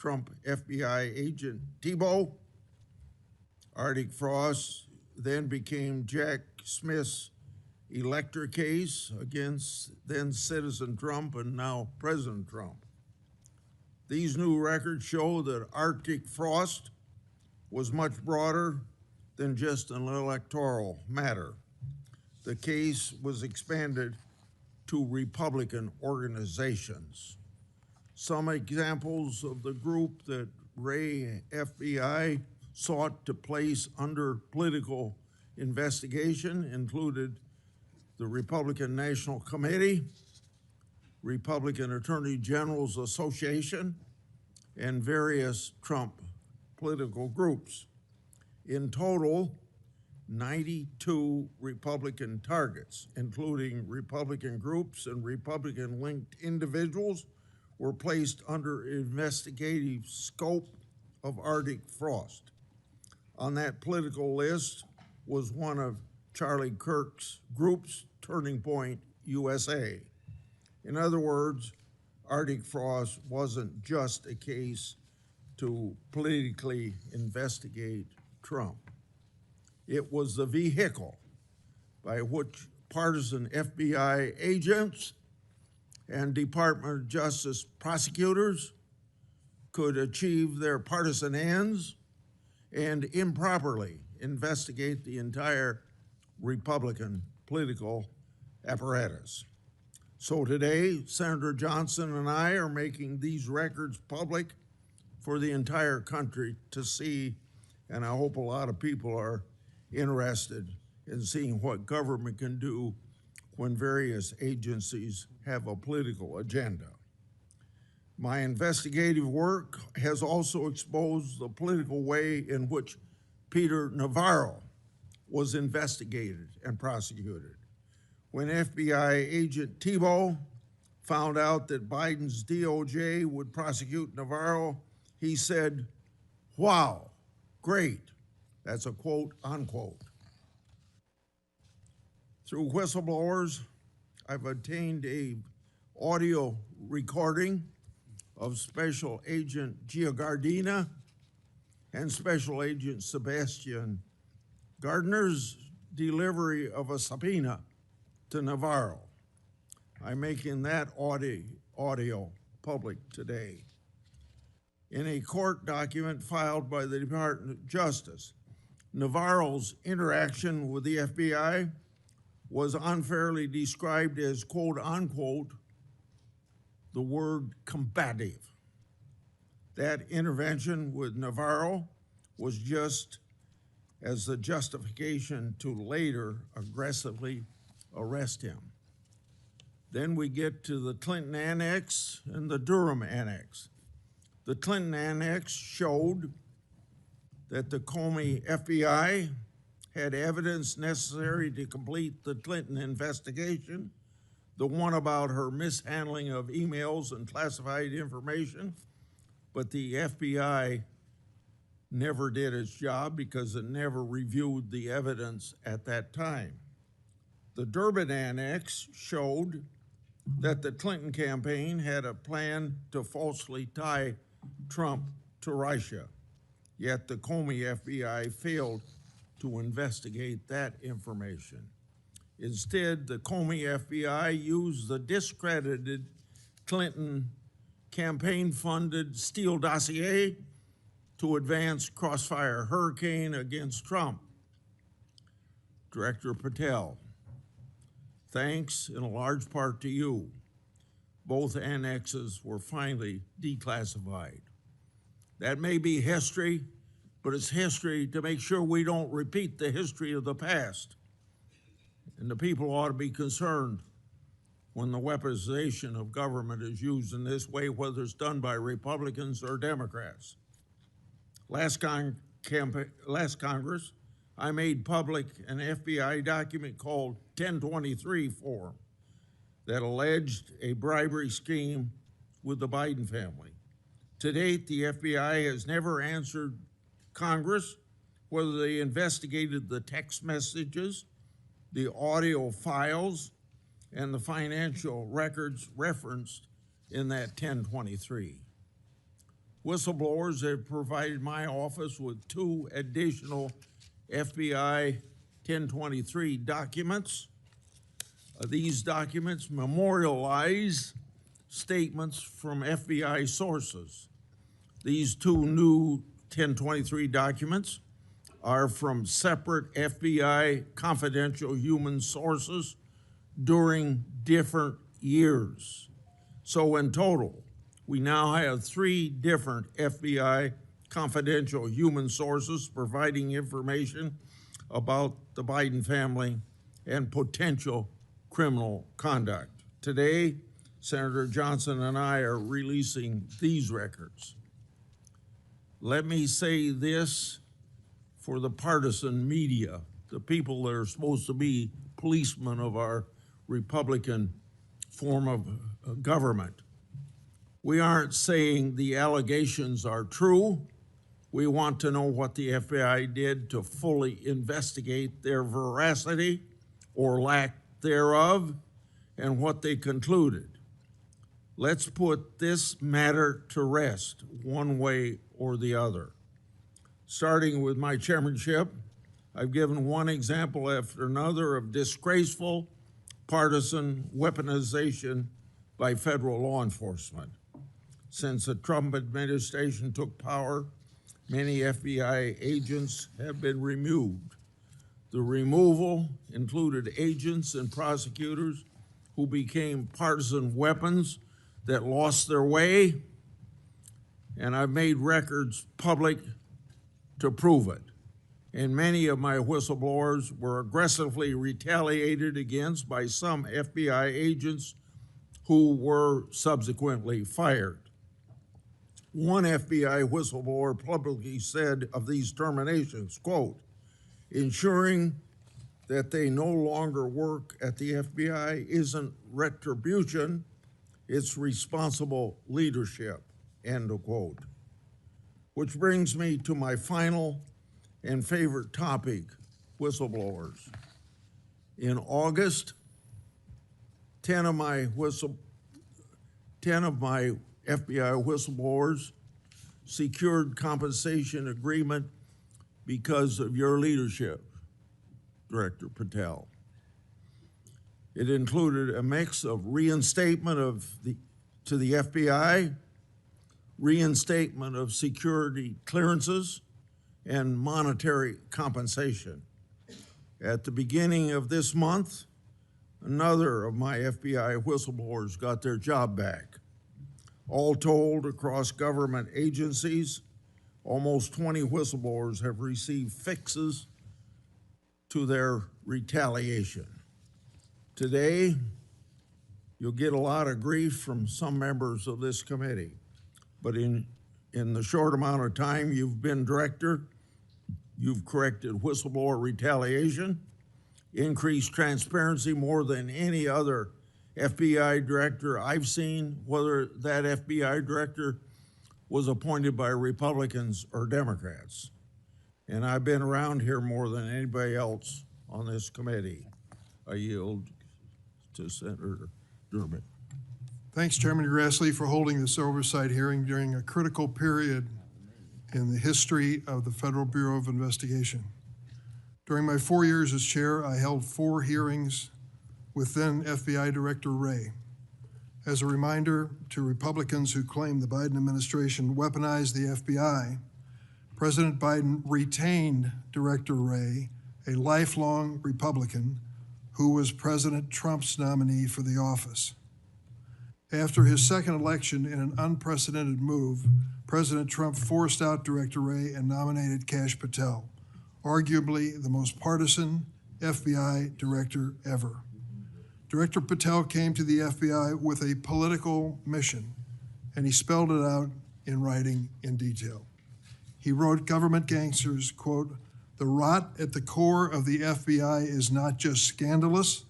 Trump FBI agent Tebow. Arctic Frost then became Jack Smith's elector case against then citizen Trump and now President Trump. These new records show that Arctic Frost was much broader than just an electoral matter. The case was expanded to Republican organizations. Some examples of the group that Ray FBI sought to place under political investigation included the Republican National Committee, Republican Attorney General's Association, and various Trump political groups. In total, 92 Republican targets, including Republican groups and Republican-linked individuals, were placed under investigative scope of Arctic Frost. On that political list was one of Charlie Kirk's groups, Turning Point USA. In other words, Arctic Frost wasn't just a case to politically investigate Trump. It was the vehicle by which partisan FBI agents and Department of Justice prosecutors could achieve their partisan ends and improperly investigate the entire Republican political apparatus. So today, Senator Johnson and I are making these records public for the entire country to see, and I hope a lot of people are interested in seeing what government can do when various agencies have a political agenda. My investigative work has also exposed the political way in which Peter Navarro was investigated and prosecuted. When FBI agent Tebow found out that Biden's DOJ would prosecute Navarro, he said, "Wow, great." That's a quote, unquote. Through whistleblowers, I've obtained an audio recording of Special Agent Giordina and Special Agent Sebastian Gardner's delivery of a subpoena to Navarro. I'm making that audio public today. In a court document filed by the Department of Justice, Navarro's interaction with the FBI was unfairly described as, quote unquote, the word combative. That intervention with Navarro was just as the justification to later aggressively arrest him. Then we get to the Clinton Annex and the Durham Annex. The Clinton Annex showed that the Comey FBI had evidence necessary to complete the Clinton investigation, the one about her mishandling of emails and classified information, but the FBI never did its job because it never reviewed the evidence at that time. The Durbin Annex showed that the Clinton campaign had a plan to falsely tie Trump to Russia, yet the Comey FBI failed to investigate that information. Instead, the Comey FBI used the discredited Clinton campaign-funded Steele dossier to advance crossfire hurricane against Trump. Director Patel, thanks in a large part to you, both annexes were finally declassified. That may be history, but it's history to make sure we don't repeat the history of the past. And the people ought to be concerned when the weaponization of government is used in this way, whether it's done by Republicans or Democrats. Last Congress, I made public an FBI document called 1023 form that alleged a bribery scheme with the Biden family. To date, the FBI has never answered Congress whether they investigated the text messages, the audio files, and the financial records referenced in that 1023. Whistleblowers have provided my office with 2 additional FBI 1023 documents. These documents memorialize statements from FBI sources. These 2 new 1023 documents are from separate FBI confidential human sources during different years. So in total, we now have 3 different FBI confidential human sources providing information about the Biden family and potential criminal conduct. Today, Senator Johnson and I are releasing these records. Let me say this for the partisan media, the people that are supposed to be policemen of our Republican form of government. We aren't saying the allegations are true. We want to know what the FBI did to fully investigate their veracity or lack thereof and what they concluded. Let's put this matter to rest one way or the other. Starting with my chairmanship, I've given one example after another of disgraceful partisan weaponization by federal law enforcement. Since the Trump administration took power, many FBI agents have been removed. The removal included agents and prosecutors who became partisan weapons that lost their way, and I've made records public to prove it. And many of my whistleblowers were aggressively retaliated against by some FBI agents who were subsequently fired. One FBI whistleblower publicly said of these terminations, quote, "Ensuring that they no longer work at the FBI isn't retribution, it's responsible leadership," end of quote. Which brings me to my final and favorite topic, whistleblowers. In August, 10 of my FBI whistleblowers secured compensation agreement because of your leadership, Director Patel. It included a mix of reinstatement to the FBI, reinstatement of security clearances, and monetary compensation. At the beginning of this month, another of my FBI whistleblowers got their job back. All told, across government agencies, almost 20 whistleblowers have received fixes to their retaliation. Today, you'll get a lot of grief from some members of this committee, but in the short amount of time you've been director, you've corrected whistleblower retaliation, increased transparency more than any other FBI director I've seen, whether that FBI director was appointed by Republicans or Democrats. And I've been around here more than anybody else on this committee. I yield to Senator Durbin. Thanks, Chairman Grassley, for holding this oversight hearing during a critical period in the history of the Federal Bureau of Investigation. During my 4 years as chair, I held 4 hearings with then FBI Director Wray. As a reminder to Republicans who claim the Biden administration weaponized the FBI, President Biden retained Director Wray, a lifelong Republican who was President Trump's nominee for the office. After his second election in an unprecedented move, President Trump forced out Director Wray and nominated Kash Patel, arguably the most partisan FBI director ever. Director Patel came to the FBI with a political mission, and he spelled it out in writing in detail. He wrote, "Government gangsters, quote, the rot at the core of the FBI is not just scandalous,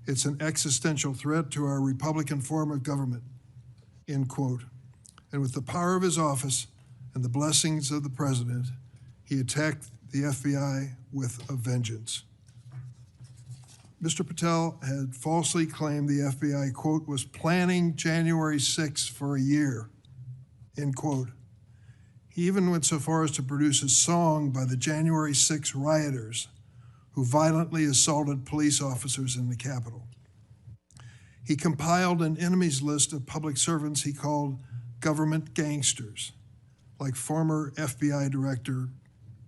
it's an existential threat to our Republican form of government," end quote. And with the power of his office and the blessings of the president, he attacked the FBI with a vengeance. Mr. Patel had falsely claimed the FBI, quote, was planning January 6th for a year, end quote. He even went so far as to produce a song by the January 6 rioters who violently assaulted police officers in the Capitol. He compiled an enemies list of public servants he called government gangsters, like former FBI Director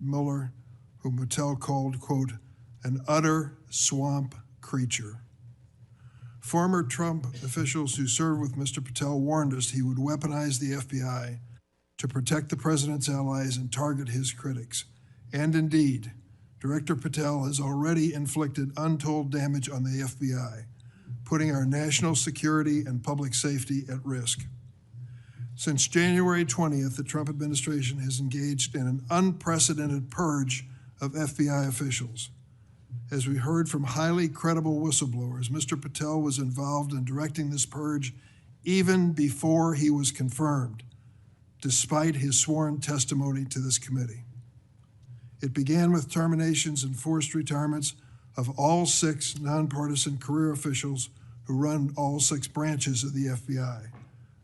Mueller, whom Patel called, quote, an utter swamp creature. Former Trump officials who served with Mr. Patel warned us he would weaponize the FBI to protect the president's allies and target his critics. And indeed, Director Patel has already inflicted untold damage on the FBI, putting our national security and public safety at risk. Since January 20th, the Trump administration has engaged in an unprecedented purge of FBI officials. As we heard from highly credible whistleblowers, Mr. Patel was involved in directing this purge even before he was confirmed, despite his sworn testimony to this committee. It began with terminations and forced retirements of all 6 nonpartisan career officials who run all 6 branches of the FBI,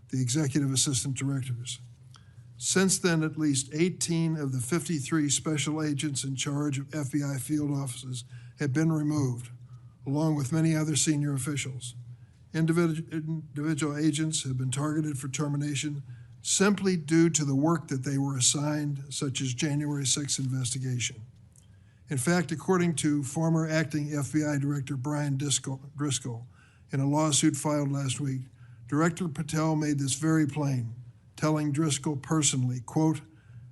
the executive assistant directors. Since then, at least 18 of the 53 special agents in charge of FBI field offices have been removed, along with many other senior officials. Individual agents have been targeted for termination simply due to the work that they were assigned, such as January 6th investigation. In fact, according to former acting FBI Director Brian Driscoll, in a lawsuit filed last week, Director Patel made this very plain, telling Driscoll personally, quote,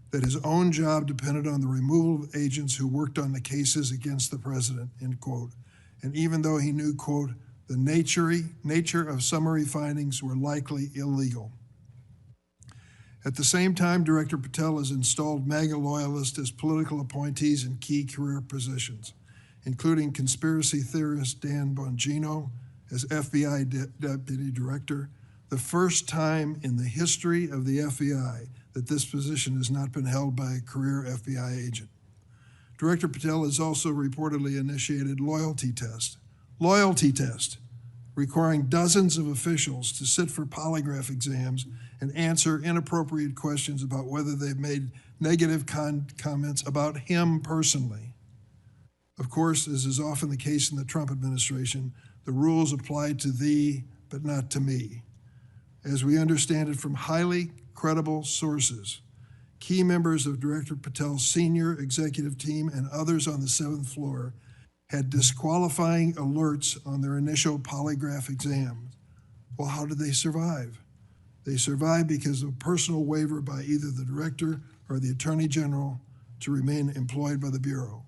that his own job depended on the removal of agents who worked on the cases against the president, end quote. And even though he knew, quote, the nature of summary findings were likely illegal. At the same time, Director Patel has installed MAGA loyalists as political appointees in key career positions, including conspiracy theorist Dan Bongino as FBI Deputy Director, the first time in the history of the FBI that this position has not been held by a career FBI agent. Director Patel has also reportedly initiated loyalty test, requiring dozens of officials to sit for polygraph exams and answer inappropriate questions about whether they've made negative comments about him personally. Of course, as is often the case in the Trump administration, the rules apply to thee, but not to me. As we understand it from highly credible sources, key members of Director Patel's senior executive team and others on the 7th floor had disqualifying alerts on their initial polygraph exam. Well, how did they survive? They survived because of a personal waiver by either the director or the attorney general to remain employed by the Bureau.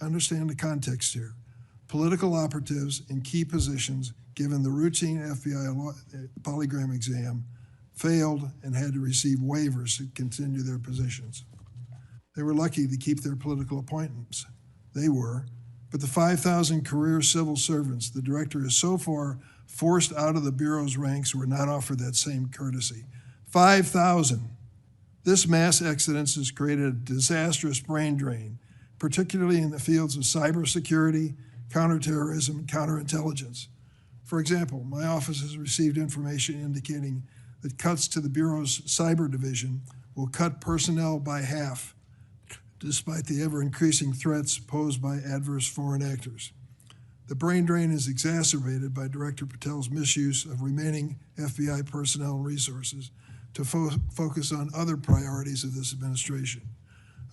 Understand the context here. Political operatives in key positions, given the routine FBI polygraph exam, failed and had to receive waivers to continue their positions. They were lucky to keep their political appointments. They were, but the 5,000 career civil servants the director has so far forced out of the Bureau's ranks were not offered that same courtesy. 5,000. This mass exodus has created a disastrous brain drain, particularly in the fields of cybersecurity, counterterrorism, and counterintelligence. For example, my office has received information indicating that cuts to the Bureau's cyber division will cut personnel by half, despite the ever-increasing threats posed by adverse foreign actors. The brain drain is exacerbated by Director Patel's misuse of remaining FBI personnel and resources to focus on other priorities of this administration.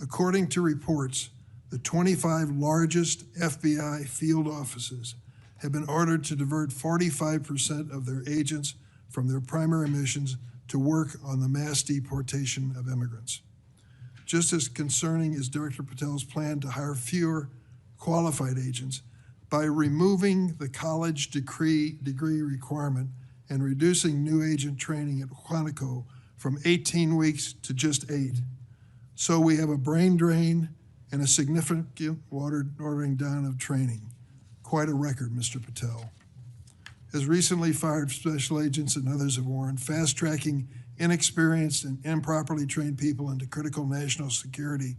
According to reports, the 25 largest FBI field offices have been ordered to divert 45% of their agents from their primary missions to work on the mass deportation of immigrants. Just as concerning is Director Patel's plan to hire fewer qualified agents by removing the college degree requirement and reducing new agent training at Quantico from 18 weeks to just 8. So we have a brain drain and a significant watering down of training. Quite a record, Mr. Patel. As recently fired special agents and others have warned, fast-tracking inexperienced and improperly trained people into critical national security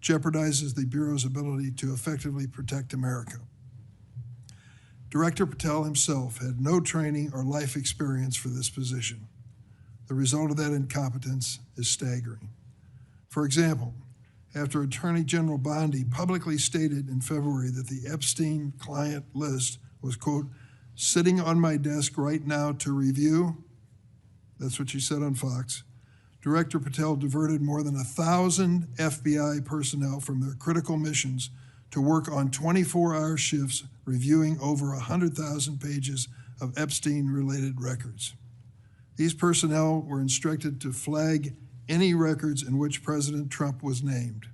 jeopardizes the Bureau's ability to effectively protect America. Director Patel himself had no training or life experience for this position. The result of that incompetence is staggering. For example, after Attorney General Bondi publicly stated in February that the Epstein client list was, quote, sitting on my desk right now to review, that's what she said on Fox, Director Patel diverted more than 1,000 FBI personnel from their critical missions to work on 24-hour shifts reviewing over 100,000 pages of Epstein-related records. These personnel were instructed to flag any records in which President Trump was named.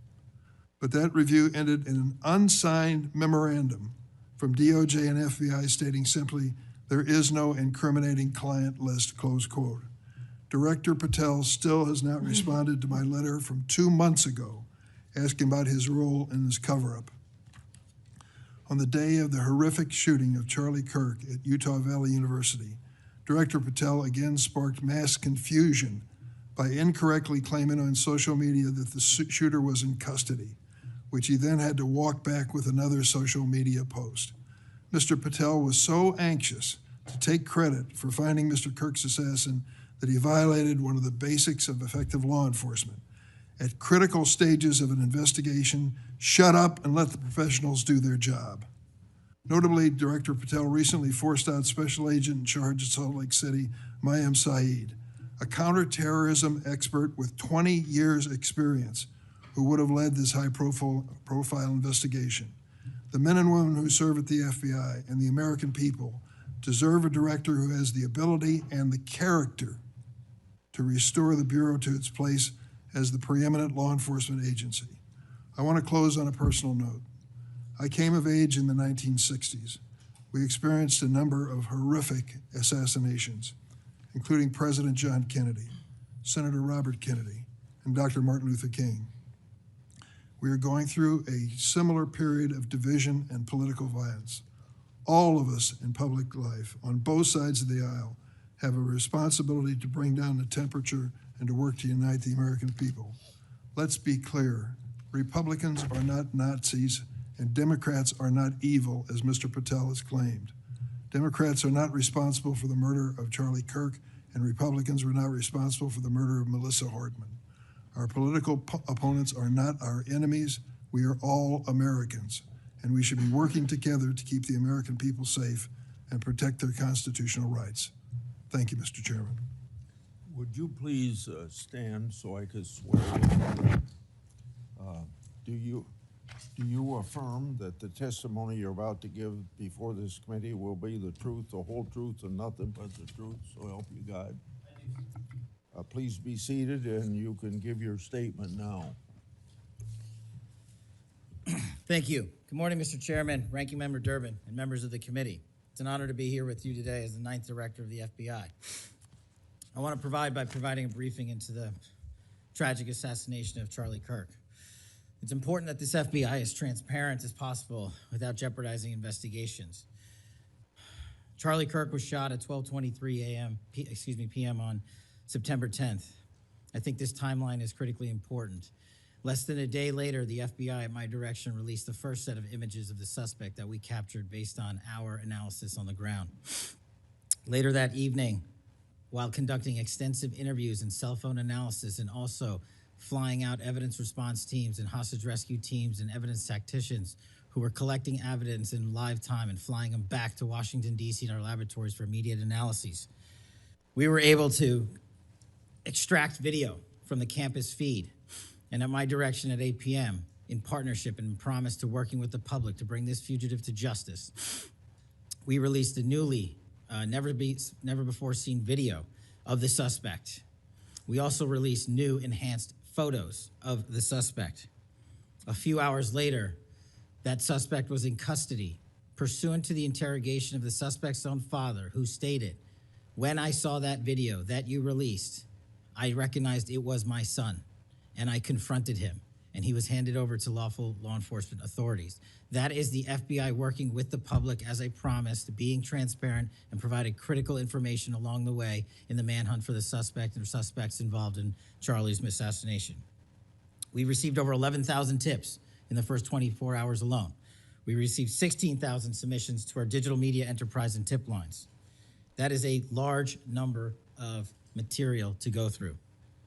But that review ended in an unsigned memorandum from DOJ and FBI stating simply, there is no incriminating client list, close quote. Director Patel still has not responded to my letter from 2 months ago asking about his role in this cover-up. On the day of the horrific shooting of Charlie Kirk at Utah Valley University, Director Patel again sparked mass confusion by incorrectly claiming on social media that the shooter was in custody, which he then had to walk back with another social media post. Mr. Patel was so anxious to take credit for finding Mr. Kirk's assassin that he violated one of the basics of effective law enforcement. At critical stages of an investigation, shut up and let the professionals do their job. Notably, Director Patel recently forced out Special Agent in charge of Salt Lake City, Mayim Saeed, a counterterrorism expert with 20 years experience, who would have led this high-profile investigation. The men and women who serve at the FBI and the American people deserve a director who has the ability and the character to restore the Bureau to its place as the preeminent law enforcement agency. I want to close on a personal note. I came of age in the 1960s. We experienced a number of horrific assassinations, including President John Kennedy, Senator Robert Kennedy, and Dr. Martin Luther King. We are going through a similar period of division and political violence. All of us in public life, on both sides of the aisle, have a responsibility to bring down the temperature and to work to unite the American people. Let's be clear, Republicans are not Nazis and Democrats are not evil, as Mr. Patel has claimed. Democrats are not responsible for the murder of Charlie Kirk, and Republicans were not responsible for the murder of Melissa Hordman. Our political opponents are not our enemies. We are all Americans, and we should be working together to keep the American people safe and protect their constitutional rights. Thank you, Mr. Chairman. Would you please stand so I could swear you? Do you affirm that the testimony you're about to give before this committee will be the truth, the whole truth, and nothing but the truth? So help you God. Please be seated, and you can give your statement now. Thank you. Good morning, Mr. Chairman, Ranking Member Durbin, and members of the committee. It's an honor to be here with you today as the 9th Director of the FBI. I want to provide by providing a briefing into the tragic assassination of Charlie Kirk. It's important that this FBI is transparent as possible without jeopardizing investigations. Charlie Kirk was shot at 12:23 p.m. on September 10th. I think this timeline is critically important. Less than a day later, the FBI, at my direction, released the first set of images of the suspect that we captured based on our analysis on the ground. Later that evening, while conducting extensive interviews and cell phone analysis and also flying out evidence response teams and hostage rescue teams and evidence tacticians who were collecting evidence in live time and flying them back to Washington, D.C. in our laboratories for immediate analyses, we were able to extract video from the campus feed, and at my direction at 8 p.m., in partnership and promise to working with the public to bring this fugitive to justice, we released a newly, never before seen video of the suspect. We also released new enhanced photos of the suspect. A few hours later, that suspect was in custody, pursuant to the interrogation of the suspect's own father, who stated, "When I saw that video that you released, I recognized it was my son, and I confronted him, and he was handed over to lawful law enforcement authorities." That is the FBI working with the public as I promised, being transparent and providing critical information along the way in the manhunt for the suspect and suspects involved in Charlie's assassination. We received over 11,000 tips in the first 24 hours alone. We received 16,000 submissions to our digital media enterprise and tip lines. That is a large number of material to go through.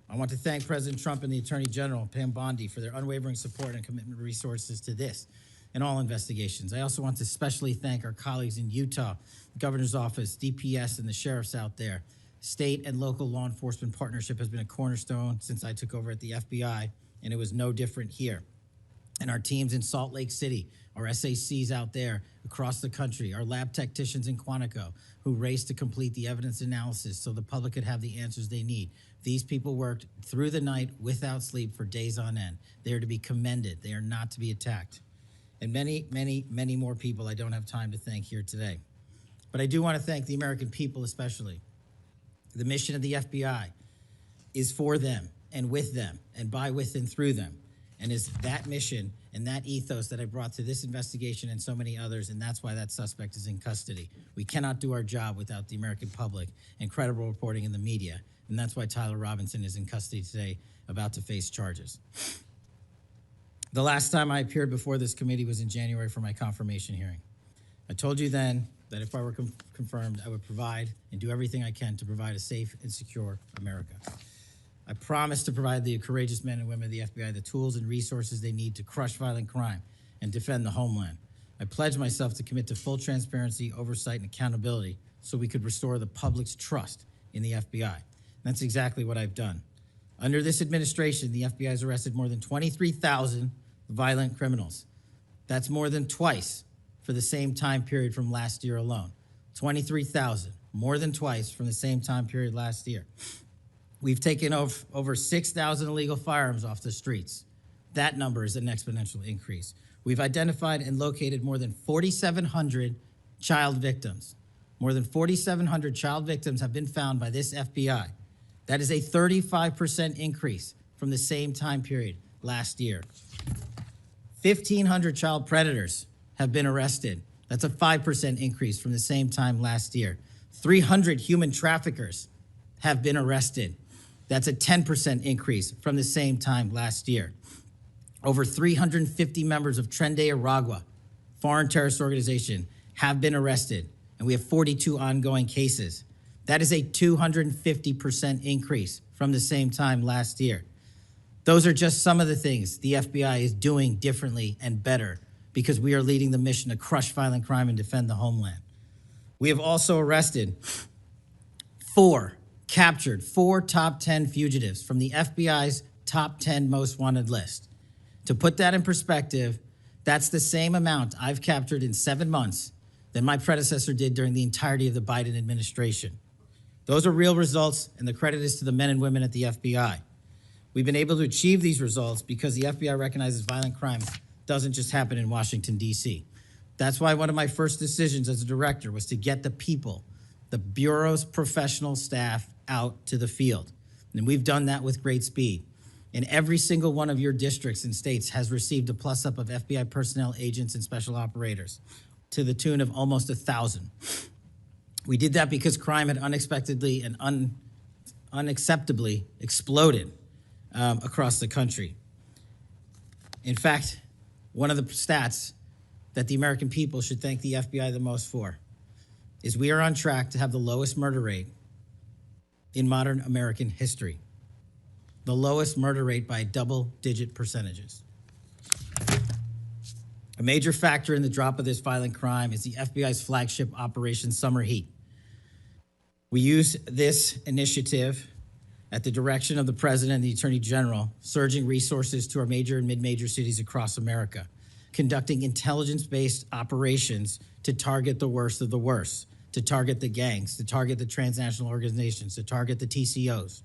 I want to thank President Trump and the Attorney General, Pam Bondi, for their unwavering support and commitment of resources to this and all investigations. I also want to especially thank our colleagues in Utah, the Governor's Office, DPS, and the sheriffs out there. State and local law enforcement partnership has been a cornerstone since I took over at the FBI, and it was no different here. And our teams in Salt Lake City, our SACs out there across the country, our lab technicians in Quantico who raced to complete the evidence analysis so the public could have the answers they need. These people worked through the night without sleep for days on end. They are to be commended. They are not to be attacked. And many, many, many more people I don't have time to thank here today. But I do want to thank the American people especially. The mission of the FBI is for them and with them and by, with, and through them. And is that mission and that ethos that I brought to this investigation and so many others, and that's why that suspect is in custody. We cannot do our job without the American public and credible reporting in the media, and that's why Tyler Robinson is in custody today, about to face charges. The last time I appeared before this committee was in January for my confirmation hearing. I told you then that if I were confirmed, I would provide and do everything I can to provide a safe and secure America. I promise to provide the courageous men and women of the FBI the tools and resources they need to crush violent crime and defend the homeland. I pledge myself to commit to full transparency, oversight, and accountability so we could restore the public's trust in the FBI. And that's exactly what I've done. Under this administration, the FBI has arrested more than 23,000 violent criminals. That's more than twice for the same time period from last year alone. 23,000, more than twice from the same time period last year. We've taken over 6,000 illegal firearms off the streets. That number is an exponential increase. We've identified and located more than 4,700 child victims. More than 4,700 child victims have been found by this FBI. That is a 35% increase from the same time period last year. 1,500 child predators have been arrested. That's a 5% increase from the same time last year. 300 human traffickers have been arrested. That's a 10% increase from the same time last year. Over 350 members of Tren de Aragua, foreign terrorist organization, have been arrested, and we have 42 ongoing cases. That is a 250% increase from the same time last year. Those are just some of the things the FBI is doing differently and better because we are leading the mission to crush violent crime and defend the homeland. We have also arrested captured four top 10 fugitives from the FBI's top 10 most wanted list. To put that in perspective, that's the same amount I've captured in 7 months than my predecessor did during the entirety of the Biden administration. Those are real results, and the credit is to the men and women at the FBI. We've been able to achieve these results because the FBI recognizes violent crime doesn't just happen in Washington, D.C. That's why one of my first decisions as a director was to get the people, the Bureau's professional staff, out to the field. And we've done that with great speed. And every single one of your districts and states has received a plus-up of FBI personnel, agents, and special operators to the tune of almost 1,000. We did that because crime had unexpectedly and unacceptably exploded across the country. In fact, one of the stats that the American people should thank the FBI the most for is we are on track to have the lowest murder rate in modern American history. The lowest murder rate by double-digit percentages. A major factor in the drop of this violent crime is the FBI's flagship Operation Summer Heat. We use this initiative at the direction of the President and the Attorney General, surging resources to our major and mid-major cities across America, conducting intelligence-based operations to target the worst of the worst, to target the gangs, to target the transnational organizations, to target the TCOs,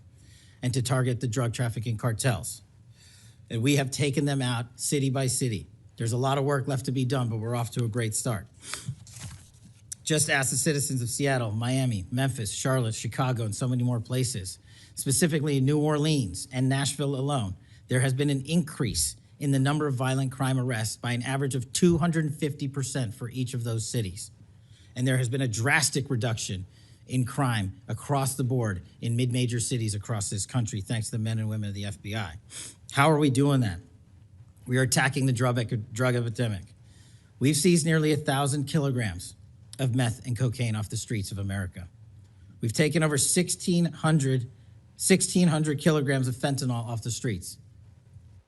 and to target the drug trafficking cartels. And we have taken them out city by city. There's a lot of work left to be done, but we're off to a great start. Just ask the citizens of Seattle, Miami, Memphis, Charlotte, Chicago, and so many more places. Specifically in New Orleans and Nashville alone, there has been an increase in the number of violent crime arrests by an average of 250% for each of those cities. And there has been a drastic reduction in crime across the board in mid-major cities across this country, thanks to the men and women of the FBI. How are we doing that? We are attacking the drug epidemic. We've seized nearly 1,000 kilograms of meth and cocaine off the streets of America. We've taken over 1,600 1,600 kilograms of fentanyl off the streets.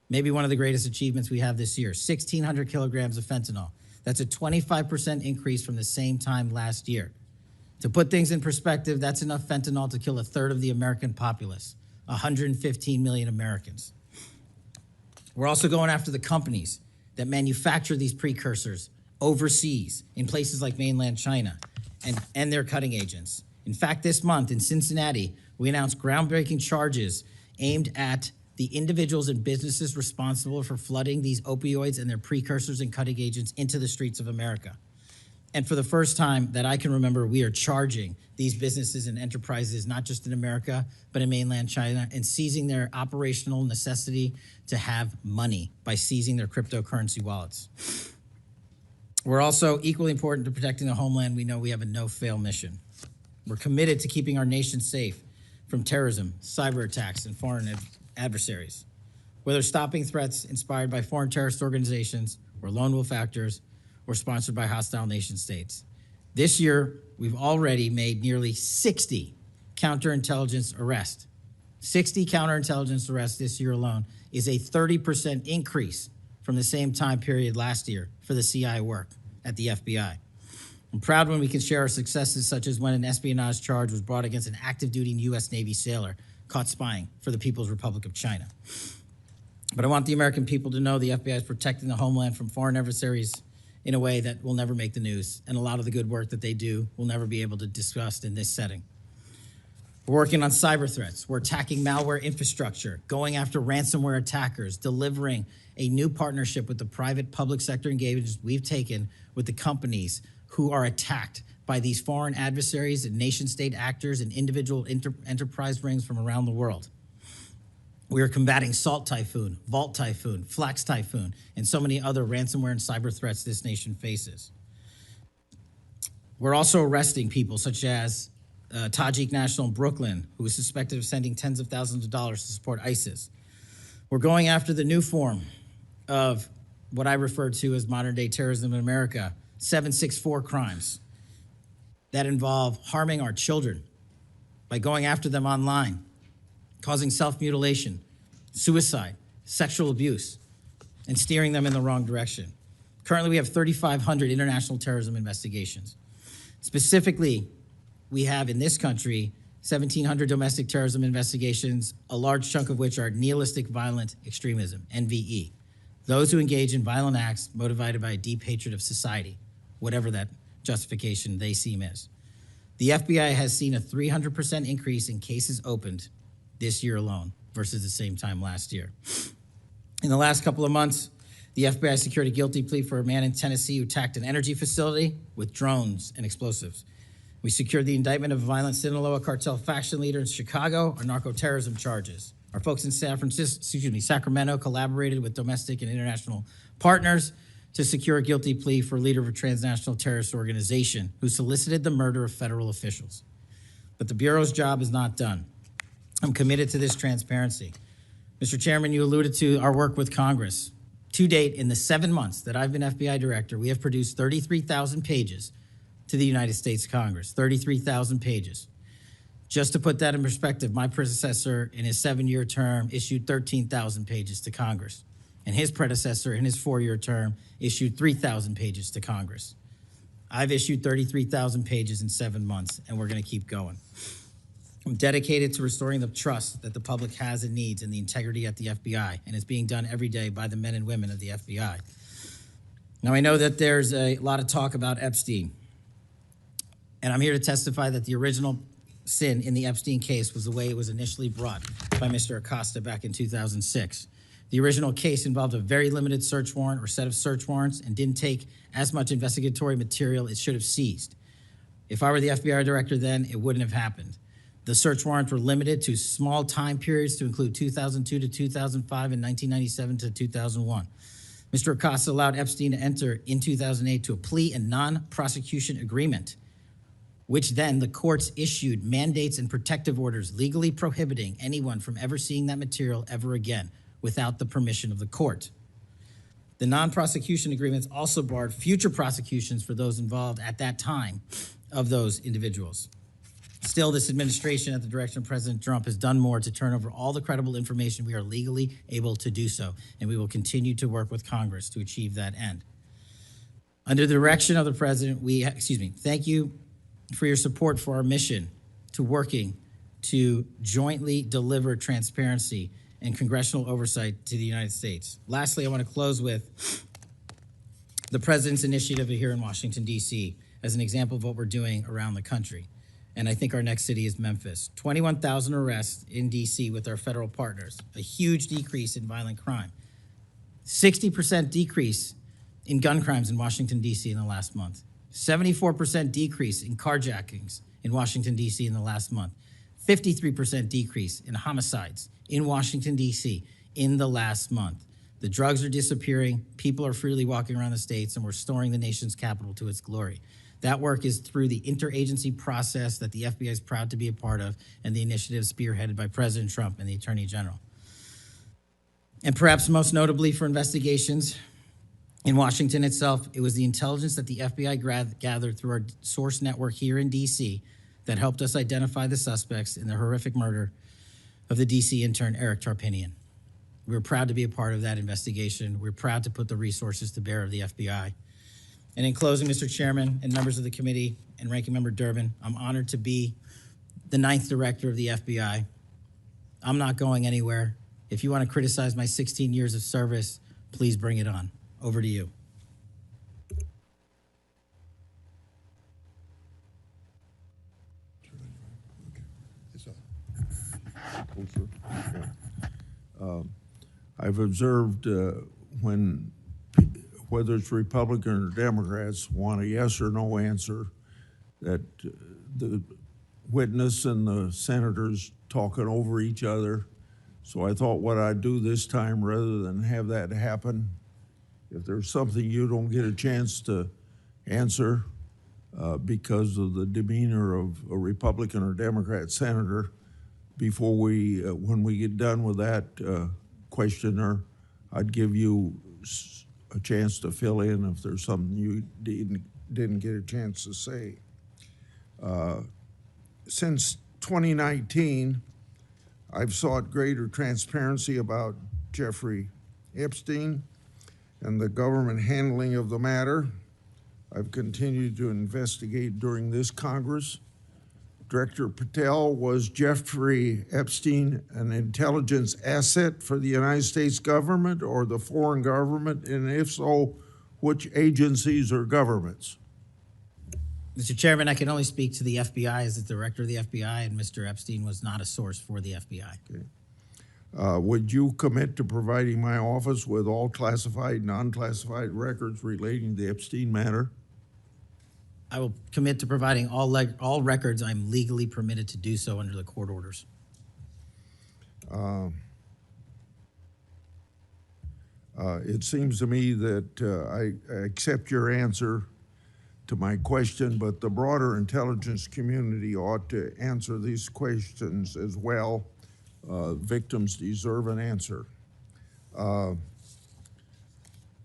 Maybe one of the greatest achievements we have this year, 1,600 kilograms of fentanyl. That's a 25% increase from the same time last year. To put things in perspective, that's enough fentanyl to kill a third of the American populace, 115 million Americans. We're also going after the companies that manufacture these precursors overseas in places like mainland China and their cutting agents. In fact, this month in Cincinnati, we announced groundbreaking charges aimed at the individuals and businesses responsible for flooding these opioids and their precursors and cutting agents into the streets of America. And for the first time that I can remember, we are charging these businesses and enterprises, not just in America, but in mainland China, and seizing their operational necessity to have money by seizing their cryptocurrency wallets. We're also equally important to protecting the homeland. We know we have a no-fail mission. We're committed to keeping our nation safe from terrorism, cyber attacks, and foreign adversaries. Whether stopping threats inspired by foreign terrorist organizations or lone wolf actors, or sponsored by hostile nation states. This year, we've already made nearly 60 counterintelligence arrests. 60 counterintelligence arrests this year alone is a 30% increase from the same time period last year for the CI work at the FBI. I'm proud when we can share our successes, such as when an espionage charge was brought against an active duty U.S. Navy sailor caught spying for the People's Republic of China. But I want the American people to know the FBI is protecting the homeland from foreign adversaries in a way that will never make the news, and a lot of the good work that they do will never be able to discuss in this setting. We're working on cyber threats. We're attacking malware infrastructure, going after ransomware attackers, delivering a new partnership with the private public sector engagements we've taken with the companies who are attacked by these foreign adversaries and nation-state actors and individual enterprise rings from around the world. We are combating Salt Typhoon, Vault Typhoon, Flax Typhoon, and so many other ransomware and cyber threats this nation faces. We're also arresting people such as Tajik national in Brooklyn, who is suspected of sending tens of thousands of dollars to support ISIS. We're going after the new form of what I refer to as modern-day terrorism in America, 764 crimes that involve harming our children by going after them online, causing self-mutilation, suicide, sexual abuse, and steering them in the wrong direction. Currently, we have 3,500 international terrorism investigations. Specifically, we have in this country 1,700 domestic terrorism investigations, a large chunk of which are nihilistic violent extremism, NVE. Those who engage in violent acts motivated by a deep hatred of society, whatever that justification they seem is. The FBI has seen a 300% increase in cases opened this year alone versus the same time last year. In the last couple of months, the FBI secured a guilty plea for a man in Tennessee who attacked an energy facility with drones and explosives. We secured the indictment of a violent Sinaloa cartel faction leader in Chicago on narco-terrorism charges. Our folks in Sacramento collaborated with domestic and international partners to secure a guilty plea for a leader of a transnational terrorist organization who solicited the murder of federal officials. But the Bureau's job is not done. I'm committed to this transparency. Mr. Chairman, you alluded to our work with Congress. To date, in the 7 months that I've been FBI director, we have produced 33,000 pages to the United States Congress, 33,000 pages. Just to put that in perspective, my predecessor in his 7-year term issued 13,000 pages to Congress, and his predecessor in his 4-year term issued 3,000 pages to Congress. I've issued 33,000 pages in 7 months, and we're gonna keep going. I'm dedicated to restoring the trust that the public has and needs in the integrity at the FBI, and it's being done every day by the men and women of the FBI. Now, I know that there's a lot of talk about Epstein, and I'm here to testify that the original sin in the Epstein case was the way it was initially brought by Mr. Acosta back in 2006. The original case involved a very limited search warrant or set of search warrants and didn't take as much investigatory material it should have seized. If I were the FBI director then, it wouldn't have happened. The search warrants were limited to small time periods to include 2002 to 2005 and 1997 to 2001. Mr. Acosta allowed Epstein to enter in 2008 to a plea and non-prosecution agreement, which then the courts issued mandates and protective orders legally prohibiting anyone from ever seeing that material ever again without the permission of the court. The non-prosecution agreements also barred future prosecutions for those involved at that time of those individuals. Still, this administration, at the direction of President Trump, has done more to turn over all the credible information we are legally able to do so, and we will continue to work with Congress to achieve that end. Under the direction of the President, thank you for your support for our mission to working to jointly deliver transparency and congressional oversight to the United States. Lastly, I want to close with the President's initiative here in Washington, D.C., as an example of what we're doing around the country. And I think our next city is Memphis. 21,000 arrests in D.C. with our federal partners, a huge decrease in violent crime, 60% decrease in gun crimes in Washington, D.C. in the last month, 74% decrease in carjackings in Washington, D.C. in the last month, 53% decrease in homicides in Washington, D.C. in the last month. The drugs are disappearing, people are freely walking around the states, and we're restoring the nation's capital to its glory. That work is through the interagency process that the FBI is proud to be a part of, and the initiative spearheaded by President Trump and the Attorney General. And perhaps most notably for investigations in Washington itself, it was the intelligence that the FBI gathered through our source network here in D.C. that helped us identify the suspects in the horrific murder of the D.C. intern Eric Tarpinian. We're proud to be a part of that investigation. We're proud to put the resources to bear of the FBI. And in closing, Mr. Chairman and members of the committee and Ranking Member Durbin, I'm honored to be the 9th director of the FBI. I'm not going anywhere. If you want to criticize my 16 years of service, please bring it on. Over to you. I've observed when, whether it's Republican or Democrats, want a yes or no answer, that the witness and the senators talking over each other. So I thought what I'd do this time, rather than have that happen, if there's something you don't get a chance to answer because of the demeanor of a Republican or Democrat senator, before we, when we get done with that questioner, I'd give you a chance to fill in if there's something you didn't get a chance to say. Since 2019, I've sought greater transparency about Jeffrey Epstein and the government handling of the matter. I've continued to investigate during this Congress. Director Patel, was Jeffrey Epstein an intelligence asset for the United States government or the foreign government? And if so, which agencies or governments? Mr. Chairman, I can only speak to the FBI as the director of the FBI, and Mr. Epstein was not a source for the FBI. Okay. Would you commit to providing my office with all classified, non-classified records relating to the Epstein matter? I will commit to providing all records I'm legally permitted to do so under the court orders. It seems to me that I accept your answer to my question, but the broader intelligence community ought to answer these questions as well. Victims deserve an answer.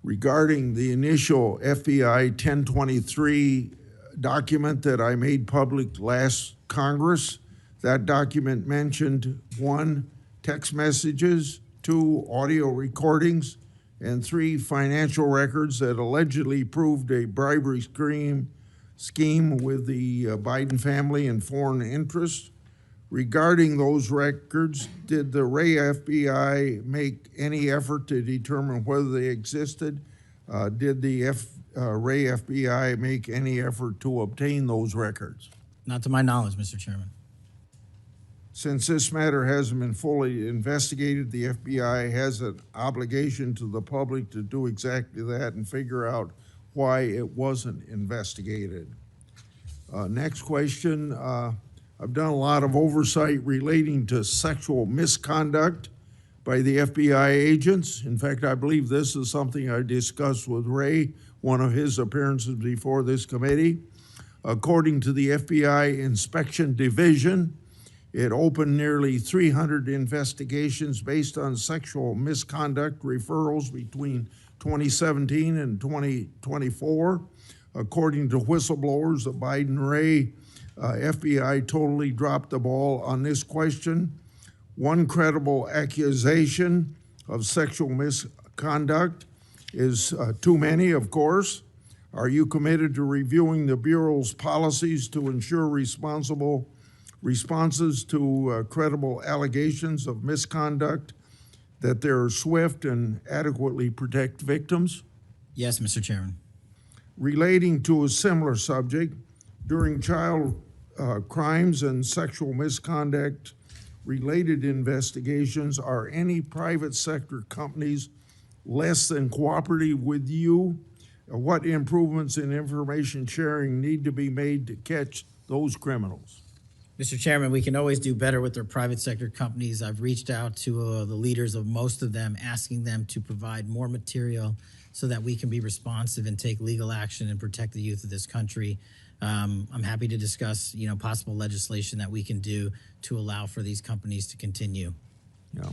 Regarding the initial FBI 1023 document that I made public last Congress, that document mentioned 1, text messages, 2, audio recordings, and 3, financial records that allegedly proved a bribery scheme with the Biden family and foreign interests. Regarding those records, did the Ray FBI make any effort to determine whether they existed? Did the Ray FBI make any effort to obtain those records? Not to my knowledge, Mr. Chairman. Since this matter hasn't been fully investigated, the FBI has an obligation to the public to do exactly that and figure out why it wasn't investigated. Next question. I've done a lot of oversight relating to sexual misconduct by the FBI agents. In fact, I believe this is something I discussed with Ray, one of his appearances before this committee. According to the FBI Inspection Division, it opened nearly 300 investigations based on sexual misconduct referrals between 2017 and 2024. According to whistleblowers, the Biden-Ray FBI totally dropped the ball on this question. One credible accusation of sexual misconduct is too many, of course. Are you committed to reviewing the Bureau's policies to ensure responsible responses to credible allegations of misconduct, that they're swift and adequately protect victims? Yes, Mr. Chairman. Relating to a similar subject, during child crimes and sexual misconduct related investigations, are any private sector companies less than cooperative with you? What improvements in information sharing need to be made to catch those criminals? Mr. Chairman, we can always do better with our private sector companies. I've reached out to the leaders of most of them, asking them to provide more material so that we can be responsive and take legal action and protect the youth of this country. I'm happy to discuss, possible legislation that we can do to allow for these companies to continue. Yeah.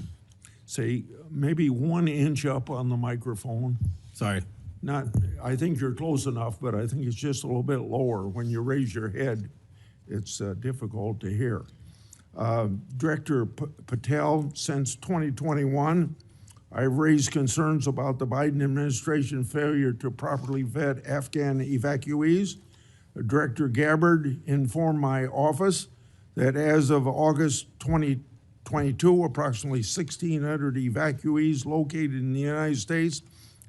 Say maybe 1 inch up on the microphone. Sorry. Not, I think you're close enough, but I think it's just a little bit lower. When you raise your head, it's difficult to hear. Director Patel, since 2021, I've raised concerns about the Biden administration failure to properly vet Afghan evacuees. Director Gabbard informed my office that as of August 2022, approximately 1,600 evacuees located in the United States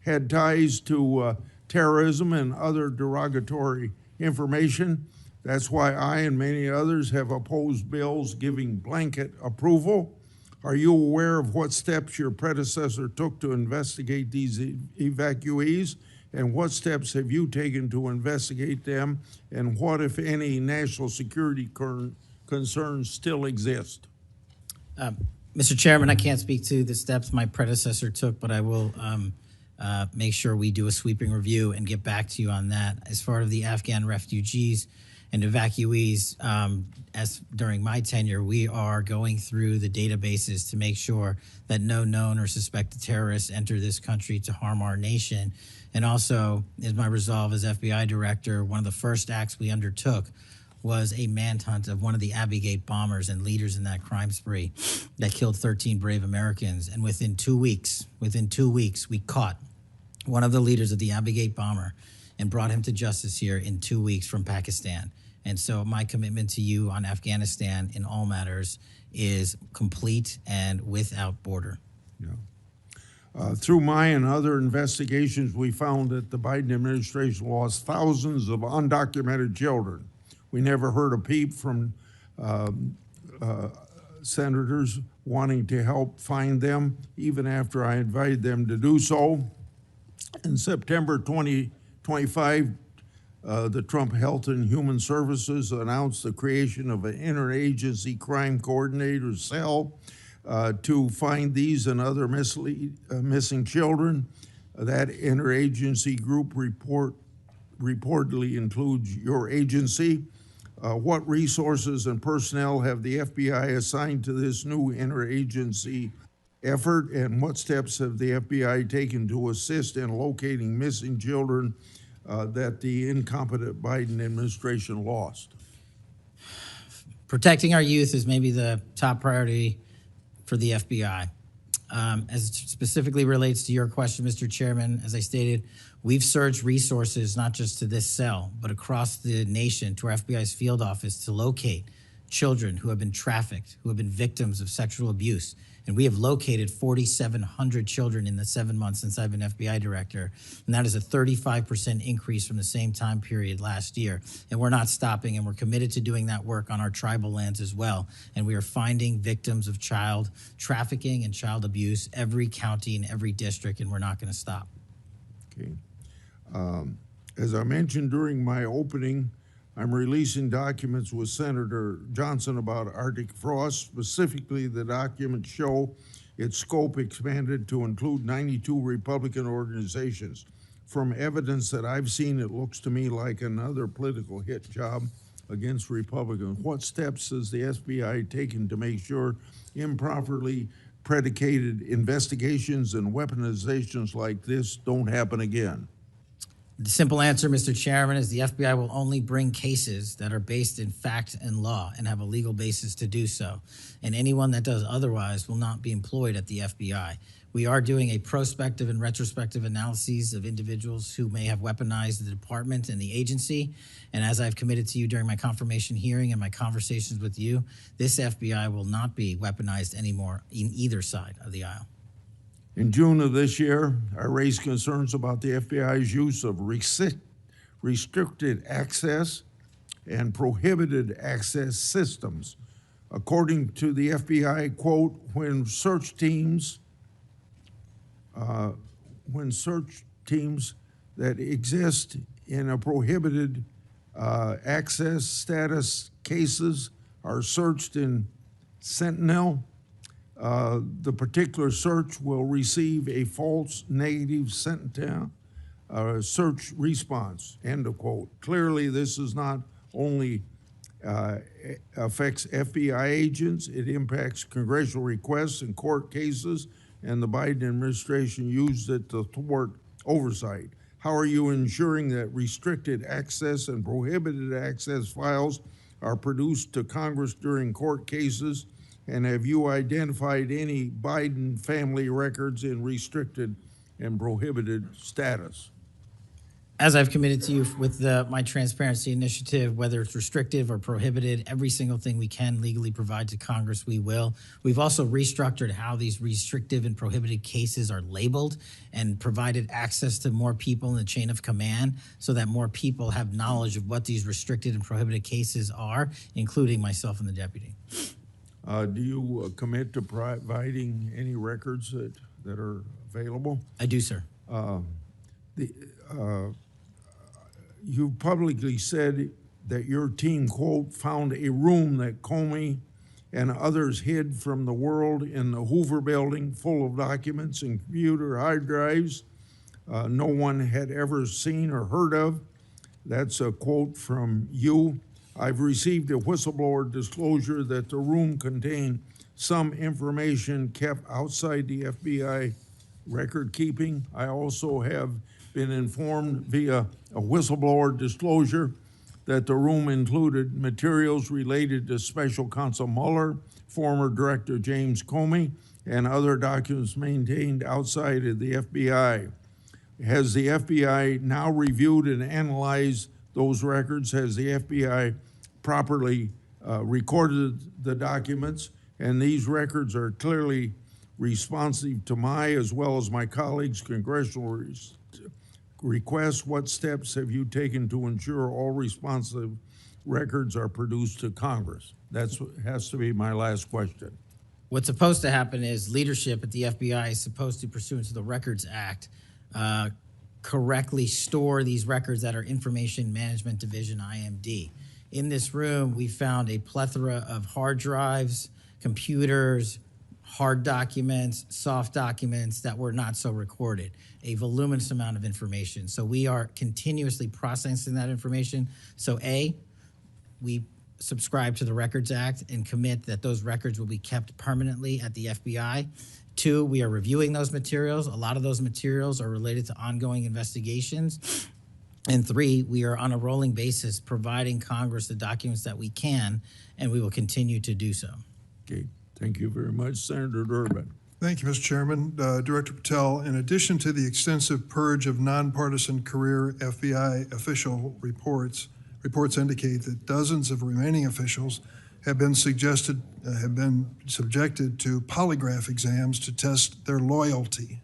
had ties to terrorism and other derogatory information. That's why I and many others have opposed bills giving blanket approval. Are you aware of what steps your predecessor took to investigate these evacuees? And what steps have you taken to investigate them? And what, if any, national security concerns still exist? Mr. Chairman, I can't speak to the steps my predecessor took, but I will make sure we do a sweeping review and get back to you on that. As far as the Afghan refugees and evacuees, as during my tenure, we are going through the databases to make sure that no known or suspected terrorists enter this country to harm our nation. And also, as my resolve as FBI director, one of the first acts we undertook was a manhunt of one of the Abbey Gate bombers and leaders in that crime spree that killed 13 brave Americans. And within 2 weeks, we caught one of the leaders of the Abbey Gate bomber and brought him to justice here in 2 weeks from Pakistan. And so my commitment to you on Afghanistan in all matters is complete and without border. Yeah. Through my and other investigations, we found that the Biden administration lost thousands of undocumented children. We never heard a peep from senators wanting to help find them, even after I invited them to do so. In September 2025, the Trump Health and Human Services announced the creation of an interagency crime coordinator cell to find these and other missing children. That interagency group reportedly includes your agency. What resources and personnel have the FBI assigned to this new interagency effort, and what steps have the FBI taken to assist in locating missing children that the incompetent Biden administration lost? Protecting our youth is maybe the top priority for the FBI. As it specifically relates to your question, Mr. Chairman, as I stated, we've surged resources not just to this cell, but across the nation to our FBI's field office to locate children who have been trafficked, who have been victims of sexual abuse. And we have located 4,700 children in the 7 months since I've been FBI director. And that is a 35% increase from the same time period last year. And we're not stopping, and we're committed to doing that work on our tribal lands as well. And we are finding victims of child trafficking and child abuse every county and every district, and we're not going to stop. Okay. As I mentioned during my opening, I'm releasing documents with Senator Johnson about Arctic frost. Specifically, the documents show its scope expanded to include 92 Republican organizations. From evidence that I've seen, it looks to me like another political hit job against Republicans. What steps has the FBI taken to make sure improperly predicated investigations and weaponizations like this don't happen again? The simple answer, Mr. Chairman, is the FBI will only bring cases that are based in fact and law and have a legal basis to do so. And anyone that does otherwise will not be employed at the FBI. We are doing a prospective and retrospective analyses of individuals who may have weaponized the department and the agency. And as I've committed to you during my confirmation hearing and my conversations with you, this FBI will not be weaponized anymore in either side of the aisle. In June of this year, I raised concerns about the FBI's use of restricted access and prohibited access systems. According to the FBI, quote, when search teams that exist in a prohibited access status cases are searched in Sentinel, the particular search will receive a false negative Sentinel search response, end of quote. Clearly, this is not only affects FBI agents, it impacts congressional requests and court cases, and the Biden administration used it to thwart oversight. How are you ensuring that restricted access and prohibited access files are produced to Congress during court cases? And have you identified any Biden family records in restricted and prohibited status? As I've committed to you with my transparency initiative, whether it's restrictive or prohibited, every single thing we can legally provide to Congress, we will. We've also restructured how these restrictive and prohibited cases are labeled and provided access to more people in the chain of command so that more people have knowledge of what these restricted and prohibited cases are, including myself and the deputy. Do you commit to providing any records that are available? I do, sir. You publicly said that your team, quote, found a room that Comey and others hid from the world in the Hoover building full of documents and computer hard drives no one had ever seen or heard of. That's a quote from you. I've received a whistleblower disclosure that the room contained some information kept outside the FBI record keeping. I also have been informed via a whistleblower disclosure that the room included materials related to Special Counsel Mueller, former Director James Comey, and other documents maintained outside of the FBI. Has the FBI now reviewed and analyzed those records? Has the FBI properly recorded the documents? And these records are clearly responsive to my as well as my colleagues' congressional requests. What steps have you taken to ensure all responsive records are produced to Congress? That has to be my last question. What's supposed to happen is leadership at the FBI is supposed to, pursuant to the Records Act, correctly store these records at our Information Management Division, IMD. In this room, we found a plethora of hard drives, computers, hard documents, soft documents that were not so recorded, a voluminous amount of information. So we are continuously processing that information. So A, we subscribe to the Records Act and commit that those records will be kept permanently at the FBI. 2, we are reviewing those materials. A lot of those materials are related to ongoing investigations. And 3, we are on a rolling basis providing Congress the documents that we can, and we will continue to do so. Okay, thank you very much, Senator Durbin. Thank you, Mr. Chairman. Director Patel, in addition to the extensive purge of nonpartisan career FBI official reports indicate that dozens of remaining officials have been subjected to polygraph exams to test their loyalty.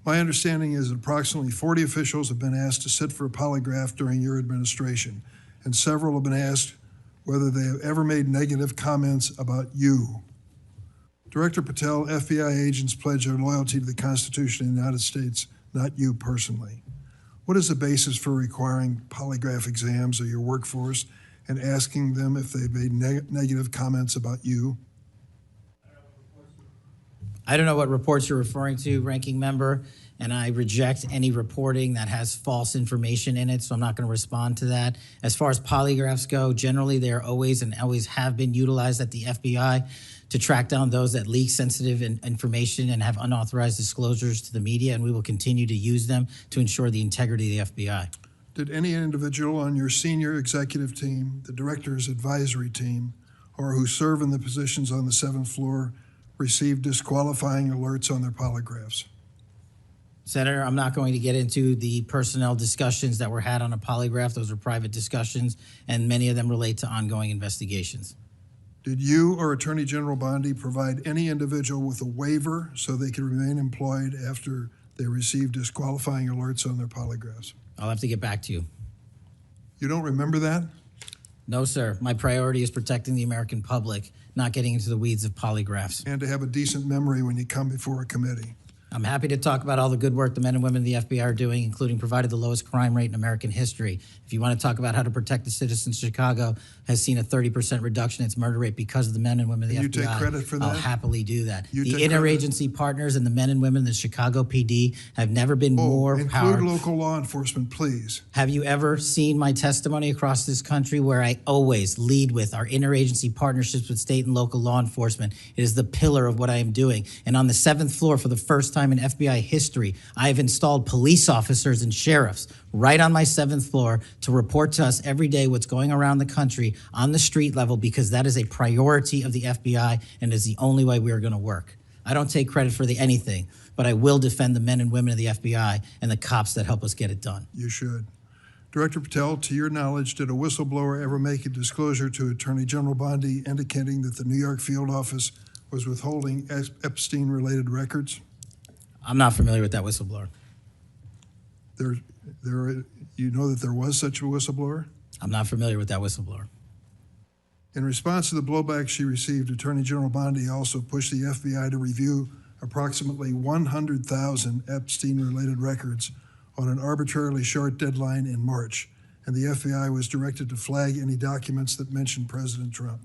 My understanding is that approximately 40 officials have been asked to sit for a polygraph during your administration, and several have been asked whether they have ever made negative comments about you. Director Patel, FBI agents pledge their loyalty to the Constitution of the United States, not you personally. What is the basis for requiring polygraph exams of your workforce and asking them if they've made negative comments about you? I don't know what reports you're referring to, Ranking Member, and I reject any reporting that has false information in it, so I'm not going to respond to that. As far as polygraphs go, generally they are always and always have been utilized at the FBI to track down those that leak sensitive information and have unauthorized disclosures to the media, and we will continue to use them to ensure the integrity of the FBI. Did any individual on your senior executive team, the director's advisory team, or who serve in the positions on the 7th floor receive disqualifying alerts on their polygraphs? Senator, I'm not going to get into the personnel discussions that were had on a polygraph. Those are private discussions, and many of them relate to ongoing investigations. Did you or Attorney General Bondi provide any individual with a waiver so they could remain employed after they received disqualifying alerts on their polygraphs? I'll have to get back to you. You don't remember that? No, sir. My priority is protecting the American public, not getting into the weeds of polygraphs. And to have a decent memory when you come before a committee. I'm happy to talk about all the good work the men and women of the FBI are doing, including provided the lowest crime rate in American history. If you want to talk about how to protect the citizens, Chicago has seen a 30% reduction in its murder rate because of the men and women of the FBI. You take credit for that? I'll happily do that. You The take interagency partners and the men and women of the Chicago PD have never been more include powerful. local law enforcement, please. Have you ever seen my testimony across this country where I always lead with our interagency partnerships with state and local law enforcement? It is the pillar of what I am doing. And on the 7th floor, for the first time in FBI history, I have installed police officers and sheriffs right on my 7th floor to report to us every day what's going around the country on the street level, because that is a priority of the FBI and is the only way we are going to work. I don't take credit for anything, but I will defend the men and women of the FBI and the cops that help us get it done. You should. Director Patel, to your knowledge, did a whistleblower ever make a disclosure to Attorney General Bondi indicating that the New York field office was withholding Epstein-related records? I'm not familiar with that whistleblower. You know that there was such a whistleblower? I'm not familiar with that whistleblower. In response to the blowback she received, Attorney General Bondi also pushed the FBI to review approximately 100,000 Epstein-related records on an arbitrarily short deadline in March, and the FBI was directed to flag any documents that mentioned President Trump.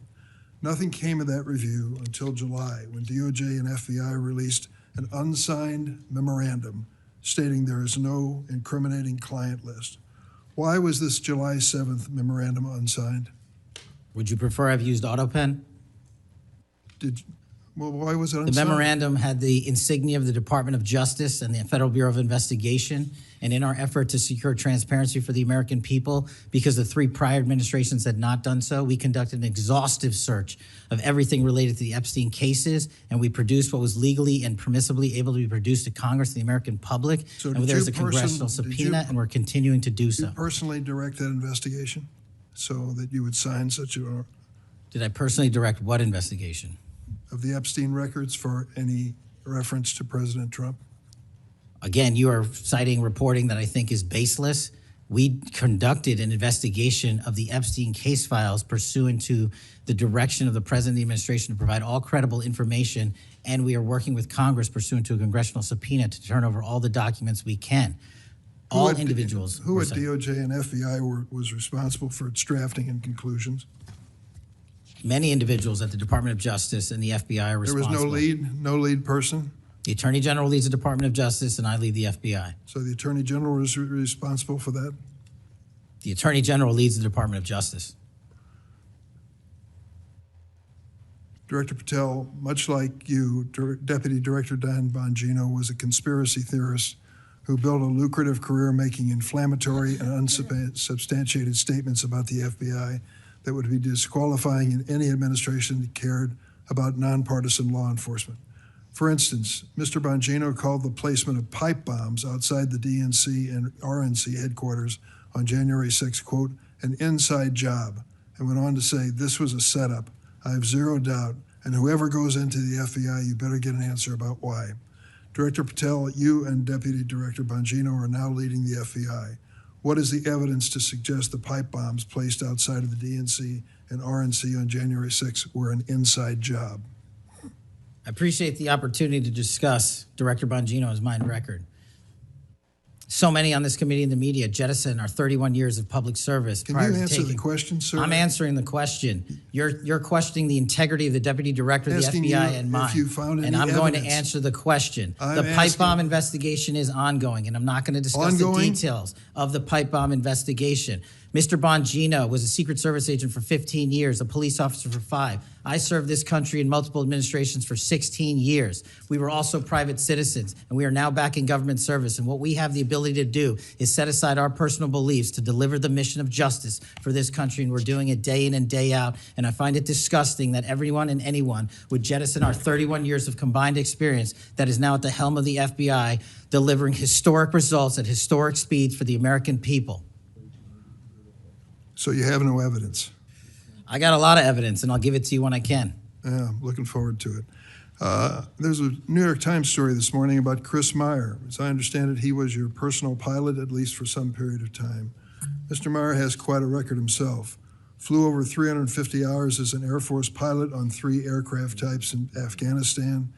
Nothing came of that review until July, when DOJ and FBI released an unsigned memorandum stating there is no incriminating client list. Why was this July 7th memorandum unsigned? Would you prefer I've used AutoPen? Why was it unsigned? The memorandum had the insignia of the Department of Justice and the Federal Bureau of Investigation. And in our effort to secure transparency for the American people, because the 3 prior administrations had not done so, we conducted an exhaustive search of everything related to the Epstein cases, and we produced what was legally and permissibly able to be produced to Congress and the American public. So and there's a congressional subpoena, and we're continuing to do so. Did you personally direct that investigation so that you would sign such a... Did I personally direct what investigation? Of the Epstein records for any reference to President Trump? Again, you are citing reporting that I think is baseless. We conducted an investigation of the Epstein case files pursuant to the direction of the President of the administration to provide all credible information, and we are working with Congress pursuant to a congressional subpoena to turn over all the documents we can. All individuals. Who at DOJ and FBI was responsible for its drafting and conclusions? Many individuals at the Department of Justice and the FBI are responsible. There was no lead person? The Attorney General leads the Department of Justice, and I lead the FBI. So the Attorney General is responsible for that? The Attorney General leads the Department of Justice. Director Patel, much like you, Deputy Director Dan Bongino was a conspiracy theorist who built a lucrative career making inflammatory and unsubstantiated statements about the FBI that would be disqualifying in any administration that cared about nonpartisan law enforcement. For instance, Mr. Bongino called the placement of pipe bombs outside the DNC and RNC headquarters on January 6, quote, an inside job, and went on to say this was a setup. I have zero doubt, and whoever goes into the FBI, you better get an answer about why. Director Patel, you and Deputy Director Bongino are now leading the FBI. What is the evidence to suggest the pipe bombs placed outside of the DNC and RNC on January 6 were an inside job? I appreciate the opportunity to discuss Director Bongino's mine record. so many on this committee and the media jettison our 31 years of public service. Can you answer the question, sir? I'm answering the question. You're questioning the integrity of the deputy director of the Asking FBI you and mine. if you found any and I'm going to evidence. answer the question. I'm The pipe asking- bomb investigation is ongoing, and I'm not going to discuss the Ongoing? details of the pipe bomb investigation. Mr. Bongino was a Secret Service agent for 15 years, a police officer for 5. I served this country in multiple administrations for 16 years. We were also private citizens, and we are now back in government service. And what we have the ability to do is set aside our personal beliefs to deliver the mission of justice for this country, and we're doing it day in and day out. And I find it disgusting that everyone and anyone would jettison our 31 years of combined experience that is now at the helm of the FBI, delivering historic results at historic speeds for the American people. So you have no evidence? I got a lot of evidence, and I'll give it to you when I can. Yeah, I'm looking forward to it. There's a New York Times story this morning about Chris Meyer. As I understand it, he was your personal pilot, at least for some period of time. Mr. Meyer has quite a record himself. Flew over 350 hours as an Air Force pilot on 3 aircraft types in Afghanistan.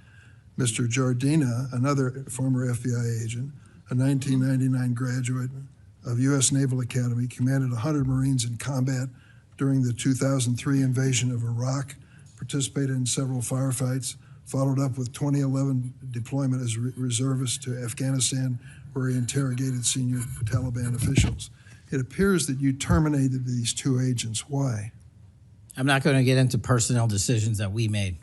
Mr. Jardina, another former FBI agent, a 1999 graduate of U.S. Naval Academy, commanded 100 Marines in combat during the 2003 invasion of Iraq, participated in several firefights, followed up with 2011 deployment as reservist to Afghanistan, where he interrogated senior Taliban officials. It appears that you terminated these 2 agents. Why? I'm not going to get into personnel decisions that we made.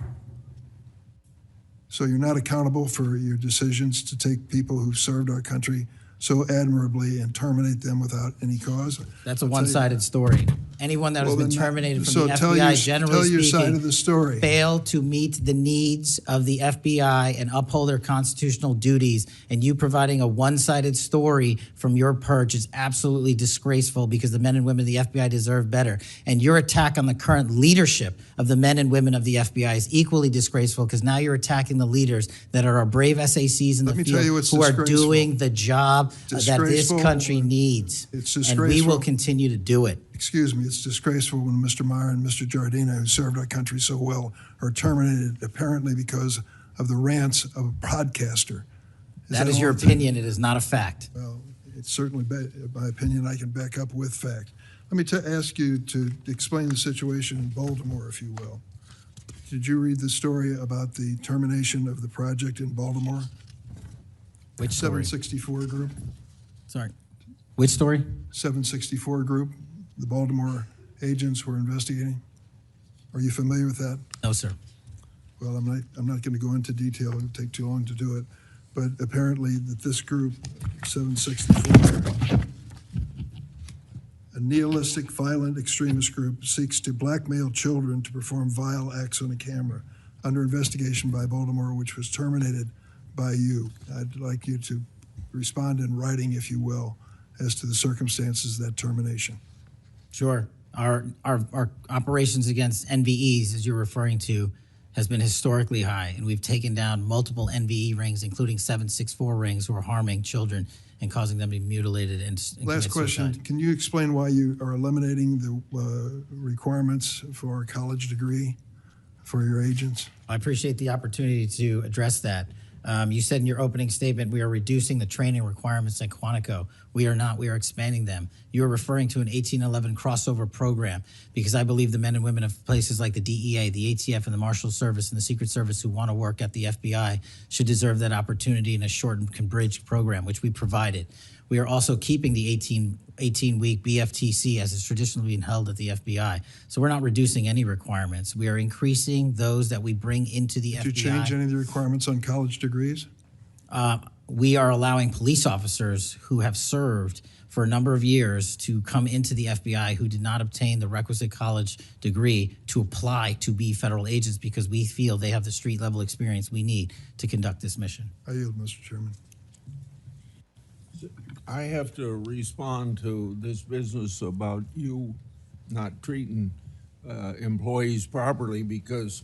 So you're not accountable for your decisions to take people who served our country so admirably and terminate them without any cause? That's a one-sided story. Anyone that has Well, been then terminated from so the tell FBI, your- generally tell your speaking, side of the story. failed to meet the needs of the FBI and uphold their constitutional duties. And you providing a one-sided story from your perch is absolutely disgraceful, because the men and women of the FBI deserve better. And your attack on the current leadership of the men and women of the FBI is equally disgraceful, because now you're attacking the leaders that are our brave SACs in Let me the tell field you what's who are disgraceful. doing the job that this Disgraceful. country needs. It's And we will disgraceful. continue to do it. Excuse me, it's disgraceful when Mr. Meyer and Mr. Jardina, who served our country so well, are terminated apparently because of the rants of a broadcaster. That is your all? opinion. It is not a fact. Well, it's certainly my opinion I can back up with fact. Let me ask you to explain the situation in Baltimore, if you will. Did you read the story about the termination of the project in Baltimore? Which story? 764 Group? Sorry. Which story? 764 Group, the Baltimore agents were investigating. Are you familiar with that? No, sir. Well, I'm not going to go into detail. It would take too long to do it. But apparently that this group, 764, a nihilistic, violent extremist group, seeks to blackmail children to perform vile acts on a camera, under investigation by Baltimore, which was terminated by you. I'd like you to respond in writing, if you will, as to the circumstances of that termination. Sure. Our operations against NVEs, as you're referring to, has been historically high, and we've taken down multiple NVE rings, including 764 rings, who are harming children and causing them to be mutilated and Last commit question, suicide. can you explain why you are eliminating the requirements for a college degree for your agents? I appreciate the opportunity to address that. You said in your opening statement, we are reducing the training requirements at Quantico. We are not. We are expanding them. You are referring to an 1811 crossover program, because I believe the men and women of places like the DEA, the ATF, and the Marshal Service and the Secret Service who want to work at the FBI should deserve that opportunity in a shortened bridge program, which we provided. We are also keeping the 18-week BFTC as is traditionally being held at the FBI. So we're not reducing any requirements. We are increasing those that we bring into the FBI. Did you change any of the requirements on college degrees? We are allowing police officers who have served for a number of years to come into the FBI who did not obtain the requisite college degree to apply to be federal agents, because we feel they have the street level experience we need to conduct this mission. I yield, Mr. Chairman. I have to respond to this business about you not treating employees properly, because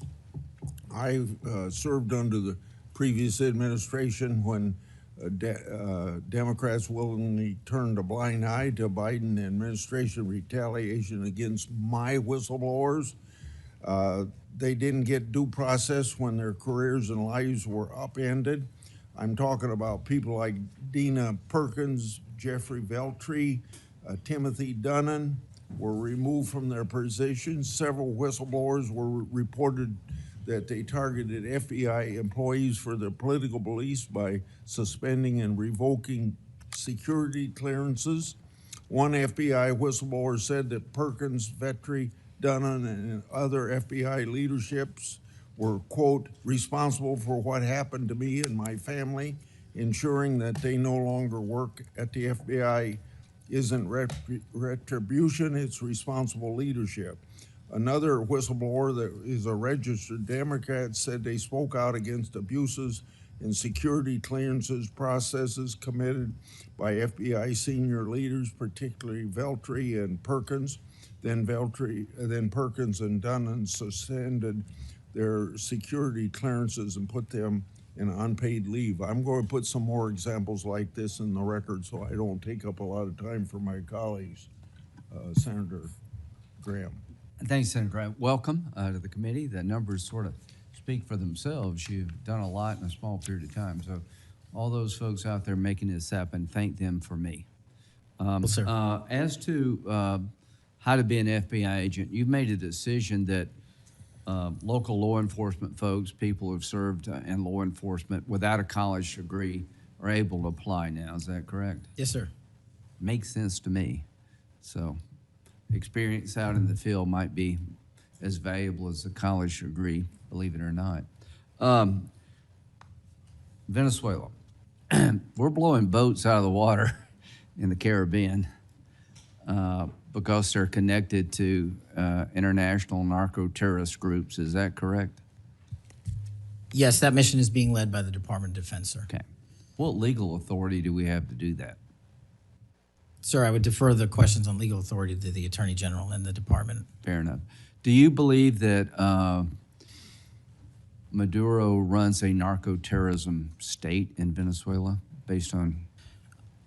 I served under the previous administration when Democrats willingly turned a blind eye to Biden administration retaliation against my whistleblowers. They didn't get due process when their careers and lives were upended. I'm talking about people like Dina Perkins, Jeffrey Veltri, Timothy Dunnan were removed from their positions. Several whistleblowers were reported that they targeted FBI employees for their political beliefs by suspending and revoking security clearances. One FBI whistleblower said that Perkins, Vetri, Dunnan, and other FBI leaderships were, quote, responsible for what happened to me and my family, ensuring that they no longer work at the FBI isn't retribution, it's responsible leadership. Another whistleblower that is a registered Democrat said they spoke out against abuses in security clearances processes committed by FBI senior leaders, particularly Veltri and Perkins. Then Perkins and Dunnan suspended their security clearances and put them in unpaid leave. I'm going to put some more examples like this in the record so I don't take up a lot of time for my colleagues. Senator Graham. Thanks, Senator Graham. Welcome to the committee. The numbers sort of speak for themselves. You've done a lot in a small period of time. So all those folks out there making this happen, thank them for me. Well, sir. As to how to be an FBI agent, you've made a decision that local law enforcement folks, people who've served in law enforcement without a college degree are able to apply now. Is that correct? Yes, sir. Makes sense to me. So experience out in the field might be as valuable as a college degree, believe it or not. Venezuela. We're blowing boats out of the water in the Caribbean because they're connected to international narco-terrorist groups. Is that correct? Yes, that mission is being led by the Department of Defense, sir. Okay. What legal authority do we have to do that? Sir, I would defer the questions on legal authority to the Attorney General and the department. Fair enough. Do you believe that Maduro runs a narco-terrorism state in Venezuela based on?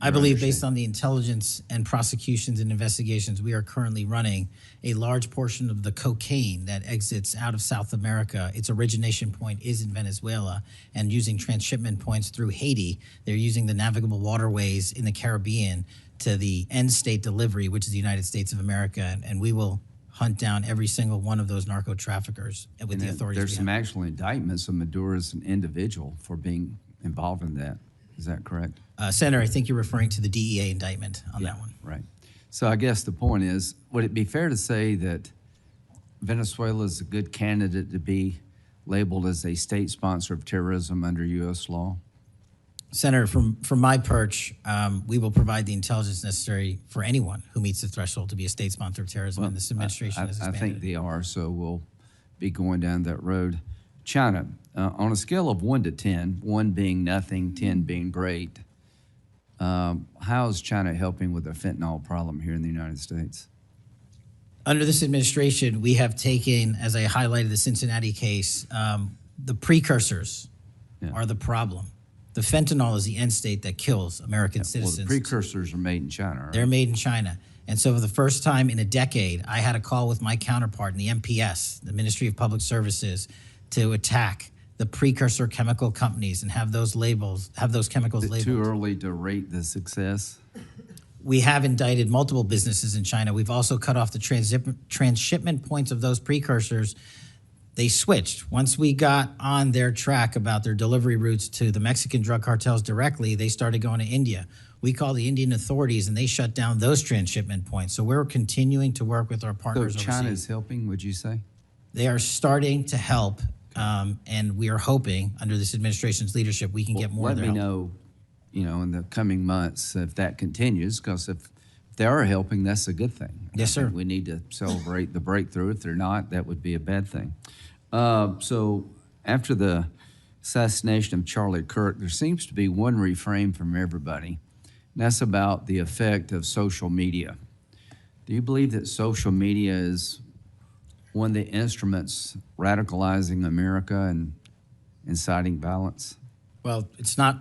I believe based on the intelligence and prosecutions and investigations, we are currently running a large portion of the cocaine that exits out of South America. Its origination point is in Venezuela, and using transshipment points through Haiti, they're using the navigable waterways in the Caribbean to the end state delivery, which is the United States of America, and we will hunt down every single one of those narco traffickers with the authorities. There's some actual indictments of Maduro as an individual for being involved in that. Is that correct? Senator, I think you're referring to the DEA indictment on that one. Right. So I guess the point is, would it be fair to say that Venezuela is a good candidate to be labeled as a state sponsor of terrorism under U.S. law? Senator, from my perch, we will provide the intelligence necessary for anyone who meets the threshold to be a state sponsor of terrorism, and this administration has I expanded. think they are, so we'll be going down that road. China, on a scale of 1 to 10, 1 being nothing, 10 being great, how is China helping with the fentanyl problem here in the United States? Under this administration, we have taken, as I highlighted the Cincinnati case, the precursors are the problem. The fentanyl is the end state that kills American citizens. Well, the precursors are made in China, right? They're made in China. And so for the first time in a decade, I had a call with my counterpart in the MPS, the Ministry of Public Services, to attack the precursor chemical companies and have those chemicals labeled. Too early to rate the success? We have indicted multiple businesses in China. We've also cut off the transshipment points of those precursors. They switched. Once we got on their track about their delivery routes to the Mexican drug cartels directly, they started going to India. We called the Indian authorities, and they shut down those transshipment points. So we're continuing to work with our partners overseas. So China is helping, would you say? They are starting to help, and we are hoping, under this administration's leadership, we can get more of their help. Let me know, in the coming months if that continues, because if they are helping, that's a good thing. Yes, sir. We need to celebrate the breakthrough. If they're not, that would be a bad thing. So after the assassination of Charlie Kirk, there seems to be one refrain from everybody, and that's about the effect of social media. Do you believe that social media is one of the instruments radicalizing America and inciting violence? Well, it's not.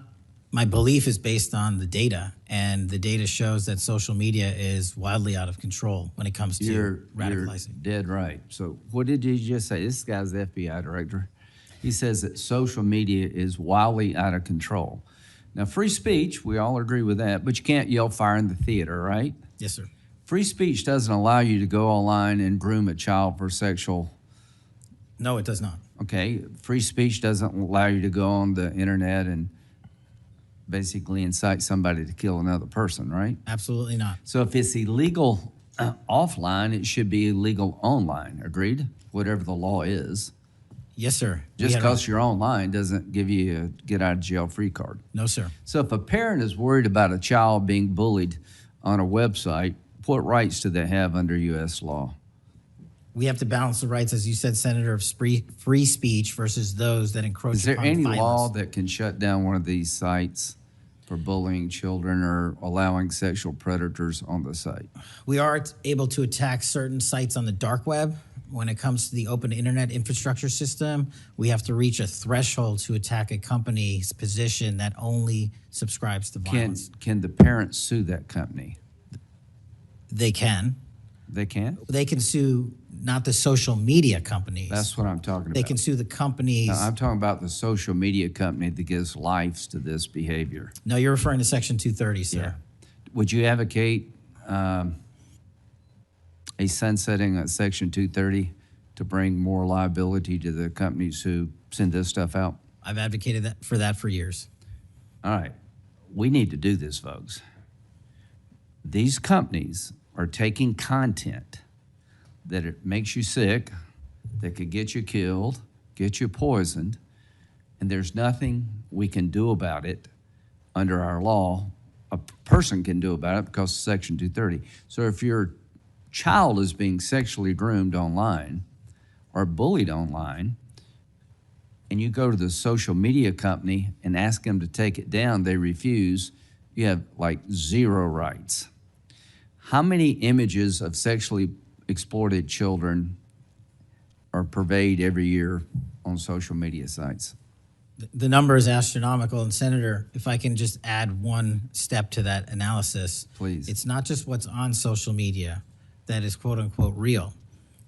My belief is based on the data, and the data shows that social media is wildly out of control when it comes to radicalizing. You're dead right. So what did you just say? This guy's the FBI director. He says that social media is wildly out of control. Now, free speech, we all agree with that, but you can't yell fire in the theater, right? Yes, sir. Free speech doesn't allow you to go online and groom a child for sexual. No, it does not. Okay, free speech doesn't allow you to go on the internet and basically incite somebody to kill another person, right? Absolutely not. So if it's illegal offline, it should be illegal online, agreed? Whatever the law is. Yes, sir. Just We had because you're online doesn't give you a get out of jail free card. No, sir. So if a parent is worried about a child being bullied on a website, what rights do they have under U.S. law? We have to balance the rights, as you said, Senator, of free speech versus those that encroach Is there upon any violence. law that can shut down one of these sites for bullying children or allowing sexual predators on the site? We are able to attack certain sites on the dark web. When it comes to the open internet infrastructure system, we have to reach a threshold to attack a company's position that only subscribes to violence. Can the parents sue that company? They can. They can? They can sue not the social media companies. That's what I'm talking about. They can sue the companies. No, I'm talking about the social media company that gives lives to this behavior. No, you're referring to Section 230, sir. Would you advocate a sunsetting of Section 230 to bring more liability to the companies who send this stuff out? I've advocated for that for years. All right. We need to do this, folks. These companies are taking content that it makes you sick, that could get you killed, get you poisoned, and there's nothing we can do about it under our law. A person can do about it because of Section 230. So if your child is being sexually groomed online or bullied online, and you go to the social media company and ask them to take it down, they refuse, you have like zero rights. How many images of sexually exploited children are purveyed every year on social media sites? The number is astronomical. And Senator, if I can just add one step to that analysis. Please. It's not just what's on social media that is quote unquote real.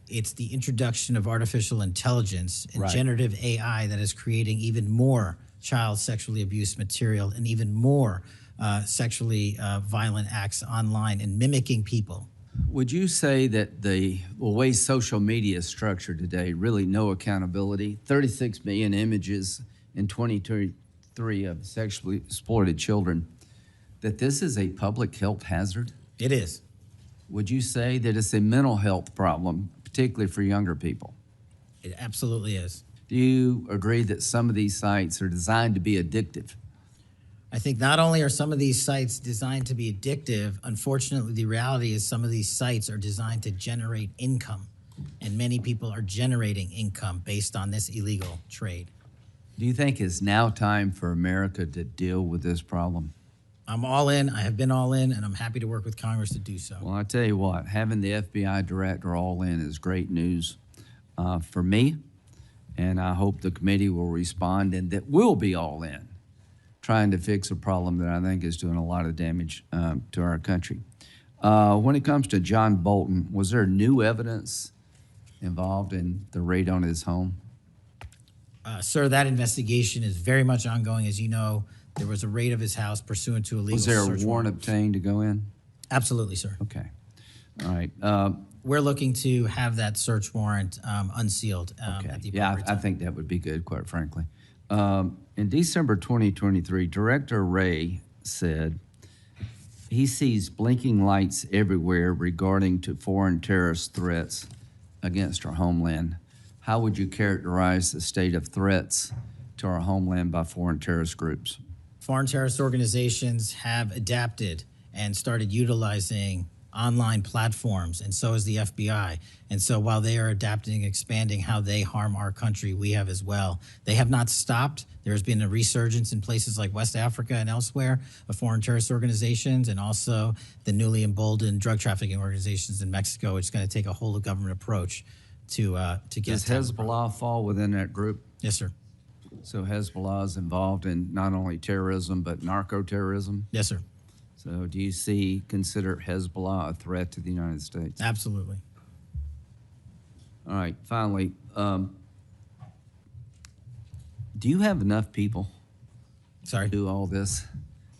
It's the introduction of artificial intelligence and Right. generative AI that is creating even more child sexually abused material and even more sexually violent acts online and mimicking people. Would you say that the way social media is structured today, really no accountability, 36 million images in 2023 of sexually exploited children, that this is a public health hazard? It is. Would you say that it's a mental health problem, particularly for younger people? It absolutely is. Do you agree that some of these sites are designed to be addictive? I think not only are some of these sites designed to be addictive, unfortunately, the reality is some of these sites are designed to generate income, and many people are generating income based on this illegal trade. Do you think it's now time for America to deal with this problem? I'm all in. I have been all in, and I'm happy to work with Congress to do so. Well, I tell you what, having the FBI director all in is great news for me, and I hope the committee will respond and that we'll be all in, trying to fix a problem that I think is doing a lot of damage to our country. When it comes to John Bolton, was there new evidence involved in the raid on his home? Sir, that investigation is very much ongoing. As you know, there was a raid of his house pursuant to a legal Was there a search warrant obtained to go in? Absolutely, sir. Okay. All right. We're looking to have that search warrant unsealed Okay. at the Yeah, appropriate I time. think that would be good, quite frankly. In December 2023, Director Wray said he sees blinking lights everywhere regarding to foreign terrorist threats against our homeland. How would you characterize the state of threats to our homeland by foreign terrorist groups? Foreign terrorist organizations have adapted and started utilizing online platforms, and so has the FBI. And so while they are adapting and expanding how they harm our country, we have as well. They have not stopped. There's been a resurgence in places like West Africa and elsewhere of foreign terrorist organizations, and also the newly emboldened drug trafficking organizations in Mexico. It's going to take a whole of government approach to get. Does Hezbollah fall within that group? Yes, sir. So Hezbollah is involved in not only terrorism, but narco-terrorism? Yes, sir. So do you consider Hezbollah a threat to the United States? Absolutely. All right, finally, Do you have enough people Sorry. to do all this?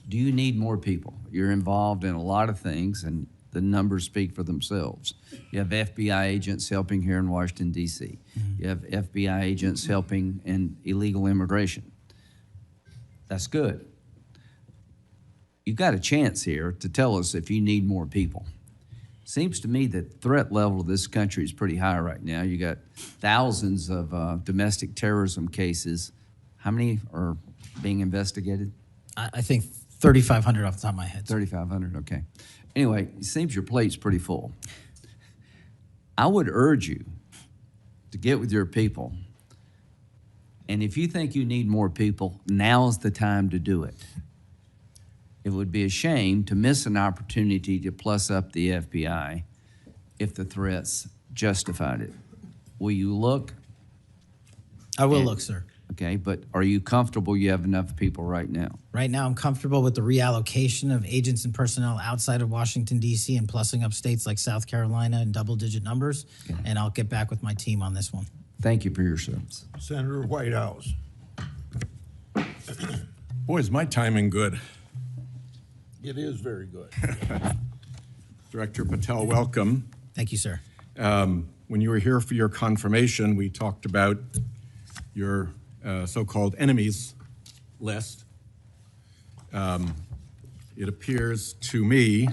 Do you need more people? You're involved in a lot of things, and the numbers speak for themselves. You have FBI agents helping here in Washington, D.C. You have FBI agents helping in illegal immigration. That's good. You've got a chance here to tell us if you need more people. Seems to me that threat level of this country is pretty high right now. You got thousands of domestic terrorism cases. How many are being investigated? I think 3,500 off the top of my head. 3,500, okay. Anyway, it seems your plate's pretty full. I would urge you to get with your people, and if you think you need more people, now's the time to do it. It would be a shame to miss an opportunity to plus up the FBI if the threats justified it. Will you look? I will look, sir. Okay, but are you comfortable you have enough people right now? Right now, I'm comfortable with the reallocation of agents and personnel outside of Washington, D.C. and plussing up states like South Carolina in double-digit numbers, and I'll get back with my team on this one. Thank you for your service. Senator Whitehouse. Boy, is my timing good. It is very good. Director Patel, welcome. Thank you, sir. When you were here for your confirmation, we talked about your so-called enemies list. It appears to me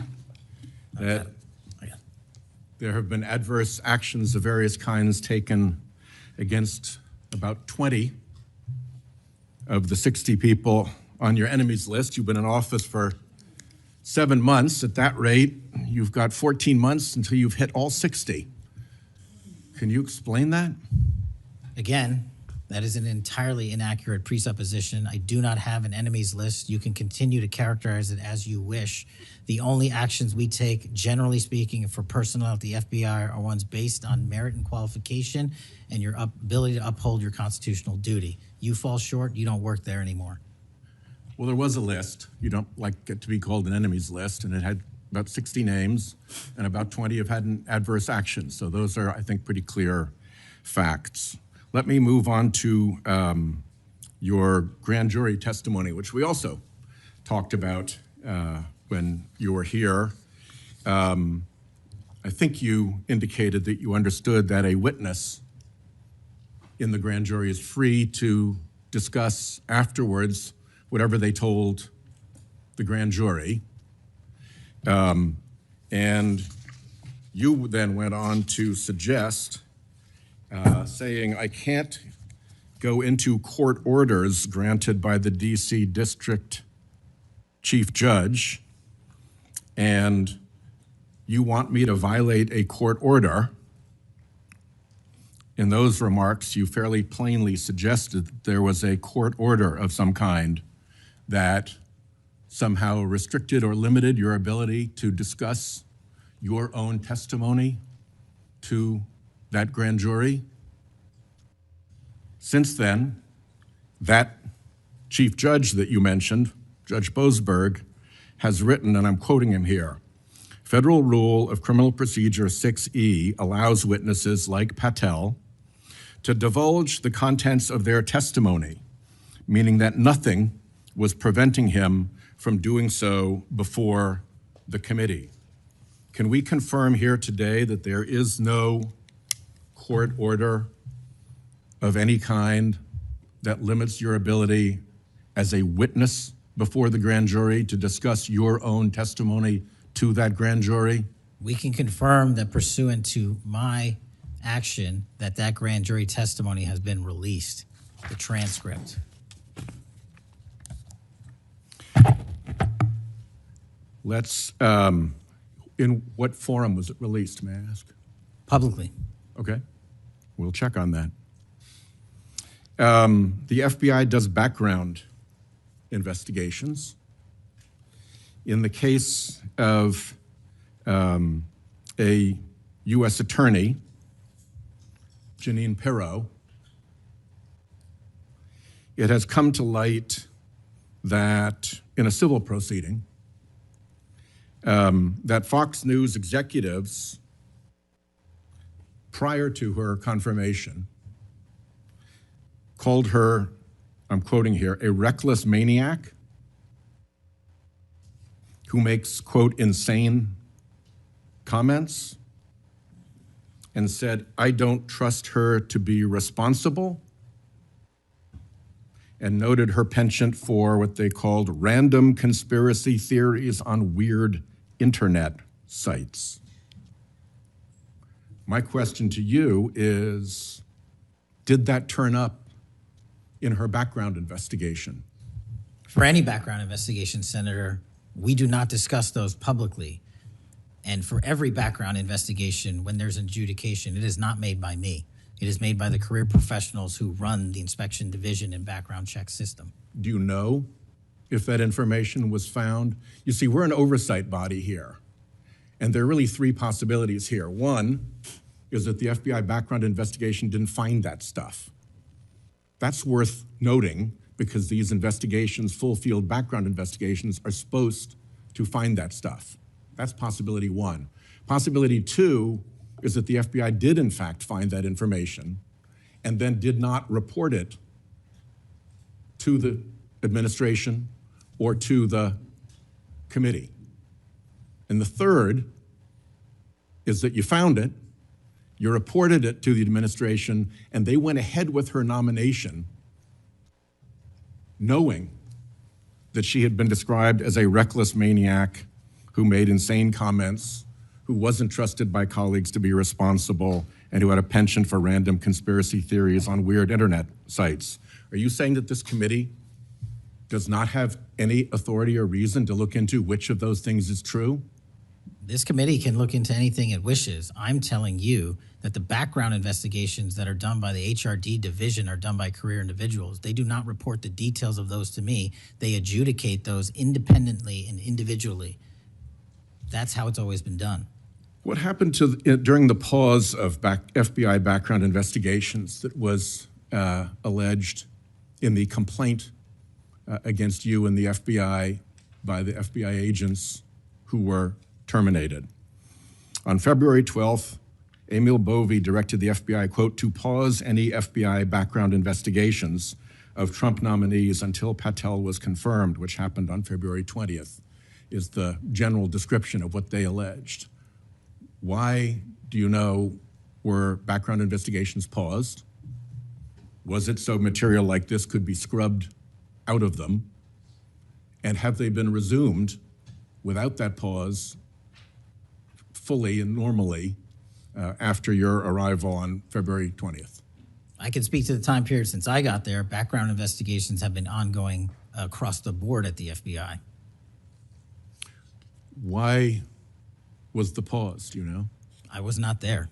that there have been adverse actions of various kinds taken against about 20 of the 60 people on your enemies list. You've been in office for 7 months. At that rate, you've got 14 months until you've hit all 60. Can you explain that? Again, that is an entirely inaccurate presupposition. I do not have an enemies list. You can continue to characterize it as you wish. The only actions we take, generally speaking, for personnel at the FBI are ones based on merit and qualification and your ability to uphold your constitutional duty. You fall short, you don't work there anymore. Well, there was a list. You don't like it to be called an enemies list, and it had about 60 names, and about 20 have had an adverse action. So those are, I think, pretty clear facts. Let me move on to your grand jury testimony, which we also talked about when you were here. I think you indicated that you understood that a witness in the grand jury is free to discuss afterwards whatever they told the grand jury. And you then went on to suggest, saying, I can't go into court orders granted by the DC District Chief Judge, and you want me to violate a court order. In those remarks, you fairly plainly suggested that there was a court order of some kind that somehow restricted or limited your ability to discuss your own testimony to that grand jury. Since then, that chief judge that you mentioned, Judge Boasberg, has written, and I'm quoting him here, Federal Rule of Criminal Procedure 6E allows witnesses like Patel to divulge the contents of their testimony, meaning that nothing was preventing him from doing so before the committee. Can we confirm here today that there is no court order of any kind that limits your ability as a witness before the grand jury to discuss your own testimony to that grand jury? We can confirm that pursuant to my action, that grand jury testimony has been released, the transcript. Let's, in what forum was it released, may I ask? Publicly. Okay, we'll check on that. The FBI does background investigations. In the case of a U.S. attorney, Jeanine Pirro, it has come to light that in a civil proceeding, that Fox News executives, prior to her confirmation, called her I'm quoting here, a reckless maniac who makes, quote, insane comments and said, I don't trust her to be responsible, and noted her penchant for what they called random conspiracy theories on weird internet sites. My question to you is, did that turn up in her background investigation? For any background investigation, Senator, we do not discuss those publicly. And for every background investigation, when there's an adjudication, it is not made by me. It is made by the career professionals who run the inspection division and background check system. Do you know if that information was found? You see, we're an oversight body here, and there are really three possibilities here. One is that the FBI background investigation didn't find that stuff. That's worth noting because these investigations, full field background investigations, are supposed to find that stuff. That's possibility one. Possibility two is that the FBI did in fact find that information and then did not report it to the administration or to the committee. And the third is that you found it, you reported it to the administration, and they went ahead with her nomination knowing that she had been described as a reckless maniac who made insane comments, who wasn't trusted by colleagues to be responsible, and who had a penchant for random conspiracy theories on weird internet sites. Are you saying that this committee does not have any authority or reason to look into which of those things is true? This committee can look into anything it wishes. I'm telling you that the background investigations that are done by the HRD division are done by career individuals. They do not report the details of those to me. They adjudicate those independently and individually. That's how it's always been done. What happened during the pause of FBI background investigations that was alleged in the complaint against you and the FBI by the FBI agents who were terminated? On February 12th, Emil Bovee directed the FBI, quote, to pause any FBI background investigations of Trump nominees until Patel was confirmed, which happened on February 20th, is the general description of what they alleged. Why, do you know, were background investigations paused? Was it so material like this could be scrubbed out of them? And have they been resumed without that pause fully and normally after your arrival on February 20th? I can speak to the time period since I got there. Background investigations have been ongoing across the board at the FBI. Why was the pause, do you know? I was not there.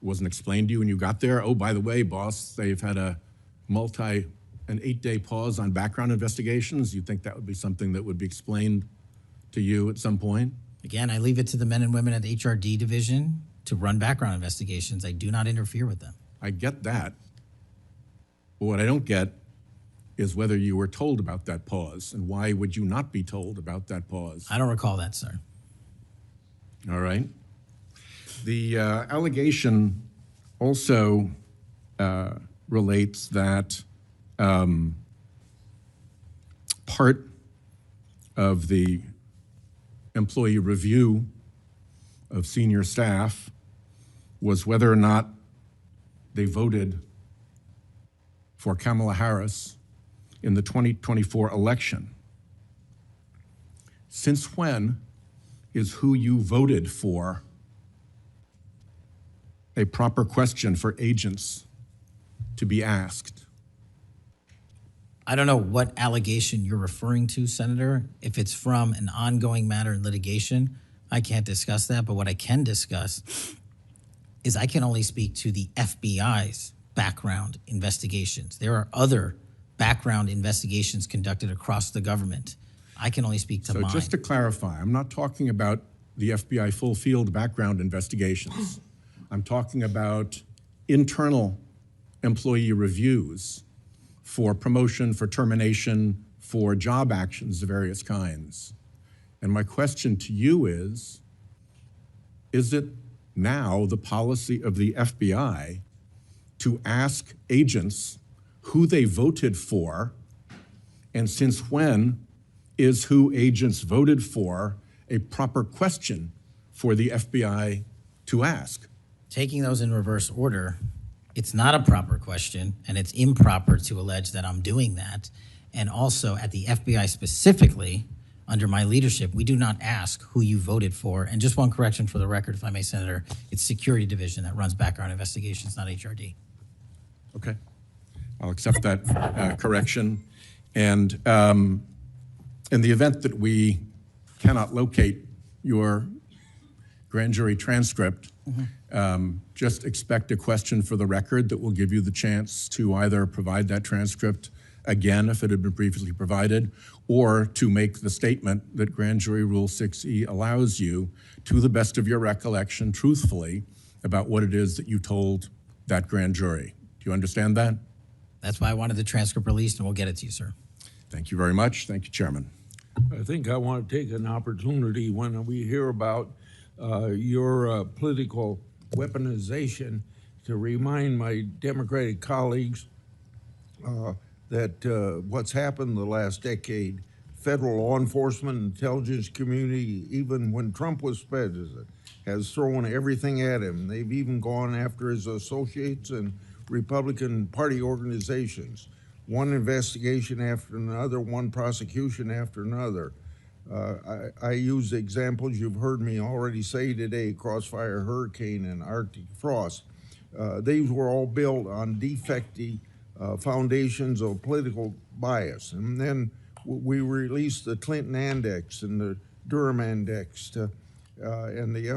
Wasn't explained to you when you got there? Oh, by the way, boss, they've had an 8-day pause on background investigations. You think that would be something that would be explained to you at some point? Again, I leave it to the men and women at the HRD division to run background investigations. I do not interfere with them. I get that. But what I don't get is whether you were told about that pause, and why would you not be told about that pause? I don't recall that, sir. All right. The allegation also relates that part of the employee review of senior staff was whether or not they voted for Kamala Harris in the 2024 election. Since when is who you voted for a proper question for agents to be asked? I don't know what allegation you're referring to, Senator. If it's from an ongoing matter in litigation, I can't discuss that. But what I can discuss is I can only speak to the FBI's background investigations. There are other background investigations conducted across the government. I can only speak to mine. So just to clarify, I'm not talking about the FBI full field background investigations. I'm talking about internal employee reviews for promotion, for termination, for job actions of various kinds. And my question to you is it now the policy of the FBI to ask agents who they voted for, and since when is who agents voted for a proper question for the FBI to ask? Taking those in reverse order, it's not a proper question, and it's improper to allege that I'm doing that. And also, at the FBI specifically, under my leadership, we do not ask who you voted for. And just one correction for the record, if I may, Senator, it's Security Division that runs background investigations, not HRD. Okay, I'll accept that correction. And in the event that we cannot locate your grand jury transcript, just expect a question for the record that will give you the chance to either provide that transcript again if it had been previously provided, or to make the statement that Grand Jury Rule 6E allows you, to the best of your recollection, truthfully, about what it is that you told that grand jury. Do you understand that? That's why I wanted the transcript released, and we'll get it to you, sir. Thank you very much. Thank you, Chairman. I think I want to take an opportunity when we hear about your political weaponization to remind my Democratic colleagues that what's happened the last decade, federal law enforcement, intelligence community, even when Trump was president, has thrown everything at him. They've even gone after his associates and Republican Party organizations. One investigation after another, one prosecution after another. I use examples you've heard me already say today: Crossfire Hurricane and Arctic Frost. These were all built on defective foundations of political bias. And then we released the Clinton Index and the Durham Index and the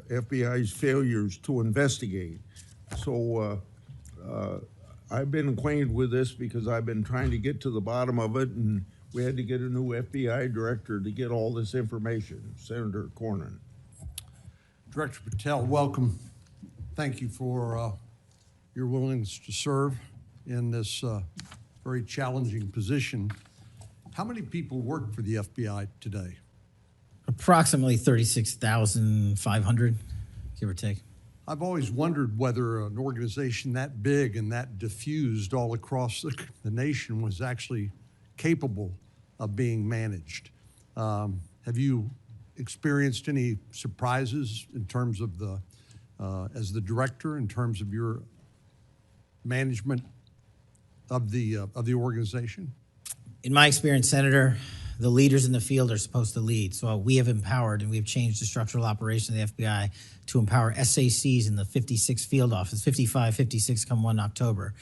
FBI's failures to investigate. So I've been acquainted with this because I've been trying to get to the bottom of it, and we had to get a new FBI director to get all this information, Senator Cornyn. Director Patel, welcome. Thank you for your willingness to serve in this very challenging position. How many people work for the FBI today? Approximately 36,500, give or take. I've always wondered whether an organization that big and that diffused all across the nation was actually capable of being managed. Have you experienced any surprises in terms of the, as the director, in terms of your management of the organization? In my experience, Senator, the leaders in the field are supposed to lead. So we have empowered and we have changed the structural operation of the FBI to empower SACs in the 56 field office, 55, 56 come 1 October,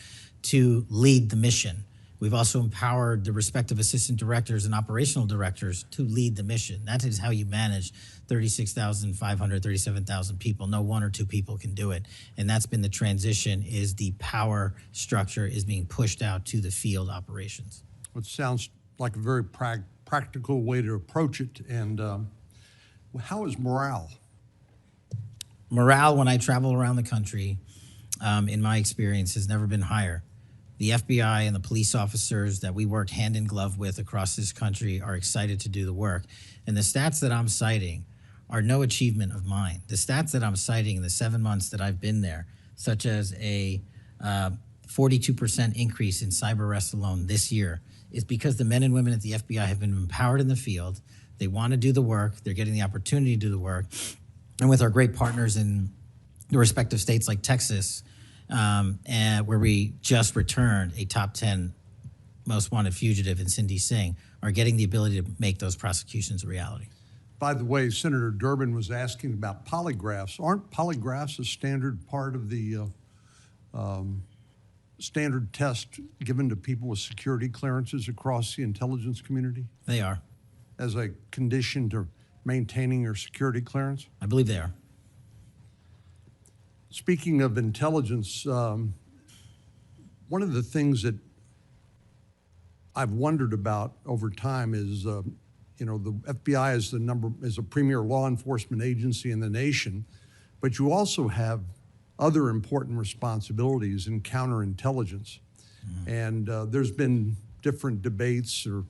to lead the mission. We've also empowered the respective assistant directors and operational directors to lead the mission. That is how you manage 36,500, 37,000 people. No one or two people can do it. And that's been the transition, is the power structure is being pushed out to the field operations. It sounds like a very practical way to approach it. And how is morale? Morale, when I travel around the country, in my experience, has never been higher. The FBI and the police officers that we work hand in glove with across this country are excited to do the work. And the stats that I'm citing are no achievement of mine. The stats that I'm citing in the 7 months that I've been there, such as a 42% increase in cyber arrests alone this year, is because the men and women at the FBI have been empowered in the field. They want to do the work. They're getting the opportunity to do the work. And with our great partners in the respective states like Texas, and where we just returned a top 10 most wanted fugitive in Cindy Singh, are getting the ability to make those prosecutions a reality. By the way, Senator Durbin was asking about polygraphs. Aren't polygraphs a standard part of the standard test given to people with security clearances across the intelligence community They are. as a condition to maintaining your security clearance? I believe they are. Speaking of intelligence, one of the things that I've wondered about over time is, you know, the FBI is a premier law enforcement agency in the nation, but you also have other important responsibilities in counterintelligence. And there's been different debates or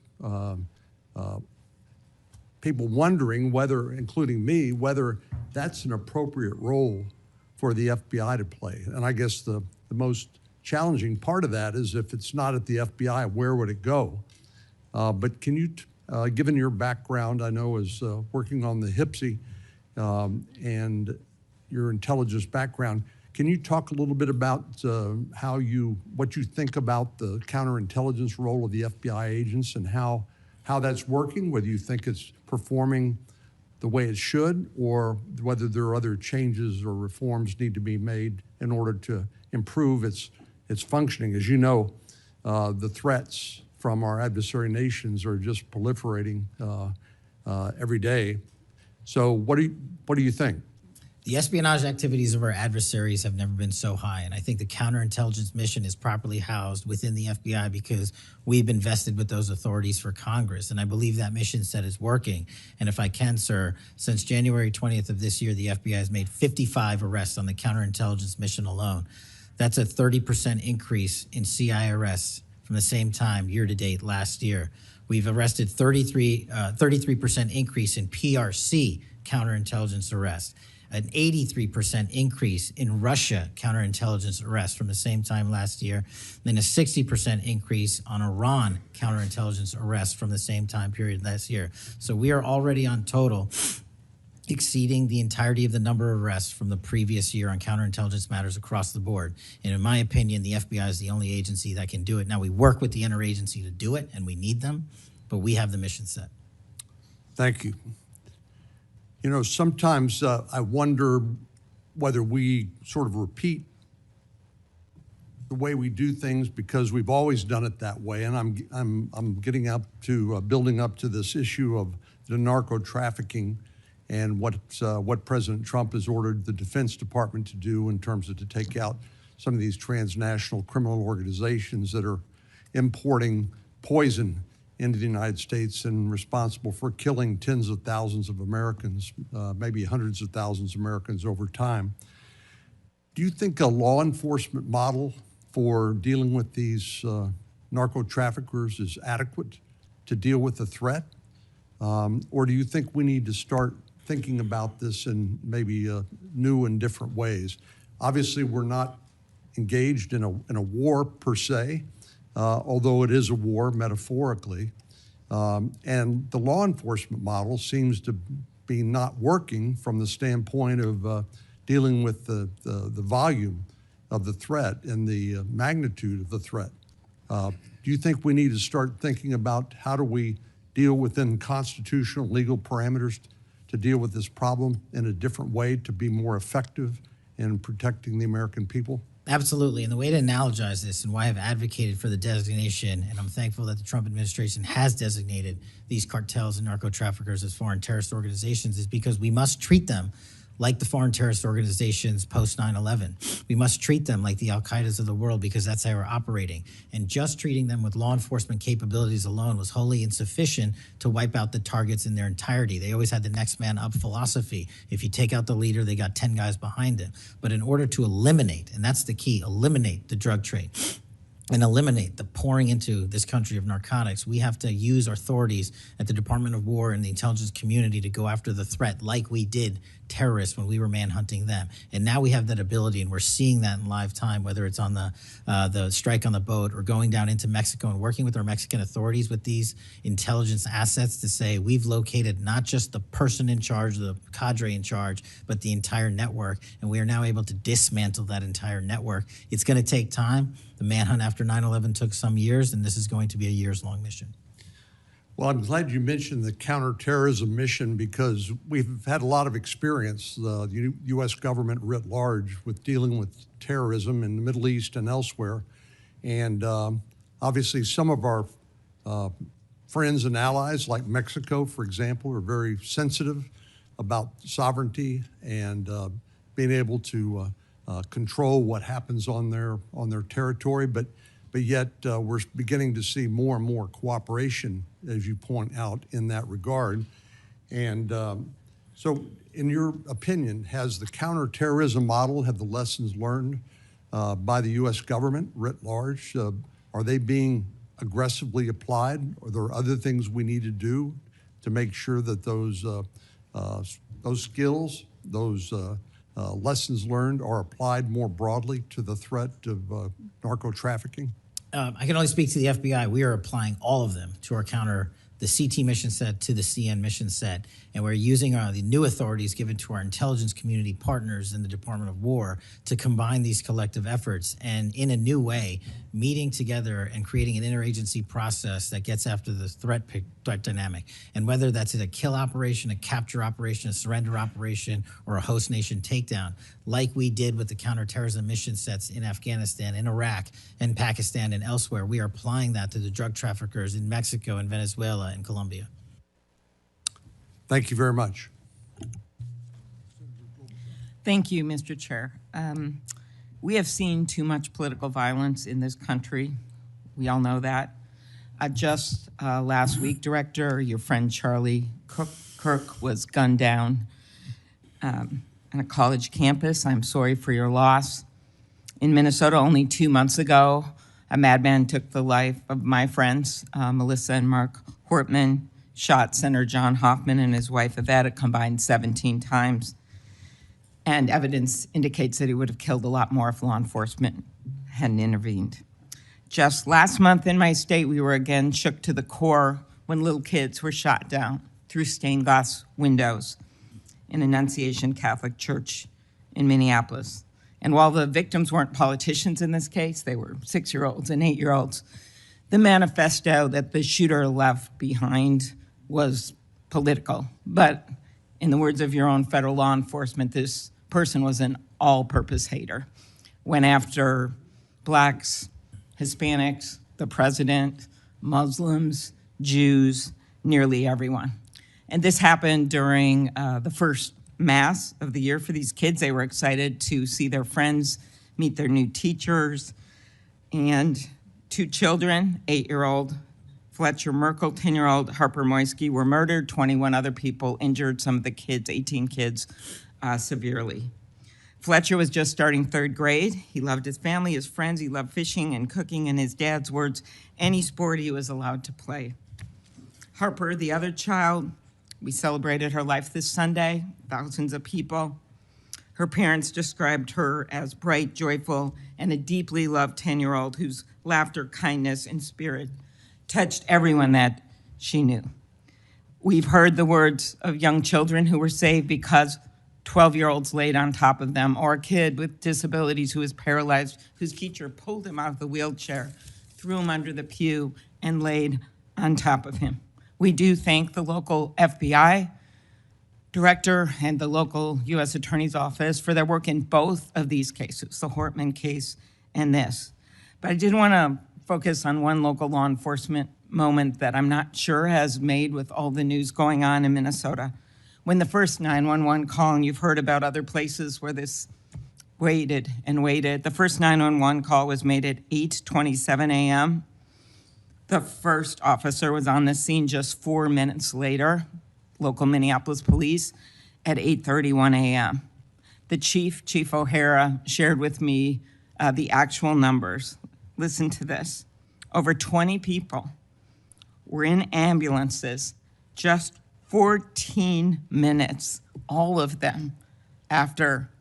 people wondering whether, including me, whether that's an appropriate role for the FBI to play. And I guess the most challenging part of that is if it's not at the FBI, where would it go? But can you, given your background, I know as working on the HPSI and your intelligence background, can you talk a little bit about what you think about the counterintelligence role of the FBI agents and how that's working, whether you think it's performing the way it should, or whether there are other changes or reforms need to be made in order to improve its functioning? As you know, the threats from our adversary nations are just proliferating every day. So what do you think? The espionage activities of our adversaries have never been so high, and I think the counterintelligence mission is properly housed within the FBI because we've been vested with those authorities for Congress, and I believe that mission set is working. And if I can, sir, since January 20th of this year, the FBI has made 55 arrests on the counterintelligence mission alone. That's a 30% increase in CI arrests from the same time year-to-date last year. We've arrested 33% increase in PRC counterintelligence arrests, an 83% increase in Russia counterintelligence arrests from the same time last year, then a 60% increase on Iran counterintelligence arrests from the same time period last year. So we are already on total exceeding the entirety of the number of arrests from the previous year on counterintelligence matters across the board. And in my opinion, the FBI is the only agency that can do it. Now, we work with the interagency to do it, and we need them, but we have the mission set. Thank you. You know, sometimes I wonder whether we sort of repeat the way we do things because we've always done it that way. And I'm getting up to building up to this issue of the narco trafficking and what President Trump has ordered the Defense Department to do in terms of to take out some of these transnational criminal organizations that are importing poison into the United States and responsible for killing tens of thousands of Americans, maybe hundreds of thousands of Americans over time. Do you think a law enforcement model for dealing with these narco traffickers is adequate to deal with the threat? Or do you think we need to start thinking about this in maybe new and different ways? Obviously, we're not engaged in a war per se, although it is a war metaphorically. And the law enforcement model seems to be not working from the standpoint of dealing with the volume of the threat and the magnitude of the threat. Do you think we need to start thinking about how do we deal within constitutional legal parameters to deal with this problem in a different way to be more effective in protecting the American people? Absolutely. And the way to analogize this and why I've advocated for the designation, and I'm thankful that the Trump administration has designated these cartels and narco traffickers as foreign terrorist organizations, is because we must treat them like the foreign terrorist organizations post 9/11. We must treat them like the Al-Qaedas of the world because that's how we're operating. And just treating them with law enforcement capabilities alone was wholly insufficient to wipe out the targets in their entirety. They always had the next man up philosophy. If you take out the leader, they got 10 guys behind him. But in order to eliminate, and that's the key, eliminate the drug trade, and eliminate the pouring into this country of narcotics, we have to use our authorities at the Department of War and the intelligence community to go after the threat like we did terrorists when we were manhunting them. And now we have that ability, and we're seeing that in live time, whether it's on the strike on the boat or going down into Mexico and working with our Mexican authorities with these intelligence assets to say we've located not just the person in charge, the cadre in charge, but the entire network. And we are now able to dismantle that entire network. It's going to take time. The manhunt after 9/11 took some years, and this is going to be a years-long mission. Well, I'm glad you mentioned the counterterrorism mission because we've had a lot of experience, the U.S. government writ large, with dealing with terrorism in the Middle East and elsewhere. And obviously some of our friends and allies, like Mexico, for example, are very sensitive about sovereignty and being able to control what happens on their territory. But yet we're beginning to see more and more cooperation, as you point out, in that regard. And so in your opinion, has the counterterrorism model, have the lessons learned by the U.S. government writ large, are they being aggressively applied? Are there other things we need to do to make sure that those skills, those lessons learned are applied more broadly to the threat of narco trafficking? I can only speak to the FBI. We are applying all of them to our counter, the CT mission set to the CN mission set, and we're using the new authorities given to our intelligence community partners in the Department of War to combine these collective efforts and in a new way, meeting together and creating an interagency process that gets after the threat dynamic. And whether that's in a kill operation, a capture operation, a surrender operation, or a host nation takedown, like we did with the counterterrorism mission sets in Afghanistan, in Iraq, and Pakistan, and elsewhere, we are applying that to the drug traffickers in Mexico and Venezuela and Colombia. Thank you very much. Thank you, Mr. Chair. We have seen too much political violence in this country. We all know that. Just last week, Director, your friend Charlie Kirk was gunned down on a college campus. I'm sorry for your loss. In Minnesota, only 2 months ago, a madman took the life of my friends, Melissa and Mark Hortman, shot Senator John Hoffman and his wife Yvette a combined 17 times. And evidence indicates that he would have killed a lot more if law enforcement hadn't intervened. Just last month in my state, we were again shook to the core when little kids were shot down through stained glass windows in Annunciation Catholic Church in Minneapolis. And while the victims weren't politicians in this case, they were 6-year-olds and 8-year-olds, the manifesto that the shooter left behind was political. But in the words of your own federal law enforcement, this person was an all-purpose hater. Went after blacks, Hispanics, the president, Muslims, Jews, nearly everyone. And this happened during the first Mass of the year for these kids. They were excited to see their friends, meet their new teachers, and 2 children, 8-year-old Fletcher Merkel, 10-year-old Harper Moisky, were murdered. 21 other people injured, some of the kids, 18 kids, severely. Fletcher was just starting 3rd grade. He loved his family, his friends. He loved fishing and cooking, in his dad's words, any sport he was allowed to play. Harper, the other child, we celebrated her life this Sunday, thousands of people. Her parents described her as bright, joyful, and a deeply loved 10-year-old whose laughter, kindness, and spirit touched everyone that she knew. We've heard the words of young children who were saved because 12-year-olds laid on top of them, or a kid with disabilities who was paralyzed, whose teacher pulled him out of the wheelchair, threw him under the pew, and laid on top of him. We do thank the local FBI director and the local U.S. Attorney's Office for their work in both of these cases, the Hortman case and this. But I did want to focus on one local law enforcement moment that I'm not sure has made with all the news going on in Minnesota. When the first 911 call, and you've heard about other places where this waited and waited, the first 911 call was made at 8:27 a.m. The first officer was on the scene just 4 minutes later, local Minneapolis police, at 8:31 a.m. The Chief O'Hara, shared with me the actual numbers. Listen to this. Over 20 people were in ambulances just 14 minutes, all of them, after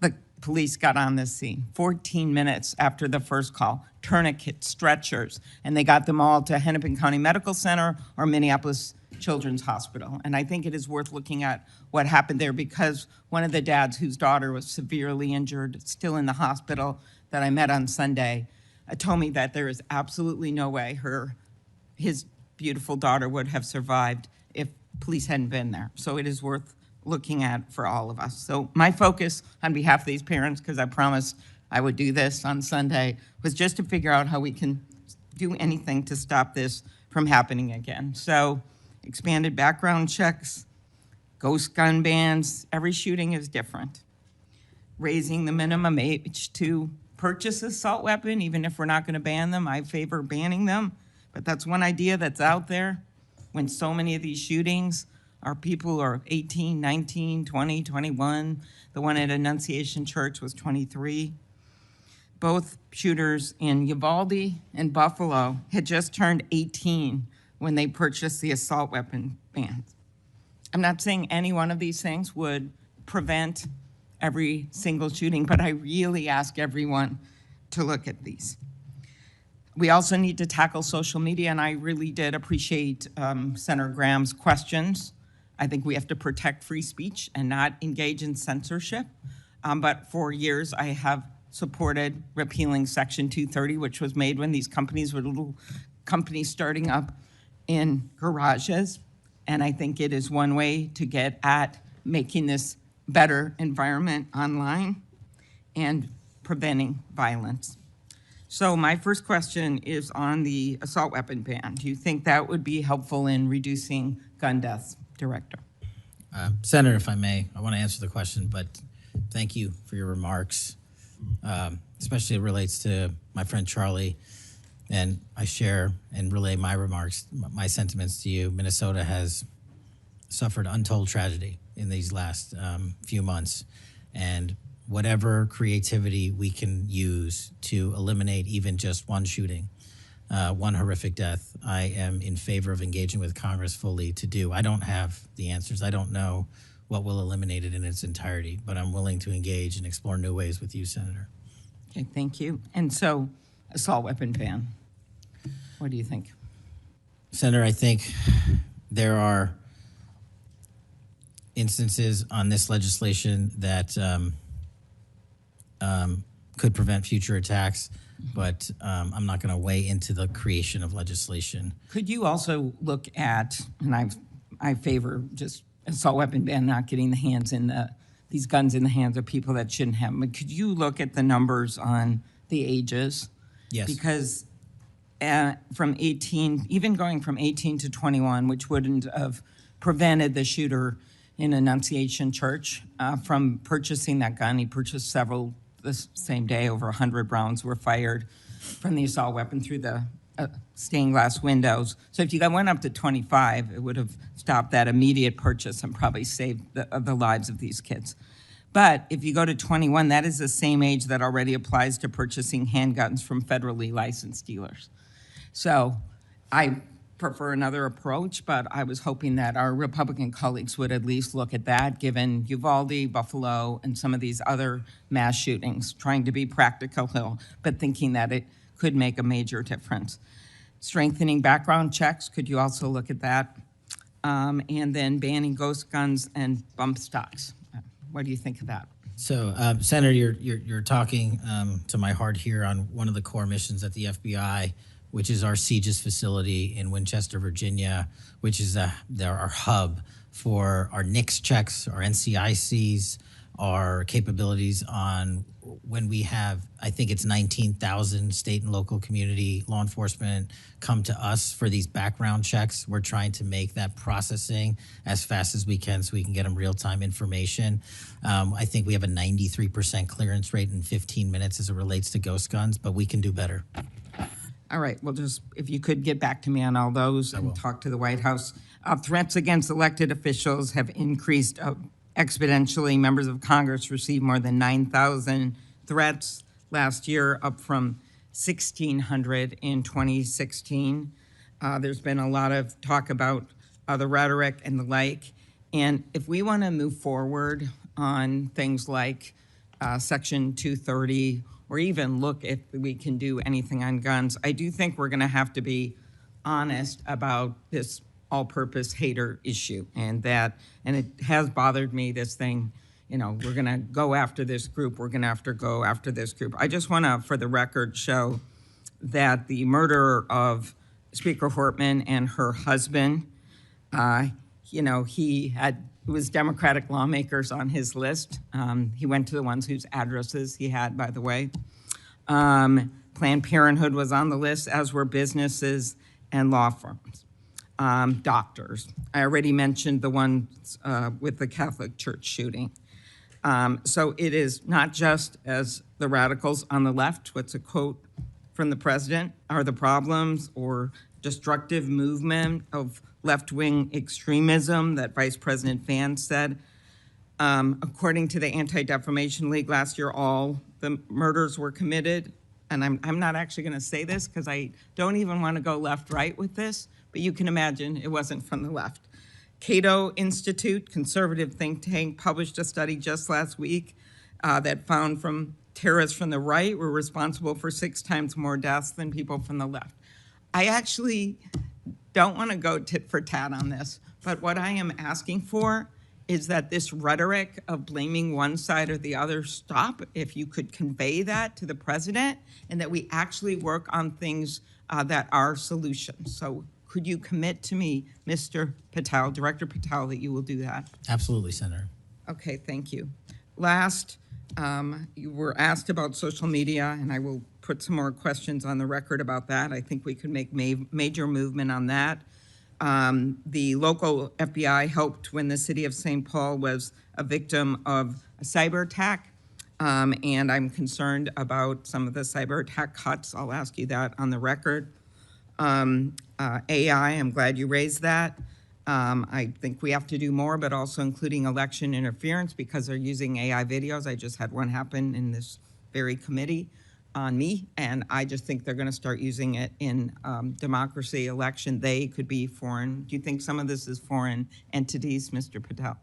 the police got on the scene. 14 minutes after the first call. Tourniquets, stretchers, and they got them all to Hennepin County Medical Center or Minneapolis Children's Hospital. And I think it is worth looking at what happened there, because one of the dads whose daughter was severely injured, still in the hospital, that I met on Sunday, told me that there is absolutely no way his beautiful daughter would have survived if police hadn't been there. So it is worth looking at for all of us. So my focus on behalf of these parents, because I promised I would do this on Sunday, was just to figure out how we can do anything to stop this from happening again. So expanded background checks, ghost gun bans, every shooting is different. Raising the minimum age to purchase an assault weapon, even if we're not going to ban them. I favor banning them, but that's one idea that's out there when so many of these shootings are people who are 18, 19, 20, 21. The one at Annunciation Church was 23. Both shooters in Uvalde and Buffalo had just turned 18 when they purchased the assault weapon bans. I'm not saying any one of these things would prevent every single shooting, but I really ask everyone to look at these. We also need to tackle social media, and I really did appreciate Senator Graham's questions. I think we have to protect free speech and not engage in censorship. But for years, I have supported repealing Section 230, which was made when these companies were little companies starting up in garages. And I think it is one way to get at making this better environment online and preventing violence. So my first question is on the assault weapon ban. Do you think that would be helpful in reducing gun deaths, Director? Senator, if I may, I want to answer the question, but thank you for your remarks, especially it relates to my friend Charlie, and I share and relay my remarks, my sentiments to you. Minnesota has suffered untold tragedy in these last few months, and whatever creativity we can use to eliminate even just one shooting, one horrific death, I am in favor of engaging with Congress fully to do. I don't have the answers. I don't know what will eliminate it in its entirety, but I'm willing to engage and explore new ways with you, Senator. Okay, thank you. And so, assault weapon ban, what do you think? Senator, I think there are instances on this legislation that could prevent future attacks, but I'm not going to weigh into the creation of legislation. Could you also look at, and I favor just assault weapon ban, not getting these guns in the hands of people that shouldn't have them, but could you look at the numbers on the ages? Yes. Because from 18, even going from 18 to 21, which wouldn't have prevented the shooter in Annunciation Church from purchasing that gun. He purchased several the same day. Over 100 rounds were fired from the assault weapon through the stained glass windows. So if you went up to 25, it would have stopped that immediate purchase and probably saved the lives of these kids. But if you go to 21, that is the same age that already applies to purchasing handguns from federally licensed dealers. So I prefer another approach, but I was hoping that our Republican colleagues would at least look at that, given Uvalde, Buffalo, and some of these other mass shootings, trying to be practical, but thinking that it could make a major difference. Strengthening background checks, could you also look at that? And then banning ghost guns and bump stocks. What do you think of that? So, Senator, you're talking to my heart here on one of the core missions at the FBI, which is our CJIS facility in Winchester, Virginia, which is our hub for our NICS checks, our NCICs, our capabilities on when we have, I think it's 19,000 state and local community law enforcement come to us for these background checks. We're trying to make that processing as fast as we can so we can get them real-time information. I think we have a 93% clearance rate in 15 minutes as it relates to ghost guns, but we can do better. All right, well, just if you could get back to me on all those and talk to the White House. Threats against elected officials have increased exponentially. Members of Congress received more than 9,000 threats last year, up from 1,600 in 2016. There's been a lot of talk about the rhetoric and the like. And if we want to move forward on things like Section 230, or even look if we can do anything on guns, I do think we're going to have to be honest about this all-purpose hater issue, and it has bothered me, this thing, we're going to go after this group, we're going to have to go after this group. I just want to, for the record, show that the murder of Speaker Hortman and her husband, it was Democratic lawmakers on his list. He went to the ones whose addresses he had, by the way. Planned Parenthood was on the list, as were businesses and law firms, doctors. I already mentioned the ones with the Catholic Church shooting. So it is not just as the radicals on the left, what's a quote from the president, are the problems or destructive movement of left-wing extremism that Vice President Vance said. According to the Anti-Defamation League last year, all the murders were committed. And I'm not actually going to say this because I don't even want to go left-right with this, but you can imagine it wasn't from the left. Cato Institute, conservative think tank, published a study just last week that found from terrorists from the right were responsible for 6 times more deaths than people from the left. I actually don't want to go tit for tat on this, but what I am asking for is that this rhetoric of blaming one side or the other stop. If you could convey that to the president, and that we actually work on things that are solutions. So could you commit to me, Mr. Patel, Director Patel, that you will do that? Absolutely, Senator. Okay, thank you. Last, you were asked about social media, and I will put some more questions on the record about that. I think we could make major movement on that. The local FBI helped when the city of St. Paul was a victim of a cyber attack, and I'm concerned about some of the cyber attack cuts. I'll ask you that on the record. AI, I'm glad you raised that. I think we have to do more, but also including election interference, because they're using AI videos. I just had one happen in this very committee on me, and I just think they're going to start using it in democracy, election. They could be foreign. Do you think some of this is foreign entities, Mr. Patel?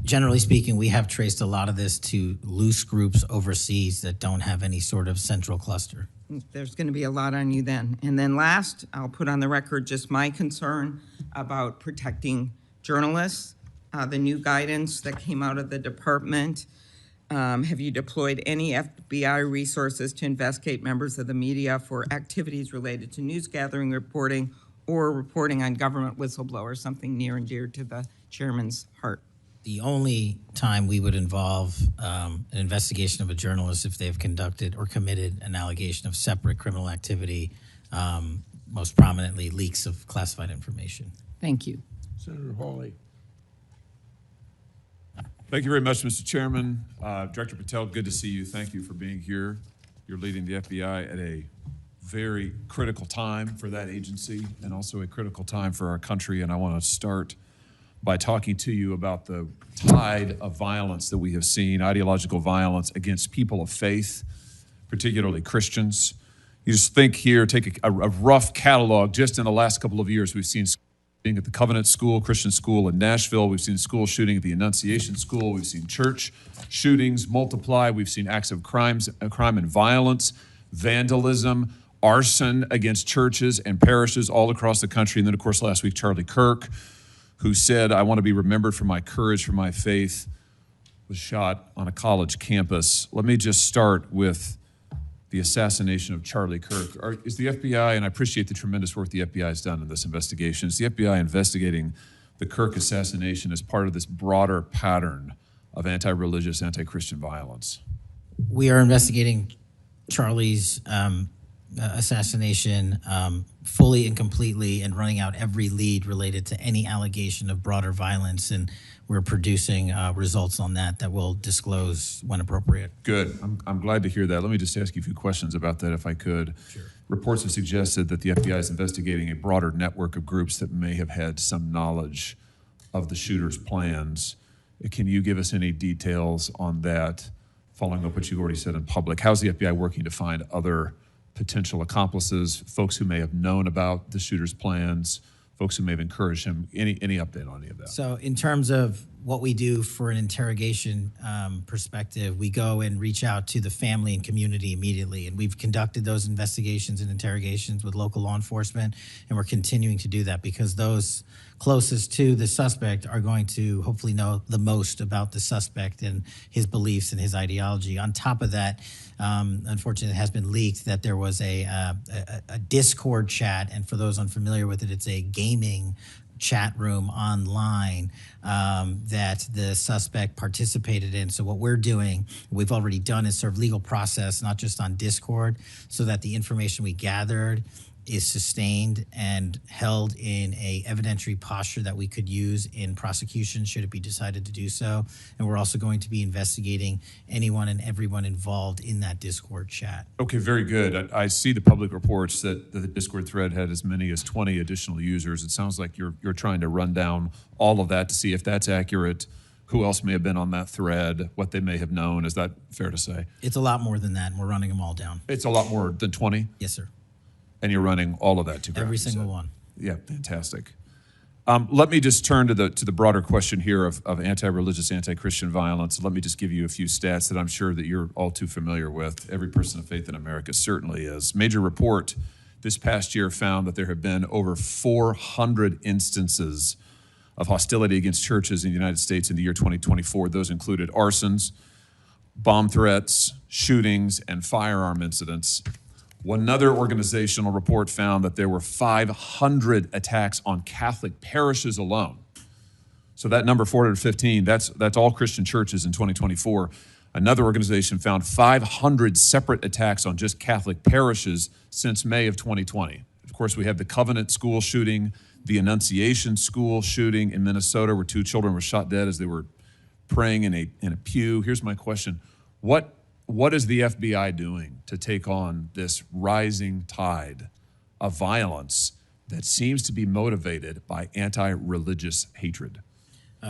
Generally speaking, we have traced a lot of this to loose groups overseas that don't have any sort of central cluster. There's going to be a lot on you then. And then last, I'll put on the record just my concern about protecting journalists. The new guidance that came out of the department. Have you deployed any FBI resources to investigate members of the media for activities related to news gathering, reporting, or reporting on government whistleblowers, something near and dear to the chairman's heart? The only time we would involve an investigation of a journalist if they've conducted or committed an allegation of separate criminal activity, most prominently leaks of classified information. Thank you. Senator Hawley. Thank you very much, Mr. Chairman. Director Patel, good to see you. Thank you for being here. You're leading the FBI at a very critical time for that agency and also a critical time for our country. And I want to start by talking to you about the tide of violence that we have seen, ideological violence against people of faith, particularly Christians. You just think here, take a rough catalog. Just in the last couple of years, we've seen at the Covenant School, Christian school in Nashville. We've seen school shooting at the Annunciation School. We've seen church shootings multiply. We've seen acts of crime and violence, vandalism, arson against churches and parishes all across the country. And then, of course, last week, Charlie Kirk, who said, "I want to be remembered for my courage, for my faith," was shot on a college campus. Let me just start with the assassination of Charlie Kirk. Is the FBI, and I appreciate the tremendous work the FBI has done in this investigation, is the FBI investigating the Kirk assassination as part of this broader pattern of anti-religious, anti-Christian violence? We are investigating Charlie's assassination fully and completely, and running out every lead related to any allegation of broader violence, and we're producing results on that we'll disclose when appropriate. Good. I'm glad to hear that. Let me just ask you a few questions about that, if I could. Sure. Reports have suggested that the FBI is investigating a broader network of groups that may have had some knowledge of the shooter's plans. Can you give us any details on that, following up what you've already said in public? How's the FBI working to find other potential accomplices, folks who may have known about the shooter's plans, folks who may have encouraged him? Any update on any of that? So in terms of what we do for an interrogation perspective, we go and reach out to the family and community immediately. And we've conducted those investigations and interrogations with local law enforcement, and we're continuing to do that because those closest to the suspect are going to hopefully know the most about the suspect and his beliefs and his ideology. On top of that, unfortunately, it has been leaked that there was a Discord chat, and for those unfamiliar with it, it's a gaming chat room online that the suspect participated in. So what we're doing, we've already done, is serve legal process, not just on Discord, so that the information we gathered is sustained and held in a evidentiary posture that we could use in prosecution should it be decided to do so. And we're also going to be investigating anyone and everyone involved in that Discord chat. Okay, very good. I see the public reports that the Discord thread had as many as 20 additional users. It sounds like you're trying to run down all of that to see if that's accurate, who else may have been on that thread, what they may have known. Is that fair to say? It's a lot more than that, and we're running them all down. It's a lot more than 20? Yes, sir. And you're running all of that to ground? Every single one. Yeah, fantastic. Let me just turn to the broader question here of anti-religious, anti-Christian violence. Let me just give you a few stats that I'm sure that you're all too familiar with. Every person of faith in America certainly is. Major report this past year found that there have been over 400 instances of hostility against churches in the United States in the year 2024. Those included arsons, bomb threats, shootings, and firearm incidents. Another organizational report found that there were 500 attacks on Catholic parishes alone. So that number 415, that's all Christian churches in 2024. Another organization found 500 separate attacks on just Catholic parishes since May of 2020. Of course, we have the Covenant school shooting, the Annunciation school shooting in Minnesota, where 2 children were shot dead as they were praying in a pew. Here's my question. What is the FBI doing to take on this rising tide of violence that seems to be motivated by anti-religious hatred?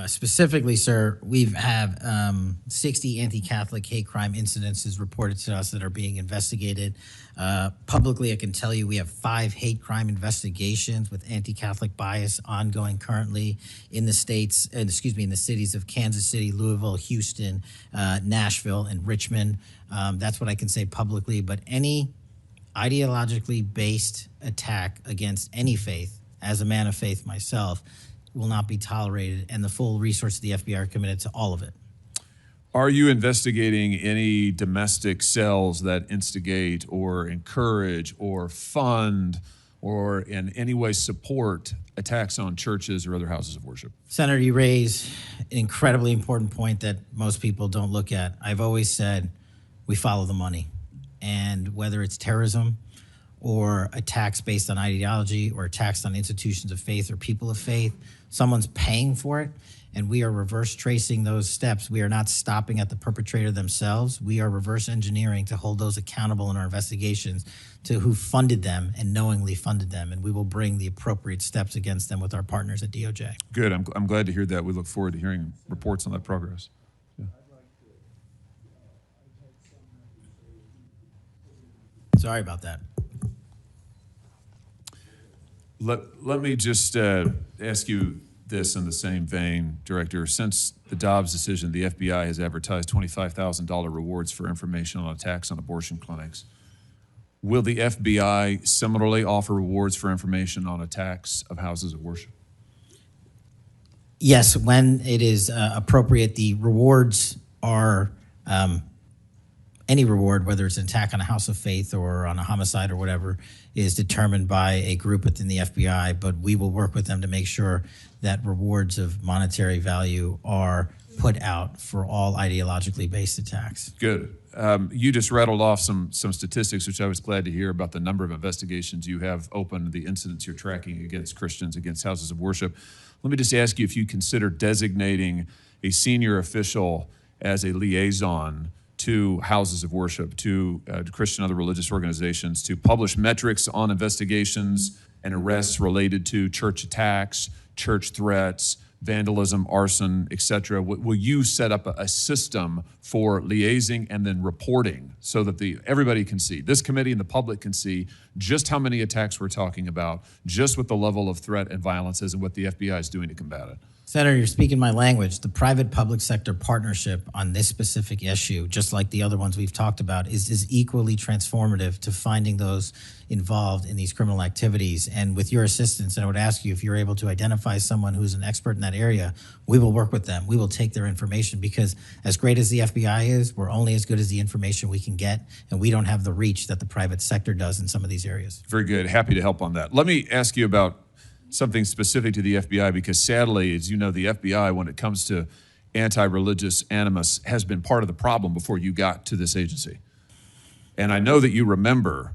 Specifically, sir, we have 60 anti-Catholic hate crime incidences reported to us that are being investigated. Publicly, I can tell you we have 5 hate crime investigations with anti-Catholic bias ongoing currently in the states, in the cities of Kansas City, Louisville, Houston, Nashville, and Richmond. That's what I can say publicly, but any ideologically based attack against any faith, as a man of faith myself, will not be tolerated, and the full resources of the FBI are committed to all of it. Are you investigating any domestic cells that instigate or encourage or fund or in any way support attacks on churches or other houses of worship? Senator, you raise an incredibly important point that most people don't look at. I've always said we follow the money, and whether it's terrorism or attacks based on ideology or attacks on institutions of faith or people of faith, someone's paying for it, and we are reverse tracing those steps. We are not stopping at the perpetrator themselves. We are reverse engineering to hold those accountable in our investigations to who funded them and knowingly funded them, and we will bring the appropriate steps against them with our partners at DOJ. Good. I'm glad to hear that. We look forward to hearing reports on that progress. Yeah. Sorry about that. Let me just ask you this in the same vein, Director. Since the Dobbs decision, the FBI has advertised $25,000 rewards for information on attacks on abortion clinics. Will the FBI similarly offer rewards for information on attacks of houses of worship? Yes, when it is appropriate, the rewards are any reward, whether it's an attack on a house of faith or on a homicide or whatever, is determined by a group within the FBI, but we will work with them to make sure that rewards of monetary value are put out for all ideologically based attacks. Good. You just rattled off some statistics, which I was glad to hear, about the number of investigations you have open, the incidents you're tracking against Christians, against houses of worship. Let me just ask you if you consider designating a senior official as a liaison to houses of worship, to Christian and other religious organizations, to publish metrics on investigations and arrests related to church attacks, church threats, vandalism, arson, etc. Will you set up a system for liaising and then reporting so that everybody can see, this committee and the public can see just how many attacks we're talking about, just what the level of threat and violence is and what the FBI is doing to combat it? Senator, you're speaking my language. The private-public sector partnership on this specific issue, just like the other ones we've talked about, is equally transformative to finding those involved in these criminal activities. And with your assistance, and I would ask you if you're able to identify someone who's an expert in that area, we will work with them. We will take their information because as great as the FBI is, we're only as good as the information we can get, and we don't have the reach that the private sector does in some of these areas. Very good. Happy to help on that. Let me ask you about something specific to the FBI, because sadly, as you know, the FBI, when it comes to anti-religious animus, has been part of the problem before you got to this agency. And I know that you remember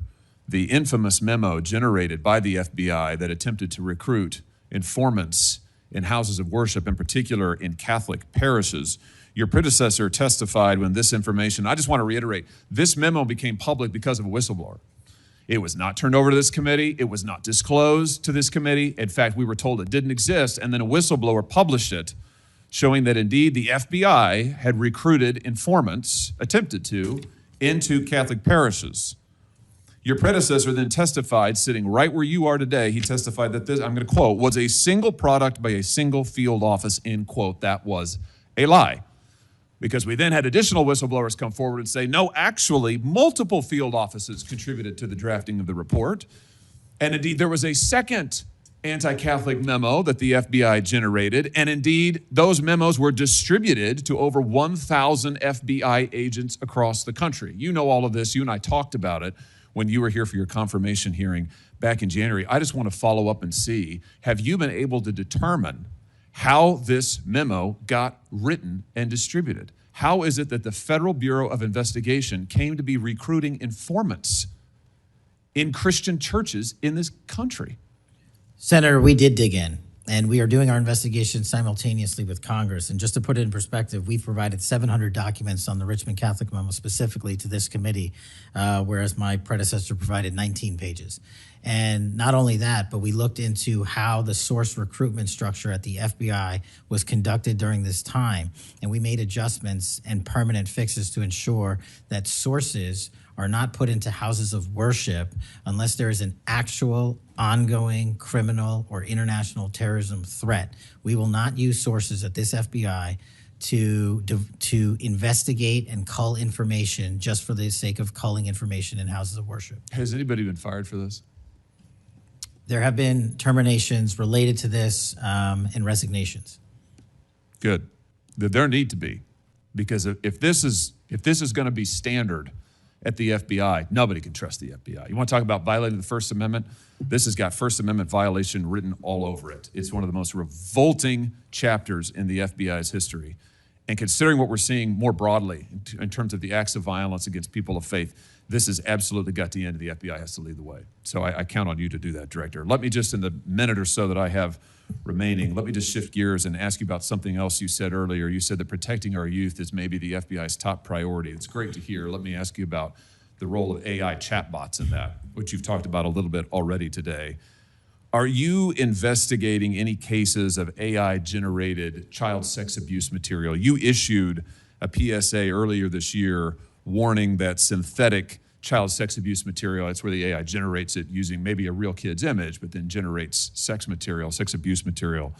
the infamous memo generated by the FBI that attempted to recruit informants in houses of worship, in particular in Catholic parishes. Your predecessor testified when this information, I just want to reiterate, this memo became public because of a whistleblower. It was not turned over to this committee. It was not disclosed to this committee. In fact, we were told it didn't exist, and then a whistleblower published it, showing that indeed the FBI had recruited informants, attempted to, into Catholic parishes. Your predecessor then testified, sitting right where you are today, he testified that this, I'm going to quote, was a single product by a single field office, end quote. That was a lie. Because we then had additional whistleblowers come forward and say, no, actually, multiple field offices contributed to the drafting of the report. And indeed, there was a second anti-Catholic memo that the FBI generated. And indeed, those memos were distributed to over 1,000 FBI agents across the country. You know all of this. You and I talked about it when you were here for your confirmation hearing back in January. I just want to follow up and see, have you been able to determine how this memo got written and distributed? How is it that the Federal Bureau of Investigation came to be recruiting informants in Christian churches in this country? Senator, we did dig in, and we are doing our investigation simultaneously with Congress. And just to put it in perspective, we've provided 700 documents on the Richmond Catholic memo specifically to this committee, whereas my predecessor provided 19 pages. And not only that, but we looked into how the source recruitment structure at the FBI was conducted during this time. And we made adjustments and permanent fixes to ensure that sources are not put into houses of worship unless there is an actual ongoing criminal or international terrorism threat. We will not use sources at this FBI to investigate and cull information just for the sake of culling information in houses of worship. Has anybody been fired for this? There have been terminations related to this and resignations. Good. There need to be, because if this is going to be standard at the FBI, nobody can trust the FBI. You want to talk about violating the First Amendment? This has got First Amendment violation written all over it. It's one of the most revolting chapters in the FBI's history. And considering what we're seeing more broadly in terms of the acts of violence against people of faith, this has absolutely got to end, and the FBI has to lead the way. So I count on you to do that, Director. Let me just, in the minute or so that I have remaining, let me just shift gears and ask you about something else you said earlier. You said that protecting our youth is maybe the FBI's top priority. It's great to hear. Let me ask you about the role of AI chatbots in that, which you've talked about a little bit already today. Are you investigating any cases of AI-generated child sex abuse material? You issued a PSA earlier this year warning that synthetic child sex abuse material, that's where the AI generates it using maybe a real kid's image, but then generates sex material, sex abuse material.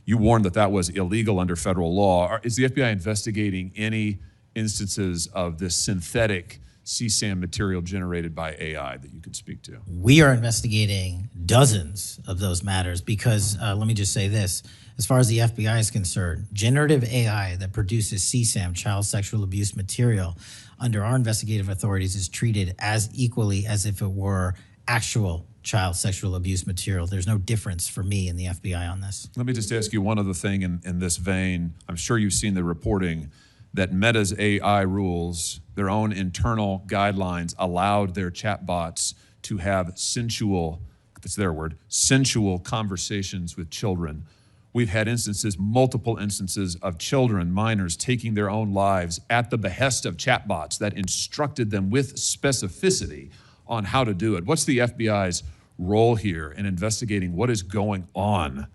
You warned that that was illegal under federal law. Is the FBI investigating any instances of this synthetic CSAM material generated by AI that you could speak to? We are investigating dozens of those matters because, let me just say this, as far as the FBI is concerned, generative AI that produces CSAM, child sexual abuse material, under our investigative authorities is treated as equally as if it were actual child sexual abuse material. There's no difference for me in the FBI on this. Let me just ask you one other thing in this vein. I'm sure you've seen the reporting that Meta's AI rules, their own internal guidelines, allowed their chatbots to have sensual, that's their word, sensual conversations with children. We've had instances, multiple instances of children, minors, taking their own lives at the behest of chatbots that instructed them with specificity on how to do it. What's the FBI's role here in investigating what is going on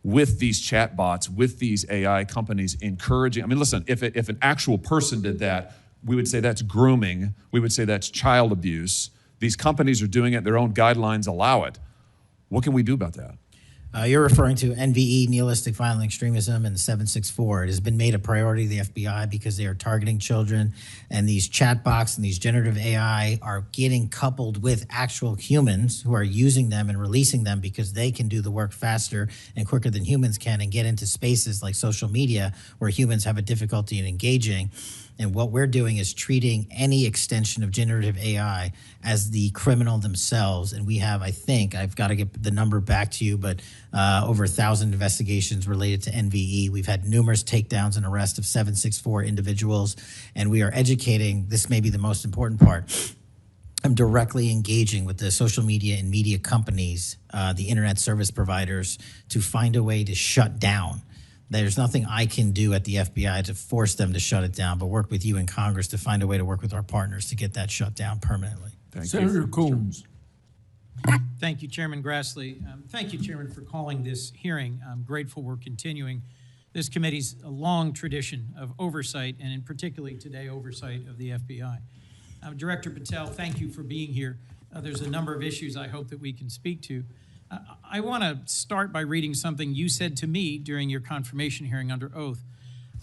with these chatbots, with these AI companies encouraging? I mean, listen, if an actual person did that, we would say that's grooming. We would say that's child abuse. These companies are doing it. Their own guidelines allow it. What can we do about that? You're referring to NVE, nihilistic violent extremism, and the 764. It has been made a priority of the FBI because they are targeting children, and these chatbots and these generative AI are getting coupled with actual humans who are using them and releasing them because they can do the work faster and quicker than humans can and get into spaces like social media where humans have a difficulty in engaging. And what we're doing is treating any extension of generative AI as the criminal themselves. And we have, I think, I've got to get the number back to you, but over 1,000 investigations related to NVE. We've had numerous takedowns and arrests of 764 individuals. And we are educating, this may be the most important part, I'm directly engaging with the social media and media companies, the internet service providers, to find a way to shut down. There's nothing I can do at the FBI to force them to shut it down, but work with you in Congress to find a way to work with our partners to get that shut down permanently. Thank you. Senator Combs. Thank you, Chairman Grassley. Thank you, Chairman, for calling this hearing. I'm grateful we're continuing this committee's long tradition of oversight, and in particularly today, oversight of the FBI. Director Patel, thank you for being here. There's a number of issues I hope that we can speak to. I want to start by reading something you said to me during your confirmation hearing under oath.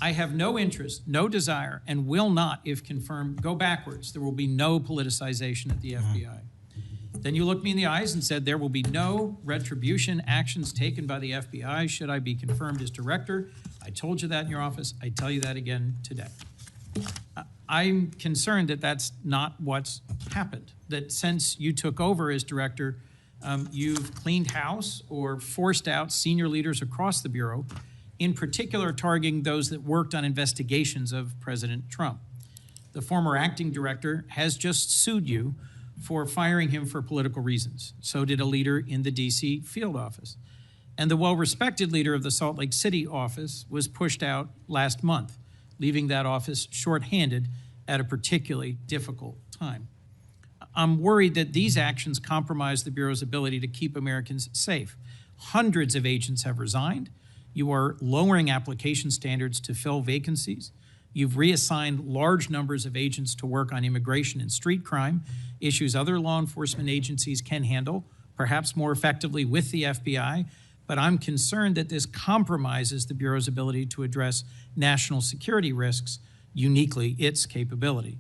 I have no interest, no desire, and will not, if confirmed, go backwards. There will be no politicization at the FBI. Then you looked me in the eyes and said there will be no retribution actions taken by the FBI should I be confirmed as director. I told you that in your office. I tell you that again today. I'm concerned that that's not what's happened, that since you took over as director, you've cleaned house or forced out senior leaders across the Bureau, in particular targeting those that worked on investigations of President Trump. The former acting director has just sued you for firing him for political reasons. So did a leader in the DC field office. And the well-respected leader of the Salt Lake City office was pushed out last month, leaving that office shorthanded at a particularly difficult time. I'm worried that these actions compromise the Bureau's ability to keep Americans safe. Hundreds of agents have resigned. You are lowering application standards to fill vacancies. You've reassigned large numbers of agents to work on immigration and street crime, issues other law enforcement agencies can handle, perhaps more effectively with the FBI, but I'm concerned that this compromises the Bureau's ability to address national security risks, uniquely its capability.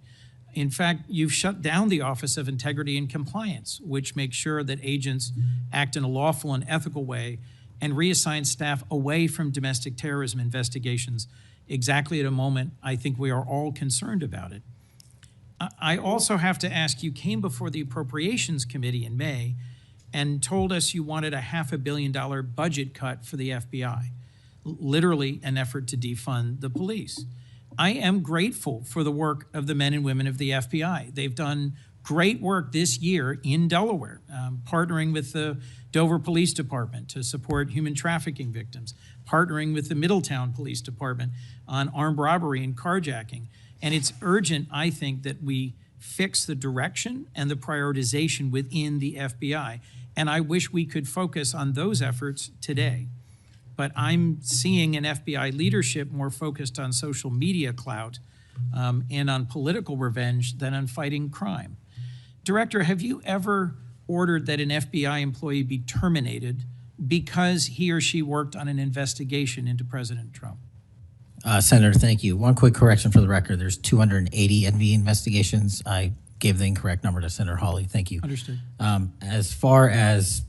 In fact, you've shut down the Office of Integrity and Compliance, which makes sure that agents act in a lawful and ethical way, and reassign staff away from domestic terrorism investigations exactly at a moment I think we are all concerned about it. I also have to ask, you came before the Appropriations Committee in May and told us you wanted a $500 million budget cut for the FBI, literally an effort to defund the police. I am grateful for the work of the men and women of the FBI. They've done great work this year in Delaware, partnering with the Dover Police Department to support human trafficking victims, partnering with the Middletown Police Department on armed robbery and carjacking. And it's urgent, I think, that we fix the direction and the prioritization within the FBI. And I wish we could focus on those efforts today. But I'm seeing an FBI leadership more focused on social media clout and on political revenge than on fighting crime. Director, have you ever ordered that an FBI employee be terminated because he or she worked on an investigation into President Trump? Senator, thank you. One quick correction for the record. There's 280 NV investigations. I gave the incorrect number to Senator Hawley. Thank you. Understood. As far as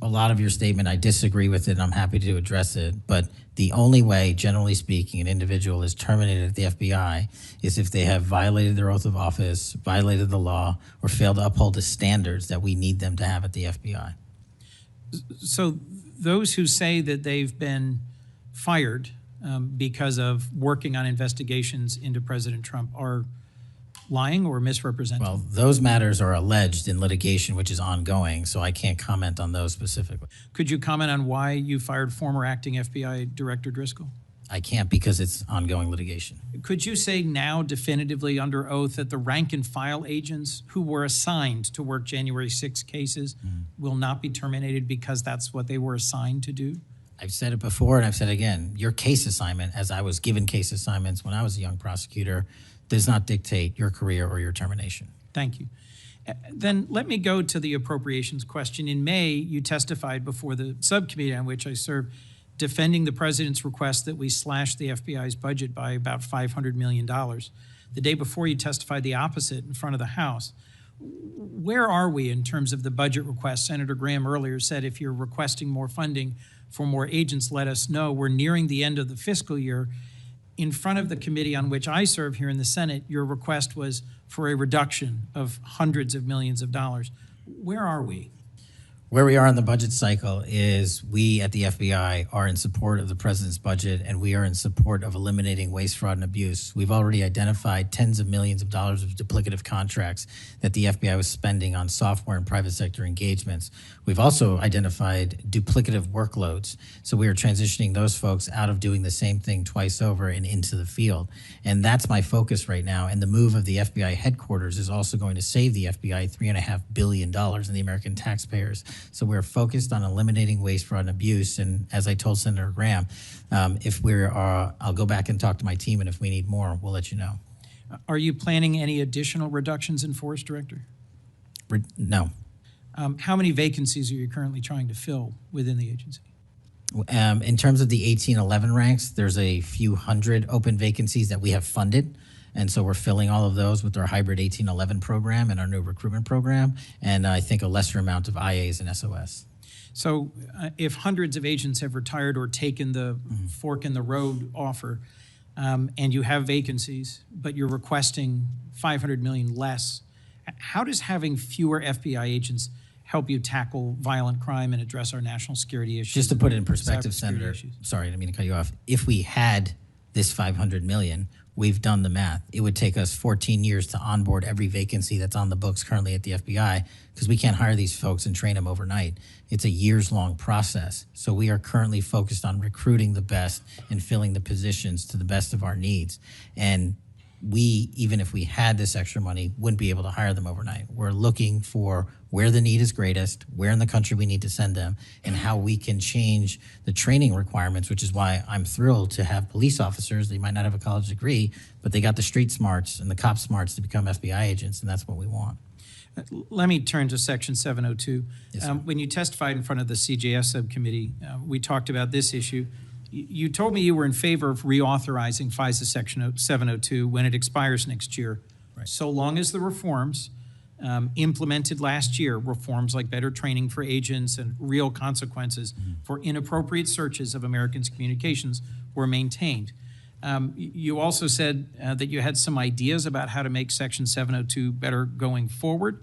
a lot of your statement, I disagree with it, and I'm happy to address it. But the only way, generally speaking, an individual is terminated at the FBI is if they have violated their oath of office, violated the law, or failed to uphold the standards that we need them to have at the FBI. So those who say that they've been fired because of working on investigations into President Trump are lying or misrepresenting? Well, those matters are alleged in litigation, which is ongoing, so I can't comment on those specifically. Could you comment on why you fired former acting FBI Director Driscoll? I can't because it's ongoing litigation. Could you say now definitively under oath that the rank and file agents who were assigned to work January 6 cases will not be terminated because that's what they were assigned to do? I've said it before and I've said it again. Your case assignment, as I was given case assignments when I was a young prosecutor, does not dictate your career or your termination. Thank you. Then let me go to the appropriations question. In May, you testified before the subcommittee on which I serve, defending the president's request that we slash the FBI's budget by about $500 million. The day before, you testified the opposite in front of the House. Where are we in terms of the budget request? Senator Graham earlier said if you're requesting more funding for more agents, let us know. We're nearing the end of the fiscal year. In front of the committee on which I serve here in the Senate, your request was for a reduction of hundreds of millions of dollars. Where are we? Where we are in the budget cycle is we at the FBI are in support of the president's budget, and we are in support of eliminating waste, fraud, and abuse. We've already identified tens of millions of dollars of duplicative contracts that the FBI was spending on software and private sector engagements. We've also identified duplicative workloads. So we are transitioning those folks out of doing the same thing twice over and into the field. And that's my focus right now. And the move of the FBI headquarters is also going to save the FBI $3.5 billion in the American taxpayers. So we're focused on eliminating waste, fraud, and abuse. And as I told Senator Graham, I'll go back and talk to my team, and if we need more, we'll let you know. Are you planning any additional reductions in force, Director? No. How many vacancies are you currently trying to fill within the agency? In terms of the 1811 ranks, there's a few hundred open vacancies that we have funded. And so we're filling all of those with our hybrid 1811 program and our new recruitment program, and I think a lesser amount of IAs and SOS. So if hundreds of agents have retired or taken the fork in the road offer, and you have vacancies, but you're requesting 500 million less, how does having fewer FBI agents help you tackle violent crime and address our national security issues? Just to put it in perspective, cybersecurity Senator, issues? sorry, I didn't mean to cut you off. If we had this 500 million, we've done the math. It would take us 14 years to onboard every vacancy that's on the books currently at the FBI, because we can't hire these folks and train them overnight. It's a years-long process. So we are currently focused on recruiting the best and filling the positions to the best of our needs. And we, even if we had this extra money, wouldn't be able to hire them overnight. We're looking for where the need is greatest, where in the country we need to send them, and how we can change the training requirements, which is why I'm thrilled to have police officers. They might not have a college degree, but they got the street smarts and the cop smarts to become FBI agents, and that's what we want. Let me turn to Section 702. Yes, sir. When you testified in front of the CJS subcommittee, we talked about this issue. You told me you were in favor of reauthorizing FISA Section 702 when it expires next year, Right. so long as the reforms implemented last year, reforms like better training for agents and real consequences for inappropriate searches of Americans' communications, were maintained. You also said that you had some ideas about how to make Section 702 better going forward.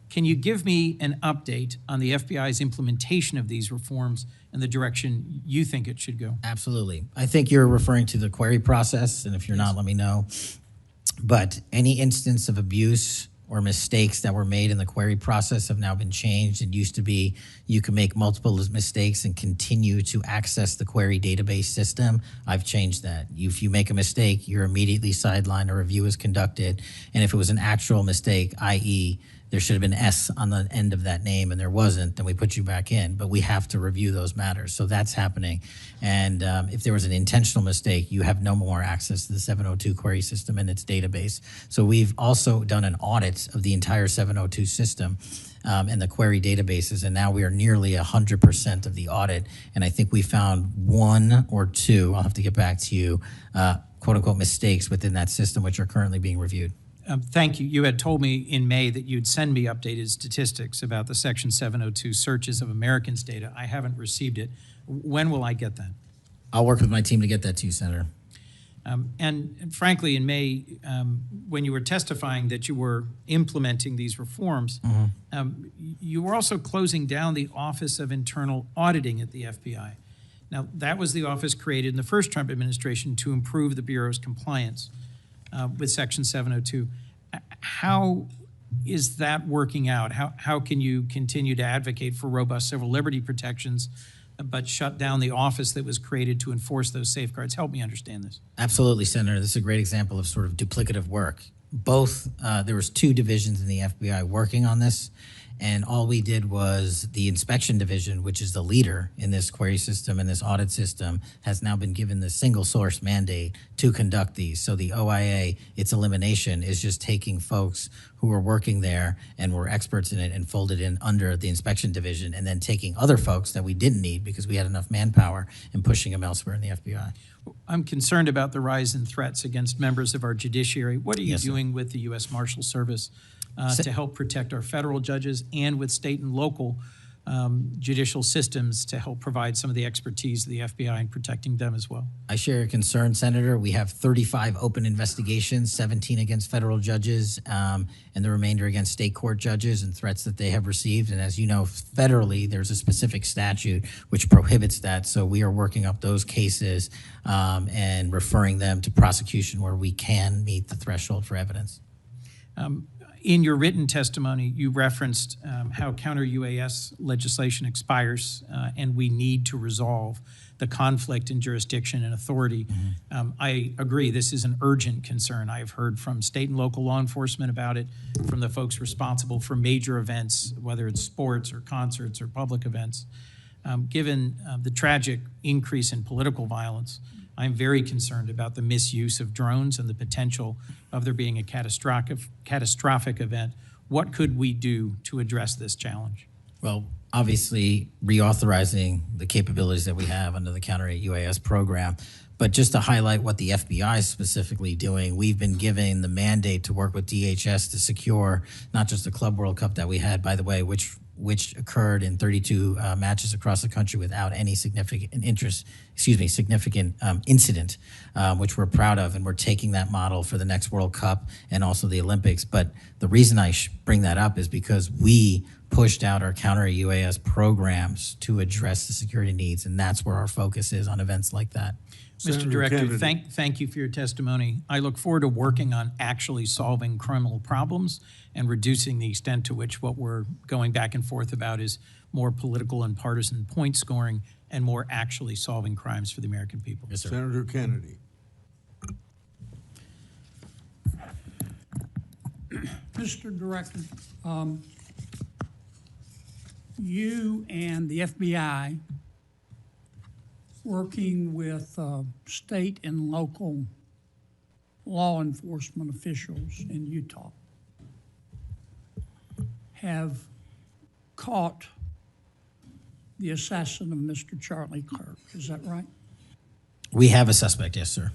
Can you give me an update on the FBI's implementation of these reforms and the direction you think it should go? Absolutely. I think you're referring to the query process, and if you're not, let me know. But any instance of abuse or mistakes that were made in the query process have now been changed. It used to be you can make multiple mistakes and continue to access the query database system. I've changed that. If you make a mistake, you're immediately sidelined, a review is conducted, and if it was an actual mistake, i.e., there should have been S on the end of that name and there wasn't, then we put you back in. But we have to review those matters. So that's happening. And if there was an intentional mistake, you have no more access to the 702 query system and its database. So we've also done an audit of the entire 702 system and the query databases. And now we are nearly 100% of the audit. And I think we found one or two, I'll have to get back to you, quote unquote mistakes within that system, which are currently being reviewed. Thank you. You had told me in May that you'd send me updated statistics about the Section 702 searches of Americans' data. I haven't received it. When will I get that? I'll work with my team to get that to you, Senator. And frankly, in May, when you were testifying that you were implementing these reforms, you were also closing down the Office of Internal Auditing at the FBI. Now, that was the office created in the first Trump administration to improve the Bureau's compliance with Section 702. How is that working out? How can you continue to advocate for robust civil liberty protections but shut down the office that was created to enforce those safeguards? Help me understand this. Absolutely, Senator. This is a great example of sort of duplicative work. Both, there was two divisions in the FBI working on this, and all we did was the inspection division, which is the leader in this query system and this audit system, has now been given the single source mandate to conduct these. So the OIA, its elimination is just taking folks who were working there and were experts in it and folded in under the inspection division, and then taking other folks that we didn't need because we had enough manpower and pushing them elsewhere in the FBI. I'm concerned about the rise in threats against members of our judiciary. What are you Yes, sir. doing with the U.S. Marshal Service to help protect our federal judges and with state and local judicial systems to help provide some of the expertise of the FBI in protecting them as well? I share your concern, Senator. We have 35 open investigations, 17 against federal judges, and the remainder against state court judges and threats that they have received. And as you know, federally, there's a specific statute which prohibits that. So we are working up those cases and referring them to prosecution where we can meet the threshold for evidence. In your written testimony, you referenced how counter-UAS legislation expires and we need to resolve the conflict in jurisdiction and authority. I agree, this is an urgent concern. I have heard from state and local law enforcement about it, from the folks responsible for major events, whether it's sports or concerts or public events. Given the tragic increase in political violence, I'm very concerned about the misuse of drones and the potential of there being a catastrophic event what could we do to address this challenge? Well, obviously, reauthorizing the capabilities that we have under the Counter UAS program. But just to highlight what the FBI is specifically doing, we've been given the mandate to work with DHS to secure not just the Club World Cup that we had, by the way, which occurred in 32 matches across the country without any significant incident, which we're proud of, and we're taking that model for the next World Cup and also the Olympics. But the reason I bring that up is because we pushed out our counter UAS programs to address the security needs, and that's where our focus is on events like that. Mr. Director, thank you for your testimony. I look forward to working on actually solving criminal problems and reducing the extent to which what we're going back and forth about is more political and partisan point scoring and more actually solving crimes for the American people. Yes, sir. Senator Kennedy. Mr. Director, you and the FBI working with state and local law enforcement officials in Utah have caught the assassin of Mr. Charlie Kirk. Is that right? We have a suspect, yes, sir.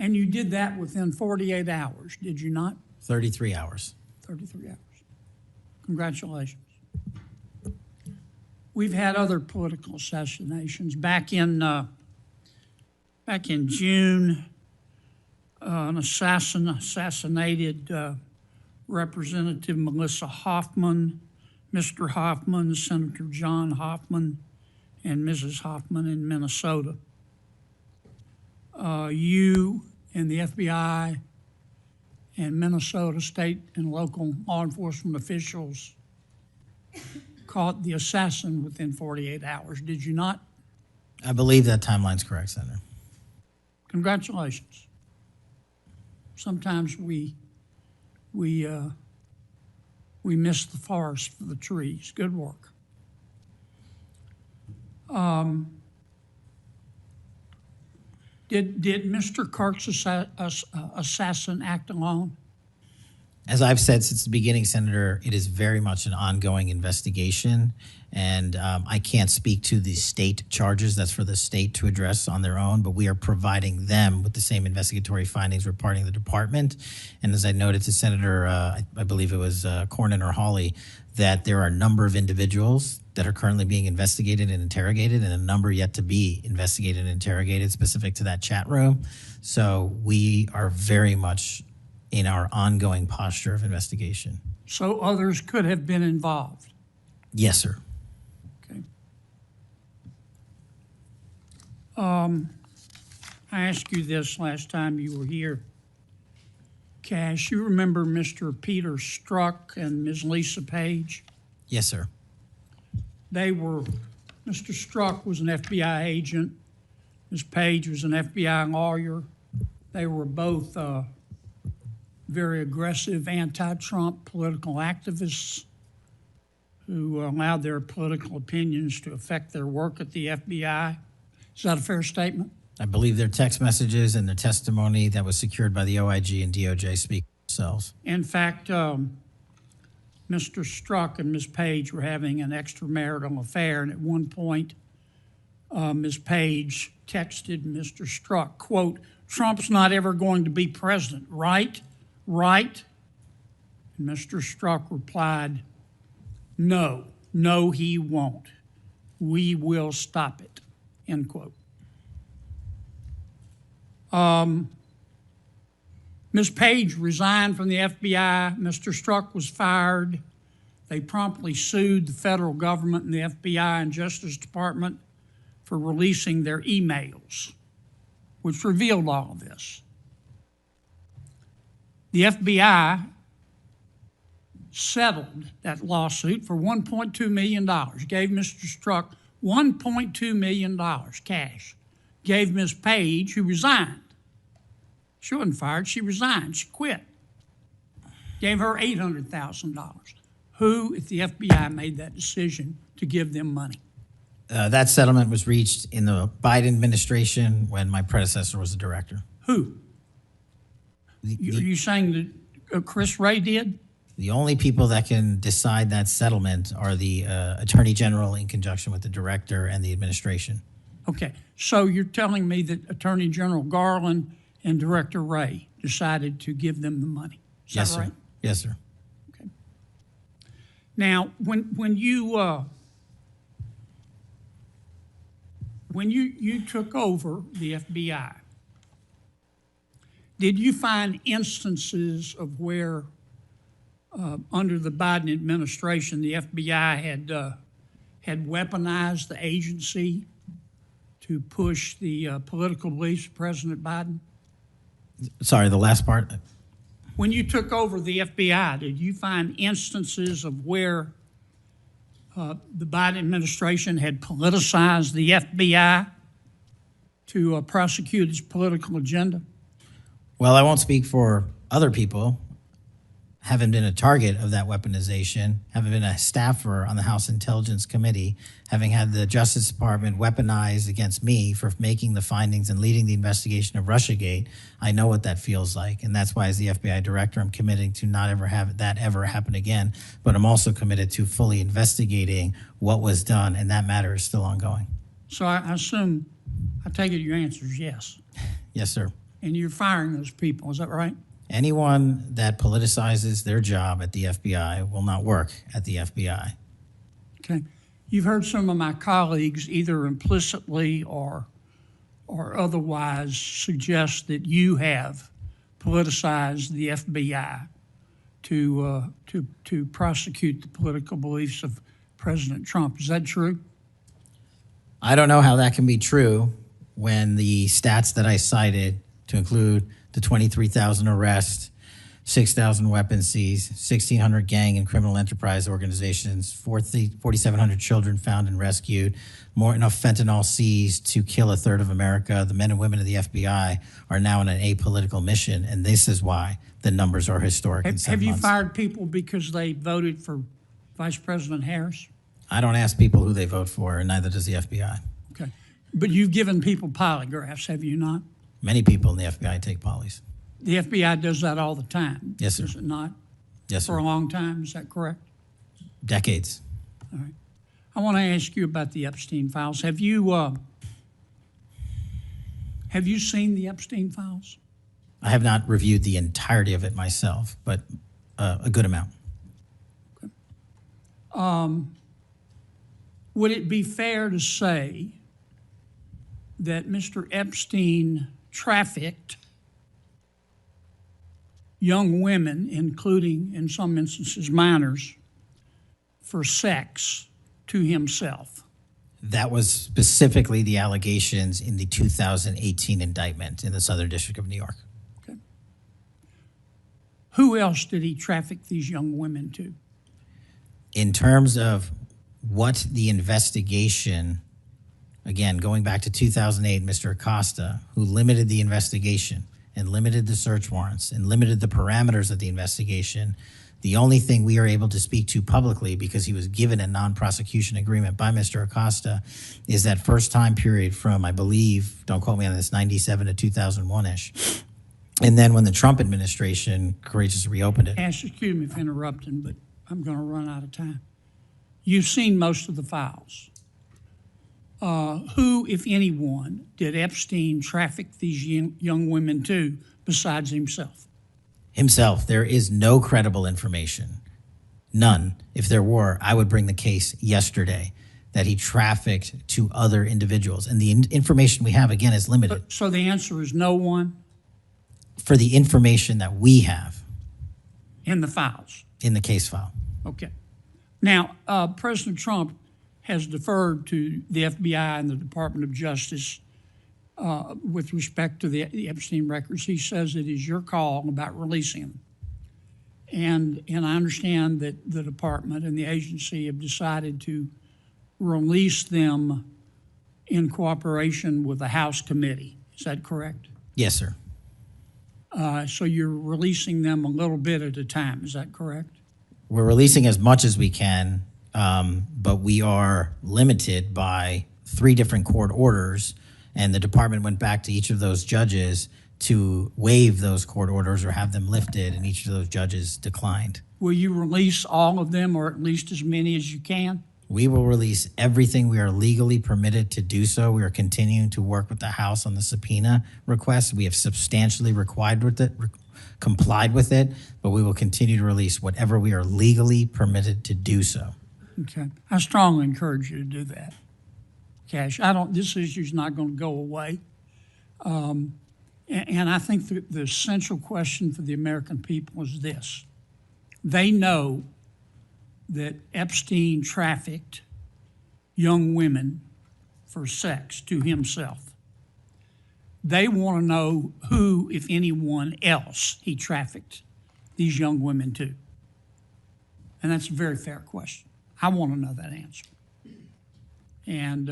And you did that within 48 hours, did you not? 33 hours. 33 hours. Congratulations. We've had other political assassinations. Back in June, an assassin assassinated Representative Melissa Hoffman, Mr. Hoffman, Senator John Hoffman, and Mrs. Hoffman in Minnesota. You and the FBI and Minnesota state and local law enforcement officials caught the assassin within 48 hours, did you not? I believe that timeline's correct, Senator. Congratulations. Sometimes we miss the forest for the trees. Good work. Did Mr. Kirk's assassin act alone? As I've said since the beginning, Senator, it is very much an ongoing investigation, and I can't speak to the state charges. That's for the state to address on their own, but we are providing them with the same investigatory findings reporting the department. And as I noted to Senator, I believe it was Cornyn or Hawley, that there are a number of individuals that are currently being investigated and interrogated, and a number yet to be investigated and interrogated specific to that chat room. So we are very much in our ongoing posture of investigation. So others could have been involved? Yes, sir. Okay. I asked you this last time you were here. Kash, you remember Mr. Peter Strzok and Ms. Lisa Page? Yes, sir. Mr. Strzok was an FBI agent. Ms. Page was an FBI lawyer. They were both very aggressive anti-Trump political activists who allowed their political opinions to affect their work at the FBI. Is that a fair statement? I believe their text messages and their testimony that was secured by the OIG and DOJ speak for themselves. In fact, Mr. Strzok and Ms. Page were having an extramarital affair, and at one point, Ms. Page texted Mr. Strzok, quote, "Trump's not ever going to be president, right? Right?" And Mr. Strzok replied, "No, he won't. We will stop it," end quote. Ms. Page resigned from the FBI. Mr. Strzok was fired. They promptly sued the federal government and the FBI and Justice Department for releasing their emails, which revealed all of this. The FBI settled that lawsuit for $1.2 million, gave Mr. Strzok $1.2 million cash, gave Ms. Page, who resigned. She wasn't fired, she resigned, she quit. Gave her $800,000. Who at the FBI made that decision to give them money? That settlement was reached in the Biden administration when my predecessor was the director. Who? Are you saying that Chris Wray did? The only people that can decide that settlement are the Attorney General in conjunction with the Director and the administration. Okay, so you're telling me that Attorney General Garland and Director Wray decided to give them the money? Is Yes, that sir. right? Yes, sir. Okay. Now, when you took over the FBI, did you find instances of where, under the Biden administration, the FBI had weaponized the agency to push the political beliefs of President Biden? Sorry, the last part. When you took over the FBI, did you find instances of where the Biden administration had politicized the FBI to prosecute its political agenda? Well, I won't speak for other people. Haven't been a target of that weaponization, haven't been a staffer on the House Intelligence Committee, having had the Justice Department weaponized against me for making the findings and leading the investigation of Russiagate. I know what that feels like, and that's why as the FBI director, I'm committing to not ever have that ever happen again, but I'm also committed to fully investigating what was done, and that matter is still ongoing. So I take it your answer is yes. Yes, sir. And you're firing those people, is that right? Anyone that politicizes their job at the FBI will not work at the FBI. Okay. You've heard some of my colleagues either implicitly or otherwise suggest that you have politicized the FBI to prosecute the political beliefs of President Trump. Is that true? I don't know how that can be true when the stats that I cited, to include the 23,000 arrests, 6,000 weapons seized, 1,600 gang and criminal enterprise organizations, 4,700 children found and rescued, more enough fentanyl seized to kill a third of America. The men and women of the FBI are now on an apolitical mission, and this is why the numbers are historic in 7 Have you months. fired people because they voted for Vice President Harris? I don't ask people who they vote for, and neither does the FBI. Okay. But you've given people polygraphs, have you not? Many people in the FBI take polys. The FBI does that all the time. Yes, sir. Does it not? Yes, For a sir. long time, is that correct? Decades. All right. I want to ask you about the Epstein files. Have you seen the Epstein files? I have not reviewed the entirety of it myself, but a good amount. Would it be fair to say that Mr. Epstein trafficked young women, including, in some instances, minors, for sex to himself? That was specifically the allegations in the 2018 indictment in the Southern District of New York. Okay. Who else did he traffic these young women to? In terms of what the investigation, again, going back to 2008, Mr. Acosta, who limited the investigation and limited the search warrants and limited the parameters of the investigation, the only thing we are able to speak to publicly, because he was given a non-prosecution agreement by Mr. Acosta, is that first time period from, I believe, don't quote me on this, 97 to 2001-ish. And then when the Trump administration courageously reopened it. Excuse me for interrupting, but I'm going to run out of time. You've seen most of the files. Who, if anyone, did Epstein traffic these young women to besides himself? Himself. There is no credible information. None. If there were, I would bring the case yesterday that he trafficked to other individuals. And the information we have, again, is limited. So the answer is no one For the information that we have in the files. in the case file. Okay. Now, President Trump has deferred to the FBI and the Department of Justice with respect to the Epstein records. He says it is your call about releasing them. And I understand that the department and the agency have decided to release them in cooperation with the House committee. Is that correct? Yes, sir. So you're releasing them a little bit at a time. Is that correct? We're releasing as much as we can, but we are limited by 3 different court orders, and the department went back to each of those judges to waive those court orders or have them lifted, and each of those judges declined. Will you release all of them, or at least as many as you can? We will release everything we are legally permitted to do so. We are continuing to work with the House on the subpoena request. We have substantially complied with it, but we will continue to release whatever we are legally permitted to do so. Okay. I strongly encourage you to do that. Cash, this issue's not going to go away. And I think the essential question for the American people is this. They know that Epstein trafficked young women for sex to himself. They want to know who, if anyone else, he trafficked these young women to. And that's a very fair question. I want to know that answer. And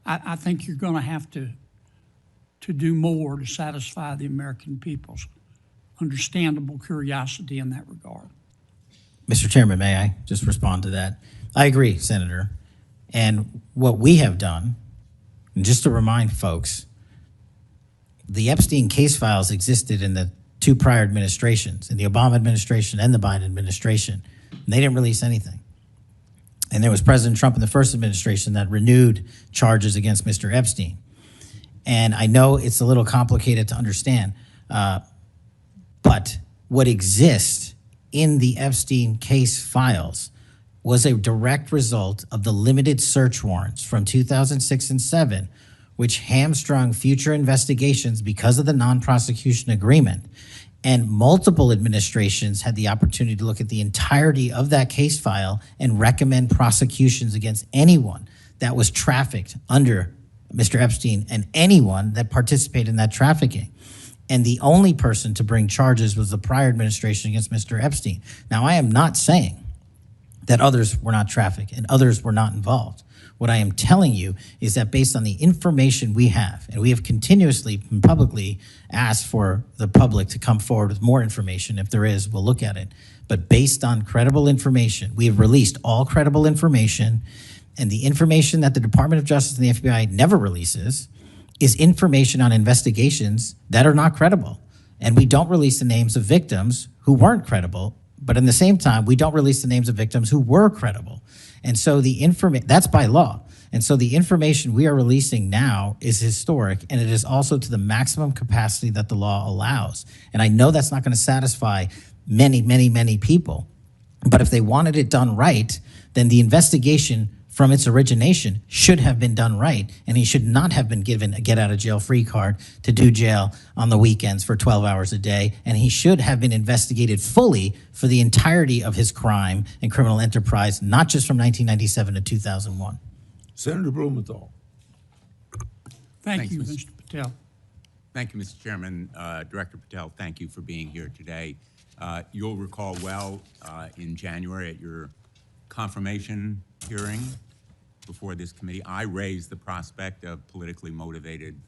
I think you're going to have to do more to satisfy the American people's understandable curiosity in that regard. Mr. Chairman, may I just respond to that? I agree, Senator. And what we have done, and just to remind folks, the Epstein case files existed in the two prior administrations, in the Obama administration and the Biden administration. And they didn't release anything. And there was President Trump in the first administration that renewed charges against Mr. Epstein. And I know it's a little complicated to understand, but what exists in the Epstein case files was a direct result of the limited search warrants from 2006 and 7, which hamstrung future investigations because of the non-prosecution agreement. And multiple administrations had the opportunity to look at the entirety of that case file and recommend prosecutions against anyone that was trafficked under Mr. Epstein and anyone that participated in that trafficking. And the only person to bring charges was the prior administration against Mr. Epstein. Now, I am not saying that others were not trafficked and others were not involved. What I am telling you is that based on the information we have, and we have continuously and publicly asked for the public to come forward with more information. If there is, we'll look at it. But based on credible information, we have released all credible information, and the information that the Department of Justice and the FBI never releases is information on investigations that are not credible. And we don't release the names of victims who weren't credible, but in the same time, we don't release the names of victims who were credible. And so that's by law. And so the information we are releasing now is historic, and it is also to the maximum capacity that the law allows. And I know that's not going to satisfy many, many, many people, but if they wanted it done right, then the investigation from its origination should have been done right, and he should not have been given a get-out-of-jail-free card to do jail on the weekends for 12 hours a day, and he should have been investigated fully for the entirety of his crime and criminal enterprise, not just from 1997 to 2001. Senator Blumenthal. Thank Thanks, you, Mr. Mr. Patel. Thank you, Mr. Chairman. Director Patel, thank you for being here today. You'll recall well in January at your confirmation hearing before this committee, I raised the prospect of politically motivated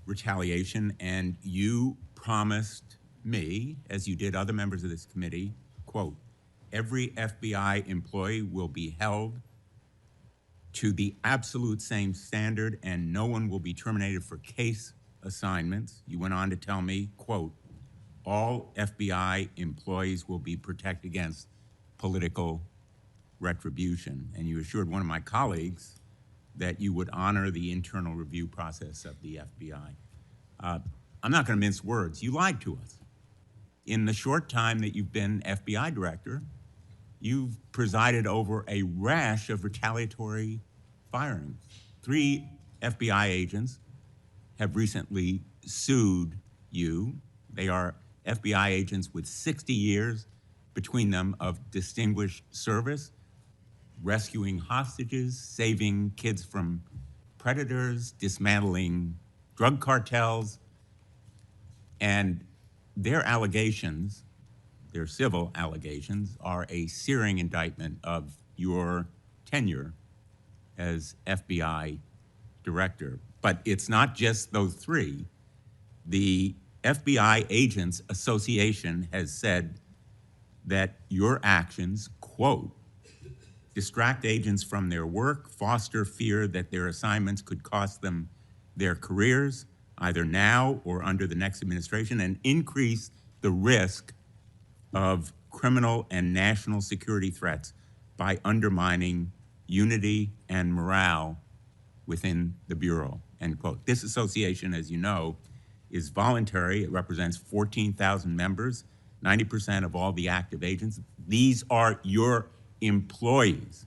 retaliation, and you promised me, as you did other members of this committee, quote, every FBI employee will be held to the absolute same standard and no one will be terminated for case assignments. You went on to tell me, quote, all FBI employees will be protected against political retribution. And you assured one of my colleagues that you would honor the internal review process of the FBI. I'm not going to mince words. You lied to us. In the short time that you've been FBI director, you've presided over a rash of retaliatory firings. 3 FBI agents have recently sued you. They are FBI agents with 60 years between them of distinguished service, rescuing hostages, saving kids from predators, dismantling drug cartels, and their allegations, their civil allegations, are a searing indictment of your tenure as FBI director. But it's not just those 3. The FBI Agents Association has said that your actions, quote, distract agents from their work, foster fear that their assignments could cost them their careers, either now or under the next administration, and increase the risk of criminal and national security threats by undermining unity and morale within the Bureau, end quote. This association, as you know, is voluntary. It represents 14,000 members, 90% of all the active agents. These are your employees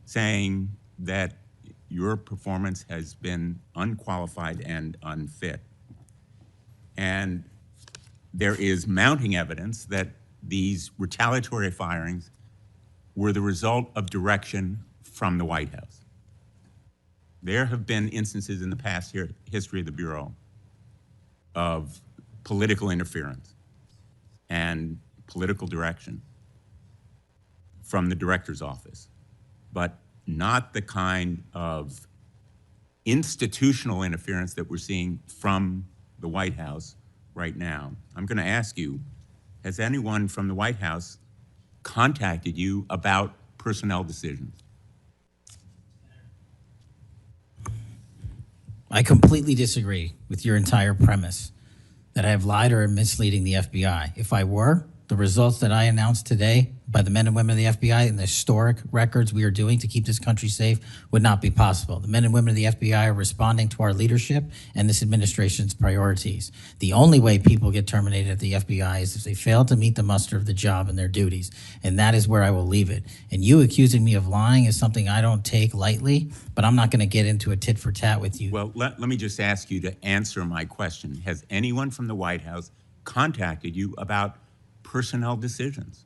saying that your performance has been unqualified and unfit. And there is mounting evidence that these retaliatory firings were the result of direction from the White House. There have been instances in the past history of the Bureau of political interference and political direction from the director's office, but not the kind of institutional interference that we're seeing from the White House right now. I'm going to ask you, has anyone from the White House contacted you about personnel decisions? I completely disagree with your entire premise that I have lied or am misleading the FBI. If I were, the results that I announced today by the men and women of the FBI and the historic records we are doing to keep this country safe would not be possible. The men and women of the FBI are responding to our leadership and this administration's priorities. The only way people get terminated at the FBI is if they fail to meet the muster of the job and their duties, and that is where I will leave it. And you accusing me of lying is something I don't take lightly, but I'm not going to get into a tit for tat with you. Well, let me just ask you to answer my question. Has anyone from the White House contacted you about personnel decisions?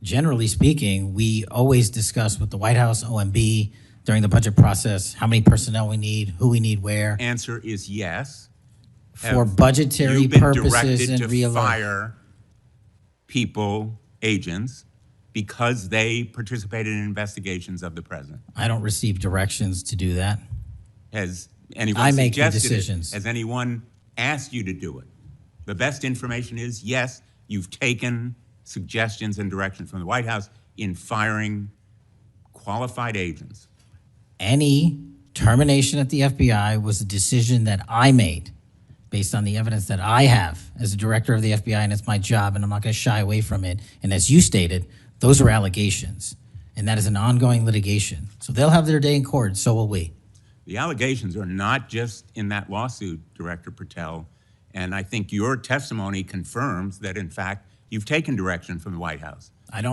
Generally speaking, we always discuss with the White House, OMB, during the budget process, how many personnel we need, who we need where. Answer is yes. For budgetary You've been purposes directed and to real fire people, agents, because they participated in investigations of the president. I don't receive directions to do that. Has anyone I make the suggested it? decisions. Has anyone asked you to do it? The best information is, yes, you've taken suggestions and direction from the White House in firing qualified agents. Any termination at the FBI was a decision that I made based on the evidence that I have as a director of the FBI, and it's my job, and I'm not going to shy away from it. And as you stated, those are allegations, and that is an ongoing litigation. So they'll have their day in court, so will we. The allegations are not just in that lawsuit, Director Patel, and I think your testimony confirms that, in fact, you've taken direction from the White House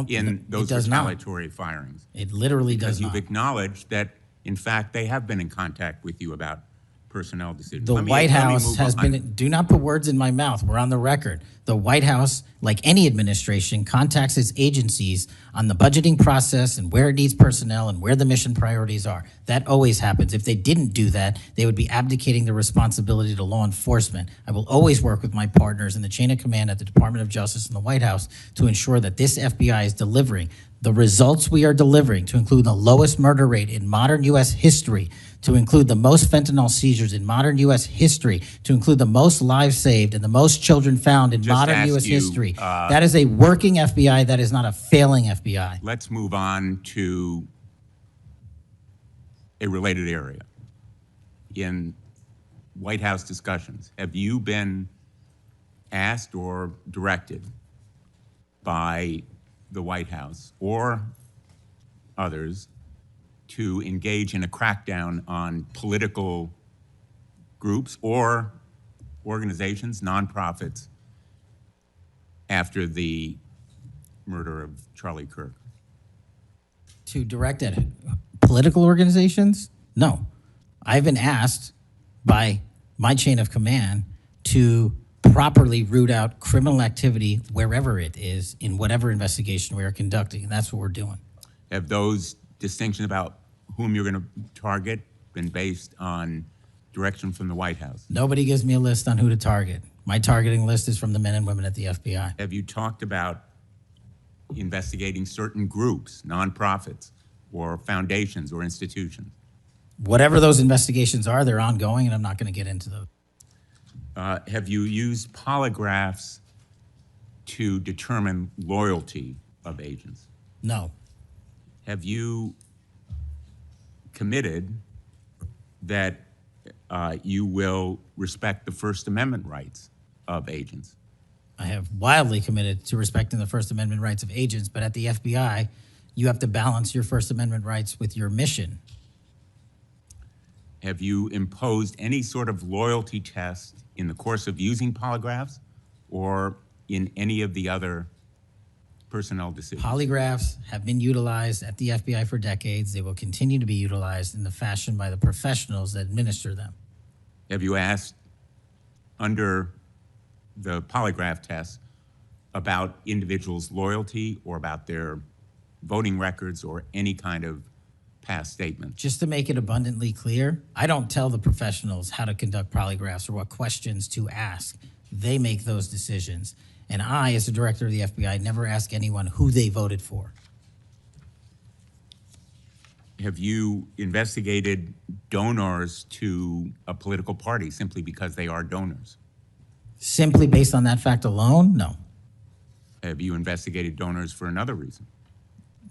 in those retaliatory firings. It literally does because not. you've acknowledged that, in fact, they have been in contact with you about personnel decisions. The White House has been, do not put words in my mouth, we're on the record. The White House, like any administration, contacts its agencies on the budgeting process and where it needs personnel and where the mission priorities are. That always happens. If they didn't do that, they would be abdicating the responsibility to law enforcement. I will always work with my partners in the chain of command at the Department of Justice and the White House to ensure that this FBI is delivering the results we are delivering, to include the lowest murder rate in modern U.S. history, to include the most fentanyl seizures in modern U.S. history, to include the most lives saved and the most children found in modern U.S. history. That is a working FBI. That is not a failing FBI. Let's move on to a related area. In White House discussions, have you been asked or directed by the White House or others to engage in a crackdown on political groups or organizations, nonprofits, after the murder of Charlie Kirk? To direct at political organizations? No. I've been asked by my chain of command to properly root out criminal activity wherever it is in whatever investigation we are conducting, and that's what we're doing. Have those distinctions about whom you're going to target been based on direction from the White House? Nobody gives me a list on who to target. My targeting list is from the men and women at the FBI. Have you talked about investigating certain groups, nonprofits, or foundations or institutions? Whatever those investigations are, they're ongoing, and I'm not going to get into those. Have you used polygraphs to determine loyalty of agents? No. Have you committed that you will respect the First Amendment rights of agents? I have wildly committed to respecting the First Amendment rights of agents, but at the FBI, you have to balance your First Amendment rights with your mission. Have you imposed any sort of loyalty test in the course of using polygraphs or in any of the other personnel decisions? Polygraphs have been utilized at the FBI for decades. They will continue to be utilized in the fashion by the professionals that administer them. Have you asked under the polygraph test about individuals' loyalty or about their voting records or any kind of past statement? Just to make it abundantly clear, I don't tell the professionals how to conduct polygraphs or what questions to ask. They make those decisions. And I, as the director of the FBI, never ask anyone who they voted for. Have you investigated donors to a political party simply because they are donors? Simply based on that fact alone, no. Have you investigated donors for another reason?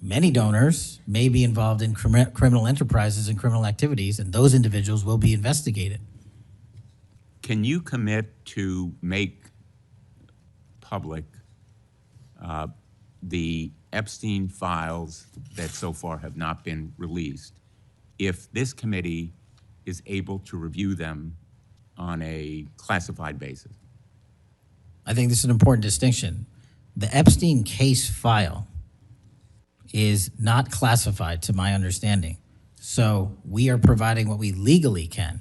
Many donors may be involved in criminal enterprises and criminal activities, and those individuals will be investigated. Can you commit to make public the Epstein files that so far have not been released if this committee is able to review them on a classified basis? I think this is an important distinction. The Epstein case file is not classified to my understanding. So we are providing what we legally can,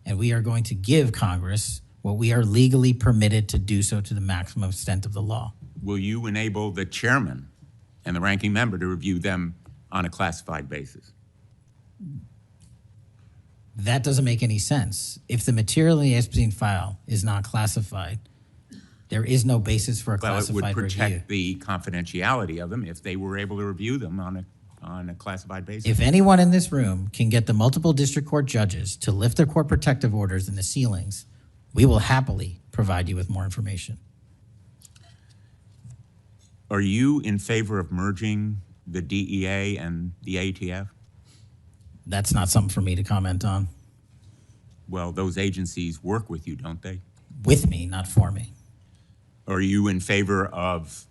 and we are going to give Congress what we are legally permitted to do so to the maximum extent of the law. Will you enable the chairman and the ranking member to review them on a classified basis? That doesn't make any sense. If the material in the Epstein file is not classified, there is no basis for a Well, it classified would review. protect the confidentiality of them if they were able to review them on a classified basis. If anyone in this room can get the multiple district court judges to lift their court protective orders in the ceilings, we will happily provide you with more information. Are you in favor of merging the DEA and the ATF? That's not something for me to comment on. Well, those agencies work with you, don't they? With me, not for me. Are you in favor of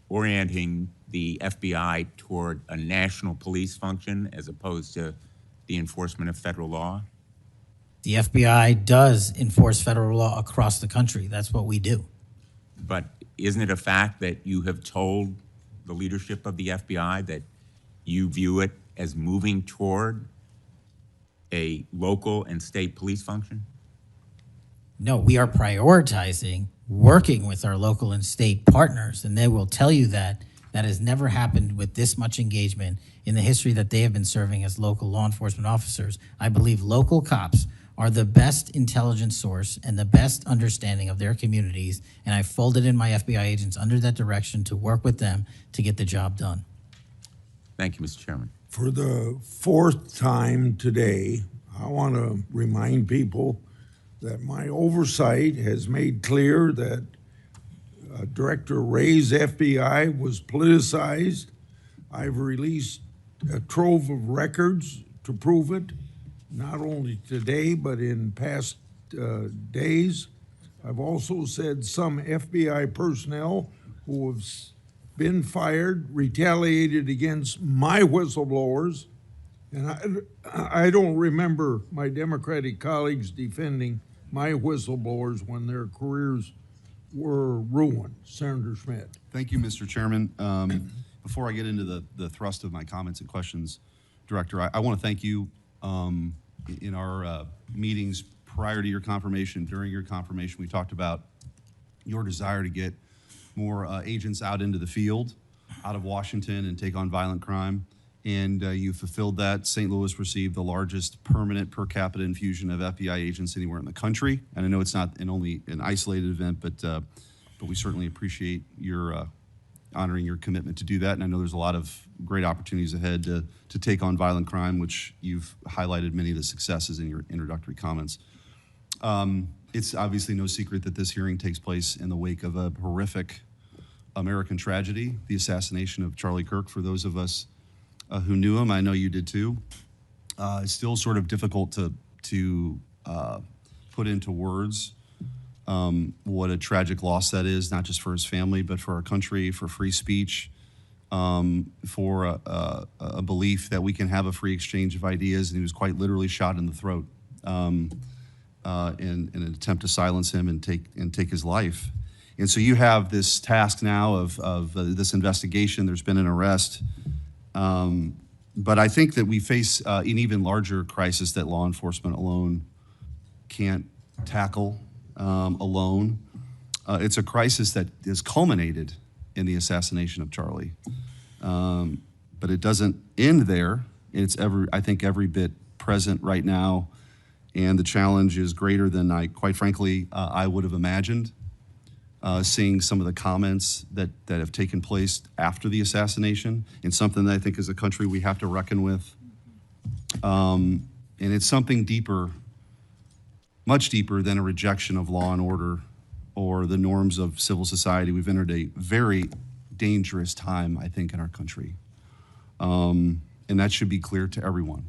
orienting the FBI toward a national police function as opposed to the enforcement of federal law? The FBI does enforce federal law across the country. That's what we do. But isn't it a fact that you have told the leadership of the FBI that you view it as moving toward a local and state police function? No, we are prioritizing working with our local and state partners, and they will tell you that that has never happened with this much engagement in the history that they have been serving as local law enforcement officers. I believe local cops are the best intelligence source and the best understanding of their communities, and I folded in my FBI agents under that direction to work with them to get the job done. Thank you, Mr. Chairman. For the fourth time today, I want to remind people that my oversight has made clear that Director Wray's FBI was politicized. I've released a trove of records to prove it, not only today, but in past days. I've also said some FBI personnel who have been fired, retaliated against my whistleblowers, and I don't remember my Democratic colleagues defending my whistleblowers when their careers were ruined. Senator Schmidt. Thank you, Mr. Chairman. Before I get into the thrust of my comments and questions, Director, I want to thank you in our meetings prior to your confirmation, during your confirmation. We talked about your desire to get more agents out into the field, out of Washington, and take on violent crime. And you fulfilled that. St. Louis received the largest permanent per capita infusion of FBI agents anywhere in the country. And I know it's not only an isolated event, but we certainly appreciate your honoring your commitment to do that. And I know there's a lot of great opportunities ahead to take on violent crime, which you've highlighted many of the successes in your introductory comments. It's obviously no secret that this hearing takes place in the wake of a horrific American tragedy, the assassination of Charlie Kirk. For those of us who knew him, I know you did too. It's still sort of difficult to put into words what a tragic loss that is, not just for his family, but for our country, for free speech, for a belief that we can have a free exchange of ideas. And he was quite literally shot in the throat in an attempt to silence him and take his life. And so you have this task now of this investigation. There's been an arrest. But I think that we face an even larger crisis that law enforcement alone can't tackle alone. It's a crisis that is culminated in the assassination of Charlie. But it doesn't end there. It's I think every bit present right now. And the challenge is greater than quite frankly, I would have imagined. Seeing some of the comments that have taken place after the assassination, and something that I think as a country we have to reckon with. And it's something deeper, much deeper than a rejection of law and order or the norms of civil society. We've entered a very dangerous time, I think, in our country. And that should be clear to everyone.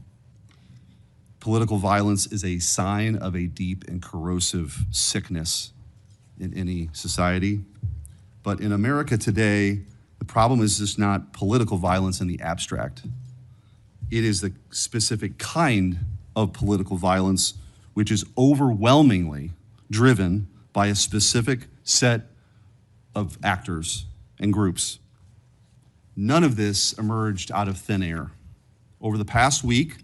Political violence is a sign of a deep and corrosive sickness in any society. But in America today, the problem is just not political violence in the abstract. It is the specific kind of political violence which is overwhelmingly driven by a specific set of actors and groups. None of this emerged out of thin air. Over the past week,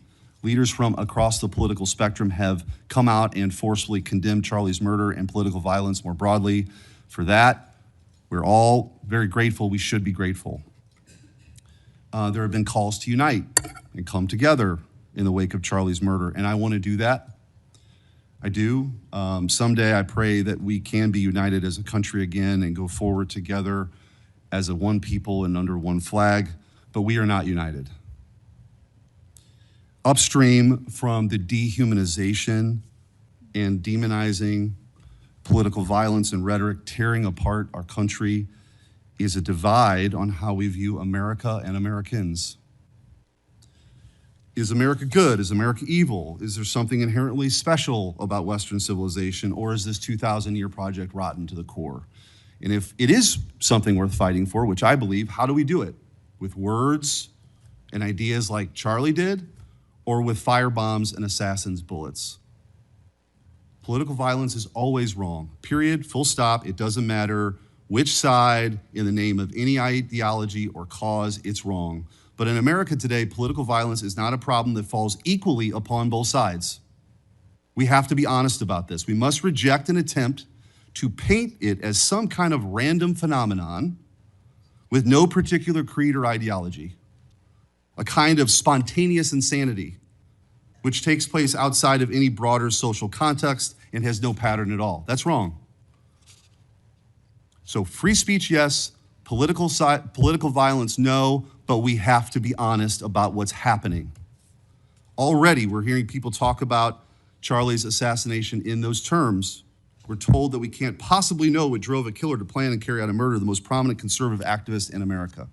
leaders from across the political spectrum have come out and forcefully condemned Charlie's murder and political violence more broadly. For that, we're all very grateful. We should be grateful. There have been calls to unite and come together in the wake of Charlie's murder, and I want to do that. I do. Someday I pray that we can be united as a country again and go forward together as a one people and under one flag, but we are not united. Upstream from the dehumanization and demonizing political violence and rhetoric tearing apart our country is a divide on how we view America and Americans. Is America good? Is America evil? Is there something inherently special about Western civilization, or is this 2,000-year project rotten to the core? And if it is something worth fighting for, which I believe, how do we do it? With words and ideas like Charlie did, or with firebombs and assassins' bullets? Political violence is always wrong, period, full stop. It doesn't matter which side, in the name of any ideology or cause, it's wrong. But in America today, political violence is not a problem that falls equally upon both sides. We have to be honest about this. We must reject an attempt to paint it as some kind of random phenomenon with no particular creed or ideology, a kind of spontaneous insanity, which takes place outside of any broader social context and has no pattern at all. That's wrong. So free speech, yes. Political violence, no. But we have to be honest about what's happening. Already, we're hearing people talk about Charlie's assassination in those terms. We're told that we can't possibly know what drove a killer to plan and carry out a murder of the most prominent conservative activist in America.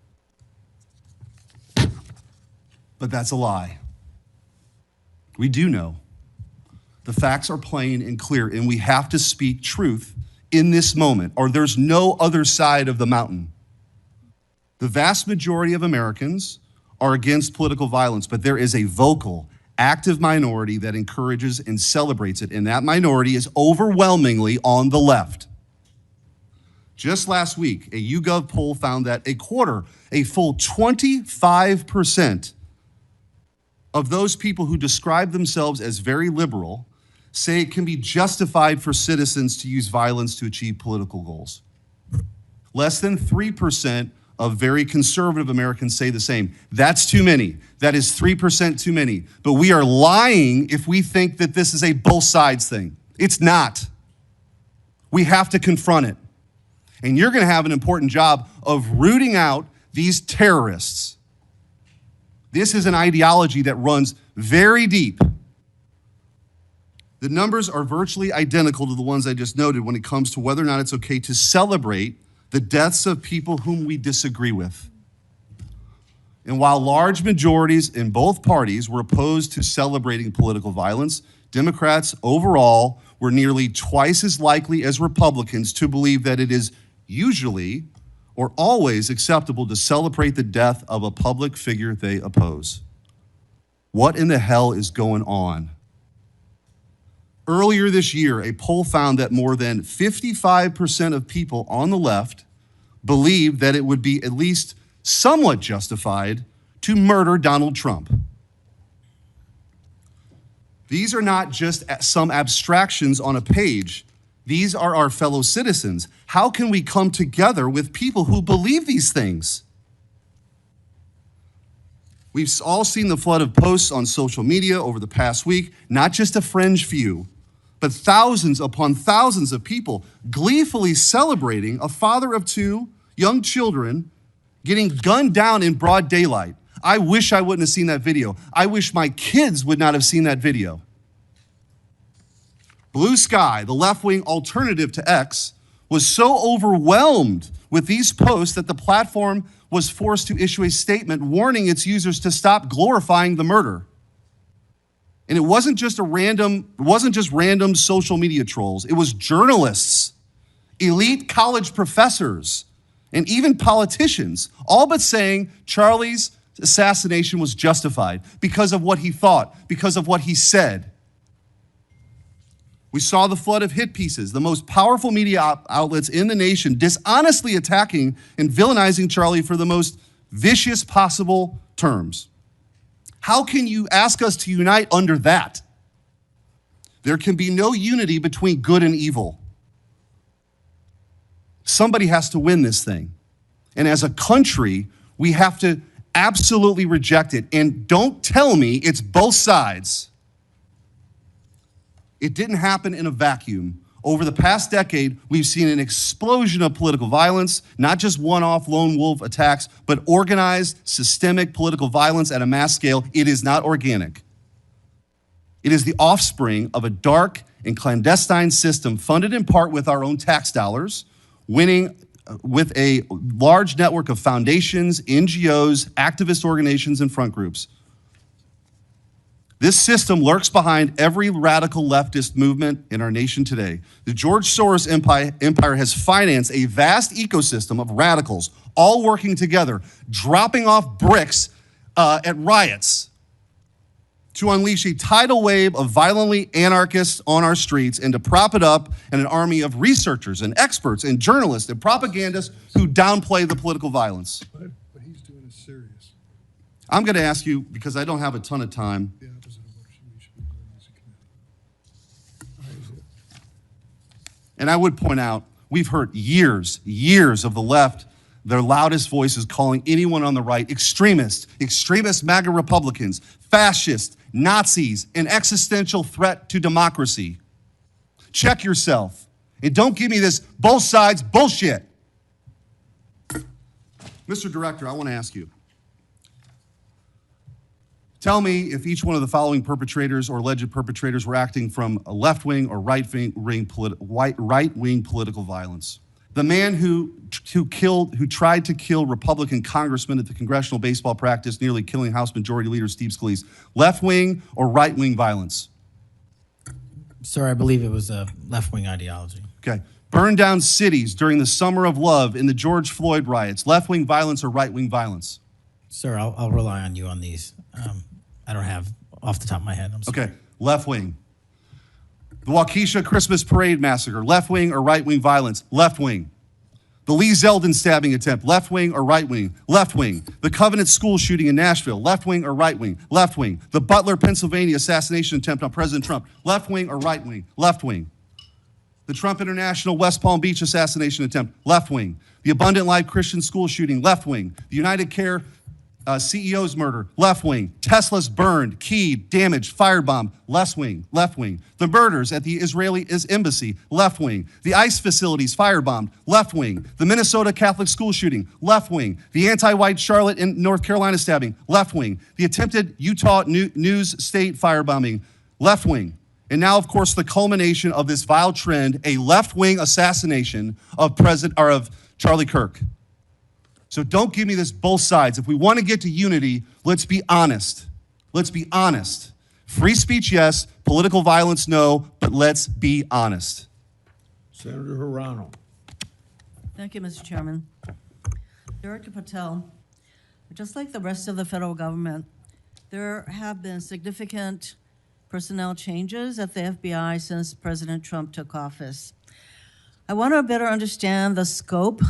But that's a lie. We do know. The facts are plain and clear, and we have to speak truth in this moment, or there's no other side of the mountain. The vast majority of Americans are against political violence, but there is a vocal, active minority that encourages and celebrates it, and that minority is overwhelmingly on the left. Just last week, a YouGov poll found that a full 25% of those people who describe themselves as very liberal say it can be justified for citizens to use violence to achieve political goals. Less than 3% of very conservative Americans say the same. That's too many. That is 3% too many. But we are lying if we think that this is a both sides thing. It's not. We have to confront it. And you're going to have an important job of rooting out these terrorists. This is an ideology that runs very deep. The numbers are virtually identical to the ones I just noted when it comes to whether or not it's okay to celebrate the deaths of people whom we disagree with. And while large majorities in both parties were opposed to celebrating political violence, Democrats overall were nearly twice as likely as Republicans to believe that it is usually or always acceptable to celebrate the death of a public figure they oppose. What in the hell is going on? Earlier this year, a poll found that more than 55% of people on the left believed that it would be at least somewhat justified to murder Donald Trump. These are not just some abstractions on a page. These are our fellow citizens. How can we come together with people who believe these things? We've all seen the flood of posts on social media over the past week, not just a fringe few, but thousands upon thousands of people gleefully celebrating a father of two young children getting gunned down in broad daylight. I wish I wouldn't have seen that video. I wish my kids would not have seen that video. Blue Sky, the left-wing alternative to X, was so overwhelmed with these posts that the platform was forced to issue a statement warning its users to stop glorifying the murder. And it wasn't just random social media trolls. It was journalists, elite college professors, and even politicians, all but saying Charlie's assassination was justified because of what he thought, because of what he said. We saw the flood of hit pieces, the most powerful media outlets in the nation dishonestly attacking and villainizing Charlie for the most vicious possible terms. How can you ask us to unite under that? There can be no unity between good and evil. Somebody has to win this thing. And as a country, we have to absolutely reject it. And don't tell me it's both sides. It didn't happen in a vacuum. Over the past decade, we've seen an explosion of political violence, not just one-off lone wolf attacks, but organized, systemic political violence at a mass scale. It is not organic. It is the offspring of a dark and clandestine system funded in part with our own tax dollars, winning with a large network of foundations, NGOs, activist organizations, and front groups. This system lurks behind every radical leftist movement in our nation today. The George Soros empire has financed a vast ecosystem of radicals, all working together, dropping off bricks at riots to unleash a tidal wave of violently anarchists on our streets and to prop it up in an army of researchers and experts and journalists and propagandists who downplay the political violence. What he's doing is serious. I'm going to ask you, because I don't have a ton of time, The opposite of what we should be doing as a committee. and I would point out, we've heard years of the left, their loudest voices calling anyone on the right extremist MAGA Republicans, fascists, Nazis, an existential threat to democracy. Check yourself. And don't give me this both sides bullshit. Mr. Director, I want to ask you. Tell me if each one of the following perpetrators or alleged perpetrators were acting from a left-wing or right-wing political violence. The man who tried to kill Republican congressman at the congressional baseball practice, nearly killing House Majority Leader Steve Scalise. Left-wing or right-wing violence? Sir, I believe it was a left-wing ideology. Okay. Burned down cities during the Summer of Love in the George Floyd riots. Left-wing violence or right-wing violence? Sir, I'll rely on you on these. I don't have off the top of my head. I'm sorry. Okay. Left-wing. The Waukesha Christmas Parade massacre. Left-wing or right-wing violence? Left-wing. The Lee Zeldin stabbing attempt. Left-wing or right-wing? Left-wing. The Covenant school shooting in Nashville. Left-wing or right-wing? Left-wing. The Butler, Pennsylvania assassination attempt on President Trump. Left-wing or right-wing? Left-wing. The Trump International West Palm Beach assassination attempt. Left-wing. The Abundant Life Christian school shooting. Left-wing. The United Care CEO's murder, left wing. Tesla's burned, keyed, damaged, firebombed, left wing. The murders at the Israeli embassy, left wing. The ICE facilities firebombed, left wing. The Minnesota Catholic school shooting, left wing. The anti-white Charlotte and North Carolina stabbing, left wing. The attempted Utah News State firebombing, left wing. And now, of course, the culmination of this vile trend, a left-wing assassination of Charlie Kirk. So don't give me this both sides. If we want to get to unity, let's be honest. Let's be honest. Free speech, yes. Political violence, no, but let's be honest. Senator Hirano. Thank you, Mr. Chairman. Director Patel, just like the rest of the federal government, there have been significant personnel changes at the FBI since President Trump took office. I want to better understand the scope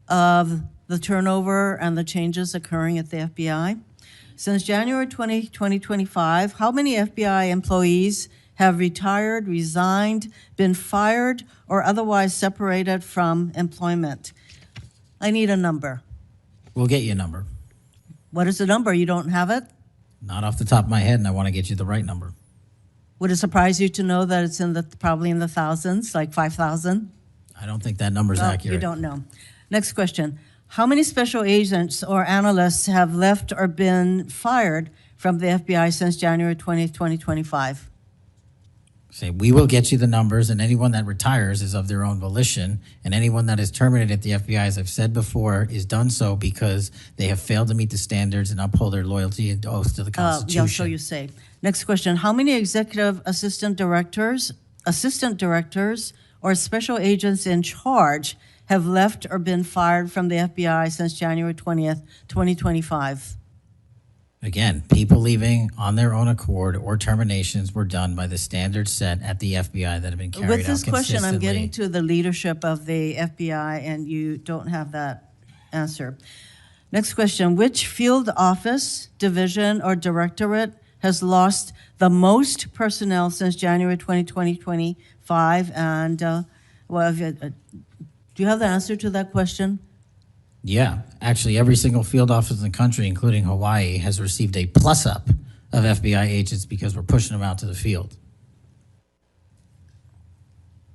of the turnover and the changes occurring at the FBI. Since January 2025, how many FBI employees have retired, resigned, been fired, or otherwise separated from employment? I need a number. We'll get you a number. What is the number? You don't have it? Not off the top of my head, and I want to get you the right number. Would it surprise you to know that it's probably in the thousands, like 5,000? I don't think that number's Well, accurate. you don't know. Next question. How many special agents or analysts have left or been fired from the FBI since January 20th, 2025? Say, we will get you the numbers, and anyone that retires is of their own volition, and anyone that is terminated at the FBI, as I've said before, is done so because they have failed to meet the standards and uphold their loyalty and oath to the Constitution. Yeah, so you say. Next question. How many executive assistant directors, or special agents in charge have left or been fired from the FBI since January 20th, 2025? Again, people leaving on their own accord or terminations were done by the standards set at the FBI that have been carried out With this question, I'm getting consistently. to the leadership of the FBI, and you don't have that answer. Next question. Which field office, division, or directorate has lost the most personnel since January 2025? And do you have the answer to that question? Yeah, actually, every single field office in the country, including Hawaii, has received a plus-up of FBI agents because we're pushing them out to the field.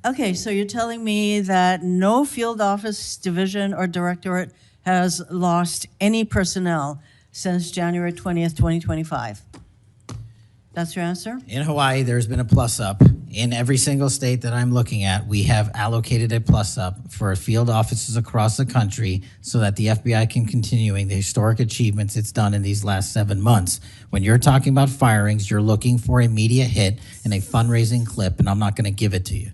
Okay, so you're telling me that no field office, division, or directorate has lost any personnel since January 20th, 2025? That's your answer? In Hawaii, there's been a plus-up. In every single state that I'm looking at, we have allocated a plus-up for field offices across the country so that the FBI can continuing the historic achievements it's done in these last 7 months. When you're talking about firings, you're looking for a media hit and a fundraising clip, and I'm not going to give it to you.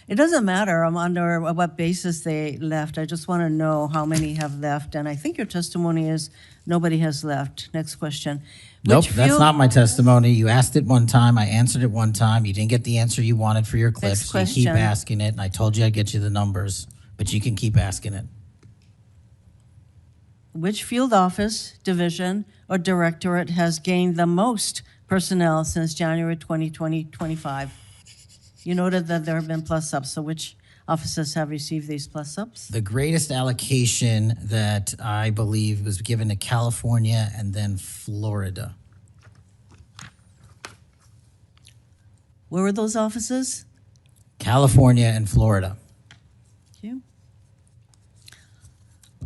It doesn't matter under what basis they left. I just want to know how many have left. And I think your testimony is nobody has left. Next question. Nope, Which that's field- not my testimony. You asked it one time, I answered it one time. You didn't get the answer you wanted for your clip, Next so you keep question. asking it, and I told you I'd get you the numbers, but you can keep asking it. Which field office, division, or directorate has gained the most personnel since January 2025? You noted that there have been plus-ups, so which offices have received these plus-ups? The greatest allocation that I believe was given to California and then Florida. Where were those offices? California and Florida. Thank you.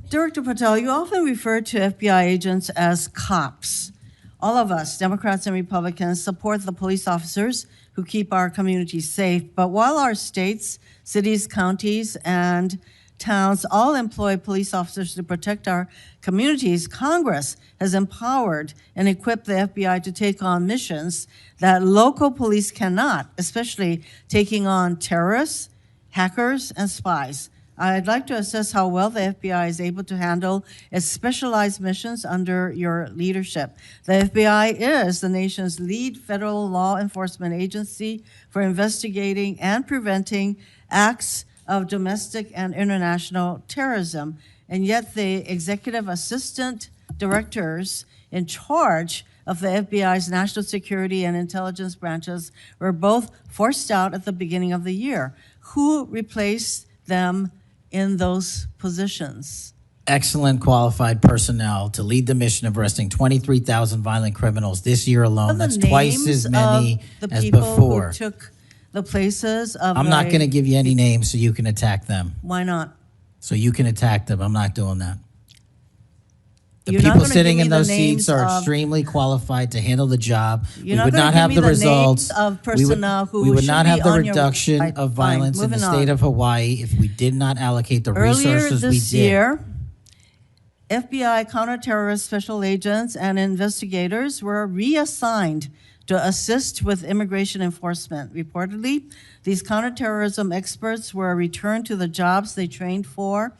Director Patel, you often refer to FBI agents as cops. All of us, Democrats and Republicans, support the police officers who keep our communities safe. But while our states, cities, counties, and towns all employ police officers to protect our communities, Congress has empowered and equipped the FBI to take on missions that local police cannot, especially taking on terrorists, hackers, and spies. I'd like to assess how well the FBI is able to handle its specialized missions under your leadership. The FBI is the nation's lead federal law enforcement agency for investigating and preventing acts of domestic and international terrorism. And yet the executive assistant directors in charge of the FBI's national security and intelligence branches were both forced out at the beginning of the year. Who replaced them in those positions? Excellent qualified personnel to lead the mission of arresting 23,000 violent criminals this year alone. That's twice as many as before. Who took the places of I'm not going to give you any names so you can attack them. Why not? So you can attack them. I'm not doing that. The You're not people gonna sitting give in me the those seats names are of- extremely qualified to handle the job. You're We not would gonna not give have me the the names results. of We would- personnel who we would should not be have the on your reduction website. of Fine, violence in the moving state on. of Hawaii if we did not allocate the Earlier resources we this did. year, FBI counterterrorist special agents and investigators were reassigned to assist with immigration enforcement. Reportedly, these counterterrorism experts were returned to the jobs they trained for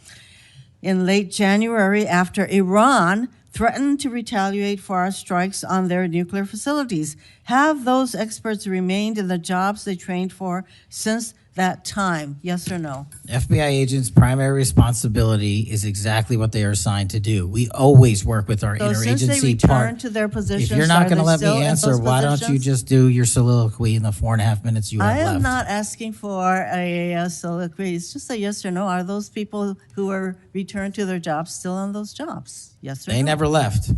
in late January after Iran threatened to retaliate for our strikes on their nuclear facilities. Have those experts remained in the jobs they trained for since that time? Yes or no? FBI agents' primary responsibility is exactly what they are assigned to do. We always work with our So since they interagency returned part. to their positions, If you're not are going to they let still me in answer, those why don't you positions? just do your soliloquy in the 4.5 minutes you have I left? am not asking for a soliloquy. It's just a yes or no. Are those people who were returned to their jobs still on those jobs? Yes or no? They never left.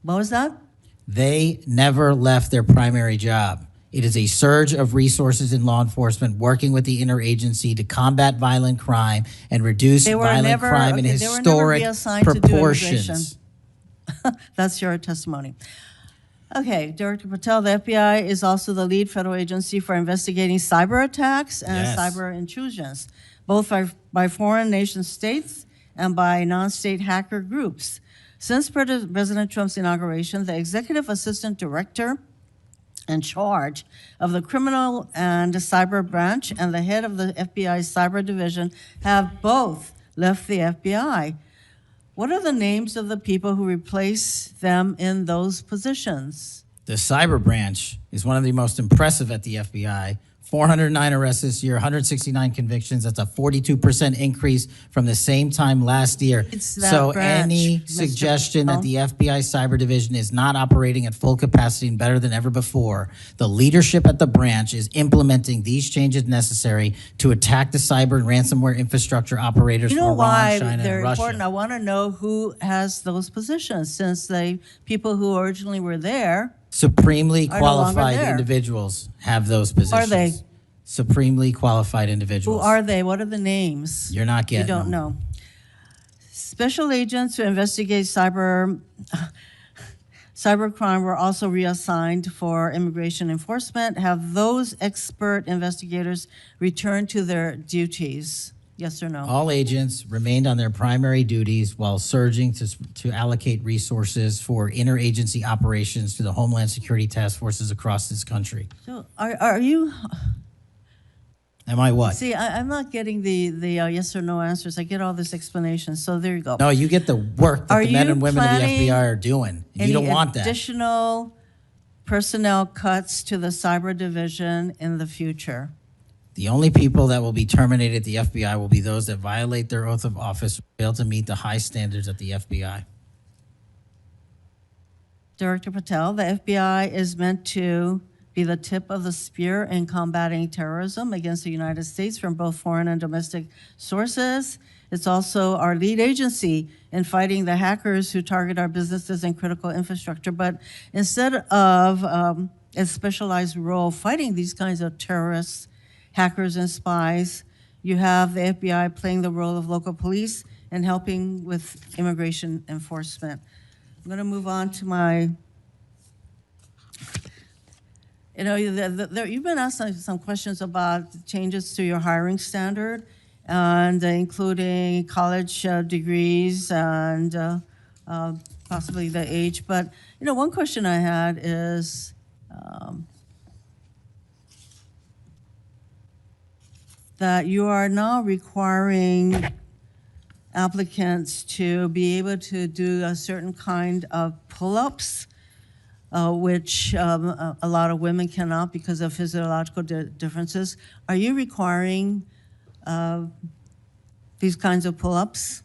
What was that? They never left their primary job. It is a surge of resources in law enforcement working with the interagency to combat violent crime and reduce They were violent never- crime in okay, they were never historic reassigned to do proportions. That's your testimony. Okay, Director Patel, the FBI is also the lead federal agency for investigating cyber attacks and Yes. cyber intrusions, both by foreign nation states and by non-state hacker groups. Since President Trump's inauguration, the executive assistant director in charge of the criminal and cyber branch and the head of the FBI's cyber division have both left the FBI. What are the names of the people who replace them in those positions? The cyber branch is one of the most impressive at the FBI. 409 arrests this year, 169 convictions. That's a 42% increase from the same time last year. It's that So branch, any Mr. suggestion Patel. that the FBI cyber division is not operating at full capacity and better than ever before, the leadership at the branch is implementing these changes necessary to attack the cyber and ransomware infrastructure operators You for know Iran, why China, they're and Russia. important? I want to know who has those positions, since the people who originally were there. Supremely Are no longer qualified there. individuals have those positions. Are they? Supremely qualified Who individuals. are they? What are the names? You're not You getting don't them. know. Special agents who investigate cybercrime were also reassigned for immigration enforcement. Have those expert investigators returned to their duties? Yes or no? All agents remained on their primary duties while surging to allocate resources for interagency operations to the Homeland Security task forces across this country. So are you? Am I what? See, I'm not getting the yes or no answers. I get all this explanation. So there you go. No, you get the work that Are the men you and women of the planning FBI are doing. You don't want that. Additional personnel cuts to the cyber division in the future? The only people that will be terminated at the FBI will be those that violate their oath of office or fail to meet the high standards at the FBI. Director Patel, the FBI is meant to be the tip of the spear in combating terrorism against the United States from both foreign and domestic sources. It's also our lead agency in fighting the hackers who target our businesses and critical infrastructure. But instead of a specialized role fighting these kinds of terrorists, hackers, and spies, you have the FBI playing the role of local police and helping with immigration enforcement. I'm going to move on to my, you've been asked some questions about changes to your hiring standard, and including college degrees and possibly the age. But, one question I had is, that you are now requiring applicants to be able to do a certain kind of pull-ups, which a lot of women cannot because of physiological differences. Are you requiring these kinds of pull-ups?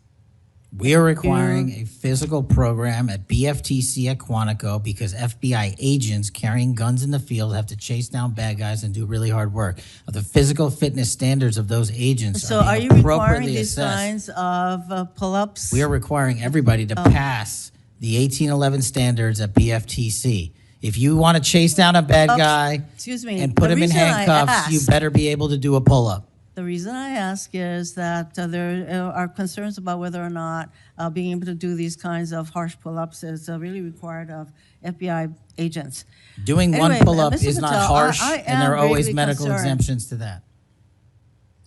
We are requiring a physical program at BFTC at Quantico because FBI agents carrying guns in the field have to chase down bad guys and do really hard work. The physical fitness standards of those agents So are are being you requiring appropriately these assessed. kinds of pull-ups? We are requiring everybody to pass the 1811 standards at BFTC. If you want to chase down a bad guy Excuse me, and put the him in reason I handcuffs, you asked- better be able to do a pull-up. The reason I ask is that there are concerns about whether or not being able to do these kinds of harsh pull-ups is really required of FBI agents. Doing Anyway, one pull-up Mr. is not Patel, harsh, I and there are am always gravely medical concerned. exemptions to that.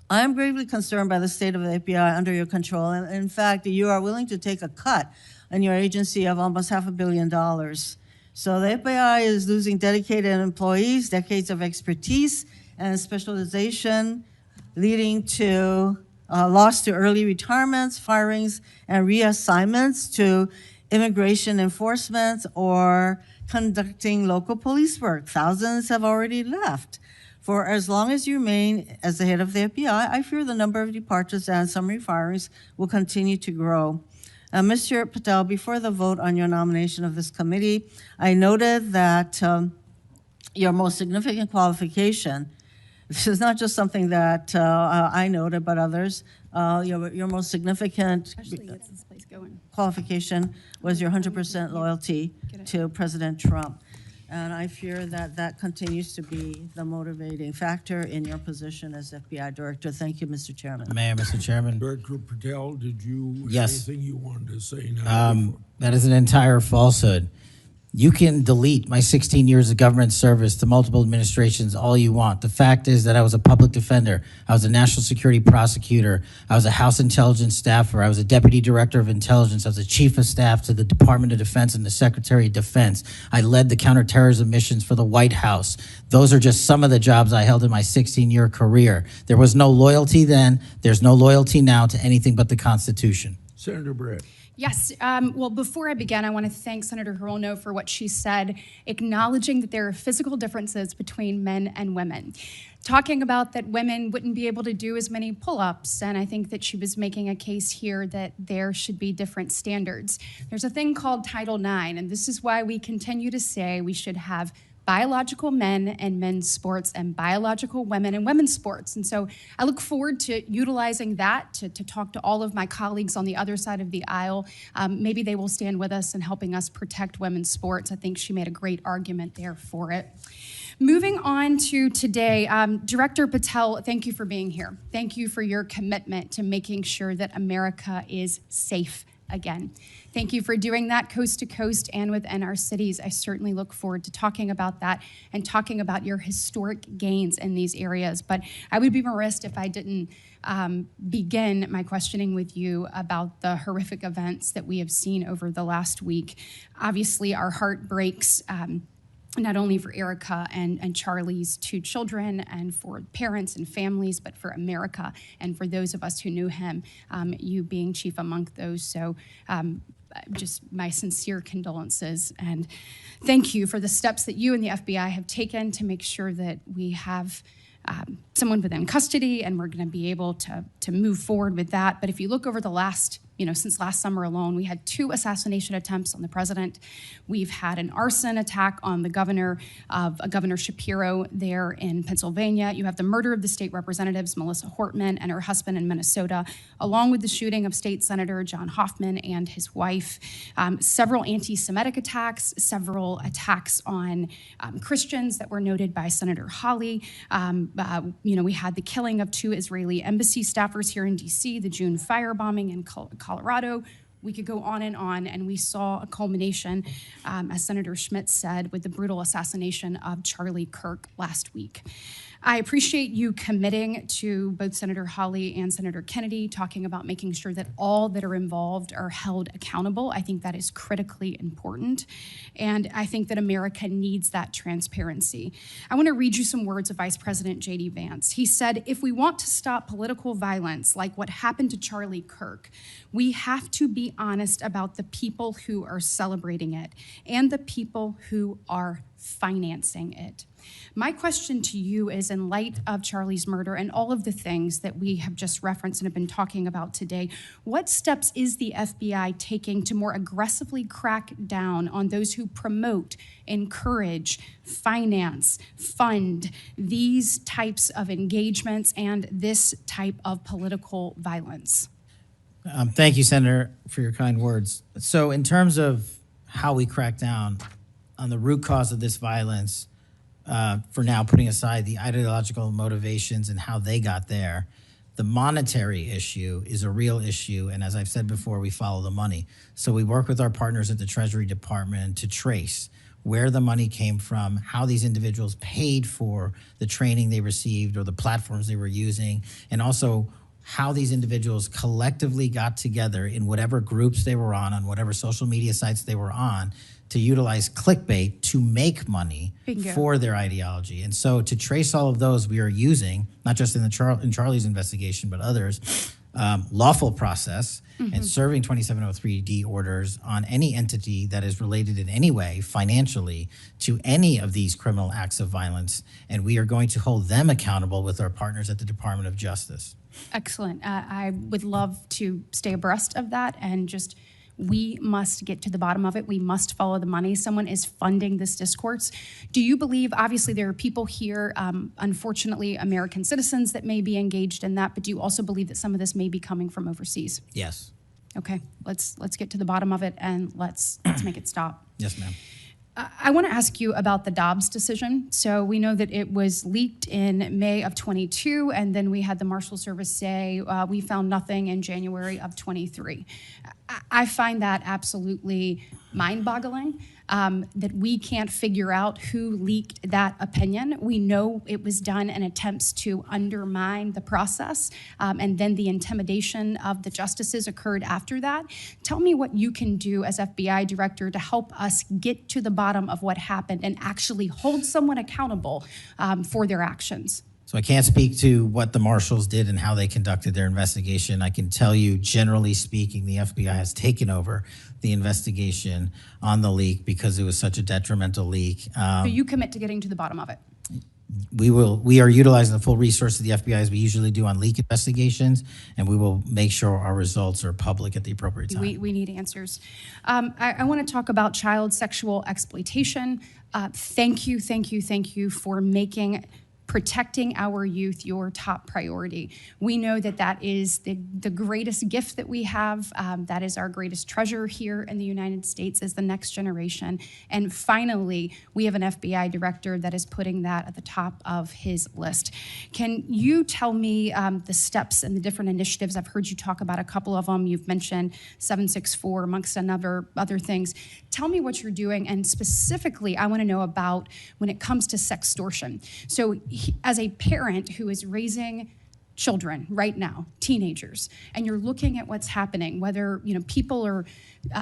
I am gravely concerned by the state of the FBI under your control, and in fact, you are willing to take a cut in your agency of almost $500 million. So the FBI is losing dedicated employees, decades of expertise and specialization, leading to loss to early retirements, firings, and reassignments to immigration enforcement or conducting local police work. Thousands have already left. For as long as you remain as the head of the FBI, I fear the number of departures and summary firings will continue to grow. Mr. Patel, before the vote on your nomination of this committee, I noted that your most significant qualification, this is not just something that I noted, but others, your most significant Gets this place going. qualification was your 100% loyalty to President Trump. And I fear that that continues to be the motivating factor in your position as FBI director. Thank you, Mr. Chairman. Mayor, Mr. Chairman. Director Patel, did you have Yes. anything you wanted to say now? That is an entire falsehood. You can delete my 16 years of government service to multiple administrations all you want. The fact is that I was a public defender. I was a national security prosecutor. I was a House intelligence staffer. I was a deputy director of intelligence. I was a chief of staff to the Department of Defense and the Secretary of Defense. I led the counterterrorism missions for the White House. Those are just some of the jobs I held in my 16-year career. There was no loyalty then. There's no loyalty now to anything but the Constitution. Senator Brett. Yes. Well, before I begin, I want to thank Senator Hirono for what she said, acknowledging that there are physical differences between men and women. Talking about that women wouldn't be able to do as many pull-ups, and I think that she was making a case here that there should be different standards. There's a thing called Title IX, and this is why we continue to say we should have biological men and men's sports and biological women and women's sports. And so I look forward to utilizing that to talk to all of my colleagues on the other side of the aisle. Maybe they will stand with us in helping us protect women's sports. I think she made a great argument there for it. Moving on to today, Director Patel, thank you for being here. Thank you for your commitment to making sure that America is safe again. Thank you for doing that coast to coast and within our cities. I certainly look forward to talking about that and talking about your historic gains in these areas. But I would be remiss if I didn't begin my questioning with you about the horrific events that we have seen over the last week. Obviously, our heart breaks. Not only for Erica and Charlie's two children and for parents and families, but for America and for those of us who knew him, you being chief among those. So just my sincere condolences and thank you for the steps that you and the FBI have taken to make sure that we have someone within custody and we're going to be able to move forward with that. But if you look over the last, since last summer alone, we had 2 assassination attempts on the president. We've had an arson attack on the governor of Governor Shapiro there in Pennsylvania. You have the murder of the state representatives, Melissa Hortman and her husband in Minnesota, along with the shooting of State Senator John Hoffman and his wife. Several anti-Semitic attacks, several attacks on Christians that were noted by Senator Hawley. We had the killing of 2 Israeli embassy staffers here in D.C., the June firebombing in Colorado. We could go on, and we saw a culmination, as Senator Schmidt said, with the brutal assassination of Charlie Kirk last week. I appreciate you committing to both Senator Hawley and Senator Kennedy, talking about making sure that all that are involved are held accountable. I think that is critically important, and I think that America needs that transparency. I want to read you some words of Vice President J.D. Vance. He said, "If we want to stop political violence like what happened to Charlie Kirk, we have to be honest about the people who are celebrating it and the people who are financing it." My question to you is, in light of Charlie's murder and all of the things that we have just referenced and have been talking about today, what steps is the FBI taking to more aggressively crack down on those who promote, encourage, finance, fund these types of engagements and this type of political violence? Thank you, Senator, for your kind words. So in terms of how we crack down on the root cause of this violence, for now putting aside the ideological motivations and how they got there, the monetary issue is a real issue. And as I've said before, we follow the money. So we work with our partners at the Treasury Department to trace. where the money came from, how these individuals paid for the training they received or the platforms they were using, and also how these individuals collectively got together in whatever groups they were on whatever social media sites they were on, to utilize clickbait to make money Bingo. for their ideology. And so to trace all of those, we are using, not just in Charlie's investigation, but others, lawful process and serving 2703D orders on any entity that is related in any way financially to any of these criminal acts of violence. And we are going to hold them accountable with our partners at the Department of Justice. Excellent. I would love to stay abreast of that, and just, we must get to the bottom of it. We must follow the money. Someone is funding this discourse. Do you believe, obviously there are people here, unfortunately American citizens, that may be engaged in that, but do you also believe that some of this may be coming from overseas? Yes. Okay, let's get to the bottom of it, and let's make it stop. Yes, ma'am. I want to ask you about the Dobbs decision. So we know that it was leaked in May of 22, and then we had the Marshal Service say we found nothing in January of 23. I find that absolutely mind-boggling, that we can't figure out who leaked that opinion. We know it was done in attempts to undermine the process, and then the intimidation of the justices occurred after that. Tell me what you can do as FBI director to help us get to the bottom of what happened and actually hold someone accountable for their actions. So I can't speak to what the marshals did and how they conducted their investigation. I can tell you, generally speaking, the FBI has taken over the investigation on the leak because it was such a detrimental leak. So you commit to getting to the bottom of it. We are utilizing the full resources of the FBI as we usually do on leak investigations, and we will make sure our results are public at the appropriate time. We need answers. I want to talk about child sexual exploitation. Thank you for making protecting our youth your top priority. We know that that is the greatest gift that we have. That is our greatest treasure here in the United States, is the next generation. And finally, we have an FBI director that is putting that at the top of his list. Can you tell me the steps and the different initiatives? I've heard you talk about a couple of them. You've mentioned 764 amongst other things. Tell me what you're doing, and specifically, I want to know about when it comes to sextortion. So as a parent who is raising children right now, teenagers, and you're looking at what's happening, whether people are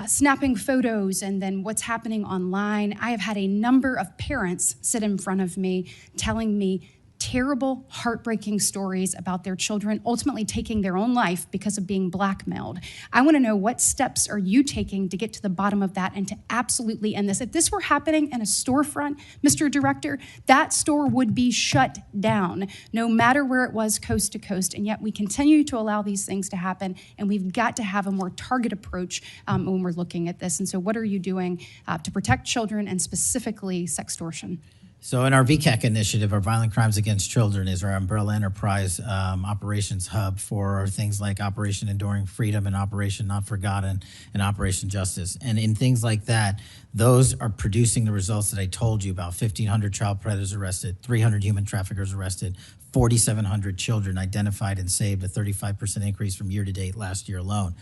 snapping photos and then what's happening online, I have had a number of parents sit in front of me telling me terrible, heartbreaking stories about their children ultimately taking their own life because of being blackmailed. I want to know, what steps are you taking to get to the bottom of that and to absolutely end this? If this were happening in a storefront, Mr. Director, that store would be shut down, no matter where it was, coast to coast, and yet we continue to allow these things to happen, and we've got to have a more targeted approach when we're looking at this. And so what are you doing to protect children, and specifically sextortion? So in our VCAC initiative, our Violent Crimes Against Children is our umbrella enterprise operations hub for things like Operation Enduring Freedom and Operation Not Forgotten and Operation Justice. And in things like that, those are producing the results that I told you about: 1,500 child predators arrested, 300 human traffickers arrested, 4,700 children identified and saved, a 35% increase from year to date last year alone.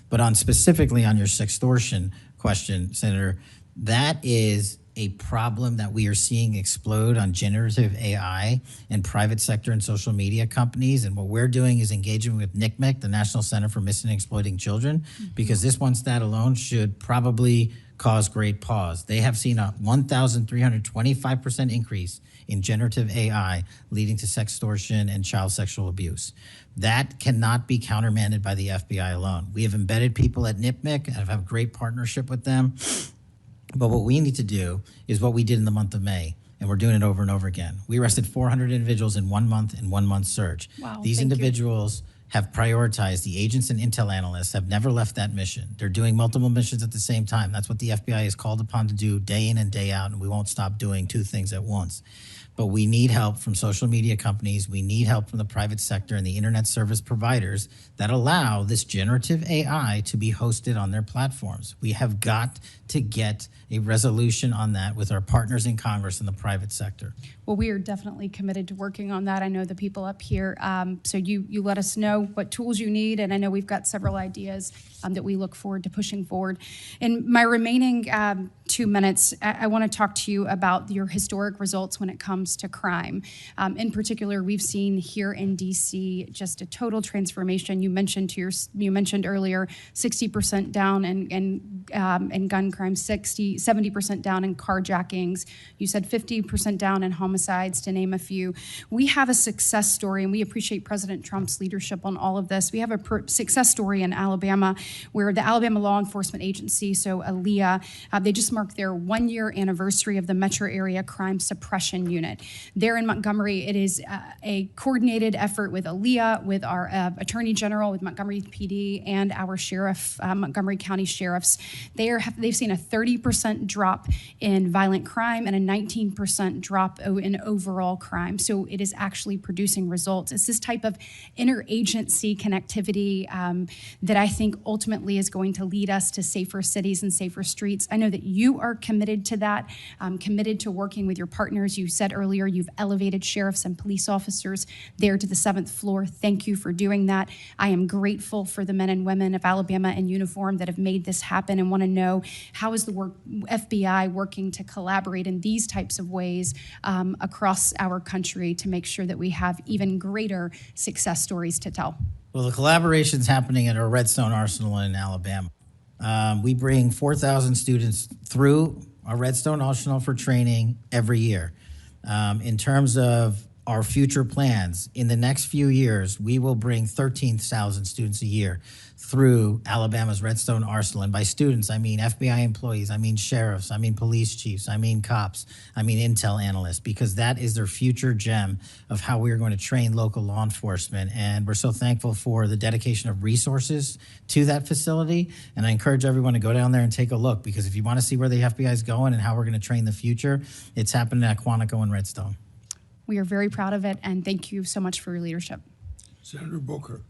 But specifically on your sextortion question, Senator, that is a problem that we are seeing explode on generative AI in private sector and social media companies. And what we're doing is engaging with NCMEC, the National Center for Missing and Exploiting Children, because this one stat alone should probably cause great pause. They have seen a 1,325% increase in generative AI leading to sextortion and child sexual abuse. That cannot be countermanded by the FBI alone. We have embedded people at NCMEC and have a great partnership with them. But what we need to do is what we did in the month of May, and we're doing it over and over again. We arrested 400 individuals in 1 month, in 1 month surge. Wow, These thank you. individuals have prioritized. The agents and intel analysts have never left that mission. They're doing multiple missions at the same time. That's what the FBI is called upon to do day in and day out, and we won't stop doing two things at once. but we need help from social media companies. We need help from the private sector and the internet service providers that allow this generative AI to be hosted on their platforms. We have got to get a resolution on that with our partners in Congress and the private sector. Well, we are definitely committed to working on that. I know the people up here. So you let us know what tools you need, and I know we've got several ideas that we look forward to pushing forward. In my remaining 2 minutes, I want to talk to you about your historic results when it comes to crime. In particular, we've seen here in DC just a total transformation. You mentioned earlier 60% down in gun crime, 70% down in carjackings. You said 50% down in homicides, to name a few. We have a success story, and we appreciate President Trump's leadership on all of this. We have a success story in Alabama where the Alabama Law Enforcement Agency, so ALEA, they just marked their 1-year anniversary of the Metro Area Crime Suppression Unit. There in Montgomery, it is a coordinated effort with ALEA, with our Attorney General, with Montgomery PD, and our sheriff, Montgomery County sheriffs. They've seen a 30% drop in violent crime and a 19% drop in overall crime. So it is actually producing results. It's this type of interagency connectivity that I think ultimately is going to lead us to safer cities and safer streets. I know that you are committed to that, committed to working with your partners. You said earlier you've elevated sheriffs and police officers there to the 7th floor. Thank you for doing that. I am grateful for the men and women of Alabama in uniform that have made this happen, and want to know how is the FBI working to collaborate in these types of ways across our country to make sure that we have even greater success stories to tell. Well, the collaboration's happening at our Redstone Arsenal in Alabama. We bring 4,000 students through our Redstone Arsenal for training every year. In terms of our future plans, in the next few years, we will bring 13,000 students a year through Alabama's Redstone Arsenal. And by students, I mean FBI employees, I mean sheriffs, I mean police chiefs, I mean cops, I mean intel analysts, because that is their future gem of how we're going to train local law enforcement. And we're so thankful for the dedication of resources to that facility. And I encourage everyone to go down there and take a look, because if you want to see where the FBI is going and how we're going to train the future, it's happening at Quantico and Redstone. We are very proud of it, and thank you so much for your leadership. Senator Booker.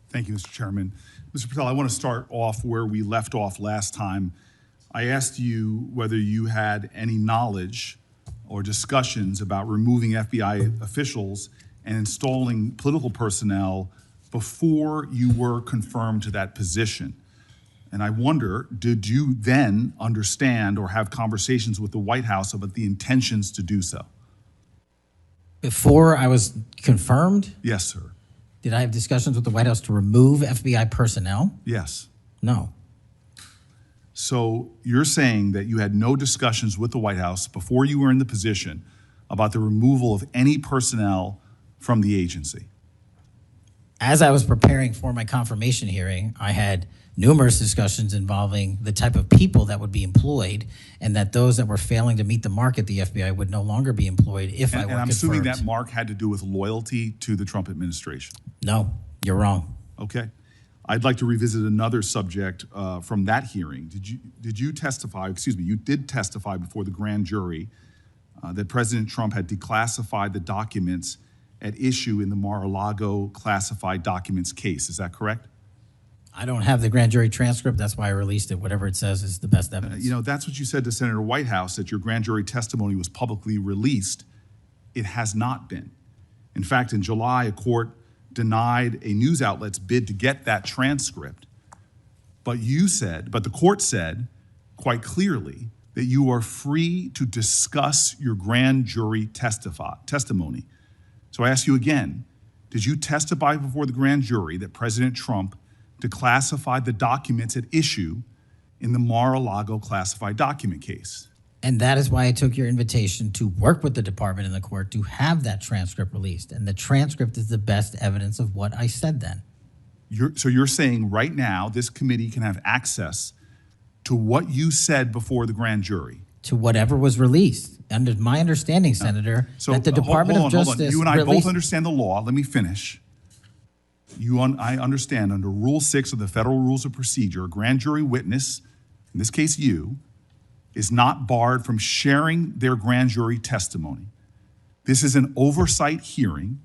Thank you, Mr. Chairman. Mr. Patel, I want to start off where we left off last time. I asked you whether you had any knowledge or discussions about removing FBI officials and installing political personnel before you were confirmed to that position. And I wonder, did you then understand or have conversations with the White House about the intentions to do so? Before I was confirmed, Yes, sir. did I have discussions with the White House to remove FBI personnel? Yes. No. So you're saying that you had no discussions with the White House before you were in the position about the removal of any personnel from the agency? As I was preparing for my confirmation hearing, I had numerous discussions involving the type of people that would be employed, and that those that were failing to meet the mark at the FBI would no longer be employed if I were And confirmed. I'm assuming that mark had to do with loyalty to the Trump administration. No, you're wrong. Okay. I'd like to revisit another subject from that hearing. Did you testify, you did testify before the grand jury that President Trump had declassified the documents at issue in the Mar-a-Lago classified documents case. Is that correct? I don't have the grand jury transcript. That's why I released it. Whatever it says is the best evidence. That's what you said to Senator Whitehouse, that your grand jury testimony was publicly released. It has not been. In fact, in July, a court denied a news outlet's bid to get that transcript. But the court said quite clearly that you are free to discuss your grand jury testimony. So I ask you again, did you testify before the grand jury that President Trump declassified the documents at issue in the Mar-a-Lago classified document case? And that is why I took your invitation to work with the department and the court to have that transcript released. And the transcript is the best evidence of what I said then. So you're saying right now this committee can have access to what you said before the grand jury? To whatever was released. Under my understanding, Senator, that the Department of Justice You and I both released. understand the law. Let me finish. I understand under Rule 6 of the Federal Rules of Procedure, a grand jury witness, in this case you, is not barred from sharing their grand jury testimony. This is an oversight hearing.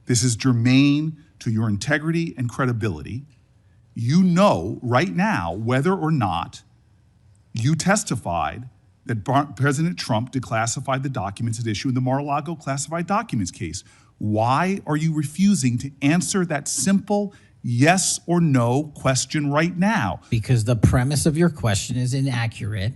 This is germane to your integrity and credibility. You know right now whether or not you testified that President Trump declassified the documents at issue in the Mar-a-Lago classified documents case. Why are you refusing to answer that simple yes or no question right now? Because the premise of your question is inaccurate,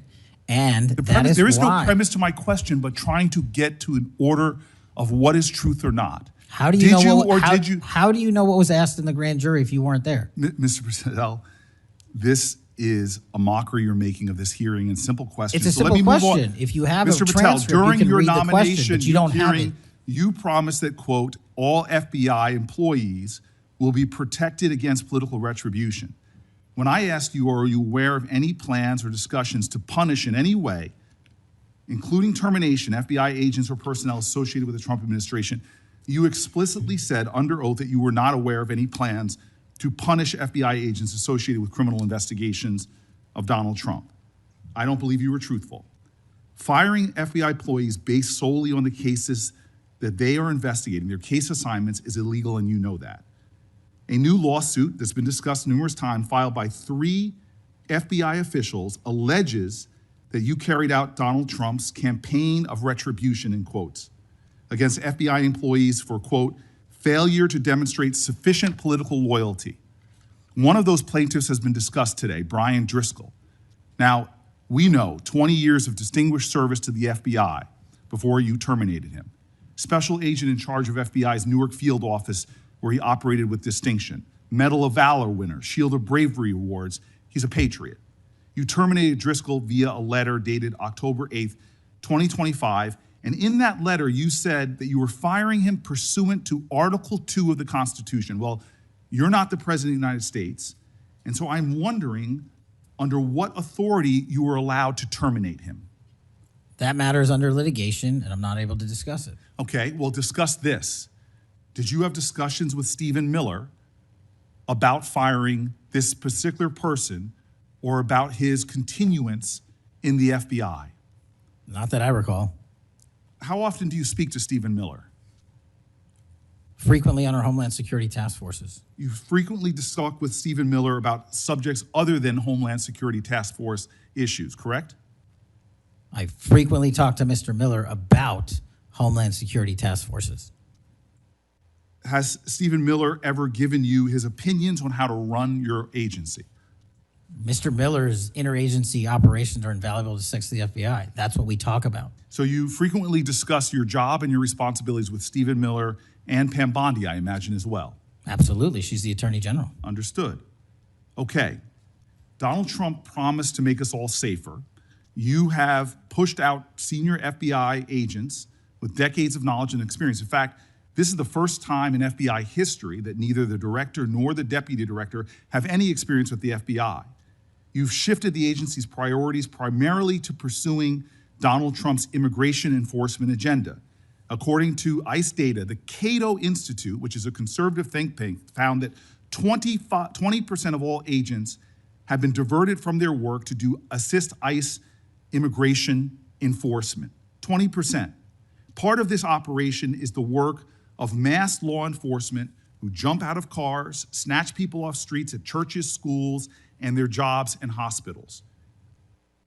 and There is why. no premise to my question, but trying to get to an order of what is truth or not. How do you Did you? How do you know what was asked in the grand jury if you weren't there? Mr. Patel, this is a mockery you're making of this hearing and simple questions. It's a So let simple me move on. question. If you have a Mr. Patel, transcript, you during can your read the question, nomination but you don't have hearing, it. you promised that, quote, all FBI employees will be protected against political retribution. When I asked you, are you aware of any plans or discussions to punish in any way, including termination, FBI agents or personnel associated with the Trump administration, you explicitly said under oath that you were not aware of any plans to punish FBI agents associated with criminal investigations of Donald Trump. I don't believe you were truthful. Firing FBI employees based solely on the cases that they are investigating, their case assignments, is illegal, and you know that. A new lawsuit that's been discussed numerous times, filed by 3 FBI officials, alleges that you carried out Donald Trump's campaign of retribution, in quotes, against FBI employees for, quote, failure to demonstrate sufficient political loyalty. One of those plaintiffs has been discussed today, Brian Driscoll. Now, we know 20 years of distinguished service to the FBI before you terminated him. Special agent in charge of FBI's Newark field office, where he operated with distinction. Medal of Valor winner, Shield of Bravery awards. He's a patriot. You terminated Driscoll via a letter dated October 8th, 2025, and in that letter, you said that you were firing him pursuant to Article 2 of the Constitution. Well, you're not the President of the United States, and so I'm wondering under what authority you were allowed to terminate him. That matter is under litigation, and I'm not able to discuss it. Okay, well, discuss this. Did you have discussions with Stephen Miller about firing this particular person or about his continuance in the FBI? Not that I recall. How often do you speak to Stephen Miller? Frequently on our Homeland Security task forces. You frequently talk with Stephen Miller about subjects other than Homeland Security task force issues, correct? I frequently talk to Mr. Miller about Homeland Security task forces. Has Stephen Miller ever given you his opinions on how to run your agency? Mr. Miller's interagency operations are invaluable to the FBI. That's what we talk about. So you frequently discuss your job and your responsibilities with Stephen Miller and Pam Bondi, I imagine, as well. Absolutely. She's the Attorney General. Understood. Okay. Donald Trump promised to make us all safer. You have pushed out senior FBI agents with decades of knowledge and experience. In fact, this is the first time in FBI history that neither the director nor the deputy director have any experience with the FBI. You've shifted the agency's priorities primarily to pursuing Donald Trump's immigration enforcement agenda. According to ICE data, the Cato Institute, which is a conservative think tank, found that 20% of all agents have been diverted from their work to assist ICE immigration enforcement. 20%. Part of this operation is the work of mass law enforcement who jump out of cars, snatch people off streets at churches, schools, and their jobs and hospitals.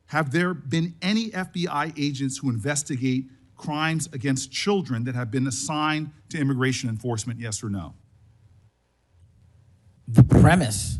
Have there been any FBI agents who investigate crimes against children that have been assigned to immigration enforcement, yes or no? The premise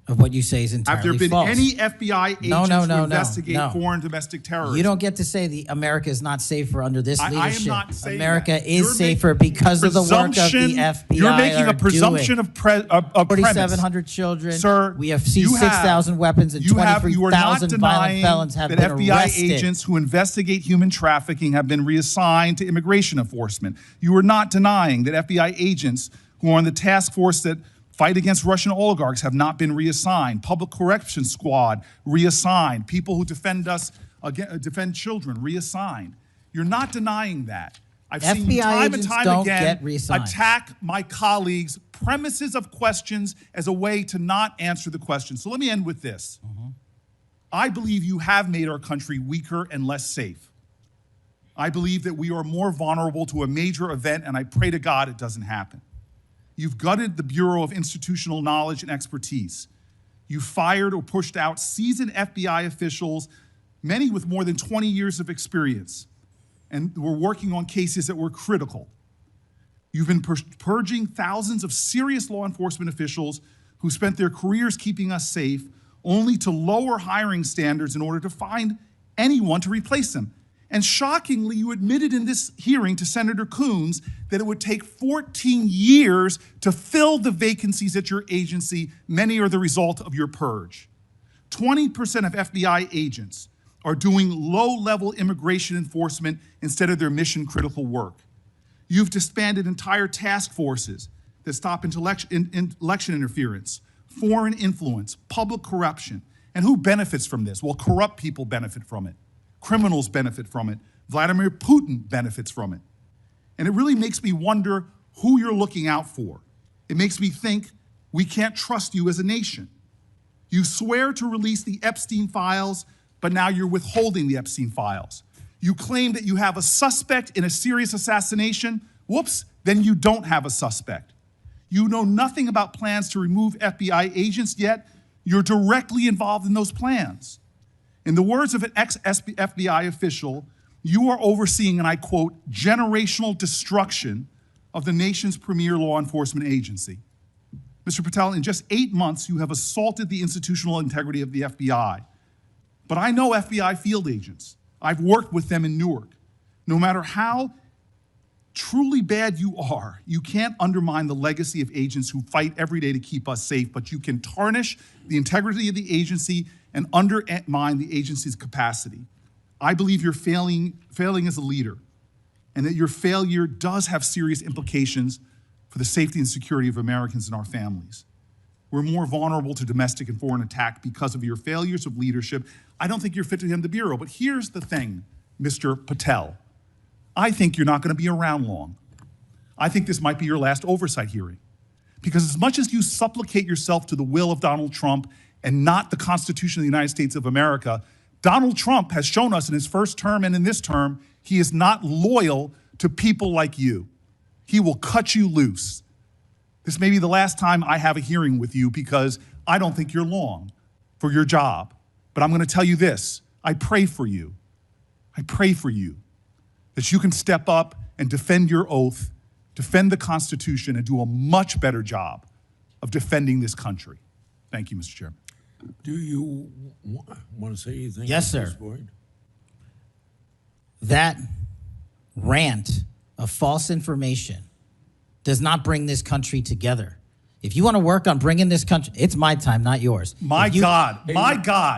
of what you say is entirely Have there been false. any FBI agents who investigate foreign domestic terrorism? You don't get to say America is not safer under this leadership. I am not saying America that. is safer because of the work of the FBI. You're making a presumption of premise. 4,700 children. Sir, we have seized 6,000 weapons and 23,000 violent felons have that been FBI arrested. agents who investigate human trafficking have been reassigned to immigration enforcement. You are not denying that FBI agents who are on the task force that fight against Russian oligarchs have not been reassigned. Public Corrections Squad reassigned. People who defend children reassigned. You're not denying that. I've seen you time and time again attack my colleagues' premises of questions as a way to not answer the question. So let me end with this. I believe you have made our country weaker and less safe. I believe that we are more vulnerable to a major event, and I pray to God it doesn't happen. You've gutted the Bureau of Institutional Knowledge and Expertise. You fired or pushed out seasoned FBI officials, many with more than 20 years of experience, and were working on cases that were critical. You've been purging thousands of serious law enforcement officials who spent their careers keeping us safe, only to lower hiring standards in order to find anyone to replace them. And shockingly, you admitted in this hearing to Senator Coons that it would take 14 years to fill the vacancies at your agency. Many are the result of your purge. 20% of FBI agents are doing low-level immigration enforcement instead of their mission-critical work. You've disbanded entire task forces that stop election interference, foreign influence, public corruption. And who benefits from this? Well, corrupt people benefit from it. Criminals benefit from it. Vladimir Putin benefits from it. And it really makes me wonder who you're looking out for. It makes me think we can't trust you as a nation. You swear to release the Epstein files, but now you're withholding the Epstein files. You claim that you have a suspect in a serious assassination. Whoops, then you don't have a suspect. You know nothing about plans to remove FBI agents, yet you're directly involved in those plans. In the words of an ex-FBI official, you are overseeing, and I quote, generational destruction of the nation's premier law enforcement agency. Mr. Patel, in just 8 months, you have assaulted the institutional integrity of the FBI. But I know FBI field agents. I've worked with them in Newark. No matter how truly bad you are, you can't undermine the legacy of agents who fight every day to keep us safe, but you can tarnish the integrity of the agency and undermine the agency's capacity. I believe you're failing as a leader, and that your failure does have serious implications for the safety and security of Americans and our families. We're more vulnerable to domestic and foreign attack because of your failures of leadership. I don't think you're fit to hand the Bureau, but here's the thing, Mr. Patel. I think you're not going to be around long. I think this might be your last oversight hearing. Because as much as you supplicate yourself to the will of Donald Trump and not the Constitution of the United States of America, Donald Trump has shown us in his first term and in this term, he is not loyal to people like you. He will cut you loose. This may be the last time I have a hearing with you because I don't think you're long for your job. But I'm going to tell you this, I pray for you. I pray for you that you can step up and defend your oath, defend the Constitution, and do a much better job of defending this country. Thank you, Mr. Chairman. Do you want to say anything? Yes, at this sir. point? That rant of false information does not bring this country together. If you want to work on bringing this country, it's my time, not yours. My God.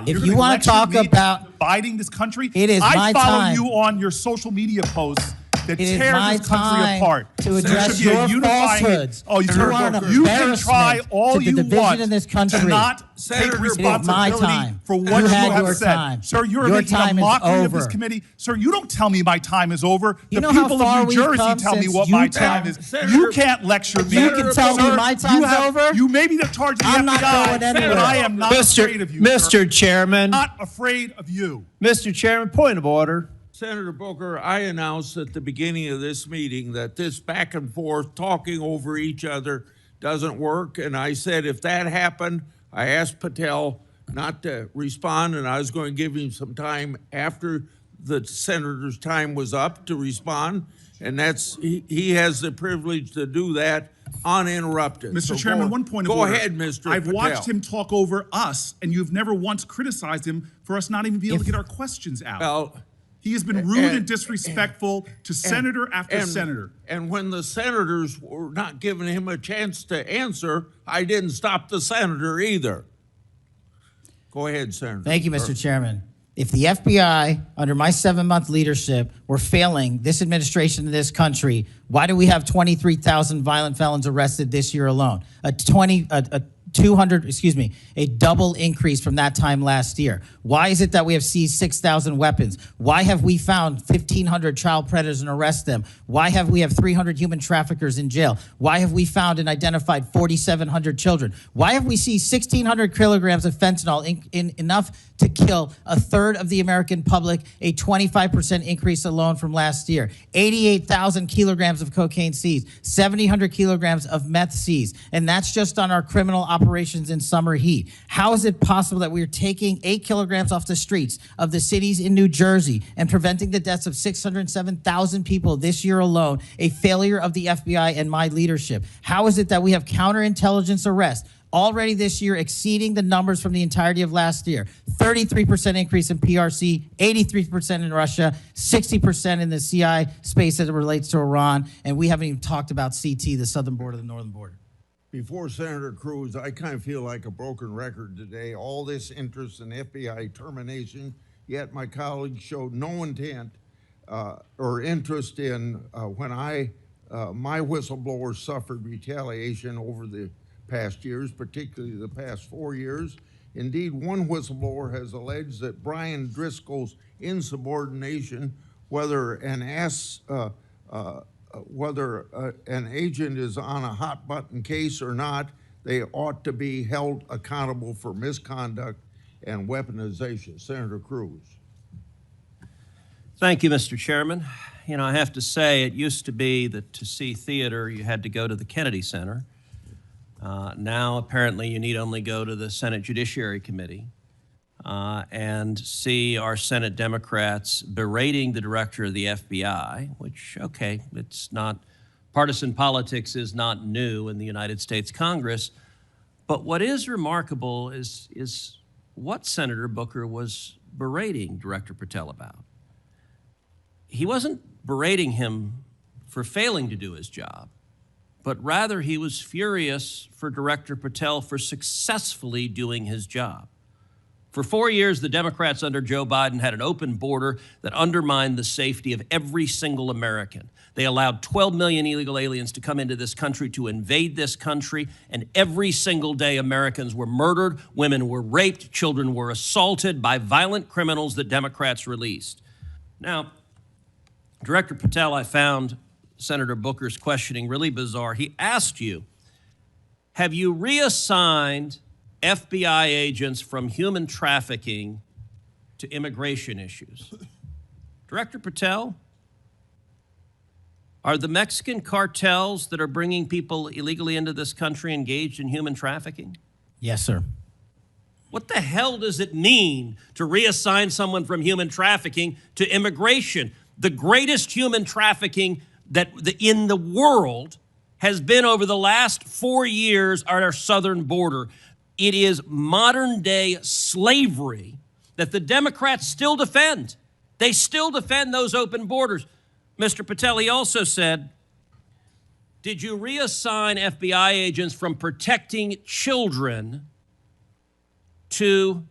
If you want to talk about dividing this country, it is my I follow time. you on your social media posts that It is tear my this country time apart. to address There should be a your unifying- falsehoods. Oh, You are an you can try embarrassment all to the you division want in this country. to not Senator, take it is my responsibility time. for what You you had have your said. time. Sir, you're Your making a time is mockery of this over. committee. Sir, you don't tell me my time is over. You The know how people far of New we've Jersey come tell me since what my Utah? time is. Senator- You can't lecture me. You can tell me Sir, my you time's over? You may be the charge of the I'm not FBI, going anywhere. but I am not afraid of you, Mr. Chairman, Not afraid of you. Mr. Chairman, point of order. Senator Booker, I announced at the beginning of this meeting that this back and forth, talking over each other, doesn't work. And I said if that happened, I asked Patel not to respond, and I was going to give him some time after the senator's time was up to respond. And he has the privilege to do that uninterrupted. Mr. So Chairman, go- one point of Go order. ahead, Mr. I've Patel. watched him talk over us, and you've never once criticized him for us not even being able to get our questions out. Well, He has been rude and disrespectful to senator after senator. And when the senators were not giving him a chance to answer, I didn't stop the senator either. Go ahead, Senator. Thank you, Mr. Chairman. If the FBI, under my 7-month leadership, were failing this administration in this country, why do we have 23,000 violent felons arrested this year alone? A a double increase from that time last year. Why is it that we have seized 6,000 weapons? Why have we found 1,500 child predators and arrested them? Why have we 300 human traffickers in jail? Why have we found and identified 4,700 children? Why have we seized 1,600 kilograms of fentanyl, enough to kill a third of the American public, a 25% increase alone from last year? 88,000 kilograms of cocaine seized, 7,000 kilograms of meth seized, and that's just on our criminal operations in summer heat. How is it possible that we're taking 8 kilograms off the streets of the cities in New Jersey and preventing the deaths of 607,000 people this year alone, a failure of the FBI and my leadership? How is it that we have counterintelligence arrests already this year exceeding the numbers from the entirety of last year? 33% increase in PRC, 83% in Russia, 60% in the CI space as it relates to Iran, and we haven't even talked about CT, the southern border, the northern border. Before Senator Cruz, I kind of feel like a broken record today. All this interest in FBI termination, yet my colleagues showed no intent or interest in when my whistleblowers suffered retaliation over the past years, particularly the past 4 years. Indeed, one whistleblower has alleged that Brian Driscoll's insubordination, whether an agent is on a hot button case or not, they ought to be held accountable for misconduct and weaponization. Senator Cruz. Thank you, Mr. Chairman. You know, I have to say, it used to be that to see theater, you had to go to the Kennedy Center. Now, apparently, you need only go to the Senate Judiciary Committee and see our Senate Democrats berating the director of the FBI, which, okay, it's not, partisan politics is not new in the United States Congress. But what is remarkable is what Senator Booker was berating Director Patel about. He wasn't berating him for failing to do his job, but rather he was furious for Director Patel for successfully doing his job. For 4 years, the Democrats under Joe Biden had an open border that undermined the safety of every single American. They allowed 12 million illegal aliens to come into this country to invade this country, and every single day Americans were murdered, women were raped, children were assaulted by violent criminals that Democrats released. Now, Director Patel, I found Senator Booker's questioning really bizarre. He asked you, have you reassigned FBI agents from human trafficking to immigration issues? Director Patel, are the Mexican cartels that are bringing people illegally into this country engaged in human trafficking? Yes, sir. What the hell does it mean to reassign someone from human trafficking to immigration? The greatest human trafficking in the world has been over the last 4 years at our southern border. It is modern day slavery that the Democrats still defend. They still defend those open borders. Mr. Patel, he also said, did you reassign FBI agents from protecting children to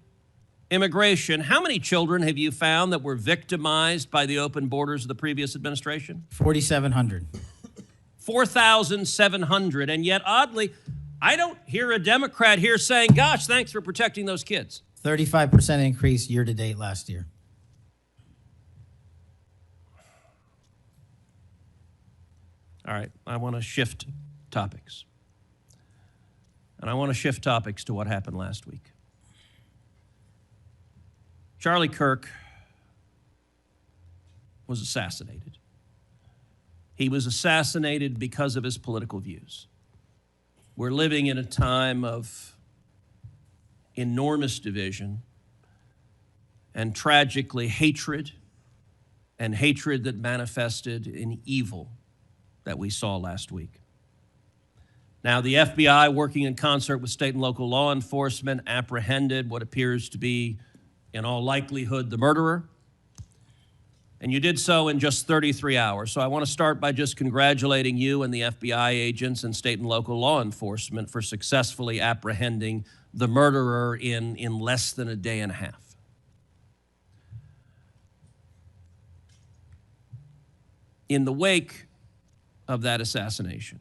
immigration? How many children have you found that were victimized by the open borders of the previous administration? 4,700. 4,700. And yet, oddly, I don't hear a Democrat here saying, gosh, thanks for protecting those kids. 35% increase year to date last year. All right, I want to shift topics. And I want to shift topics to what happened last week. Charlie Kirk was assassinated. He was assassinated because of his political views. We're living in a time of enormous division and tragically hatred, and hatred that manifested in evil that we saw last week. Now, the FBI, working in concert with state and local law enforcement, apprehended what appears to be, in all likelihood, the murderer. And you did so in just 33 hours. So I want to start by just congratulating you and the FBI agents and state and local law enforcement for successfully apprehending the murderer in less than a day and a half. In the wake of that assassination,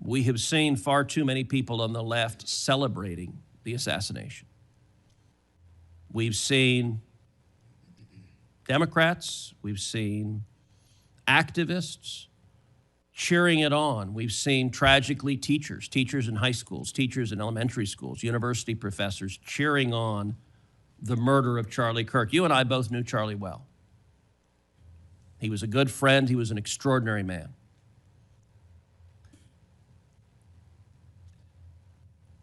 we have seen far too many people on the left celebrating the assassination. We've seen Democrats, we've seen activists cheering it on. We've seen, tragically, teachers in high schools, teachers in elementary schools, university professors cheering on the murder of Charlie Kirk. You and I both knew Charlie well. He was a good friend. He was an extraordinary man.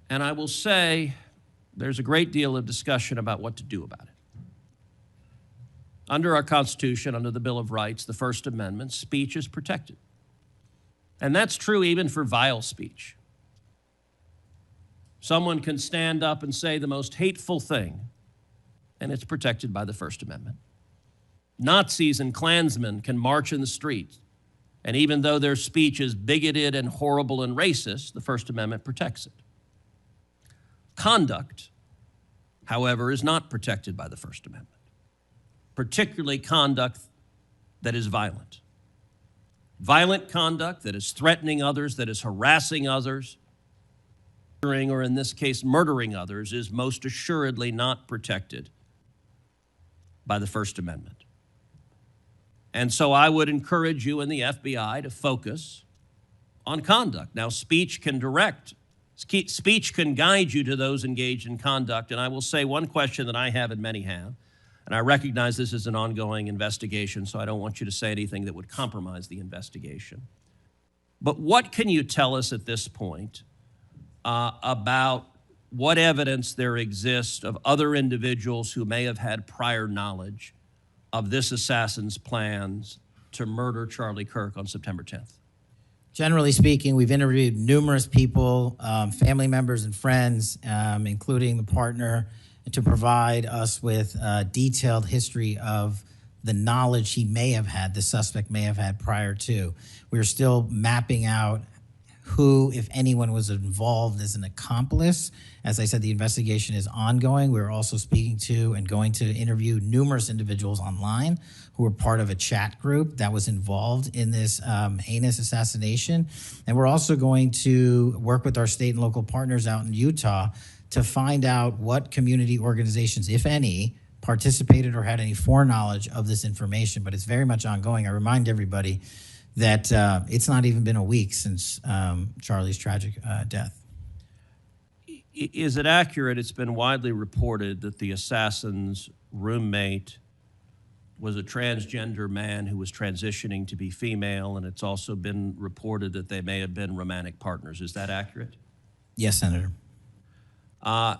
And I will say there's a great deal of discussion about what to do about it. Under our Constitution, under the Bill of Rights, the First Amendment, speech is protected. And that's true even for vile speech. Someone can stand up and say the most hateful thing, and it's protected by the First Amendment. Nazis and Klansmen can march in the streets, and even though their speech is bigoted and horrible and racist, the First Amendment protects it. Conduct, however, is not protected by the First Amendment, particularly conduct that is violent. Violent conduct that is threatening others, that is harassing others, or in this case, murdering others, is most assuredly not protected by the First Amendment. And so I would encourage you and the FBI to focus on conduct. Now, speech can guide you to those engaged in conduct. And I will say one question that I have and many have, and I recognize this is an ongoing investigation, so I don't want you to say anything that would compromise the investigation. But what can you tell us at this point about what evidence there exists of other individuals who may have had prior knowledge of this assassin's plans to murder Charlie Kirk on September 10th? Generally speaking, we've interviewed numerous people, family members and friends, including the partner, to provide us with a detailed history of the knowledge he may have had, the suspect may have had prior to. We're still mapping out who, if anyone, was involved as an accomplice. As I said, the investigation is ongoing. We're also speaking to and going to interview numerous individuals online who were part of a chat group that was involved in this heinous assassination. And we're also going to work with our state and local partners out in Utah to find out what community organizations, if any, participated or had any foreknowledge of this information. But it's very much ongoing. I remind everybody that it's not even been a week since Charlie's tragic death. Is it accurate, it's been widely reported that the assassin's roommate was a transgender man who was transitioning to be female, and it's also been reported that they may have been romantic partners. Is that accurate? Yes, Senator. And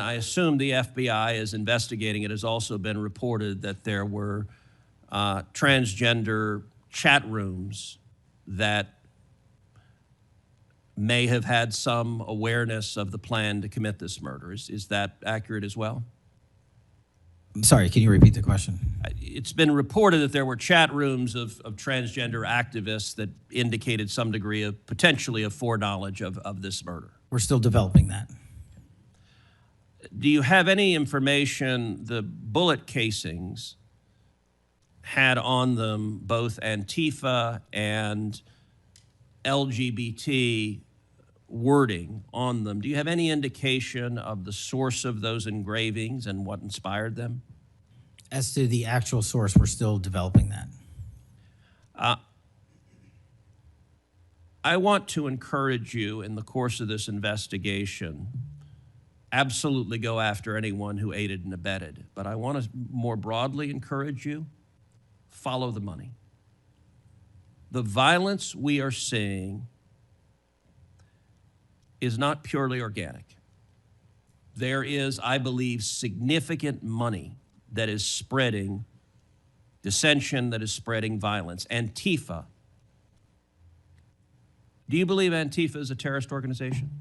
I assume the FBI is investigating. It has also been reported that there were transgender chat rooms that may have had some awareness of the plan to commit this murder. Is that accurate as well? I'm sorry, can you repeat the question? It's been reported that there were chat rooms of transgender activists that indicated some degree of potentially of foreknowledge of this murder. We're still developing that. Do you have any information, the bullet casings had on them both Antifa and LGBT wording on them? Do you have any indication of the source of those engravings and what inspired them? As to the actual source, we're still developing that. I want to encourage you in the course of this investigation, absolutely go after anyone who aided and abetted. But I want to more broadly encourage you, follow the money. The violence we are seeing is not purely organic. There is, I believe, significant money that is spreading dissension, that is spreading violence. Antifa. Do you believe Antifa is a terrorist organization?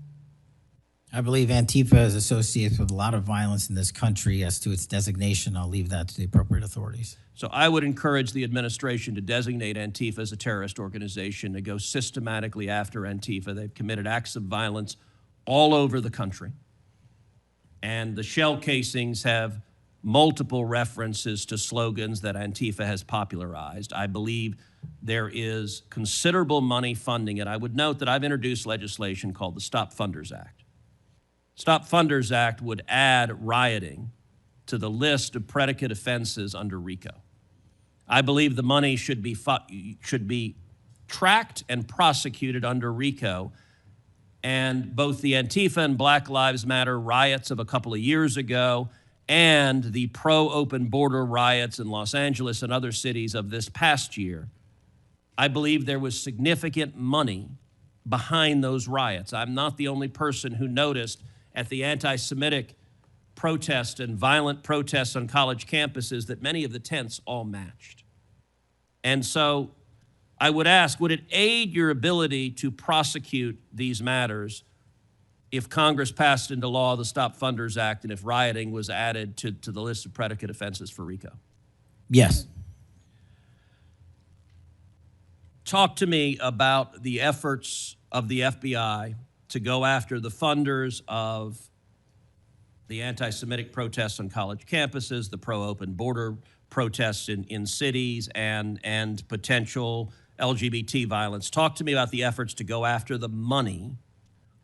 I believe Antifa is associated with a lot of violence in this country. As to its designation, I'll leave that to the appropriate authorities. So I would encourage the administration to designate Antifa as a terrorist organization, to go systematically after Antifa. They've committed acts of violence all over the country. And the shell casings have multiple references to slogans that Antifa has popularized. I believe there is considerable money funding it. I would note that I've introduced legislation called the Stop Funders Act. Stop Funders Act would add rioting to the list of predicate offenses under RICO. I believe the money should be tracked and prosecuted under RICO. And both the Antifa and Black Lives Matter riots of a couple of years ago and the pro-open border riots in Los Angeles and other cities of this past year, I believe there was significant money behind those riots. I'm not the only person who noticed at the anti-Semitic protests and violent protests on college campuses that many of the tents all matched. And so I would ask, would it aid your ability to prosecute these matters if Congress passed into law the Stop Funders Act and if rioting was added to the list of predicate offenses for RICO? Yes. Talk to me about the efforts of the FBI to go after the funders of the anti-Semitic protests on college campuses, the pro-open border protests in cities, and potential LGBT violence. Talk to me about the efforts to go after the money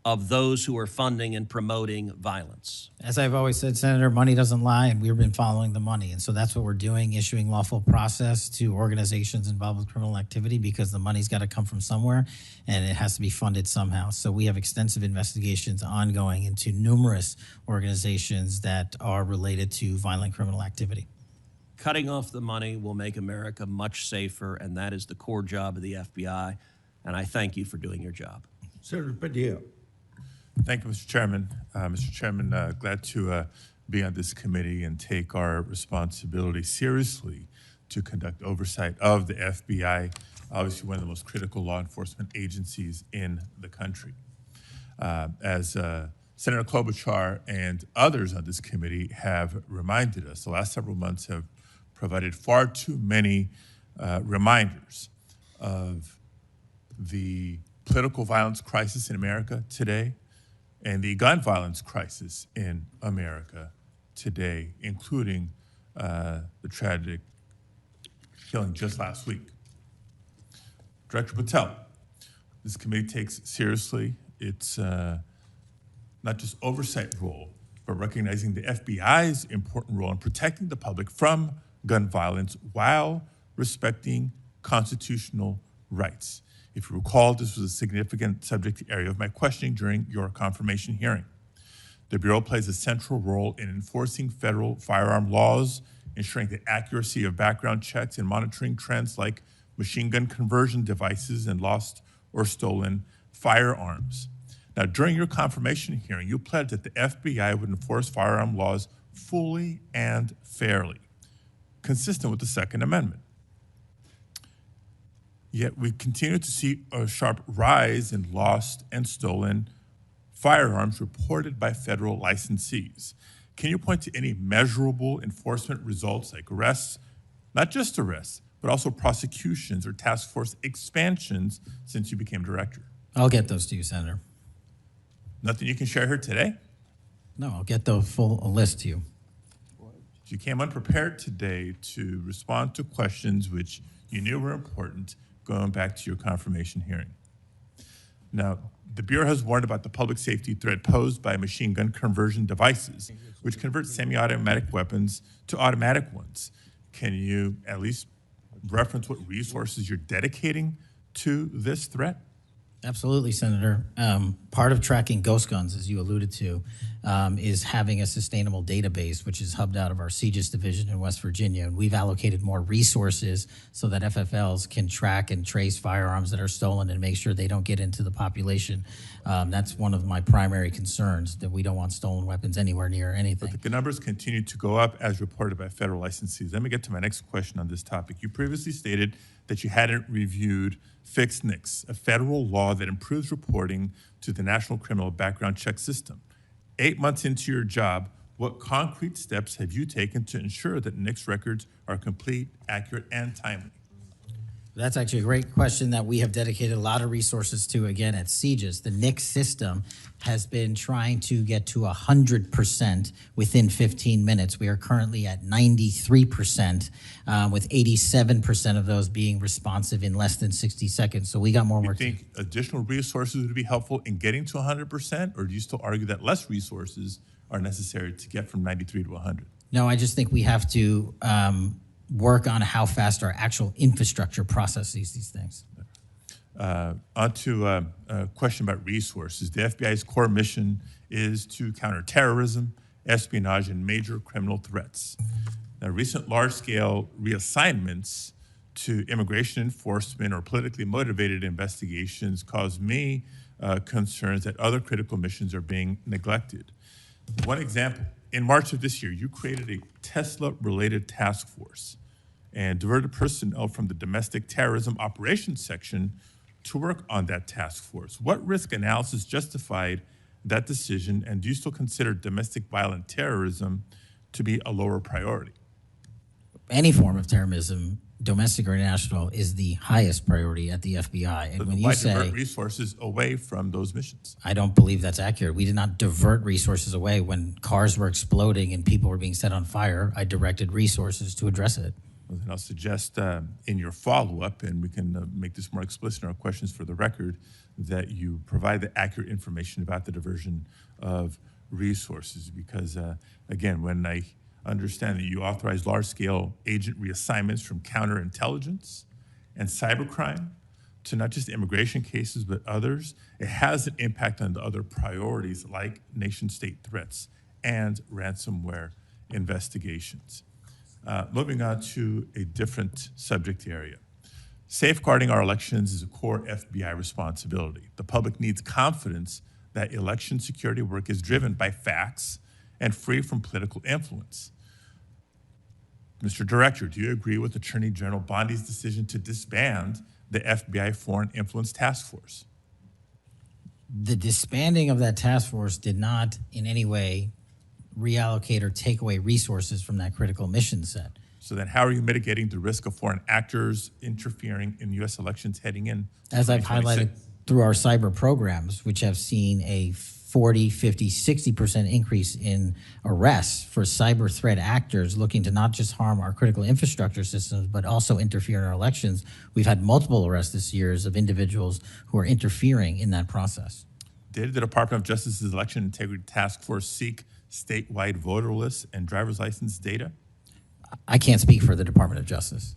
of those who are funding and promoting violence. As I've always said, Senator, money doesn't lie, and we've been following the money. And so that's what we're doing, issuing lawful process to organizations involved with criminal activity, because the money's got to come from somewhere and it has to be funded somehow. So we have extensive investigations ongoing into numerous organizations that are related to violent criminal activity. Cutting off the money will make America much safer, and that is the core job of the FBI. And I thank you for doing your job. Senator Patel. Thank you, Mr. Chairman. Mr. Chairman, glad to be on this committee and take our responsibility seriously to conduct oversight of the FBI, obviously one of the most critical law enforcement agencies in the country. As Senator Klobuchar and others on this committee have reminded us, the last several months have provided far too many reminders of the political violence crisis in America today and the gun violence crisis in America today, including the tragic killing just last week. Director Patel, this committee takes seriously its not just oversight role, but recognizing the FBI's important role in protecting the public from gun violence while respecting constitutional rights. If you recall, this was a significant subject area of my questioning during your confirmation hearing. The Bureau plays a central role in enforcing federal firearm laws, ensuring the accuracy of background checks, and monitoring trends like machine gun conversion devices and lost or stolen firearms. Now, during your confirmation hearing, you pledged that the FBI would enforce firearm laws fully and fairly, consistent with the Second Amendment. Yet we continue to see a sharp rise in lost and stolen firearms reported by federal licensees. Can you point to any measurable enforcement results like arrests, not just arrests, but also prosecutions or task force expansions since you became director? I'll get those to you, Senator. Nothing you can share here today? No, I'll get the full list to you. You came unprepared today to respond to questions which you knew were important going back to your confirmation hearing. Now, the Bureau has warned about the public safety threat posed by machine gun conversion devices, which convert semi-automatic weapons to automatic ones. Can you at least reference what resources you're dedicating to this threat? Absolutely, Senator. Part of tracking ghost guns, as you alluded to, is having a sustainable database, which is hubbed out of our CJIS division in West Virginia. And we've allocated more resources so that FFLs can track and trace firearms that are stolen and make sure they don't get into the population. That's one of my primary concerns, that we don't want stolen weapons anywhere near anything. But the numbers continue to go up as reported by federal licensees. Let me get to my next question on this topic. You previously stated that you hadn't reviewed Fix NICS, a federal law that improves reporting to the National Criminal Background Check System. 8 months into your job, what concrete steps have you taken to ensure that NICS records are complete, accurate, and timely? That's actually a great question that we have dedicated a lot of resources to, again, at CJIS. The NICS system has been trying to get to 100% within 15 minutes. We are currently at 93%, with 87% of those being responsive in less than 60 seconds. So we got more Do you work to do. think additional resources would be helpful in getting to 100%, or do you still argue that less resources are necessary to get from 93 to 100? No, I just think we have to work on how fast our actual infrastructure processes these things. On to a question about resources. The FBI's core mission is to counter terrorism, espionage, and major criminal threats. Now, recent large-scale reassignments to immigration enforcement or politically motivated investigations cause me concerns that other critical missions are being neglected. One example, in March of this year, you created a Tesla-related task force and diverted personnel from the domestic terrorism operations section to work on that task force. What risk analysis justified that decision, and do you still consider domestic violent terrorism to be a lower priority? Any form of terrorism, domestic or international, is the highest priority at the FBI. And when you Why say divert resources away from those missions? I don't believe that's accurate. We did not divert resources away. When cars were exploding and people were being set on fire, I directed resources to address it. Well, then I'll suggest in your follow-up, and we can make this more explicit in our questions for the record, that you provide the accurate information about the diversion of resources. Because again, when I understand that you authorize large-scale agent reassignments from counterintelligence and cybercrime to not just immigration cases, but others, it has an impact on the other priorities like nation-state threats and ransomware investigations. Moving on to a different subject area. Safeguarding our elections is a core FBI responsibility. The public needs confidence that election security work is driven by facts and free from political influence. Mr. Director, do you agree with Attorney General Bondi's decision to disband the FBI Foreign Influence Task Force? The disbanding of that task force did not in any way reallocate or take away resources from that critical mission set. So then how are you mitigating the risk of foreign actors interfering in U.S. elections heading in? As I've highlighted through our cyber programs, which have seen a 40, 50, 60% increase in arrests for cyber threat actors looking to not just harm our critical infrastructure systems, but also interfere in our elections. We've had multiple arrests this year of individuals who are interfering in that process. Did the Department of Justice's Election Integrity Task Force seek statewide voter lists and driver's license data? I can't speak for the Department of Justice.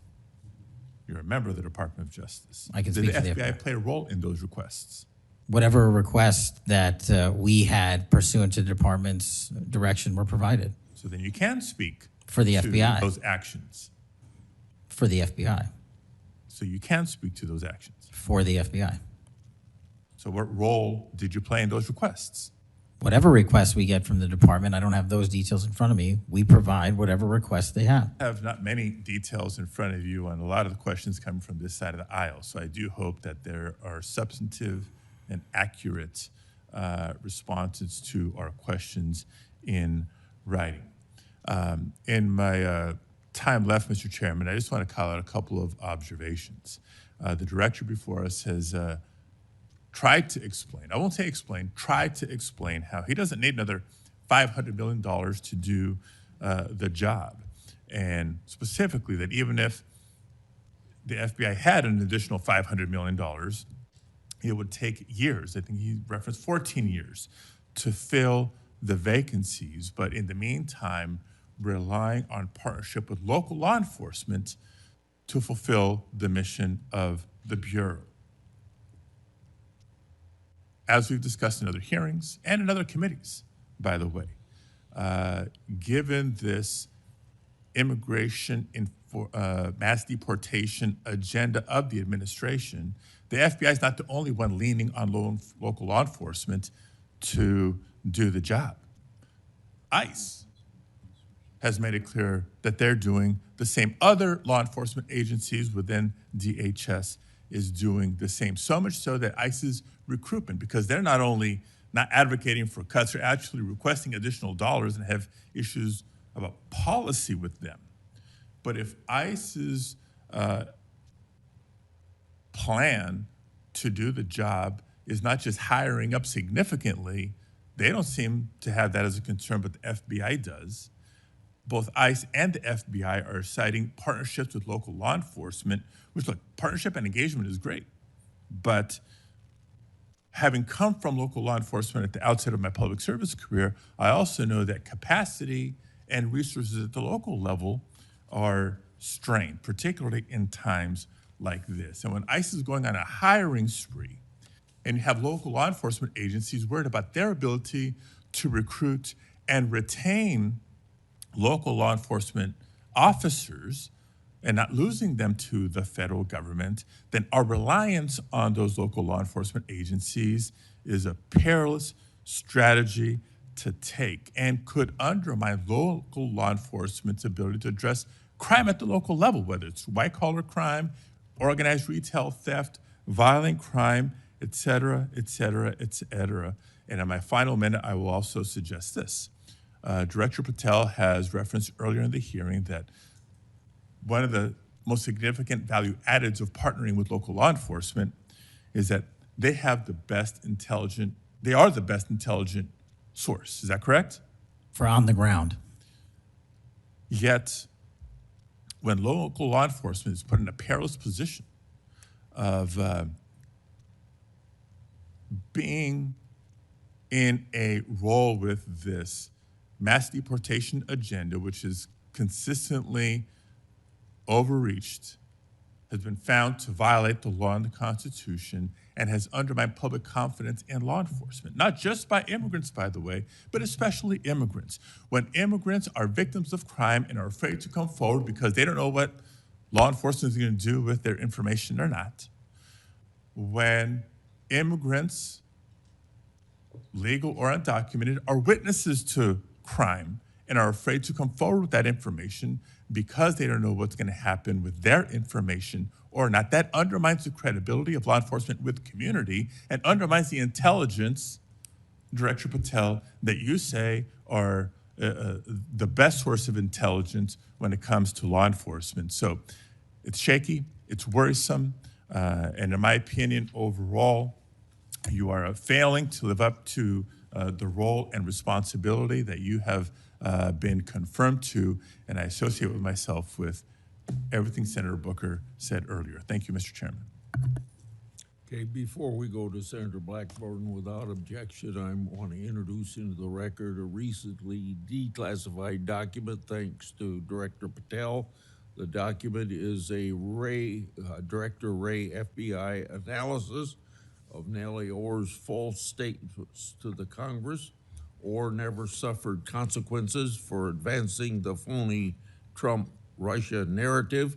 You're a member of the Department of Justice. I can speak for the Did the FBI play a role in those requests? Whatever request that we had pursuant to the department's direction were provided. So then you can speak for the to FBI. Those actions. For the FBI. So you can speak to those actions. For the FBI. So what role did you play in those requests? Whatever requests we get from the department, I don't have those details in front of me. We provide whatever requests they have. I have not many details in front of you on a lot of the questions coming from this side of the aisle. So I do hope that there are substantive and accurate responses to our questions in writing. In my time left, Mr. Chairman, I just want to call out a couple of observations. The director before us has tried to explain, I won't say explain, tried to explain how he doesn't need another $500 million to do the job. And specifically that even if the FBI had an additional $500 million, it would take years. I think he referenced 14 years to fill the vacancies. But in the meantime, relying on partnership with local law enforcement to fulfill the mission of the Bureau. As we've discussed in other hearings and in other committees, by the way, given this immigration mass deportation agenda of the administration, the FBI is not the only one leaning on local law enforcement to do the job. ICE has made it clear that they're doing the same. Other law enforcement agencies within DHS is doing the same. So much so that ICE's recruitment, because they're not only not advocating for cuts, they're actually requesting additional dollars and have issues about policy with them. But if ICE's plan to do the job is not just hiring up significantly. They don't seem to have that as a concern, but the FBI does. Both ICE and the FBI are citing partnerships with local law enforcement, which, look, partnership and engagement is great. But having come from local law enforcement at the outset of my public service career, I also know that capacity and resources at the local level are strained, particularly in times like this. And when ICE is going on a hiring spree, and you have local law enforcement agencies worried about their ability to recruit and retain local law enforcement officers and not losing them to the federal government, then our reliance on those local law enforcement agencies is a perilous strategy to take and could undermine local law enforcement's ability to address crime at the local level, whether it's white-collar crime, organized retail theft, violent crime, et cetera, et cetera, et cetera. And in my final minute, I will also suggest this. Director Patel has referenced earlier in the hearing that one of the most significant value addeds of partnering with local law enforcement is that they are the best intelligent source. Is that correct? For on the ground. Yet, when local law enforcement is put in a perilous position of being in a role with this mass deportation agenda, which is consistently overreached, has been found to violate the law and the Constitution, and has undermined public confidence in law enforcement, not just by immigrants, by the way, but especially immigrants. When immigrants are victims of crime and are afraid to come forward because they don't know what law enforcement is going to do with their information or not, when immigrants, legal or undocumented, are witnesses to crime and are afraid to come forward with that information because they don't know what's going to happen with their information or not, that undermines the credibility of law enforcement with community and undermines the intelligence, Director Patel, that you say are the best source of intelligence when it comes to law enforcement. So it's shaky, it's worrisome, and in my opinion, overall, you are failing to live up to the role and responsibility that you have been confirmed to, and I associate with myself with everything Senator Booker said earlier. Thank you, Mr. Chairman. Okay, before we go to Senator Blackburn, without objection, I want to introduce into the record a recently declassified document thanks to Director Patel. The document is a Director Wray FBI analysis of Nellie Orr's false statements to the Congress. Orr never suffered consequences for advancing the phony Trump-Russia narrative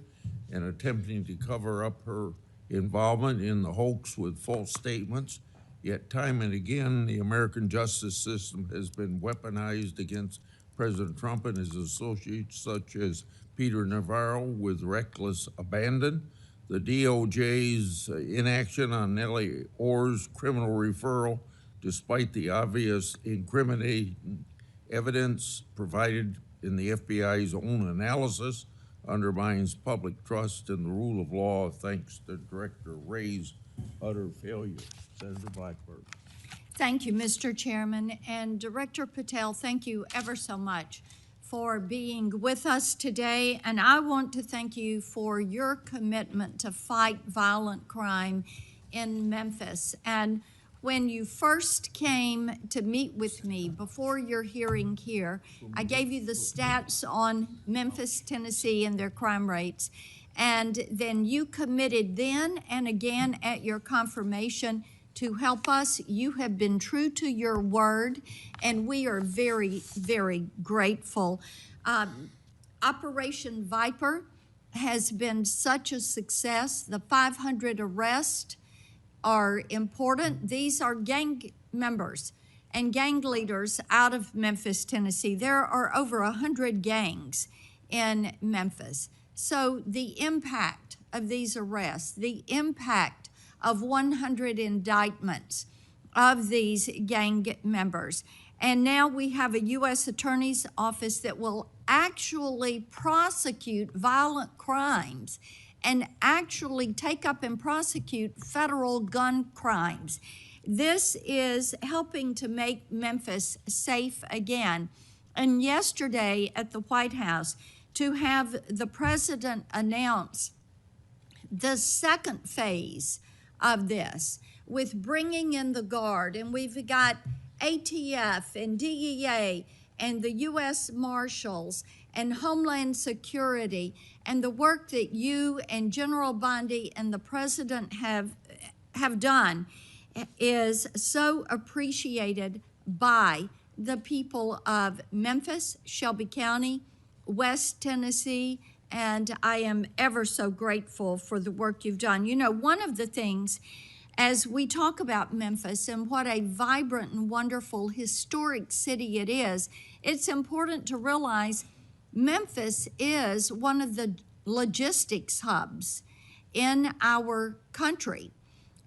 and attempting to cover up her involvement in the hoax with false statements. Yet time and again, the American justice system has been weaponized against President Trump and his associates, such as Peter Navarro, with reckless abandon. The DOJ's inaction on Nellie Orr's criminal referral, despite the obvious incriminating evidence provided in the FBI's own analysis, undermines public trust in the rule of law thanks to Director Wray's utter failure. Senator Blackburn. Thank you, Mr. Chairman. And Director Patel, thank you ever so much for being with us today. And I want to thank you for your commitment to fight violent crime in Memphis. And when you first came to meet with me before your hearing here, I gave you the stats on Memphis, Tennessee, and their crime rates. And then you committed then and again at your confirmation to help us. You have been true to your word, and we are very, very grateful. Operation Viper has been such a success. The 500 arrests are important. These are gang members and gang leaders out of Memphis, Tennessee. There are over 100 gangs in Memphis. So the impact of these arrests, the impact of 100 indictments of these gang members. And now we have a U.S. Attorney's Office that will actually prosecute violent crimes and actually take up and prosecute federal gun crimes. This is helping to make Memphis safe again. And yesterday at the White House, to have the president announce the second phase of this with bringing in the Guard, and we've got ATF and DEA and the U.S. Marshals and Homeland Security, and the work that you and General Bondi and the president have done is so appreciated by the people of Memphis, Shelby County, West Tennessee, and I am ever so grateful for the work you've done. You know, one of the things as we talk about Memphis and what a vibrant and wonderful historic city it is, it's important to realize Memphis is one of the logistics hubs in our country.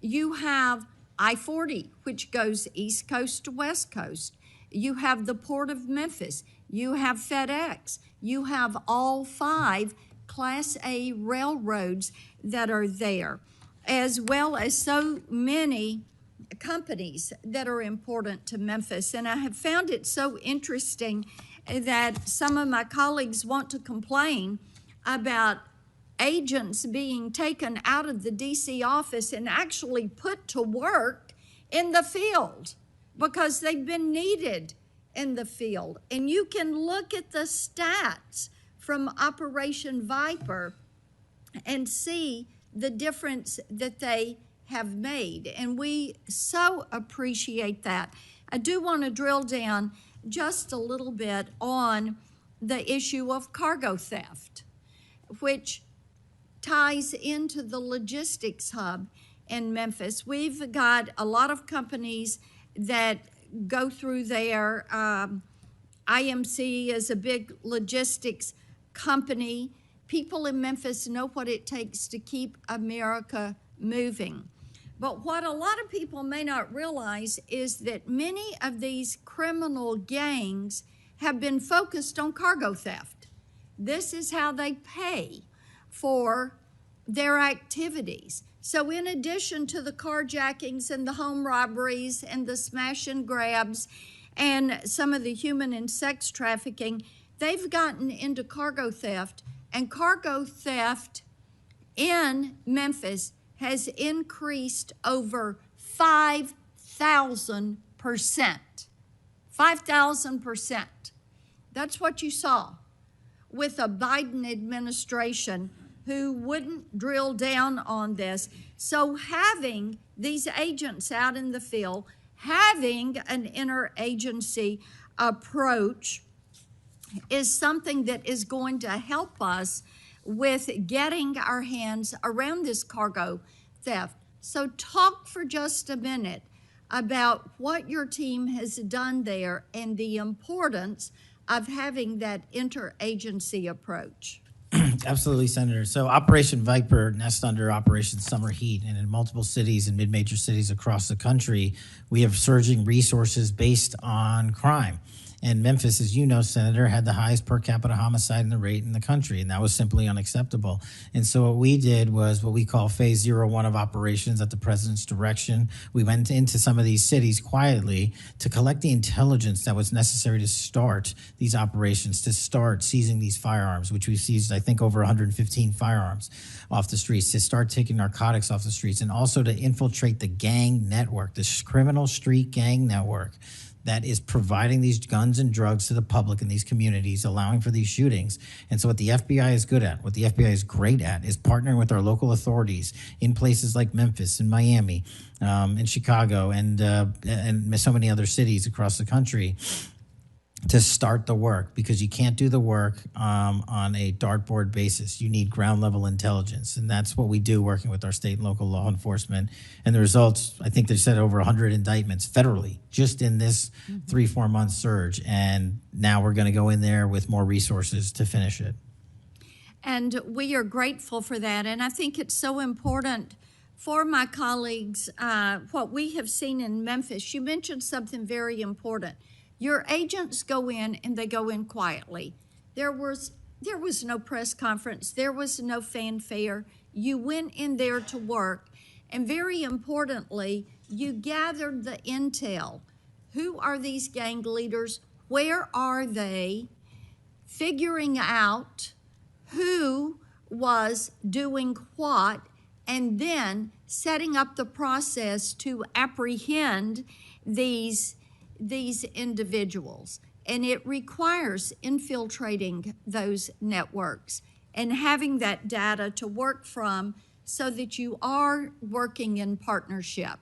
You have I-40, which goes East Coast to West Coast. You have the Port of Memphis. You have FedEx. You have all 5 Class A railroads that are there, as well as so many companies that are important to Memphis. And I have found it so interesting that some of my colleagues want to complain about agents being taken out of the DC office and actually put to work in the field because they've been needed in the field. And you can look at the stats from Operation Viper and see the difference that they have made. And we so appreciate that. I do want to drill down just a little bit on the issue of cargo theft, which ties into the logistics hub in Memphis. We've got a lot of companies that go through there. IMC is a big logistics company. People in Memphis know what it takes to keep America moving. But what a lot of people may not realize is that many of these criminal gangs have been focused on cargo theft. This is how they pay for their activities. So in addition to the carjackings and the home robberies and the smash and grabs and some of the human and sex trafficking, they've gotten into cargo theft, and cargo theft in Memphis has increased over 5,000%. 5,000%. That's what you saw with a Biden administration who wouldn't drill down on this. So having these agents out in the field, having an interagency approach is something that is going to help us with getting our hands around this cargo theft. So talk for just a minute about what your team has done there and the importance of having that interagency approach. Absolutely, Senator. So Operation Viper nests under Operation Summer Heat, and in multiple cities and mid-major cities across the country, we have surging resources based on crime. And Memphis, as you know, Senator, had the highest per capita homicide rate in the country, and that was simply unacceptable. And so what we did was what we call Phase 01 of operations at the president's direction. We went into some of these cities quietly to collect the intelligence that was necessary to start these operations, to start seizing these firearms, which we seized, I think, over 115 firearms off the streets, to start taking narcotics off the streets, and also to infiltrate the gang network, this criminal street gang network that is providing these guns and drugs to the public in these communities, allowing for these shootings. And so what the FBI is good at, what the FBI is great at, is partnering with our local authorities in places like Memphis and Miami, and Chicago, and so many other cities across the country to start the work, because you can't do the work on a dartboard basis. You need ground level intelligence. And that's what we do working with our state and local law enforcement. And the results, I think they said over 100 indictments federally just in this 3-4 month surge. And now we're going to go in there with more resources to finish it. And we are grateful for that. And I think it's so important for my colleagues, what we have seen in Memphis. You mentioned something very important. Your agents go in and they go in quietly. There was no press conference. There was no fanfare. You went in there to work, and very importantly, you gathered the intel. Who are these gang leaders? Where are they? Figuring out who was doing what, and then setting up the process to apprehend these individuals. And it requires infiltrating those networks and having that data to work from so that you are working in partnership.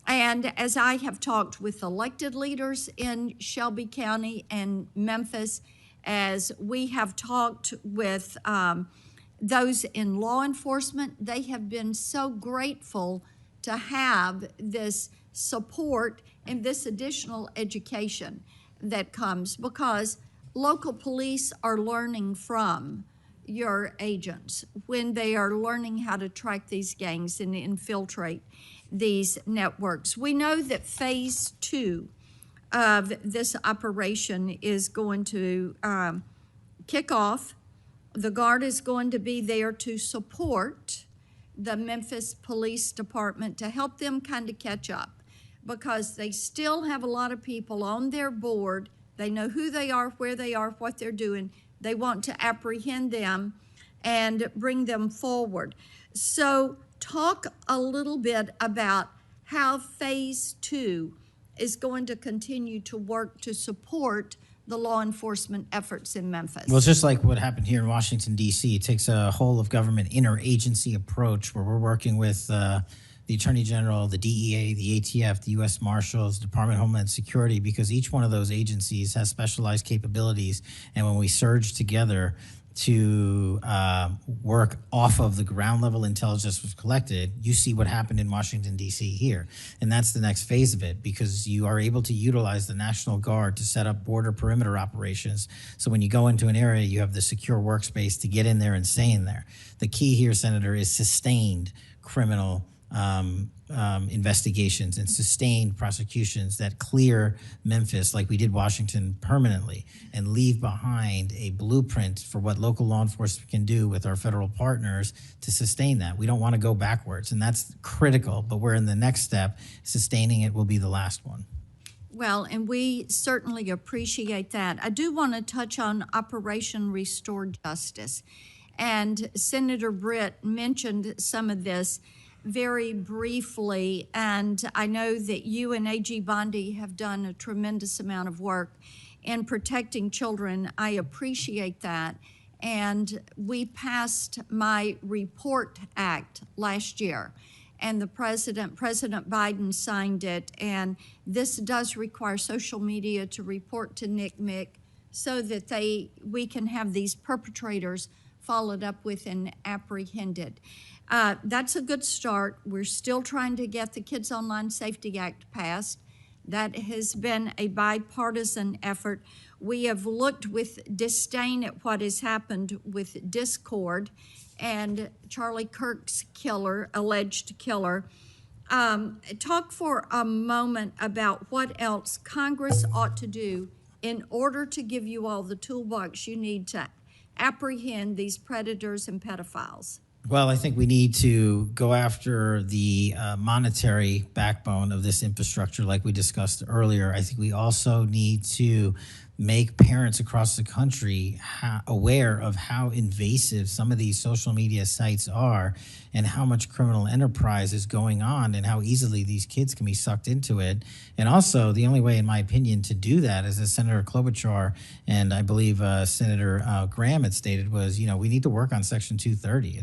And as I have talked with elected leaders in Shelby County and Memphis, as we have talked with those in law enforcement, they have been so grateful to have this support and this additional education that comes, because local police are learning from your agents when they are learning how to track these gangs and infiltrate these networks. We know that phase 2 of this operation is going to kick off. The Guard is going to be there to support the Memphis Police Department to help them kind of catch up, because they still have a lot of people on their board. They know who they are, where they are, what they're doing. They want to apprehend them and bring them forward. So talk a little bit about how phase 2 is going to continue to work to support the law enforcement efforts in Memphis. Well, it's just like what happened here in Washington, D.C. It takes a whole of government interagency approach where we're working with the Attorney General, the DEA, the ATF, the U.S. Marshals, Department of Homeland Security, because each one of those agencies has specialized capabilities. And when we surge together to work off of the ground level intelligence was collected, you see what happened in Washington, D.C. here. And that's the next phase of it, because you are able to utilize the National Guard to set up border perimeter operations. So when you go into an area, you have the secure workspace to get in there and stay in there. The key here, Senator, is sustained criminal investigations and sustained prosecutions that clear Memphis, like we did Washington, permanently, and leave behind a blueprint for what local law enforcement can do with our federal partners to sustain that. We don't want to go backwards, and that's critical, but we're in the next step. Sustaining it will be the last one. Well, and we certainly appreciate that. I do want to touch on Operation Restore Justice. And Senator Britt mentioned some of this very briefly, and I know that you and A.G. Bondi have done a tremendous amount of work in protecting children. I appreciate that. And we passed my Report Act last year, and the President Biden signed it, and this does require social media to report to NCMEC so that we can have these perpetrators followed up with and apprehended. That's a good start. We're still trying to get the Kids Online Safety Act passed. That has been a bipartisan effort. We have looked with disdain at what has happened with Discord and Charlie Kirk's alleged killer. Talk for a moment about what else Congress ought to do in order to give you all the toolbox you need to apprehend these predators and pedophiles. Well, I think we need to go after the monetary backbone of this infrastructure like we discussed earlier. I think we also need to make parents across the country aware of how invasive some of these social media sites are and how much criminal enterprise is going on and how easily these kids can be sucked into it. And also, the only way, in my opinion, to do that, as Senator Klobuchar and I believe Senator Graham had stated, was, we need to work on Section 230.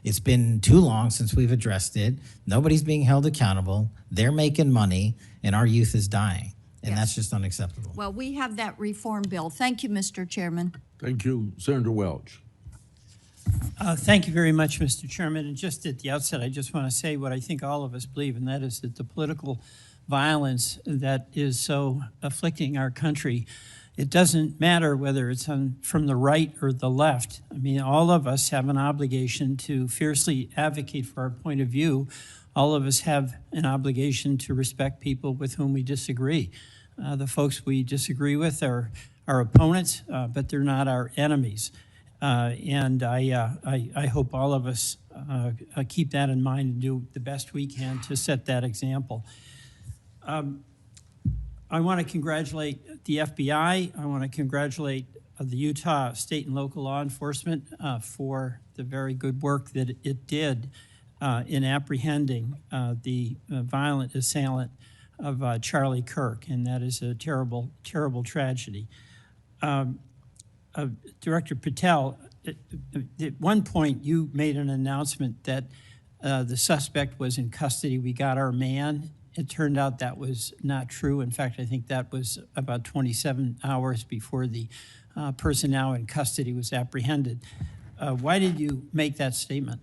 It's been too long since we've addressed it. Nobody's being held accountable. They're making money, and our youth is dying. And that's just unacceptable. Well, we have that reform bill. Thank you, Mr. Chairman. Thank you, Senator Welch. Thank you very much, Mr. Chairman. And just at the outset, I just want to say what I think all of us believe, and that is that the political violence that is so afflicting our country, it doesn't matter whether it's from the right or the left. I mean, all of us have an obligation to fiercely advocate for our point of view. All of us have an obligation to respect people with whom we disagree. The folks we disagree with are our opponents, but they're not our enemies. And I hope all of us keep that in mind and do the best we can to set that example. I want to congratulate the FBI. I want to congratulate the Utah state and local law enforcement for the very good work that it did in apprehending the violent assailant of Charlie Kirk, and that is a terrible, terrible tragedy. Director Patel, at one point you made an announcement that the suspect was in custody. We got our man. It turned out that was not true. In fact, I think that was about 27 hours before the person now in custody was apprehended. Why did you make that statement?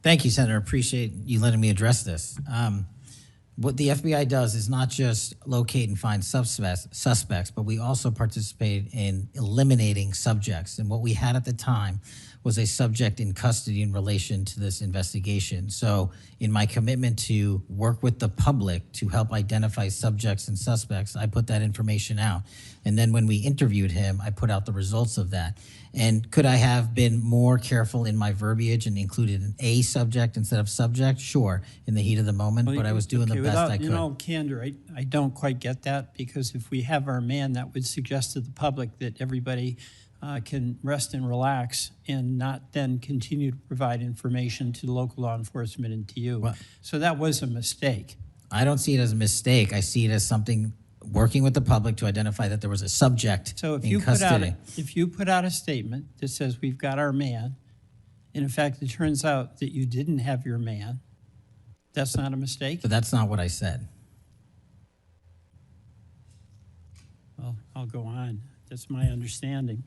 Thank you, Senator. Appreciate you letting me address this. What the FBI does is not just locate and find suspects, but we also participate in eliminating subjects. And what we had at the time was a subject in custody in relation to this investigation. So in my commitment to work with the public to help identify subjects and suspects, I put that information out. And then when we interviewed him, I put out the results of that. And could I have been more careful in my verbiage and included an A subject instead of subject? Sure, in the heat of the moment, but I was doing the best I could. In all candor, I don't quite get that, because if we have our man, that would suggest to the public that everybody can rest and relax and not then continue to provide information to local law enforcement and to you. Well, so that was a mistake. I don't see it as a mistake. I see it as something working with the public to identify that there was a subject So if in you custody. if you put out a statement that says we've got our man, and in fact it turns out that you didn't have your man, that's not a mistake? But that's not what I said. Well, I'll go on. That's my understanding.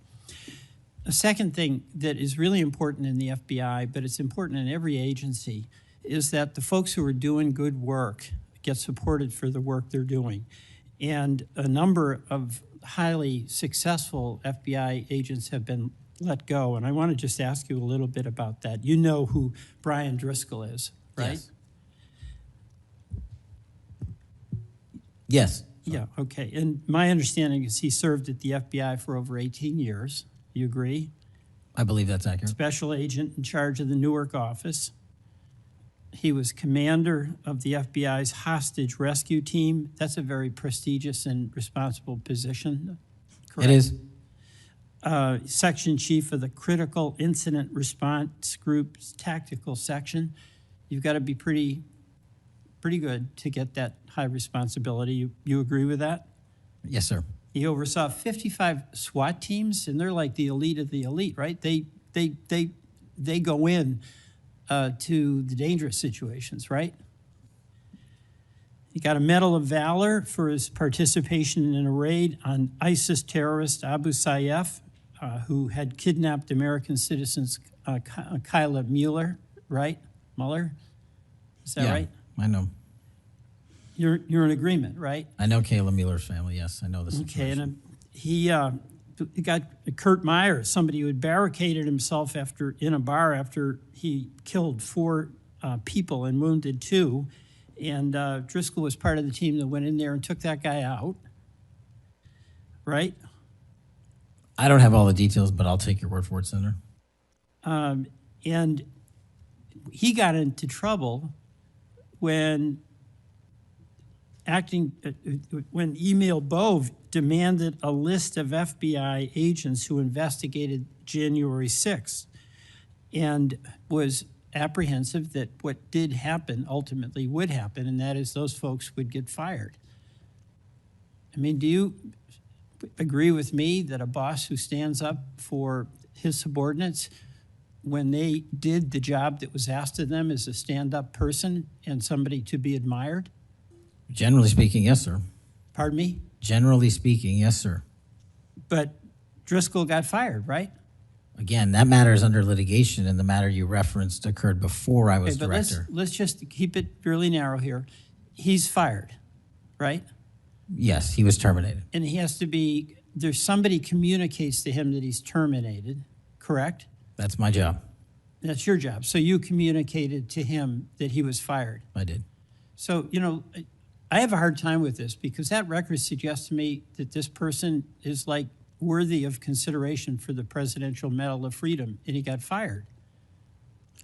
A second thing that is really important in the FBI, but it's important in every agency, is that the folks who are doing good work get supported for the work they're doing. And a number of highly successful FBI agents have been let go. And I want to just ask you a little bit about that. You know who Brian Driscoll is, right? Yes. Yeah, okay. And my understanding is he served at the FBI for over 18 years. You agree? I believe that's accurate. Special agent in charge of the Newark office. He was commander of the FBI's hostage rescue team. That's a very prestigious and responsible position, correct? It is. Section chief of the Critical Incident Response Group's tactical section. You've got to be pretty good to get that high responsibility. You agree with that? Yes, sir. He oversaw 55 SWAT teams, and they're like the elite of the elite, right? They go in to the dangerous situations, right? He got a Medal of Valor for his participation in a raid on ISIS terrorist Abu Sayyaf, who had kidnapped American citizens Kyla Mueller, right? Mueller? Is that right? I know. You're in agreement, right? I know Kayla Mueller's family, yes. I know the situation. Okay, and he got Kurt Meyer, somebody who had barricaded himself in a bar after he killed 4 people and wounded 2. And Driscoll was part of the team that went in there and took that guy out, right? I don't have all the details, but I'll take your word for it, Senator. And he got into trouble when Emil Bove demanded a list of FBI agents who investigated January 6th and was apprehensive that what did happen ultimately would happen, and that is those folks would get fired. I mean, do you agree with me that a boss who stands up for his subordinates when they did the job that was asked of them is a stand-up person and somebody to be admired? Generally speaking, yes, sir. Pardon me? Generally speaking, yes, sir. But Driscoll got fired, right? Again, that matter is under litigation, and the matter you referenced occurred before I was Okay, but director. let's just keep it fairly narrow here. He's fired, right? Yes, he was terminated. And he has to be, there's somebody communicates to him that he's terminated, correct? That's my job. That's your job. So you communicated to him that he was fired. I did. So, you know, I have a hard time with this because that record suggests to me that this person is like worthy of consideration for the Presidential Medal of Freedom, and he got fired.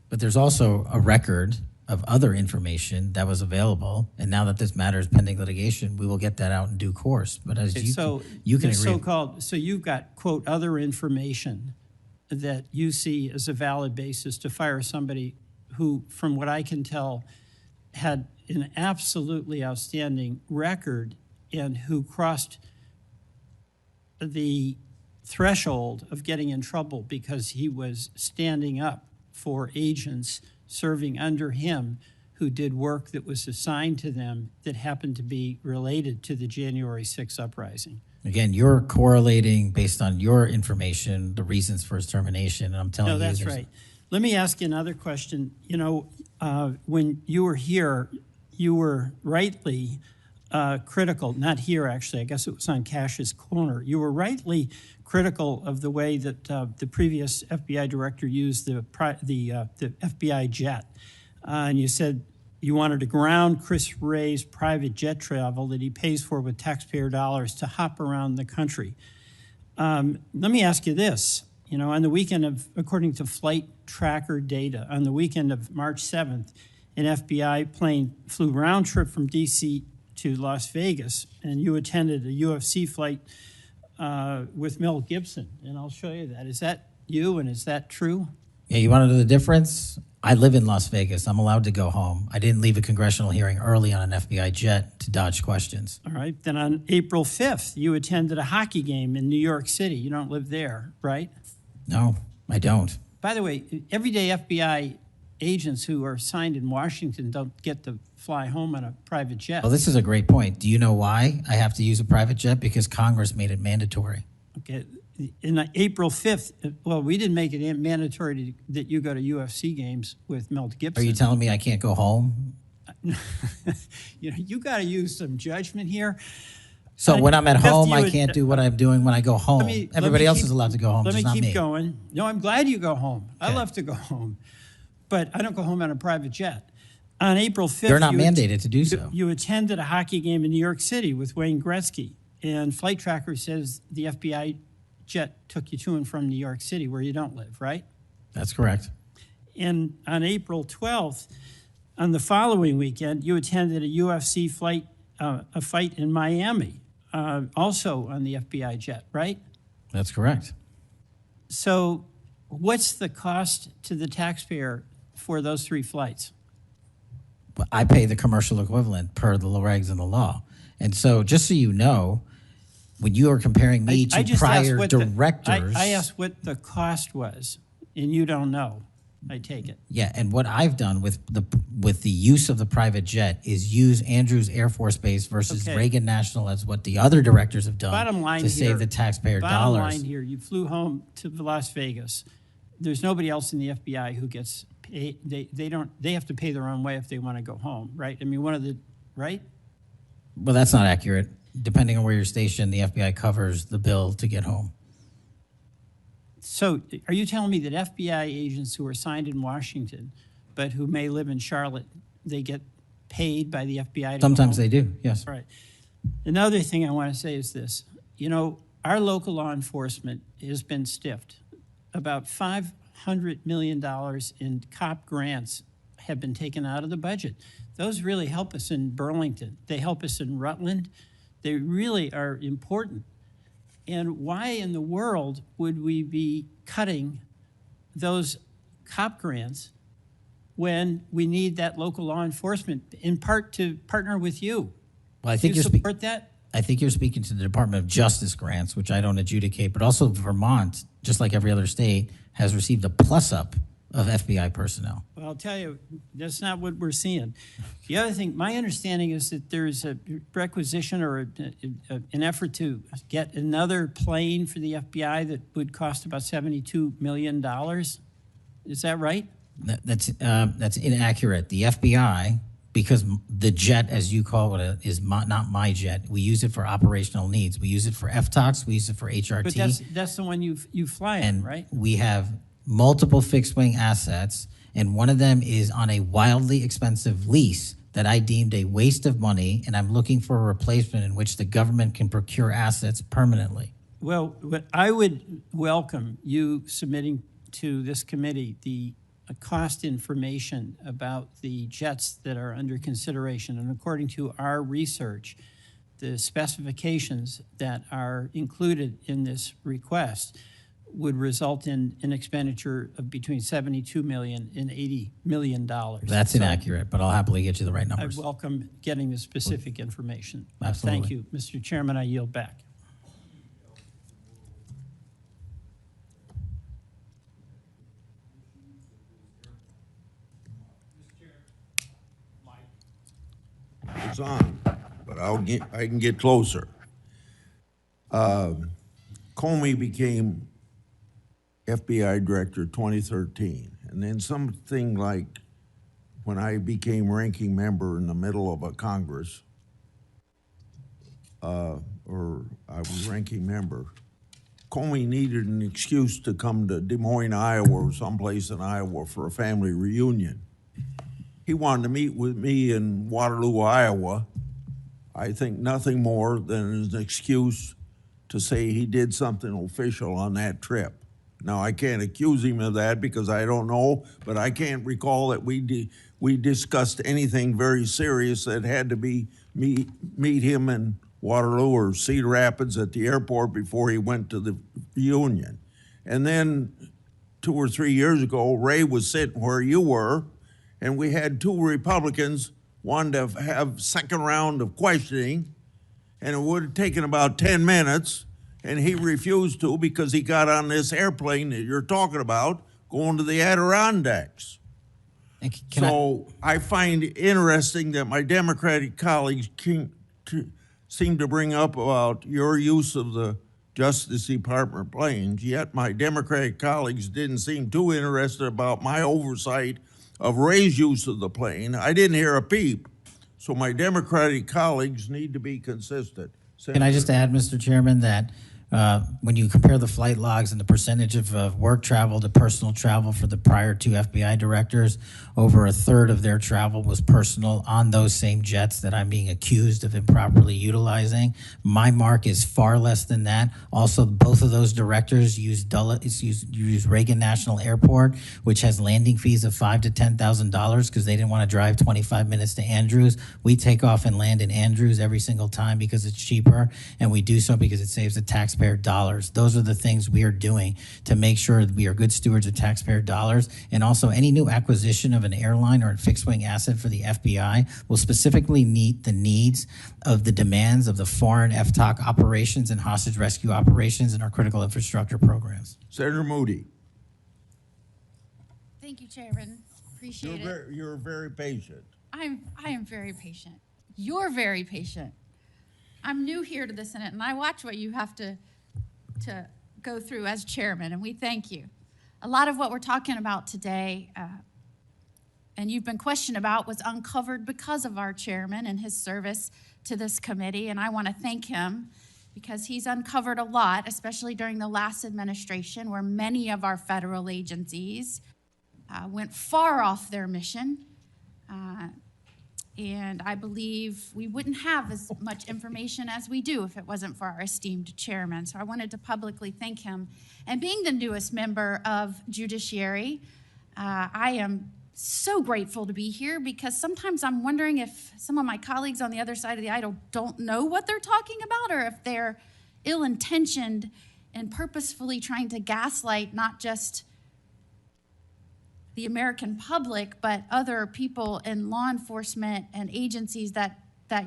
But there's also a record of other information that was available, and now that this matter is pending litigation, we will get that out in due course. But as Okay, you can the agree. so-called, so you've got, quote, other information that you see as a valid basis to fire somebody who, from what I can tell, had an absolutely outstanding record and who crossed the threshold of getting in trouble because he was standing up for agents serving under him who did work that was assigned to them that happened to be related to the January 6th uprising. Again, you're correlating based on your information, the reasons for his termination, and I'm telling you. No, that's there's- right. Let me ask you another question. You know, when you were here, you were rightly critical, not here actually, I guess it was on Cash's corner. You were rightly critical of the way that the previous FBI director used the FBI jet. And you said you wanted to ground Chris Wray's private jet travel that he pays for with taxpayer dollars to hop around the country. Let me ask you this. You know, on the weekend of, according to flight tracker data, on the weekend of March 7th, an FBI plane flew round trip from DC to Las Vegas, and you attended a UFC fight with Mel Gibson, and I'll show you that. Is that you, and is that true? Yeah, you want to know the difference? I live in Las Vegas. I'm allowed to go home. I didn't leave a congressional hearing early on an FBI jet to dodge questions. All right. Then on April 5th, you attended a hockey game in New York City. You don't live there, right? No, I don't. By the way, everyday FBI agents who are assigned in Washington don't get to fly home on a private jet. Well, this is a great point. Do you know why I have to use a private jet? Because Congress made it mandatory. Okay. In April 5th, well, we didn't make it mandatory that you go to UFC games with Mel Gibson. Are you telling me I can't go home? You know, you got to use some judgment here. So when I'm at Fifth, home, you I would- can't do what I'm doing when I go home. Let me Everybody else keep- is allowed to go home, Let just me not keep me. going. No, I'm glad you go home. I love to go home, but I don't go home on a private jet. On April 5th, They're not you mandated to do so. You attended a hockey game in New York City with Wayne Gretzky, and Flight Tracker says the FBI jet took you to and from New York City, where you don't live, right? That's correct. And on April 12th, on the following weekend, you attended a UFC fight in Miami, also on the FBI jet, right? That's correct. So what's the cost to the taxpayer for those 3 flights? But I pay the commercial equivalent per the regs and the law. And so just so you know, when you are comparing me I to just asked prior what directors. I asked what the cost was, and you don't know, I take it. Yeah, and what I've done with the use of the private jet is use Andrews Air Force Base versus Okay. Reagan National as what the other directors have done Bottom line to here, save the taxpayer bottom dollars. line here, you flew home to Las Vegas. There's nobody else in the FBI who gets paid. They have to pay their own way if they want to go home, right? I mean, right? Well, that's not accurate. Depending on where you're stationed, the FBI covers the bill to get home. So are you telling me that FBI agents who are assigned in Washington, but who may live in Charlotte, they get paid by the FBI to Sometimes go they home? do, yes. Right. Another thing I want to say is this. You know, our local law enforcement has been stiffed. About $500 million in cop grants have been taken out of the budget. Those really help us in Burlington. They help us in Rutland. They really are important. And why in the world would we be cutting those cop grants when we need that local law enforcement, in part to partner with you? Well, I Do think you you're support that? I think you're speaking to the Department of Justice grants, which I don't adjudicate, but also Vermont, just like every other state, has received a plus-up of FBI personnel. Well, I'll tell you, that's not what we're seeing. The other thing, my understanding is that there's a requisition or an effort to get another plane for the FBI that would cost about $72 million. Is that right? That's inaccurate. The FBI, because the jet, as you call it, is not my jet. We use it for operational needs. We use it for FTOX. We use it for HRT. But that's the one you fly in, right? We have multiple fixed-wing assets, and one of them is on a wildly expensive lease that I deemed a waste of money, and I'm looking for a replacement in which the government can procure assets permanently. Well, I would welcome you submitting to this committee the cost information about the jets that are under consideration. And according to our research, the specifications that are included in this request would result in an expenditure of between $72 million and $80 million. That's inaccurate, but I'll happily get you the right I numbers. welcome getting the specific information. Absolutely. Thank you, Mr. Chairman. I yield back. It's on, but I can get closer. Comey became FBI director 2013, and then something like when I became ranking member in the middle of a Congress, or I was ranking member, Comey needed an excuse to come to Des Moines, Iowa, or someplace in Iowa for a family reunion. He wanted to meet with me in Waterloo, Iowa. I think nothing more than an excuse to say he did something official on that trip. Now, I can't accuse him of that because I don't know, but I can't recall that we discussed anything very serious that had to be meet him in Waterloo or Cedar Rapids at the airport before he went to the reunion. And then 2 or 3 years ago, Ray was sitting where you were, and we had 2 Republicans wanted to have second round of questioning, and it would have taken about 10 minutes, and he refused to because he got on this airplane that you're talking about going to the Adirondacks. So I find it interesting that my Democratic colleagues seem to bring up about your use of the Justice Department planes, yet my Democratic colleagues didn't seem too interested about my oversight of Ray's use of the plane. I didn't hear a peep. So my Democratic colleagues need to be consistent. Can I just add, Mr. Chairman, that when you compare the flight logs and the percentage of work travel to personal travel for the prior 2 FBI directors, over a third of their travel was personal on those same jets that I'm being accused of improperly utilizing. My mark is far less than that. Also, both of those directors use Reagan National Airport, which has landing fees of $5,000 to $10,000 because they didn't want to drive 25 minutes to Andrews. We take off and land in Andrews every single time because it's cheaper, and we do so because it saves the taxpayer dollars. Those are the things we are doing to make sure that we are good stewards of taxpayer dollars. And also, any new acquisition of an airline or a fixed-wing asset for the FBI will specifically meet the needs of the demands of the foreign FTOC operations and hostage rescue operations and our critical infrastructure programs. Senator Moody. Thank you, Chairman. Appreciate it. You're very patient. I am very patient. You're very patient. I'm new here to the Senate, and I watch what you have to go through as chairman, and we thank you. A lot of what we're talking about today, and you've been questioned about, was uncovered because of our chairman and his service to this committee, and I want to thank him because he's uncovered a lot, especially during the last administration, where many of our federal agencies went far off their mission. And I believe we wouldn't have as much information as we do if it wasn't for our esteemed chairman. So I wanted to publicly thank him. And being the newest member of Judiciary, I am so grateful to be here because sometimes I'm wondering if some of my colleagues on the other side of the aisle don't know what they're talking about, or if they're ill-intentioned and purposefully trying to gaslight not just the American public, but other people in law enforcement and agencies that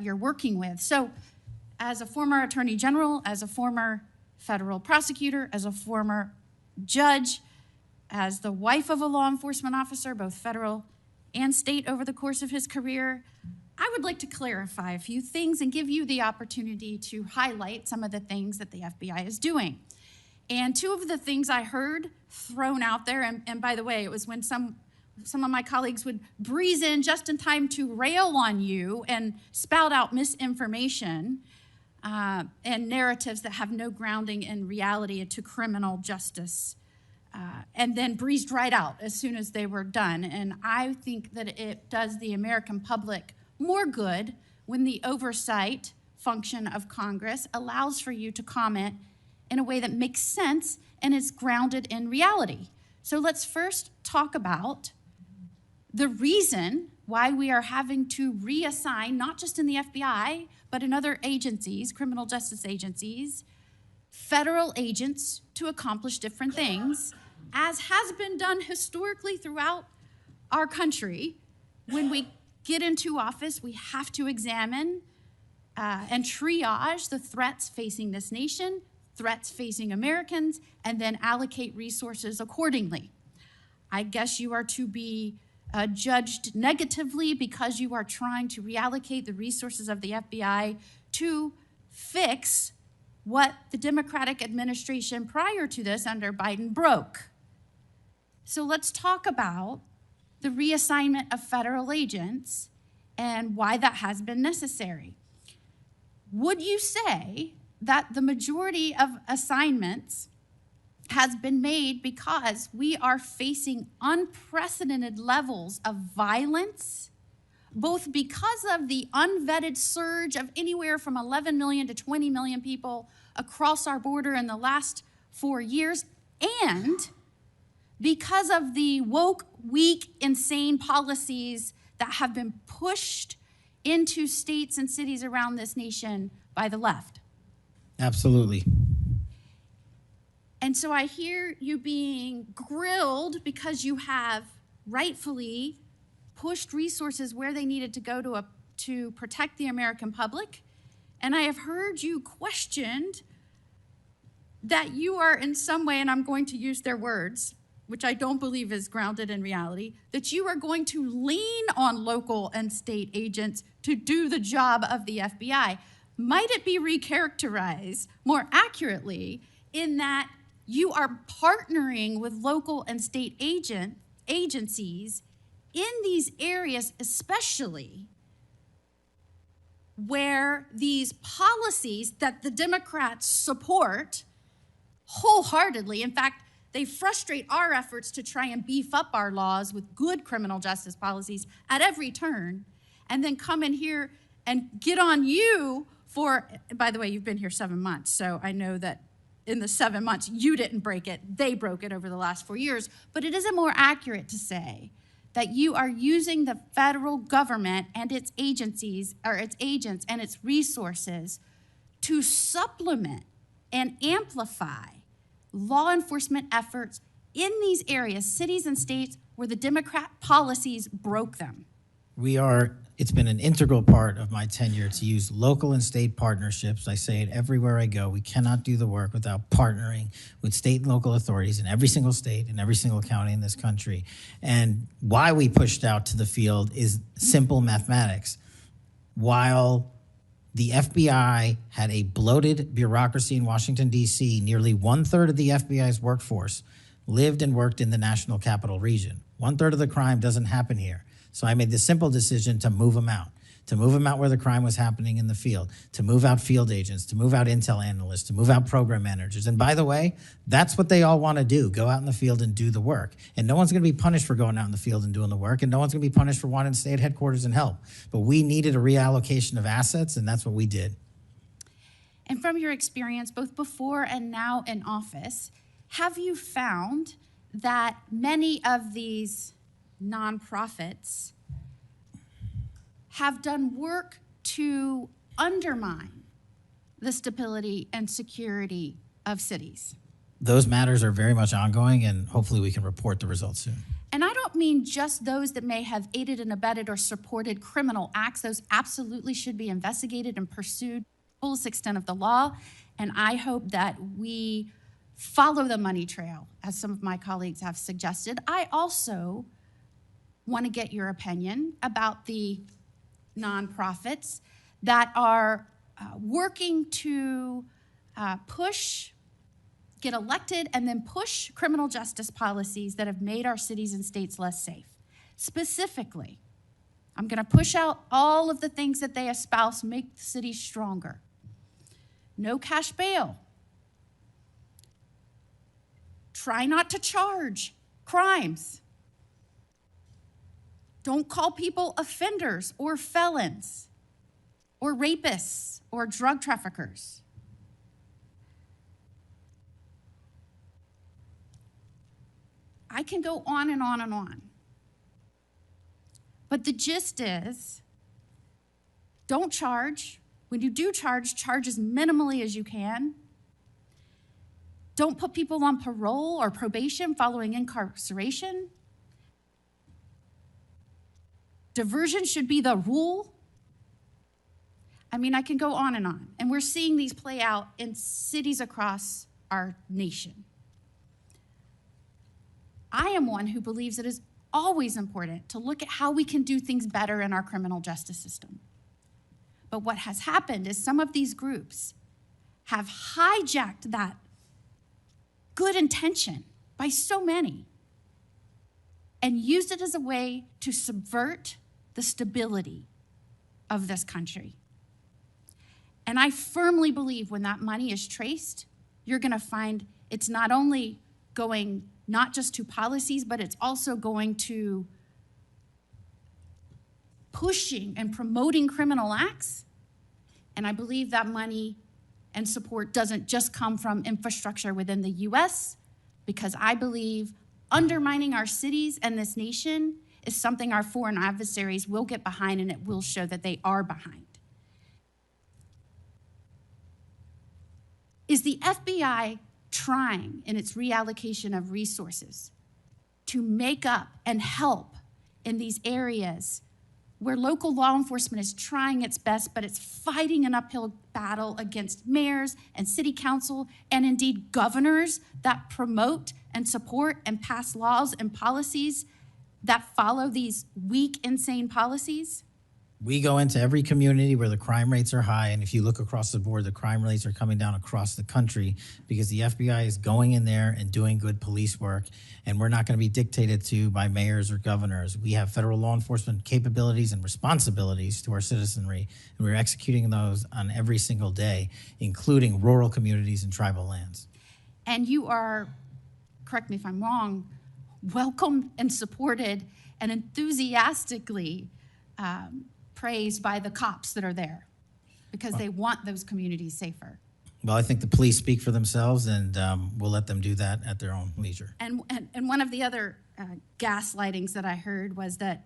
you're working with. So as a former attorney general, as a former federal prosecutor, as a former judge, as the wife of a law enforcement officer, both federal and state over the course of his career, I would like to clarify a few things and give you the opportunity to highlight some of the things that the FBI is doing. And 2 of the things I heard thrown out there, and by the way, it was when some of my colleagues would breeze in just in time to rail on you and spout out misinformation and narratives that have no grounding in reality to criminal justice, and then breezed right out as soon as they were done. And I think that it does the American public more good when the oversight function of Congress allows for you to comment in a way that makes sense and is grounded in reality. So let's first talk about the reason why we are having to reassign, not just in the FBI, but in other agencies, criminal justice agencies, federal agents to accomplish different things, as has been done historically throughout our country. When we get into office, we have to examine and triage the threats facing this nation, threats facing Americans, and then allocate resources accordingly. I guess you are to be judged negatively because you are trying to reallocate the resources of the FBI to fix what the Democratic administration prior to this under Biden broke. So let's talk about the reassignment of federal agents and why that has been necessary. Would you say that the majority of assignments has been made because we are facing unprecedented levels of violence, both because of the unvetted surge of anywhere from 11 million to 20 million people across our border in the last 4 years, and because of the woke, weak, insane policies that have been pushed into states and cities around this nation by the left? Absolutely. And so I hear you being grilled because you have rightfully pushed resources where they needed to go to protect the American public. And I have heard you questioned that you are in some way, and I'm going to use their words, which I don't believe is grounded in reality, that you are going to lean on local and state agents to do the job of the FBI. Might it be recharacterized more accurately in that you are partnering with local and state agencies in these areas, especially where these policies that the Democrats support wholeheartedly, in fact, they frustrate our efforts to try and beef up our laws with good criminal justice policies at every turn, and then come in here and get on you for, by the way, you've been here 7 months, so I know that in the 7 months, you didn't break it, they broke it over the last 4 years, but it isn't more accurate to say that you are using the federal government and its agencies, or its agents and its resources to supplement and amplify law enforcement efforts in these areas, cities and states, where the Democrat policies broke them. It's been an integral part of my tenure to use local and state partnerships. I say it everywhere I go. We cannot do the work without partnering with state and local authorities in every single state and every single county in this country. And why we pushed out to the field is simple mathematics. While the FBI had a bloated bureaucracy in Washington, D.C., nearly 1/3 of the FBI's workforce lived and worked in the national capital region. 1/3 of the crime doesn't happen here. So I made the simple decision to move them out where the crime was happening in the field, to move out field agents, to move out intel analysts, to move out program managers. And by the way, that's what they all want to do, go out in the field and do the work. And no one's going to be punished for going out in the field and doing the work, and no one's going to be punished for wanting to stay at headquarters and help. But we needed a reallocation of assets, and that's what we did. And from your experience, both before and now in office, have you found that many of these nonprofits have done work to undermine the stability and security of cities? Those matters are very much ongoing, and hopefully we can report the results soon. And I don't mean just those that may have aided and abetted or supported criminal acts. Those absolutely should be investigated and pursued to the fullest extent of the law. And I hope that we follow the money trail, as some of my colleagues have suggested. I also want to get your opinion about the nonprofits that are working to get elected and then push criminal justice policies that have made our cities and states less safe. Specifically, I'm going to push out all of the things that they espouse make the city stronger. No cash bail. Try not to charge crimes. Don't call people offenders or felons or rapists or drug traffickers. I can go on and on and on. But the gist is, don't charge. When you do charge, charge as minimally as you can. Don't put people on parole or probation following incarceration. Diversion should be the rule. I mean, I can go on and on. And we're seeing these play out in cities across our nation. I am one who believes it is always important to look at how we can do things better in our criminal justice system. But what has happened is some of these groups have hijacked that good intention by so many and used it as a way to subvert the stability of this country. And I firmly believe when that money is traced, you're gonna find it's not only going not just to policies, but it's also going to pushing and promoting criminal acts. And I believe that money and support doesn't just come from infrastructure within the US, because I believe undermining our cities and this nation is something our foreign adversaries will get behind, and it will show that they are behind. Is the FBI trying in its reallocation of resources to make up and help in these areas where local law enforcement is trying its best, but it's fighting an uphill battle against mayors and city council and indeed governors that promote and support and pass laws and policies that follow these weak, insane policies? We go into every community where the crime rates are high, and if you look across the board, the crime rates are coming down across the country because the FBI is going in there and doing good police work, and we're not going to be dictated to by mayors or governors. We have federal law enforcement capabilities and responsibilities to our citizenry, and we're executing those on every single day, including rural communities and tribal lands. And you are, correct me if I'm wrong, welcomed and supported and enthusiastically praised by the cops that are there because they want those communities safer. Well, I think the police speak for themselves, and we'll let them do that at their own leisure. And one of the other gaslightings that I heard was that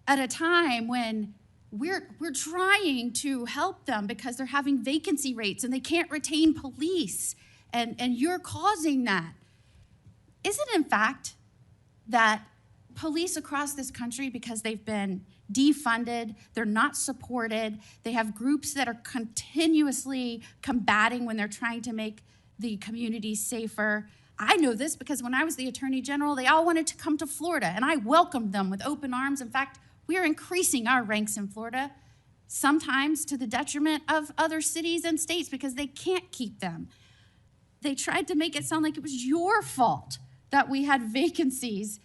at a time when we're trying to help them because they're having vacancy rates and they can't retain police, and you're causing that. Is it in fact that police across this country, because they've been defunded, they're not supported, they have groups that are continuously combating when they're trying to make the communities safer? I know this because when I was the Attorney General, they all wanted to come to Florida, and I welcomed them with open arms. In fact, we are increasing our ranks in Florida, sometimes to the detriment of other cities and states because they can't keep them. They tried to make it sound like it was your fault that we had vacancies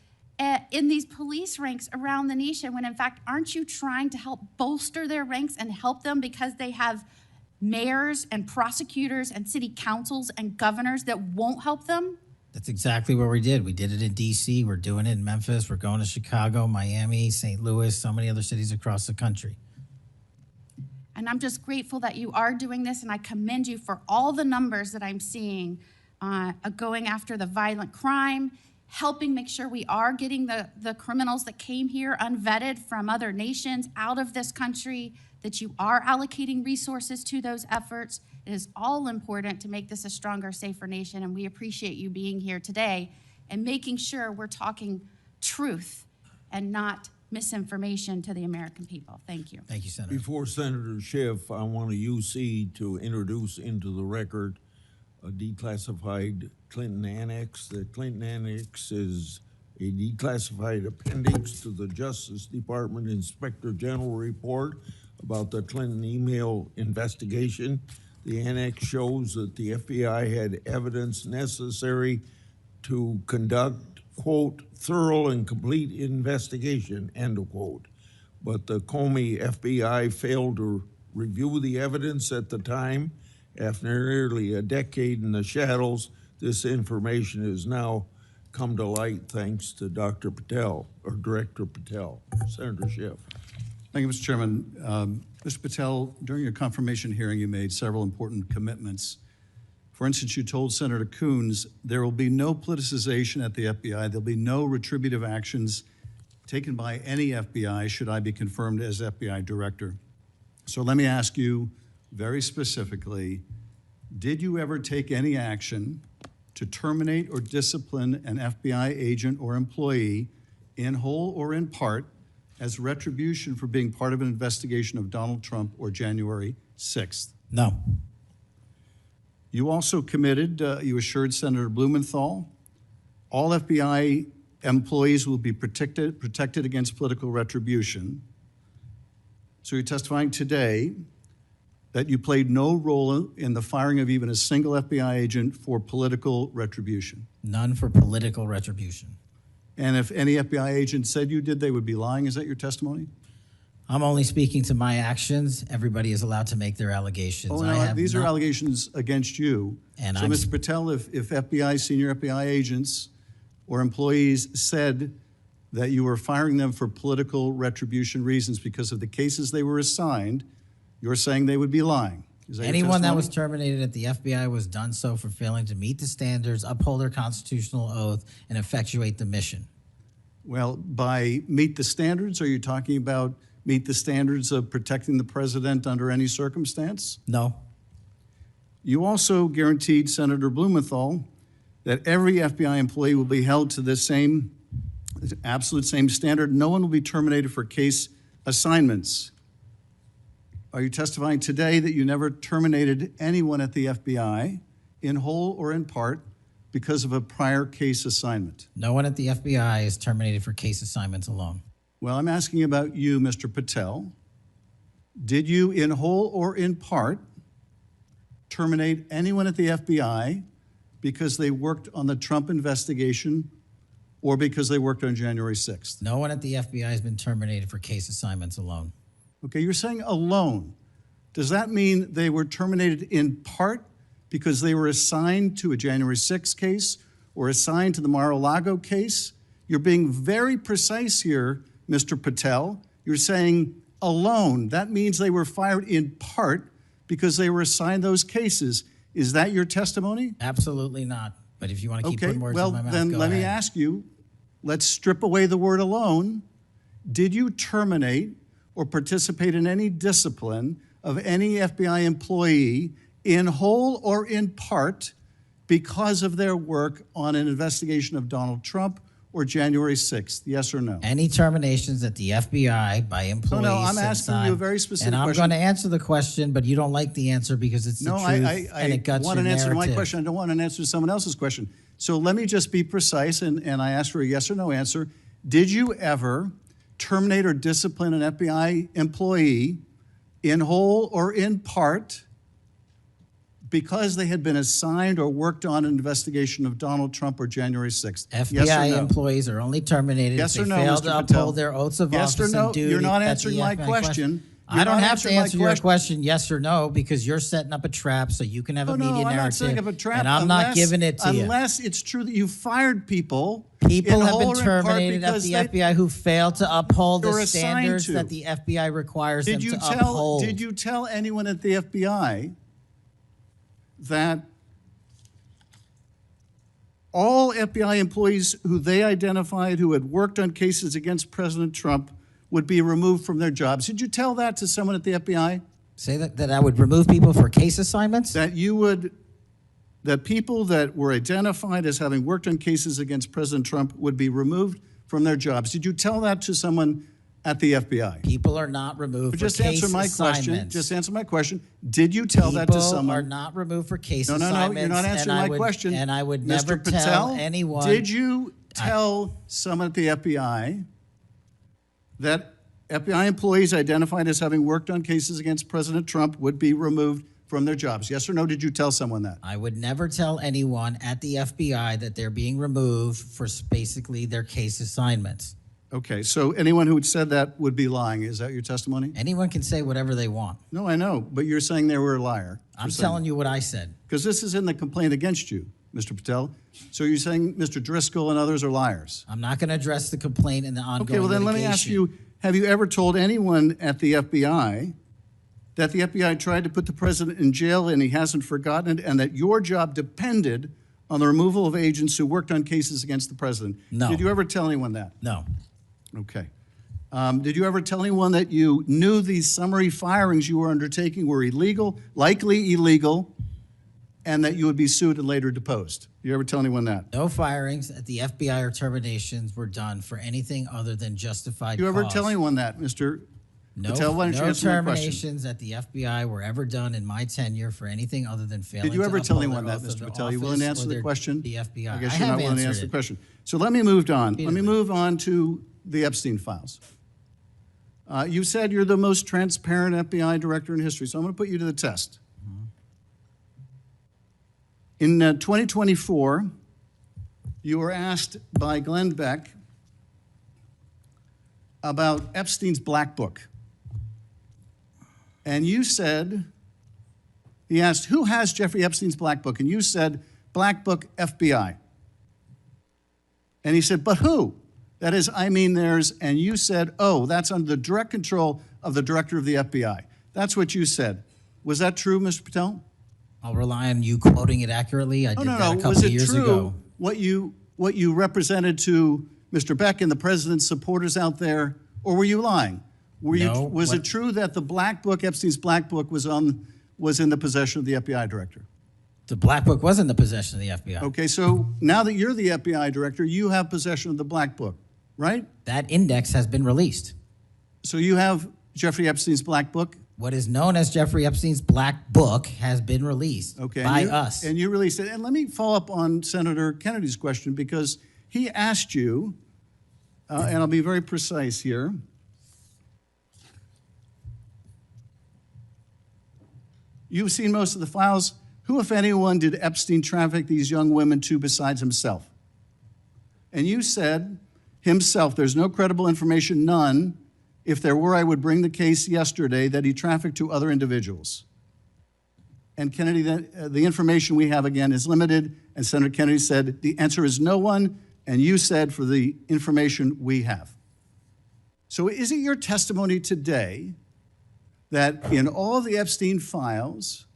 in these police ranks around the nation, when in fact, aren't you trying to help bolster their ranks and help them because they have mayors and prosecutors and city councils and governors that won't help them? That's exactly what we did. We did it in DC, we're doing it in Memphis, we're going to Chicago, Miami, St. Louis, so many other cities across the country. And I'm just grateful that you are doing this, and I commend you for all the numbers that I'm seeing going after the violent crime, helping make sure we are getting the criminals that came here unvetted from other nations out of this country, that you are allocating resources to those efforts. It is all important to make this a stronger, safer nation, and we appreciate you being here today and making sure we're talking truth and not misinformation to the American people. Thank you. Thank you, Senator. Before Senator Schiff, I want a UC to introduce into the record a declassified Clinton Annex. The Clinton Annex is a declassified appendix to the Justice Department Inspector General report about the Clinton email investigation. The annex shows that the FBI had evidence necessary to conduct, quote, thorough and complete investigation, end of quote. But the Comey FBI failed to review the evidence at the time. After nearly a decade in the shadows, this information has now come to light thanks to Dr. Patel, or Director Patel. Senator Schiff. Thank you, Mr. Chairman. Mr. Patel, during your confirmation hearing, you made several important commitments For instance, you told Senator Coons, there will be no politicization at the FBI. There'll be no retributive actions taken by any FBI should I be confirmed as FBI director. So let me ask you very specifically, did you ever take any action to terminate or discipline an FBI agent or employee in whole or in part as retribution for being part of an investigation of Donald Trump or January 6th? No. You also committed, you assured Senator Blumenthal, all FBI employees will be protected against political retribution. So you're testifying today that you played no role in the firing of even a single FBI agent for political retribution. None for political retribution. And if any FBI agent said you did, they would be lying. Is that your testimony? I'm only speaking to my actions. Everybody is allowed to make their allegations. Oh, no, these are allegations against you. And so, Mr. Patel, if FBI, senior FBI agents or employees said that you were firing them for political retribution reasons because of the cases they were assigned, you're saying they would be lying. Is that anyone that your was testimony? terminated at the FBI was done so for failing to meet the standards, uphold their constitutional oath, and effectuate the mission. Well, by meet the standards, are you talking about meet the standards of protecting the president under any circumstance? No. You also guaranteed Senator Blumenthal that every FBI employee will be held to the same, absolute same standard. No one will be terminated for case assignments. Are you testifying today that you never terminated anyone at the FBI, in whole or in part, because of a prior case assignment? No one at the FBI is terminated for case assignments alone. Well, I'm asking about you, Mr. Patel. Did you, in whole or in part, terminate anyone at the FBI because they worked on the Trump investigation or because they worked on January 6th? No one at the FBI has been terminated for case assignments alone. Okay, you're saying alone. Does that mean they were terminated in part because they were assigned to a January 6th case or assigned to the Mar-a-Lago case? You're being very precise here, Mr. Patel. You're saying alone. That means they were fired in part because they were assigned those cases. Is that your testimony? Absolutely not. But if you want to keep Okay, putting words well, in my mouth, then go let me ahead. ask you, let's strip away the word alone. Did you terminate or participate in any discipline of any FBI employee in whole or in part because of their work on an investigation of Donald Trump or January 6th? Yes or no? Any terminations at the FBI by employees? No, I'm since asking you a very specific and I'm question. going to answer the question, but you don't like the answer because it's the No, truth I and it guts want your an answer to my narrative. question. I don't want an answer to someone else's question. So let me just be precise, and I ask for a yes or no answer. Did you ever terminate or discipline an FBI employee in whole or in part because they had been assigned or worked on an investigation of Donald Trump or January 6th? FBI Yes or no? employees are only terminated Yes if or they no, fail Mr. to Patel? uphold their oaths of Yes or office no? and duty. You're not at answering the my FBI question. I You're don't not have to answering my answer your question. question yes or no because you're setting up a trap so you can have a No, media I'm narrative. not setting up a trap. And I'm not giving it to you. Unless it's true that you fired people. People in have whole been or in part terminated at because the they- FBI who failed to uphold You're the assigned standards to. that the FBI requires them Did you to tell? uphold. Did you tell anyone at the FBI that all FBI employees who they identified who had worked on cases against President Trump would be removed from their jobs? Did you tell that to someone at the FBI? Say that I would remove people for case assignments? That you would, that people that were identified as having worked on cases against President Trump would be removed from their jobs. Did you tell that to someone at the FBI? People are not removed But for just case answer my question. assignments. Just answer my question. Did you tell that to someone? People are not removed for case No, assignments. you're not answering my question. And I would Mr. never Patel, tell anyone. Did you tell someone at the FBI that FBI employees identified as having worked on cases against President Trump would be removed from their jobs? Yes or no? Did you tell someone that? I would never tell anyone at the FBI that they're being removed for basically their case assignments. Okay, so anyone who had said that would be lying. Is that your testimony? Anyone can say whatever they want. No, I know, but you're saying they were a liar. I'm telling you what I said. Because this is in the complaint against you, Mr. Patel. So you're saying Mr. Driscoll and others are liars? I'm not going to address the complaint in the ongoing Okay, well then let me ask you, have you ever told anyone at the FBI that the FBI tried to put the president in jail and he hasn't forgotten it, and that your job depended on the removal of agents who worked on cases against the president? No. Did you ever tell anyone that? No. Okay. Did you ever tell anyone that you knew these summary firings you were undertaking were illegal, likely illegal, and that you would be sued and later deposed? Did you ever tell anyone that? No firings at the FBI or terminations were done for anything other than justified Did you ever cause. tell anyone that, Mr. No, Patel? Why don't you no answer my question? terminations at the FBI were ever done in my tenure for anything other than failing Did you ever to tell uphold anyone their that, oath of Mr. Patel? You willing to office answer or the their- question? The FBI. I guess I you're have not willing to answered answer the it. question. So let me move on. Let me Repeatedly. move on to the Epstein files. You said you're the most transparent FBI director in history, so I'm going to put you to the test. In 2024, you were asked by Glenn Beck about Epstein's Black Book. And you said, he asked, who has Jeffrey Epstein's Black Book? And you said, Black Book, FBI. And he said, but who? That is, I mean theirs. And you said, oh, that's under the direct control of the director of the FBI. That's what you said. Was that true, Mr. Patel? I'll rely on you quoting it accurately. I did that a couple Was of it years true ago. what you represented to Mr. Beck and the president's supporters out there, or were you lying? No, Was it true that the Black Book, Epstein's Black Book, was in the possession of the FBI director? The Black Book was in the possession of the FBI. Okay, so now that you're the FBI director, you have possession of the Black Book, right? That index has been released. So you have Jeffrey Epstein's Black Book? What is known as Jeffrey Epstein's Black Book has been released by us. And you released it. And let me follow up on Senator Kennedy's question, because he asked you, and I'll be very precise here. You've seen most of the files. Who, if anyone, did Epstein traffic these young women to besides himself? And you said, himself. There's no credible information, none. If there were, I would bring the case yesterday that he trafficked to other individuals. And Kennedy, the information we have, again, is limited. And Senator Kennedy said, the answer is no one. And you said, for the information we have. So is it your testimony today that in all the Epstein files,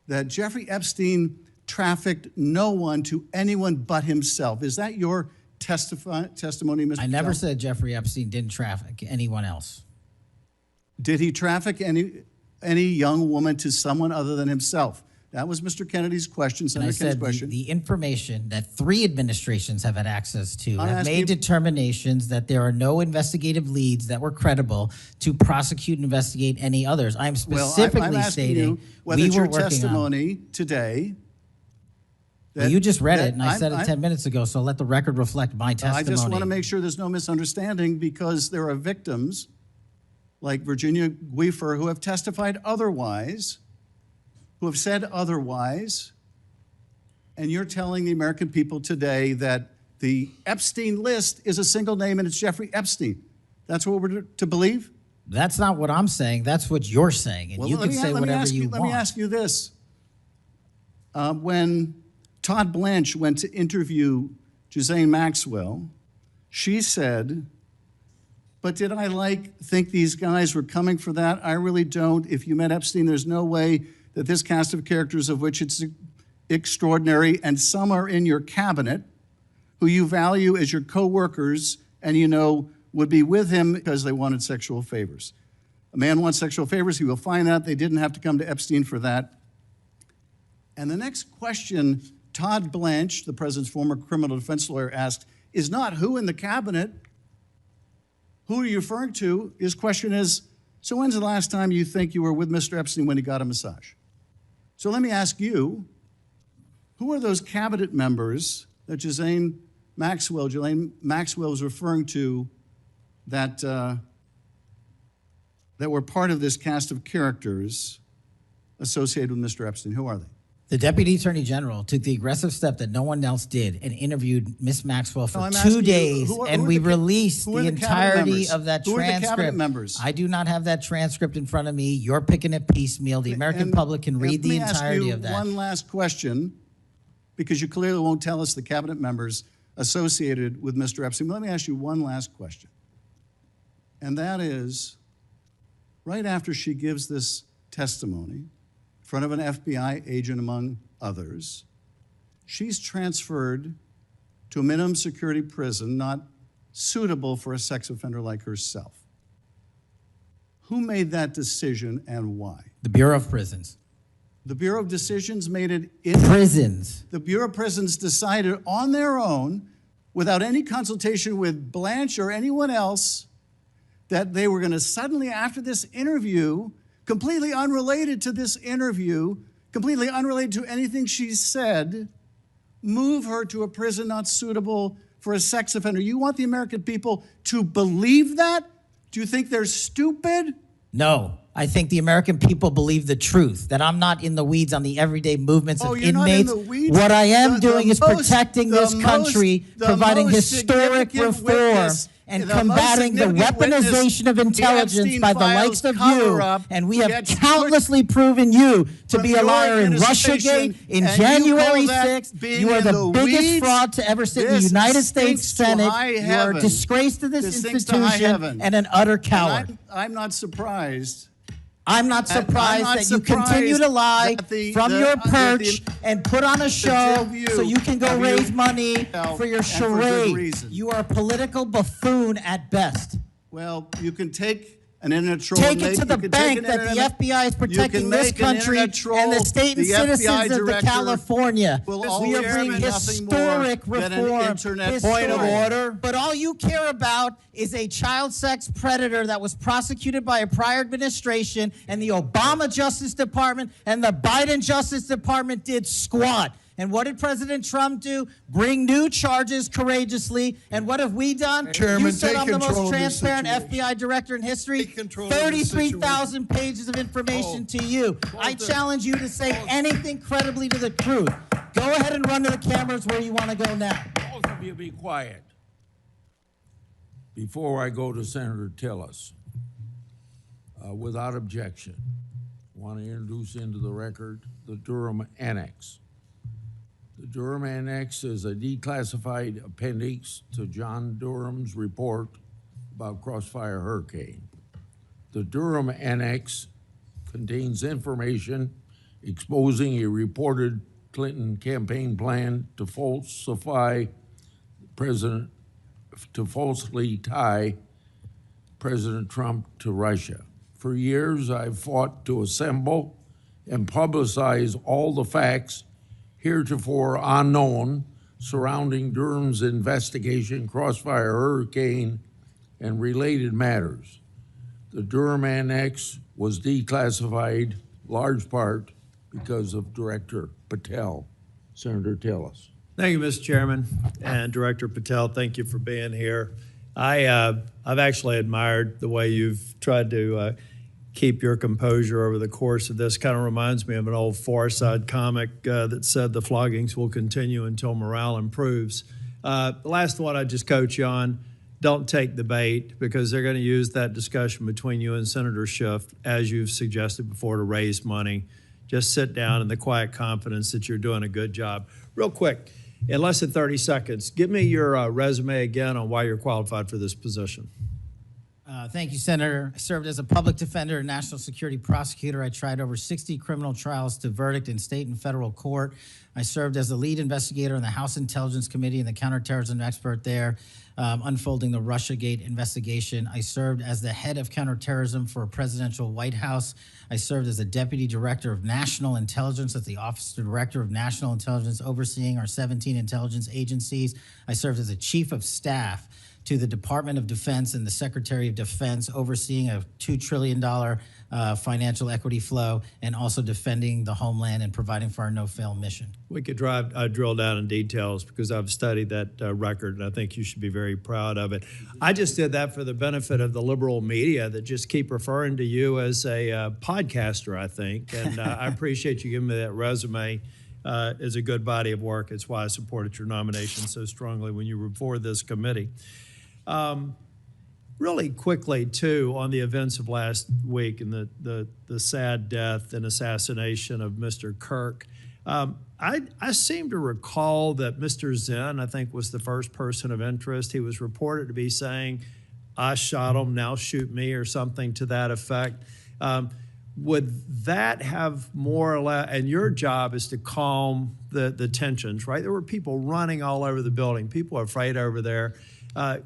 that Jeffrey Epstein trafficked no one to anyone but himself? Is that your testimony, Mr. I never Patel? said Jeffrey Epstein didn't traffic anyone else. Did he traffic any young woman to someone other than himself? That was Mr. Kennedy's question, And I Senator Kennedy's said question. the information that 3 administrations have had access to I'm have asking made you- determinations that there are no investigative leads that were credible to prosecute and investigate any others. I'm specifically I'm asking stating you whether we it's were your working on. testimony today. Well, you just read that it, and I said it 10 minutes ago, so let the record reflect my testimony. I just want to make sure there's no misunderstanding, because there are victims like Virginia Guifer who have testified otherwise, who have said otherwise, and you're telling the American people today that the Epstein list is a single name and it's Jeffrey Epstein. That's what we're to believe? That's not what I'm saying. That's what you're saying, and Well, you let can me- say let me whatever ask you Let want. me ask you this. When Todd Blanche went to interview Ghislaine Maxwell, she said, but did I think these guys were coming for that? I really don't. If you met Epstein, there's no way that this cast of characters, of which it's extraordinary, and some are in your cabinet, who you value as your co-workers and you know would be with him because they wanted sexual favors. A man wants sexual favors, he will find that. They didn't have to come to Epstein for that. And the next question Todd Blanche, the president's former criminal defense lawyer, asked is not who in the cabinet, who are you referring to? His question is, so when's the last time you think you were with Mr. Epstein when he got a massage? So let me ask you, who are those cabinet members that Ghislaine Maxwell was referring to that, that were part of this cast of characters associated with Mr. Epstein? Who are they? The Deputy Attorney General took the aggressive step that no one else did and interviewed Miss Maxwell for No, I'm 2 asking you, days, who are and the we ca- released who are the the cabinet entirety members? of that Who are the cabinet transcript. members? I do not have that transcript in front of me. You're picking it piecemeal. The American public can read the entirety of that. One last question, because you clearly won't tell us the cabinet members associated with Mr. Epstein. Let me ask you one last question. And that is, right after she gives this testimony in front of an FBI agent, among others, she's transferred to a minimum security prison not suitable for a sex offender like herself. Who made that decision and why? The Bureau of Prisons. The Bureau of Decisions made it in Prisons. The Bureau of Prisons decided on their own, without any consultation with Blanche or anyone else, that they were going to suddenly, after this interview, completely unrelated to this interview, completely unrelated to anything she said, move her to a prison not suitable for a sex offender. You want the American people to believe that? Do you think they're stupid? No, I think the American people believe the truth, that I'm not in the weeds on the everyday movements of you're not in inmates. the weeds? What I am doing is most- protecting this country, providing historic reform, and combating the weaponization of intelligence by the likes of you. And we have countlessly proven you to be a liar in Russiagate, in January 6th. You are the biggest fraud to ever sit in the United States Senate. You are a disgrace to this institution and an utter coward. I'm not surprised. I'm not surprised that you continue to lie from your perch and put on a show so you can go raise money for your charade. You are a political buffoon at best. Well, you can take an internet troll. Take it to the bank that the FBI is protecting this country and the state and citizens of California. We are bringing historic reform. Point of order. But all you care about is a child sex predator that was prosecuted by a prior administration, and the Obama Justice Department and the Biden Justice Department did squat. And what did President Trump do? Bring new charges courageously. And what have we done? Chairman, you said take I'm the control most of this transparent situation. FBI director in history. Take control of this 33,000 pages of information to you. I challenge you to say anything credibly to the truth. Go ahead and run to the cameras where you want to go now. Both of you be quiet. Before I go to Senator Tillis, without objection, I want to introduce into the record the Durham Annex. The Durham Annex is a declassified appendix to John Durham's report about Crossfire Hurricane. The Durham Annex contains information exposing a reported Clinton campaign plan to falsely tie President Trump to Russia. For years, I've fought to assemble and publicize all the facts heretofore unknown surrounding Durham's investigation, Crossfire Hurricane, and related matters. The Durham Annex was declassified large part because of Director Patel. Senator Tillis. Thank you, Mr. Chairman. And Director Patel, thank you for being here. I've actually admired the way you've tried to keep your composure over the course of this. Kind of reminds me of an old Far Side comic that said the floggings will continue until morale improves. The last one I just coach you on, don't take the bait, because they're going to use that discussion between you and Senator Schiff, as you've suggested before, to raise money. Just sit down in the quiet confidence that you're doing a good job. Real quick, in less than 30 seconds, give me your resume again on why you're qualified for this position. Thank you, Senator. I served as a public defender and national security prosecutor. I tried over 60 criminal trials to verdict in state and federal court. I served as the lead investigator in the House Intelligence Committee and the counterterrorism expert there, unfolding the Russiagate investigation. I served as the head of counterterrorism for a presidential White House. I served as a deputy director of national intelligence at the Office of Director of National Intelligence, overseeing our 17 intelligence agencies. I served as a chief of staff to the Department of Defense and the Secretary of Defense, overseeing a $2 trillion financial equity flow, and also defending the homeland and providing for our no-fail mission. We could drill down in details, because I've studied that record, and I think you should be very proud of it. I just did that for the benefit of the liberal media that just keep referring to you as a podcaster, I think, and I appreciate you giving me that resume. It's a good body of work. It's why I supported your nomination so strongly when you were before this committee. Really quickly, too, on the events of last week and the sad death and assassination of Mr. Kirk, I seem to recall that Mr. Zinn, I think, was the first person of interest. He was reported to be saying, "I shot him, now shoot me," or something to that effect. would that have more or less, and your job is to calm the tensions, right? There were people running all over the building, people are afraid over there.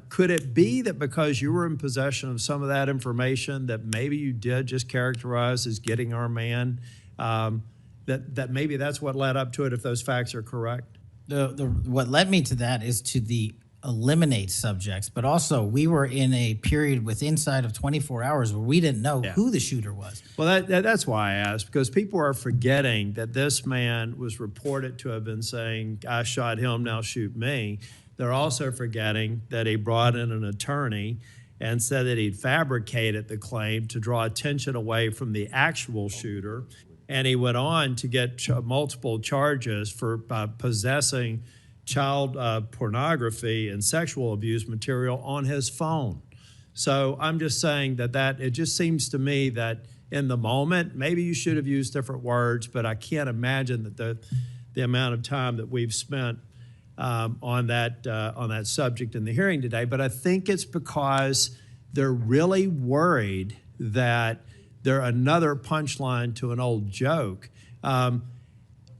Could it be that because you were in possession of some of that information that maybe you did just characterize as getting our man, that maybe that's what led up to it if those facts are correct? What led me to that is to the eliminate subjects, but also we were in a period with inside of 24 hours where we didn't know who the shooter was. Well, that's why I asked, because people are forgetting that this man was reported to have been saying, I shot him, now shoot me. They're also forgetting that he brought in an attorney and said that he'd fabricated the claim to draw attention away from the actual shooter. And he went on to get multiple charges for possessing child pornography and sexual abuse material on his phone. So I'm just saying that it just seems to me that in the moment, maybe you should have used different words, but I can't imagine that the amount of time that we've spent on that subject in the hearing today. But I think it's because they're really worried that they're another punchline to an old joke.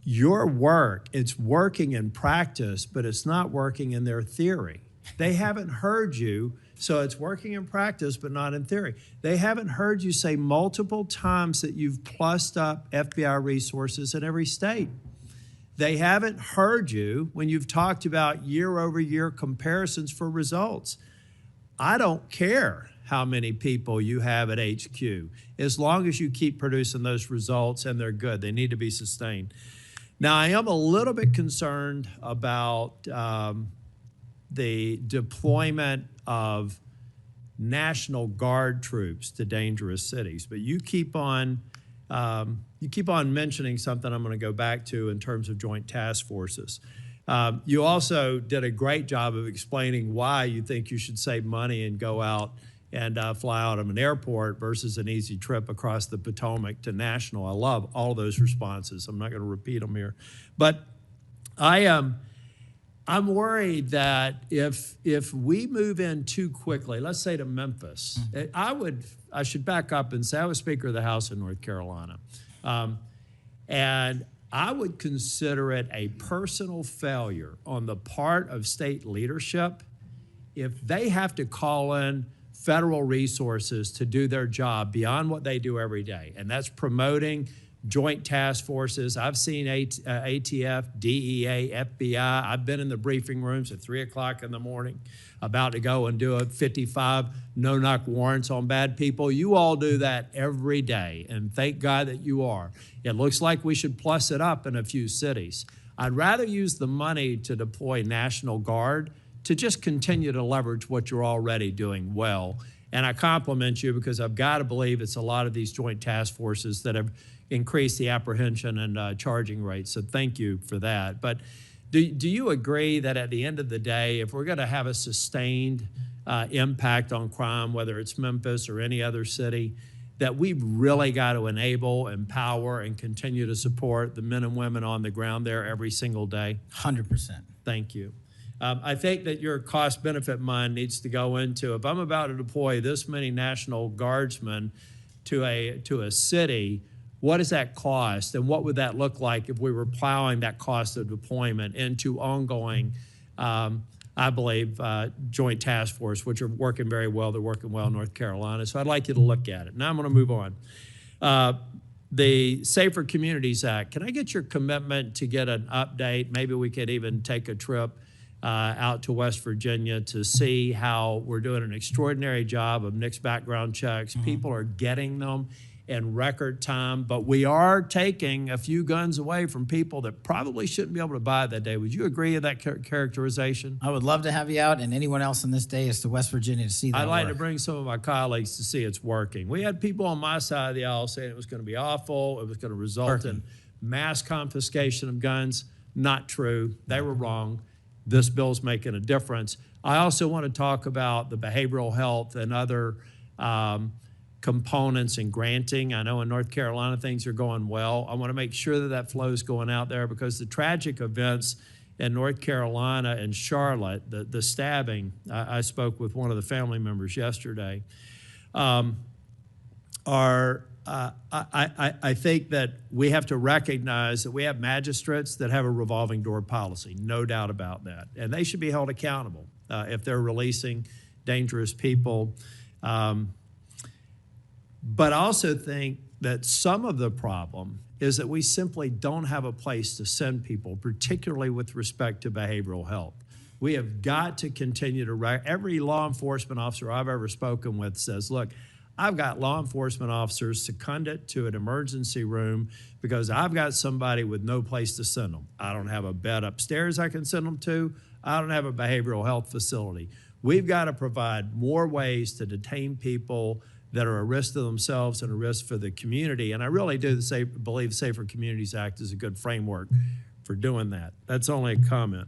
Your work, it's working in practice, but it's not working in their theory. They haven't heard you, so it's working in practice, but not in theory. They haven't heard you say multiple times that you've plussed up FBI resources in every state. They haven't heard you when you've talked about year-over-year comparisons for results. I don't care how many people you have at HQ, as long as you keep producing those results and they're good. They need to be sustained. Now, I am a little bit concerned about the deployment of National Guard troops to dangerous cities, but you keep on mentioning something I'm going to go back to in terms of joint task forces. You also did a great job of explaining why you think you should save money and go out and fly out of an airport versus an easy trip across the Potomac to National. I love all those responses. I'm not going to repeat them here. But I'm worried that if we move in too quickly, let's say to Memphis, I should back up and say I was Speaker of the House in North Carolina. And I would consider it a personal failure on the part of state leadership if they have to call in federal resources to do their job beyond what they do every day. And that's promoting joint task forces. I've seen ATF, DEA, FBI. I've been in the briefing rooms at 3 o'clock in the morning about to go and do a 55 no-knock warrants on bad people. You all do that every day, and thank God that you are. It looks like we should plus it up in a few cities. I'd rather use the money to deploy National Guard to just continue to leverage what you're already doing well. And I compliment you because I've got to believe it's a lot of these joint task forces that have increased the apprehension and charging rates. So thank you for that. But do you agree that at the end of the day, if we're going to have a sustained impact on crime, whether it's Memphis or any other city, that we've really got to enable, empower, and continue to support the men and women on the ground there every single day? 100%. Thank you. I think that your cost-benefit mind needs to go into, if I'm about to deploy this many National Guardsmen to a city, what does that cost, and what would that look like if we were plowing that cost of deployment into ongoing, I believe, joint task force, which are working very well. They're working well in North Carolina. So I'd like you to look at it. Now I'm going to move on. The Safer Communities Act, can I get your commitment to get an update? Maybe we could even take a trip out to West Virginia to see how we're doing an extraordinary job of NICS background checks. People are getting them in record time, but we are taking a few guns away from people that probably shouldn't be able to buy that day. Would you agree with that characterization? I would love to have you out and anyone else on this day is to West Virginia to see that I'd like work. to bring some of my colleagues to see it's working. We had people on my side of the aisle saying it was going to be awful, it was going to result in mass confiscation of guns. Not true. They were wrong. This bill's making a difference. I also want to talk about the behavioral health and other components in granting. I know in North Carolina things are going well. I want to make sure that that flow is going out there because the tragic events in North Carolina and Charlotte, the stabbing, I spoke with one of the family members yesterday, are I think that we have to recognize that we have magistrates that have a revolving door policy, no doubt about that. And they should be held accountable if they're releasing dangerous people. But I also think that some of the problem is that we simply don't have a place to send people, particularly with respect to behavioral health. We have got to continue to, every law enforcement officer I've ever spoken with says, look, I've got law enforcement officers seconded to an emergency room because I've got somebody with no place to send them. I don't have a bed upstairs I can send them to. I don't have a behavioral health facility. We've got to provide more ways to detain people that are a risk to themselves and a risk for the community. And I really do believe Safer Communities Act is a good framework for doing that. That's only a comment.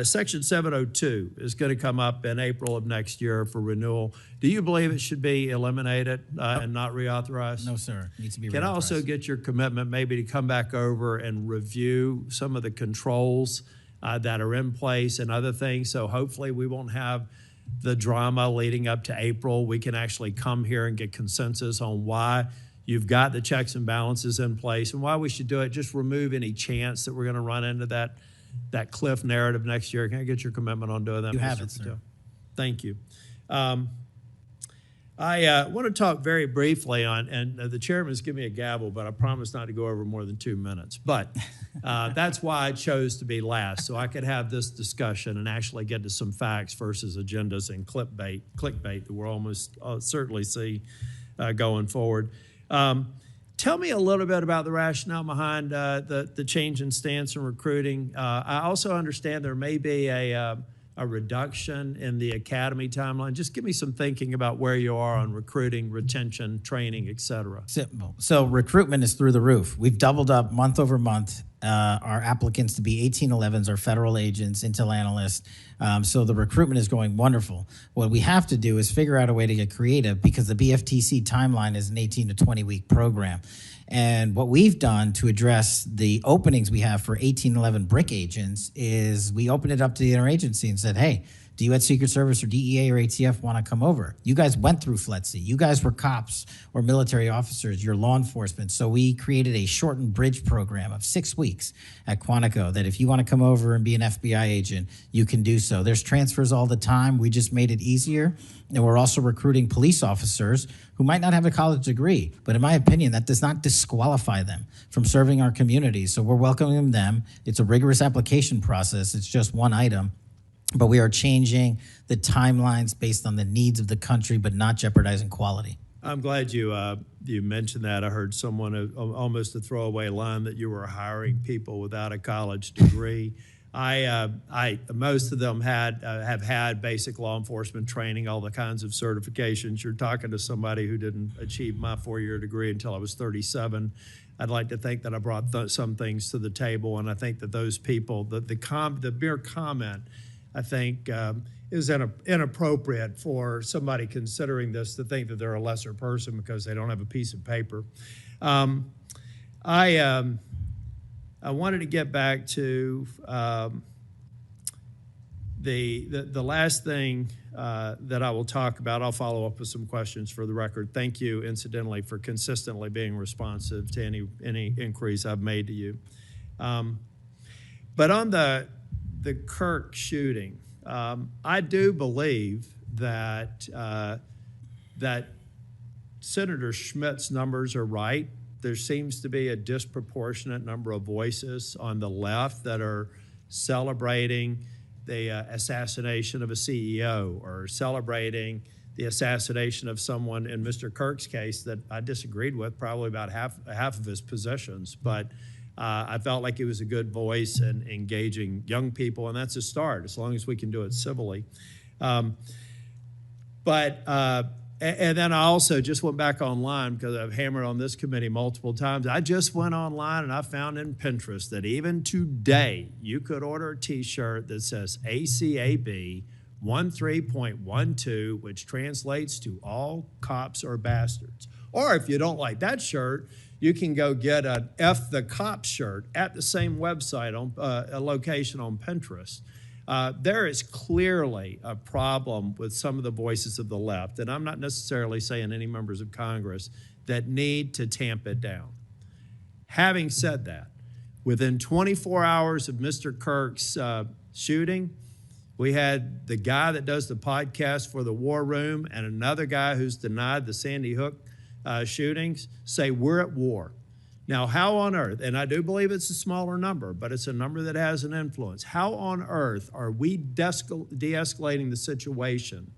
Section 702 is going to come up in April of next year for renewal. Do you believe it should be eliminated and not reauthorized? No, sir. It needs to be Can I reauthorized. also get your commitment maybe to come back over and review some of the controls that are in place and other things? So hopefully we won't have the drama leading up to April. We can actually come here and get consensus on why you've got the checks and balances in place and why we should do it. Just remove any chance that we're going to run into that cliff narrative next year. Can I get your commitment on doing that? You have Mr. it, sir. Patel? Thank you. I want to talk very briefly on, and the chairman's given me a gavel, but I promise not to go over more than 2 minutes. But that's why I chose to be last, so I could have this discussion and actually get to some facts versus agendas and clickbait that we'll almost certainly see going forward. Tell me a little bit about the rationale behind the change in stance in recruiting. I also understand there may be a reduction in the academy timeline. Just give me some thinking about where you are on recruiting, retention, training, et cetera. Simple. So recruitment is through the roof. We've doubled up month over month our applicants to be 1811s, our federal agents, intel analysts. So the recruitment is going wonderful. What we have to do is figure out a way to get creative because the BFTC timeline is an 18 to 20 week program. And what we've done to address the openings we have for 1811 BRIC agents is we opened it up to the interagency and said, hey, do you at Secret Service or DEA or ATF want to come over? You guys went through FLETC. You guys were cops or military officers. You're law enforcement. So we created a shortened bridge program of 6 weeks at Quantico that if you want to come over and be an FBI agent, you can do so. There's transfers all the time. We just made it easier. And we're also recruiting police officers who might not have a college degree. But in my opinion, that does not disqualify them from serving our community. So we're welcoming them. It's a rigorous application process. It's just one item. But we are changing the timelines based on the needs of the country, but not jeopardizing quality. I'm glad you mentioned that. I heard someone almost a throwaway line that you were hiring people without a college degree. Most of them have had basic law enforcement training, all the kinds of certifications. You're talking to somebody who didn't achieve my 4-year degree until I was 37. I'd like to think that I brought some things to the table, and I think that those people, the mere comment, I think is inappropriate for somebody considering this to think that they're a lesser person because they don't have a piece of paper. I wanted to get back to the last thing that I will talk about. I'll follow up with some questions for the record. Thank you, incidentally, for consistently being responsive to any inquiries I've made to you. But on the Kirk shooting, I do believe that that Senator Schmitt's numbers are right. There seems to be a disproportionate number of voices on the left that are celebrating the assassination of a CEO or celebrating the assassination of someone in Mr. Kirk's case that I disagreed with, probably about half of his positions. But I felt like it was a good voice in engaging young people, and that's a start, as long as we can do it civilly. And then I also just went back online because I've hammered on this committee multiple times. I just went online and I found in Pinterest that even today you could order a T-shirt that says ACAB 13.12, which translates to all cops are bastards. Or if you don't like that shirt, you can go get an F the Cop shirt at the same website on a location on Pinterest. There is clearly a problem with some of the voices of the left, and I'm not necessarily saying any members of Congress that need to tamp it down. Having said that, within 24 hours of Mr. Kirk's shooting, we had the guy that does the podcast for the War Room and another guy who's denied the Sandy Hook shootings say we're at war. Now, how on earth, and I do believe it's a smaller number, but it's a number that has an influence, how on earth are we de-escalating the situation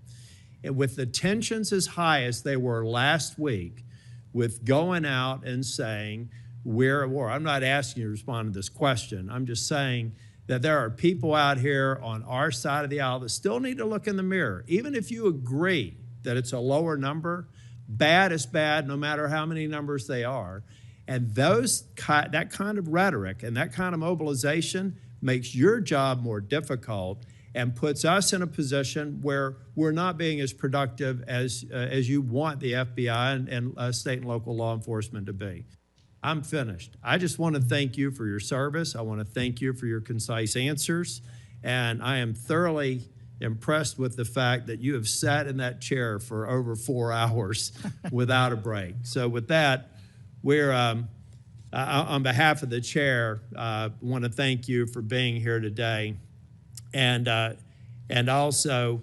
and with the tensions as high as they were last week with going out and saying we're at war? I'm not asking you to respond to this question. I'm just saying that there are people out here on our side of the aisle that still need to look in the mirror. Even if you agree that it's a lower number, bad is bad no matter how many numbers they are. And that kind of rhetoric and that kind of mobilization makes your job more difficult and puts us in a position where we're not being as productive as you want the FBI and state and local law enforcement to be. I'm finished. I just want to thank you for your service. I want to thank you for your concise answers. And I am thoroughly impressed with the fact that you have sat in that chair for over 4 hours without a break. So with that, we're, on behalf of the chair, want to thank you for being here today. And also,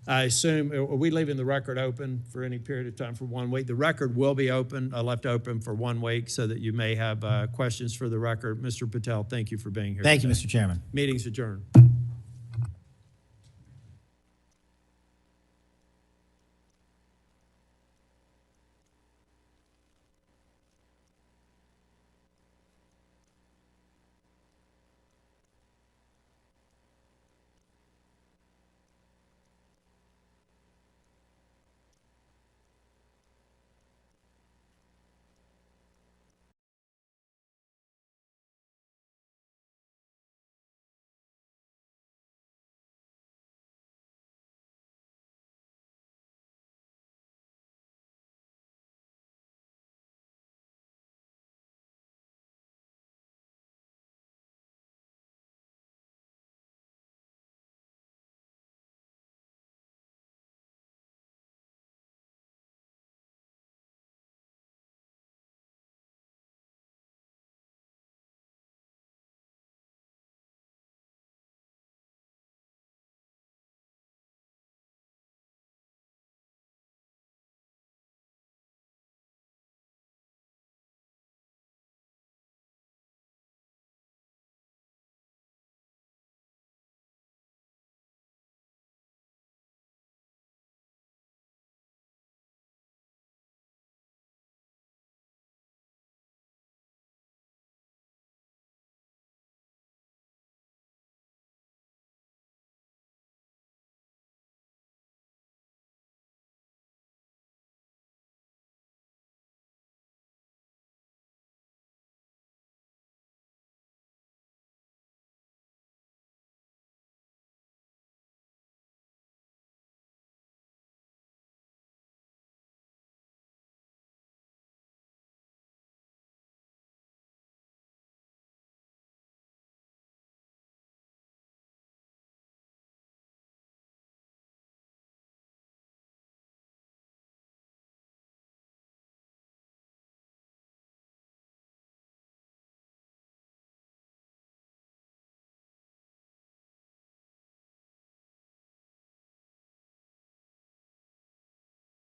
I assume, are we leaving the record open for any period of time for 1 week? The record will be open, left open for 1 week so that you may have questions for the record. Mr. Patel, thank you for being here Thank you, today. Mr. Chairman. Meeting's adjourned.